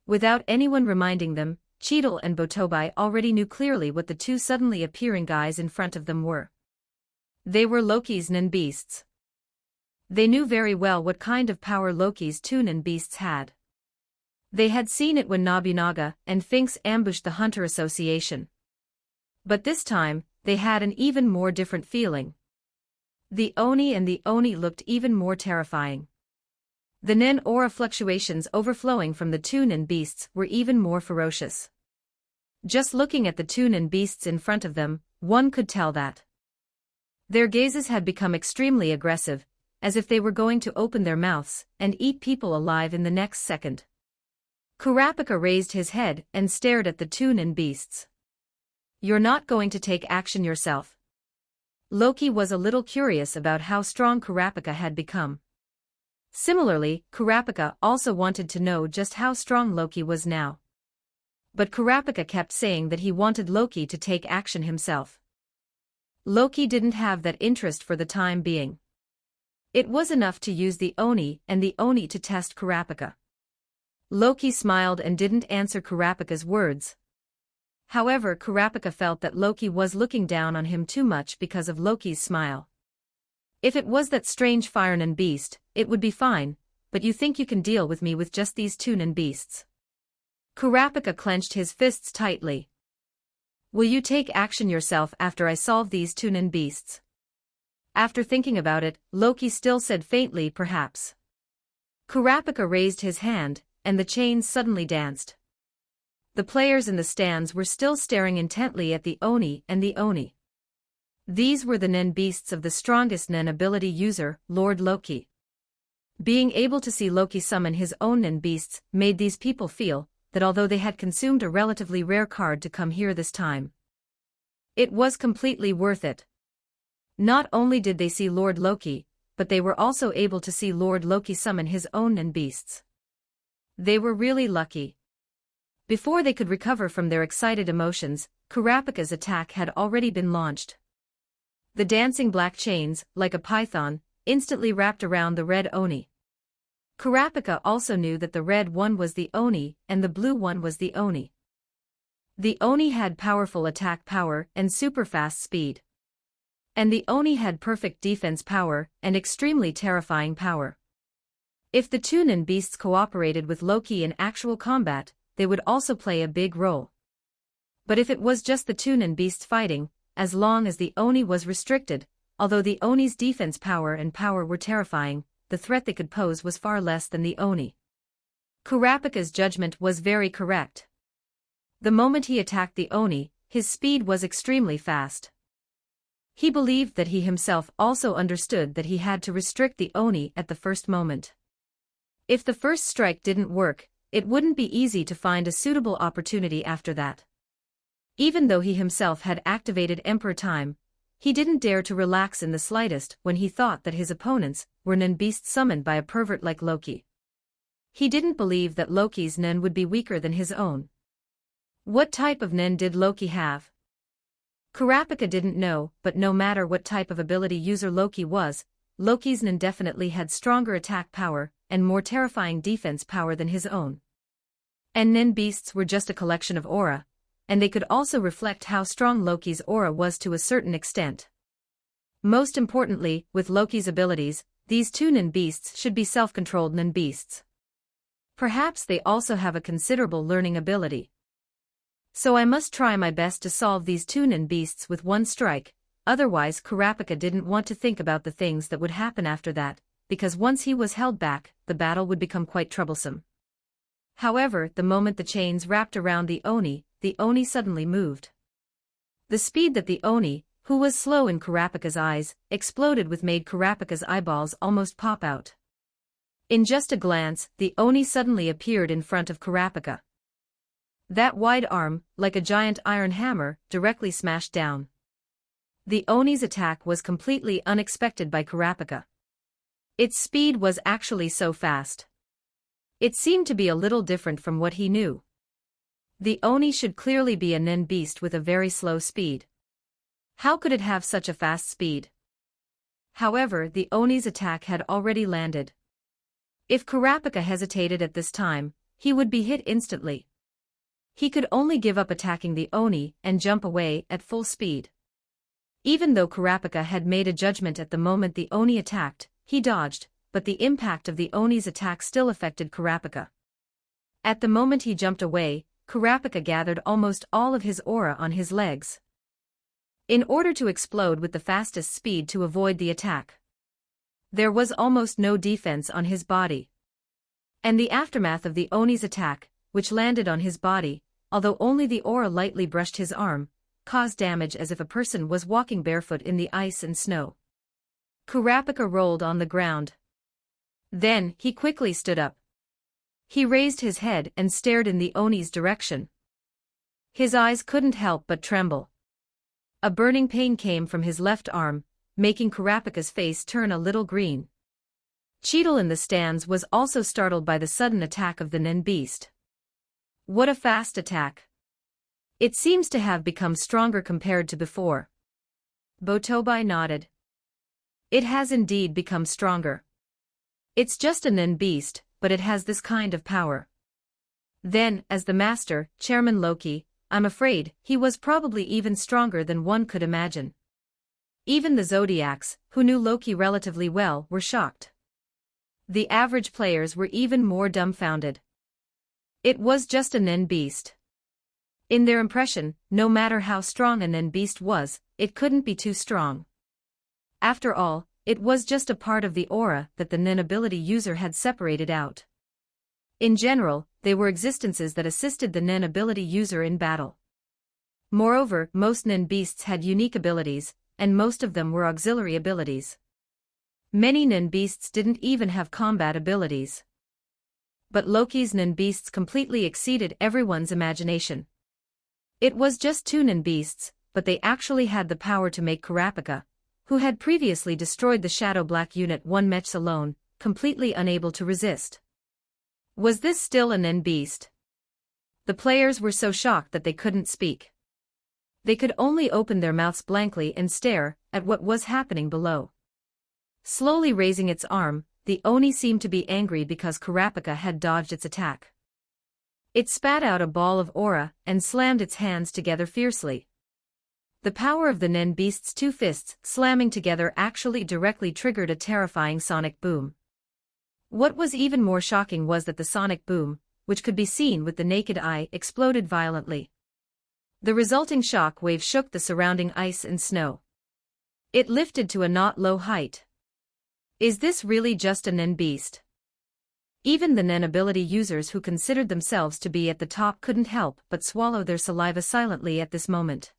Without anyone reminding them, Cheadle and Botobai already knew clearly what the 2 suddenly appearing guys in front of them were. They were Loki's nen beasts. They knew very well what kind of power Loki's 2 nen beasts had. They had seen it when Nobunaga and Finks ambushed the Hunter Association. But this time, they had an even more different feeling. The Oni and the Oni looked even more terrifying. The nen aura fluctuations overflowing from the 2 nen beasts were even more ferocious. Just looking at the 2 nen beasts in front of them, one could tell that their gazes had become extremely aggressive, as if they were going to open their mouths and eat people alive in the next second. Kurapika raised his head and stared at the 2 nen beasts. You're not going to take action yourself? Loki was a little curious about how strong Kurapika had become. Similarly, Kurapika also wanted to know just how strong Loki was now. But Kurapika kept saying that he wanted Loki to take action himself. Loki didn't have that interest for the time being. It was enough to use the Oni and the Oni to test Kurapika. Loki smiled and didn't answer Kurapika's words. However, Kurapika felt that Loki was looking down on him too much because of Loki's smile. If it was that strange fire nen beast, it would be fine, but you think you can deal with me with just these 2 nen beasts? Kurapika clenched his fists tightly. Will you take action yourself after I solve these two nin beasts? After thinking about it, Loki still said faintly, perhaps. Kurapika raised his hand, and the chains suddenly danced. The players in the stands were still staring intently at the Oni and the Oni. These were the nin beasts of the strongest nin ability user, Lord Loki. Being able to see Loki summon his own nin beasts made these people feel that although they had consumed a relatively rare card to come here this time, it was completely worth it. Not only did they see Lord Loki, but they were also able to see Lord Loki summon his own nin beasts. They were really lucky. Before they could recover from their excited emotions, Kurapika's attack had already been launched. The dancing black chains, like a python, instantly wrapped around the red Oni. Kurapika also knew that the red one was the Oni and the blue one was the Oni. The Oni had powerful attack power and super fast speed. And the Oni had perfect defense power and extremely terrifying power. If the two nin beasts cooperated with Loki in actual combat, they would also play a big role. But if it was just the two nin beasts fighting, as long as the Oni was restricted, although the Oni's defense power and power were terrifying, the threat they could pose was far less than the Oni. Kurapika's judgment was very correct. The moment he attacked the Oni, his speed was extremely fast. He believed that he himself also understood that he had to restrict the Oni at the first moment. If the first strike didn't work, it wouldn't be easy to find a suitable opportunity after that. Even though he himself had activated Emperor Time, he didn't dare to relax in the slightest when he thought that his opponents were nin beasts summoned by a pervert like Loki. He didn't believe that Loki's nin would be weaker than his own. What type of nin did Loki have? Kurapika didn't know, but no matter what type of ability user Loki was, Loki's nin definitely had stronger attack power and more terrifying defense power than his own. And nin beasts were just a collection of aura, and they could also reflect how strong Loki's aura was to a certain extent. Most importantly, with Loki's abilities, these two nin beasts should be self-controlled nin beasts. Perhaps they also have a considerable learning ability. So I must try my best to solve these two nin beasts with one strike, otherwise Kurapika didn't want to think about the things that would happen after that, because once he was held back, the battle would become quite troublesome. However, the moment the chains wrapped around the Oni suddenly moved. The speed that the Oni, who was slow in Kurapika's eyes, exploded with made Kurapika's eyeballs almost pop out. In just a glance, the Oni suddenly appeared in front of Kurapika. That wide arm, like a giant iron hammer, directly smashed down. The Oni's attack was completely unexpected by Kurapika. Its speed was actually so fast. It seemed to be a little different from what he knew. The Oni should clearly be a nin beast with a very slow speed. How could it have such a fast speed? However, the Oni's attack had already landed. If Kurapika hesitated at this time, he would be hit instantly. He could only give up attacking the Oni and jump away at full speed. Even though Kurapika had made a judgment at the moment the Oni attacked, he dodged, but the impact of the Oni's attack still affected Kurapika. At the moment he jumped away, Kurapika gathered almost all of his aura on his legs, in order to explode with the fastest speed to avoid the attack. There was almost no defense on his body. And the aftermath of the Oni's attack, which landed on his body, although only the aura lightly brushed his arm, caused damage as if a person was walking barefoot in the ice and snow. Kurapika rolled on the ground. Then, he quickly stood up. He raised his head and stared in the Oni's direction. His eyes couldn't help but tremble. A burning pain came from his left arm, making Kurapika's face turn a little green. Cheetle in the stands was also startled by the sudden attack of the nin beast. What a fast attack! It seems to have become stronger compared to before. Botobai nodded. It has indeed become stronger. It's just a nin beast, but it has this kind of power. Then, as the master, Chairman Loki, I'm afraid he was probably even stronger than one could imagine. Even the Zodiacs, who knew Loki relatively well, were shocked. The average players were even more dumbfounded. It was just a nin beast. In their impression, no matter how strong a Nen beast was, it couldn't be too strong. After all, it was just a part of the aura that the Nen ability user had separated out. In general, they were existences that assisted the Nen ability user in battle. Moreover, most Nen beasts had unique abilities, and most of them were auxiliary abilities. Many Nen beasts didn't even have combat abilities. But Loki's Nen beasts completely exceeded everyone's imagination. It was just 2 Nen beasts, but they actually had the power to make Kurapika, who had previously destroyed the Shadow Black Unit 1 mechs alone, completely unable to resist. Was this still a Nen beast? The players were so shocked that they couldn't speak. They could only open their mouths blankly and stare at what was happening below. Slowly raising its arm, the Oni seemed to be angry because Kurapika had dodged its attack. It spat out a ball of aura and slammed its hands together fiercely. The power of the Nen beast's 2 fists slamming together actually directly triggered a terrifying sonic boom. What was even more shocking was that the sonic boom, which could be seen with the naked eye, exploded violently. The resulting shock wave shook the surrounding ice and snow. It lifted to a not low height. Is this really just a Nen beast? Even the Nen ability users who considered themselves to be at the top couldn't help but swallow their saliva silently at this moment.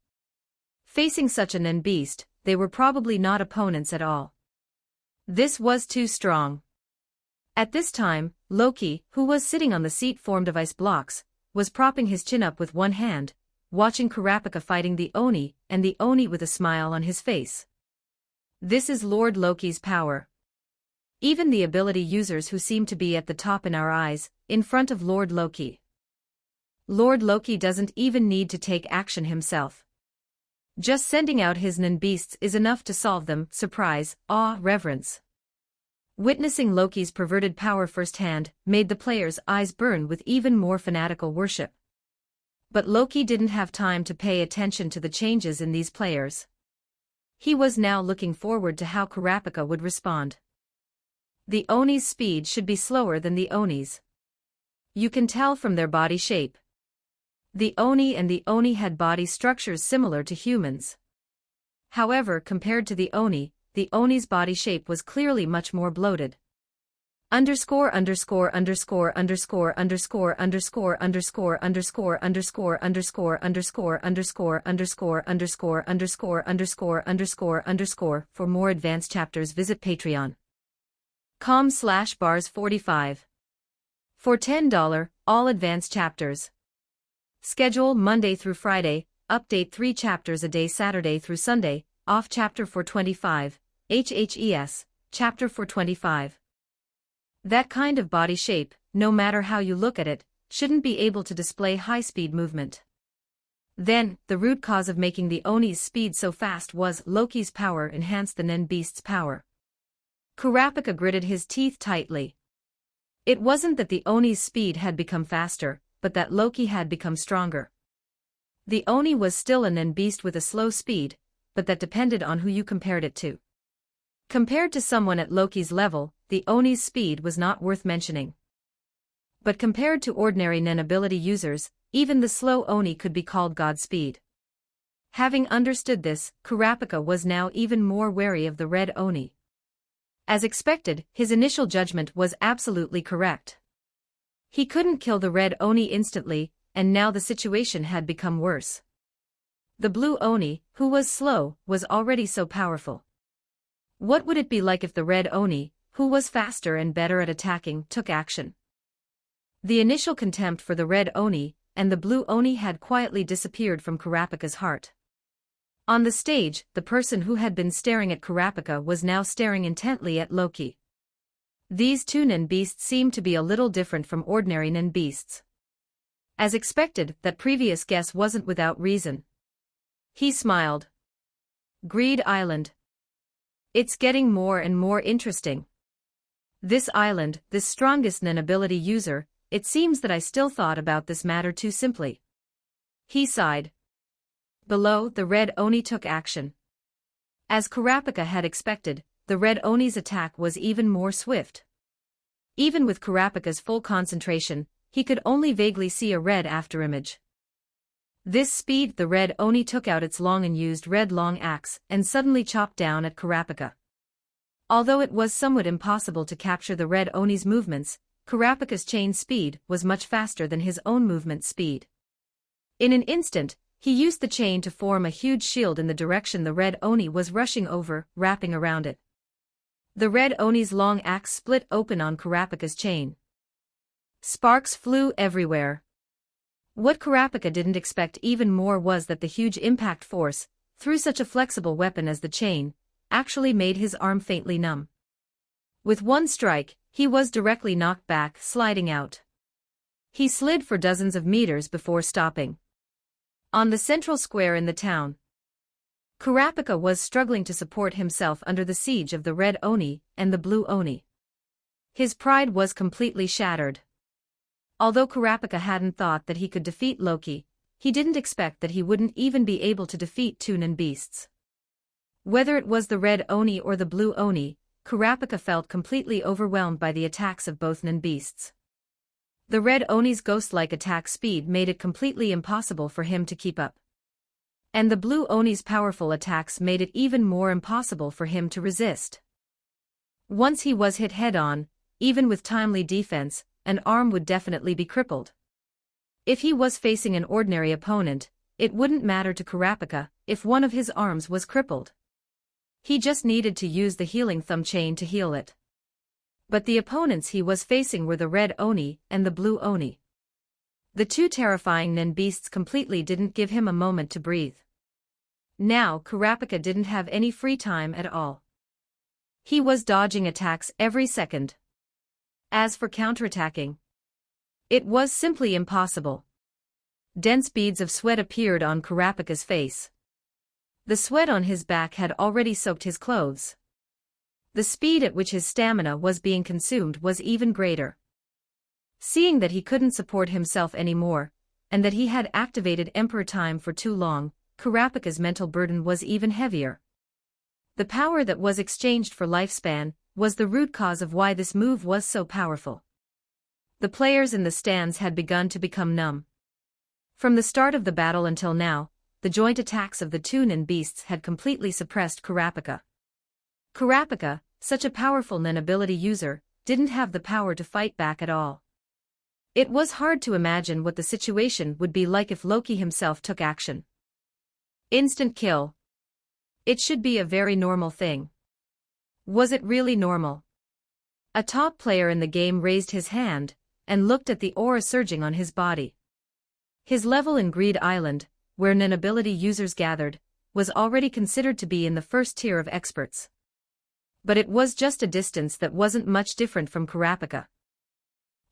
Facing such a Nen beast, they were probably not opponents at all. This was too strong. At this time, Loki, who was sitting on the seat formed of ice blocks, was propping his chin up with one hand, watching Kurapika fighting the Oni, and the Oni with a smile on his face. This is Lord Loki's power. Even the ability users who seem to be at the top in our eyes, in front of Lord Loki. Lord Loki doesn't even need to take action himself. Just sending out his Nen beasts is enough to solve them. Surprise, awe, reverence. Witnessing Loki's perverted power firsthand made the players' eyes burn with even more fanatical worship. But Loki didn't have time to pay attention to the changes in these players. He was now looking forward to how Kurapika would respond. The Oni's speed should be slower than the Oni's. You can tell from their body shape. The Oni and the Oni had body structures similar to humans. However, compared to the Oni's body shape was clearly much more bloated. Underscore underscore underscore underscore underscore underscore underscore underscore underscore underscore underscore underscore underscore underscore underscore underscore underscore underscore. For more advanced chapters, visit patreon.com/bars45. For $10, all advanced chapters. Schedule Monday through Friday, update 3 chapters a day Saturday through Sunday, off chapter 425, HHES, chapter 425. That kind of body shape, no matter how you look at it, shouldn't be able to display high-speed movement. Then, the root cause of making the Oni's speed so fast was Loki's power enhanced the Nen beast's power. Kurapika gritted his teeth tightly. It wasn't that the Oni's speed had become faster, but that Loki had become stronger. The Oni was still a Nen beast with a slow speed, but that depended on who you compared it to. Compared to someone at Loki's level, the Oni's speed was not worth mentioning. But compared to ordinary Nen ability users, even the slow Oni could be called God speed. Having understood this, Kurapika was now even more wary of the red Oni. As expected, his initial judgment was absolutely correct. He couldn't kill the red Oni instantly, and now the situation had become worse. The blue Oni, who was slow, was already so powerful. What would it be like if the red Oni, who was faster and better at attacking, took action? The initial contempt for the red Oni and the blue Oni had quietly disappeared from Kurapika's heart. On the stage, the person who had been staring at Kurapika was now staring intently at Loki. These 2 Nen beasts seemed to be a little different from ordinary Nen beasts. As expected, that previous guess wasn't without reason. He smiled. Greed Island. It's getting more and more interesting. This island, this strongest Nen ability user, it seems that I still thought about this matter too simply. He sighed. Below, the red Oni took action. As Kurapika had expected, the red Oni's attack was even more swift. Even with Kurapika's full concentration, he could only vaguely see a red afterimage. This speed, the red Oni took out its long and used red long axe and suddenly chopped down at Kurapika. Although it was somewhat impossible to capture the red Oni's movements, Kurapika's chain speed was much faster than his own movement speed. In an instant, he used the chain to form a huge shield in the direction the red Oni was rushing over, wrapping around it. The red Oni's long axe split open on Kurapika's chain. Sparks flew everywhere. What Kurapika didn't expect even more was that the huge impact force, through such a flexible weapon as the chain, actually made his arm faintly numb. With one strike, he was directly knocked back, sliding out. He slid for dozens of meters before stopping. On the central square in the town, Kurapika was struggling to support himself under the siege of the red Oni and the blue Oni. His pride was completely shattered. Although Kurapika hadn't thought that he could defeat Loki, he didn't expect that he wouldn't even be able to defeat two Nen beasts. Whether it was the red Oni or the blue Oni, Kurapika felt completely overwhelmed by the attacks of both Nen beasts. The red Oni's ghost-like attack speed made it completely impossible for him to keep up. And the blue Oni's powerful attacks made it even more impossible for him to resist. Once he was hit head-on, even with timely defense, an arm would definitely be crippled. If he was facing an ordinary opponent, it wouldn't matter to Kurapika if one of his arms was crippled. He just needed to use the healing thumb chain to heal it. But the opponents he was facing were the red Oni and the blue Oni. The two terrifying Nen beasts completely didn't give him a moment to breathe. Now Kurapika didn't have any free time at all. He was dodging attacks every second. As for counterattacking, it was simply impossible. Dense beads of sweat appeared on Kurapika's face. The sweat on his back had already soaked his clothes. The speed at which his stamina was being consumed was even greater. Seeing that he couldn't support himself anymore, and that he had activated Emperor Time for too long, Kurapika's mental burden was even heavier. The power that was exchanged for lifespan was the root cause of why this move was so powerful. The players in the stands had begun to become numb. From the start of the battle until now, the joint attacks of the two Nen beasts had completely suppressed Kurapika. Kurapika, such a powerful Nen ability user, didn't have the power to fight back at all. It was hard to imagine what the situation would be like if Loki himself took action. Instant kill. It should be a very normal thing. Was it really normal? A top player in the game raised his hand and looked at the aura surging on his body. His level in Greed Island, where Nen ability users gathered, was already considered to be in the first tier of experts. But it was just a distance that wasn't much different from Kurapika.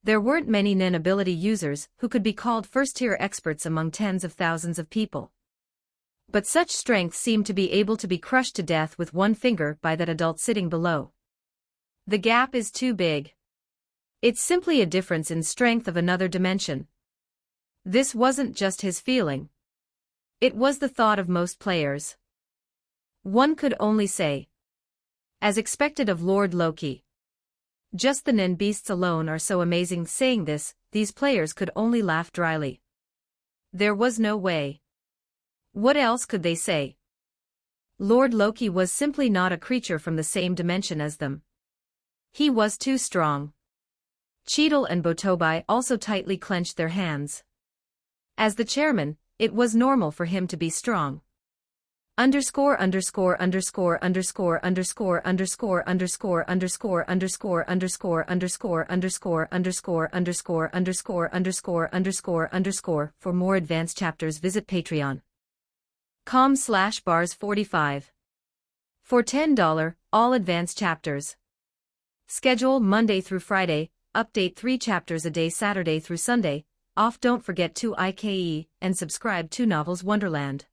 There weren't many Nen ability users who could be called first-tier experts among tens of thousands of people. But such strength seemed to be able to be crushed to death with one finger by that adult sitting below. The gap is too big. It's simply a difference in strength of another dimension. This wasn't just his feeling. It was the thought of most players. One could only say, as expected of Lord Loki. Just the Nen beasts alone are so amazing. Saying this, these players could only laugh dryly. There was no way. What else could they say? Lord Loki was simply not a creature from the same dimension as them. He was too strong. Cheadle and Botobai also tightly clenched their hands. As the chairman, it was normal for him to be strong. Underscore underscore underscore underscore underscore underscore underscore underscore underscore underscore underscore underscore underscore underscore underscore underscore underscore underscore. For more advanced chapters visit patreon.com/bars45. For $10, all advanced chapters. Schedule Monday through Friday, update 3 chapters a day Saturday through Sunday, off. Don't forget to IKE and subscribe to Novels Wonderland.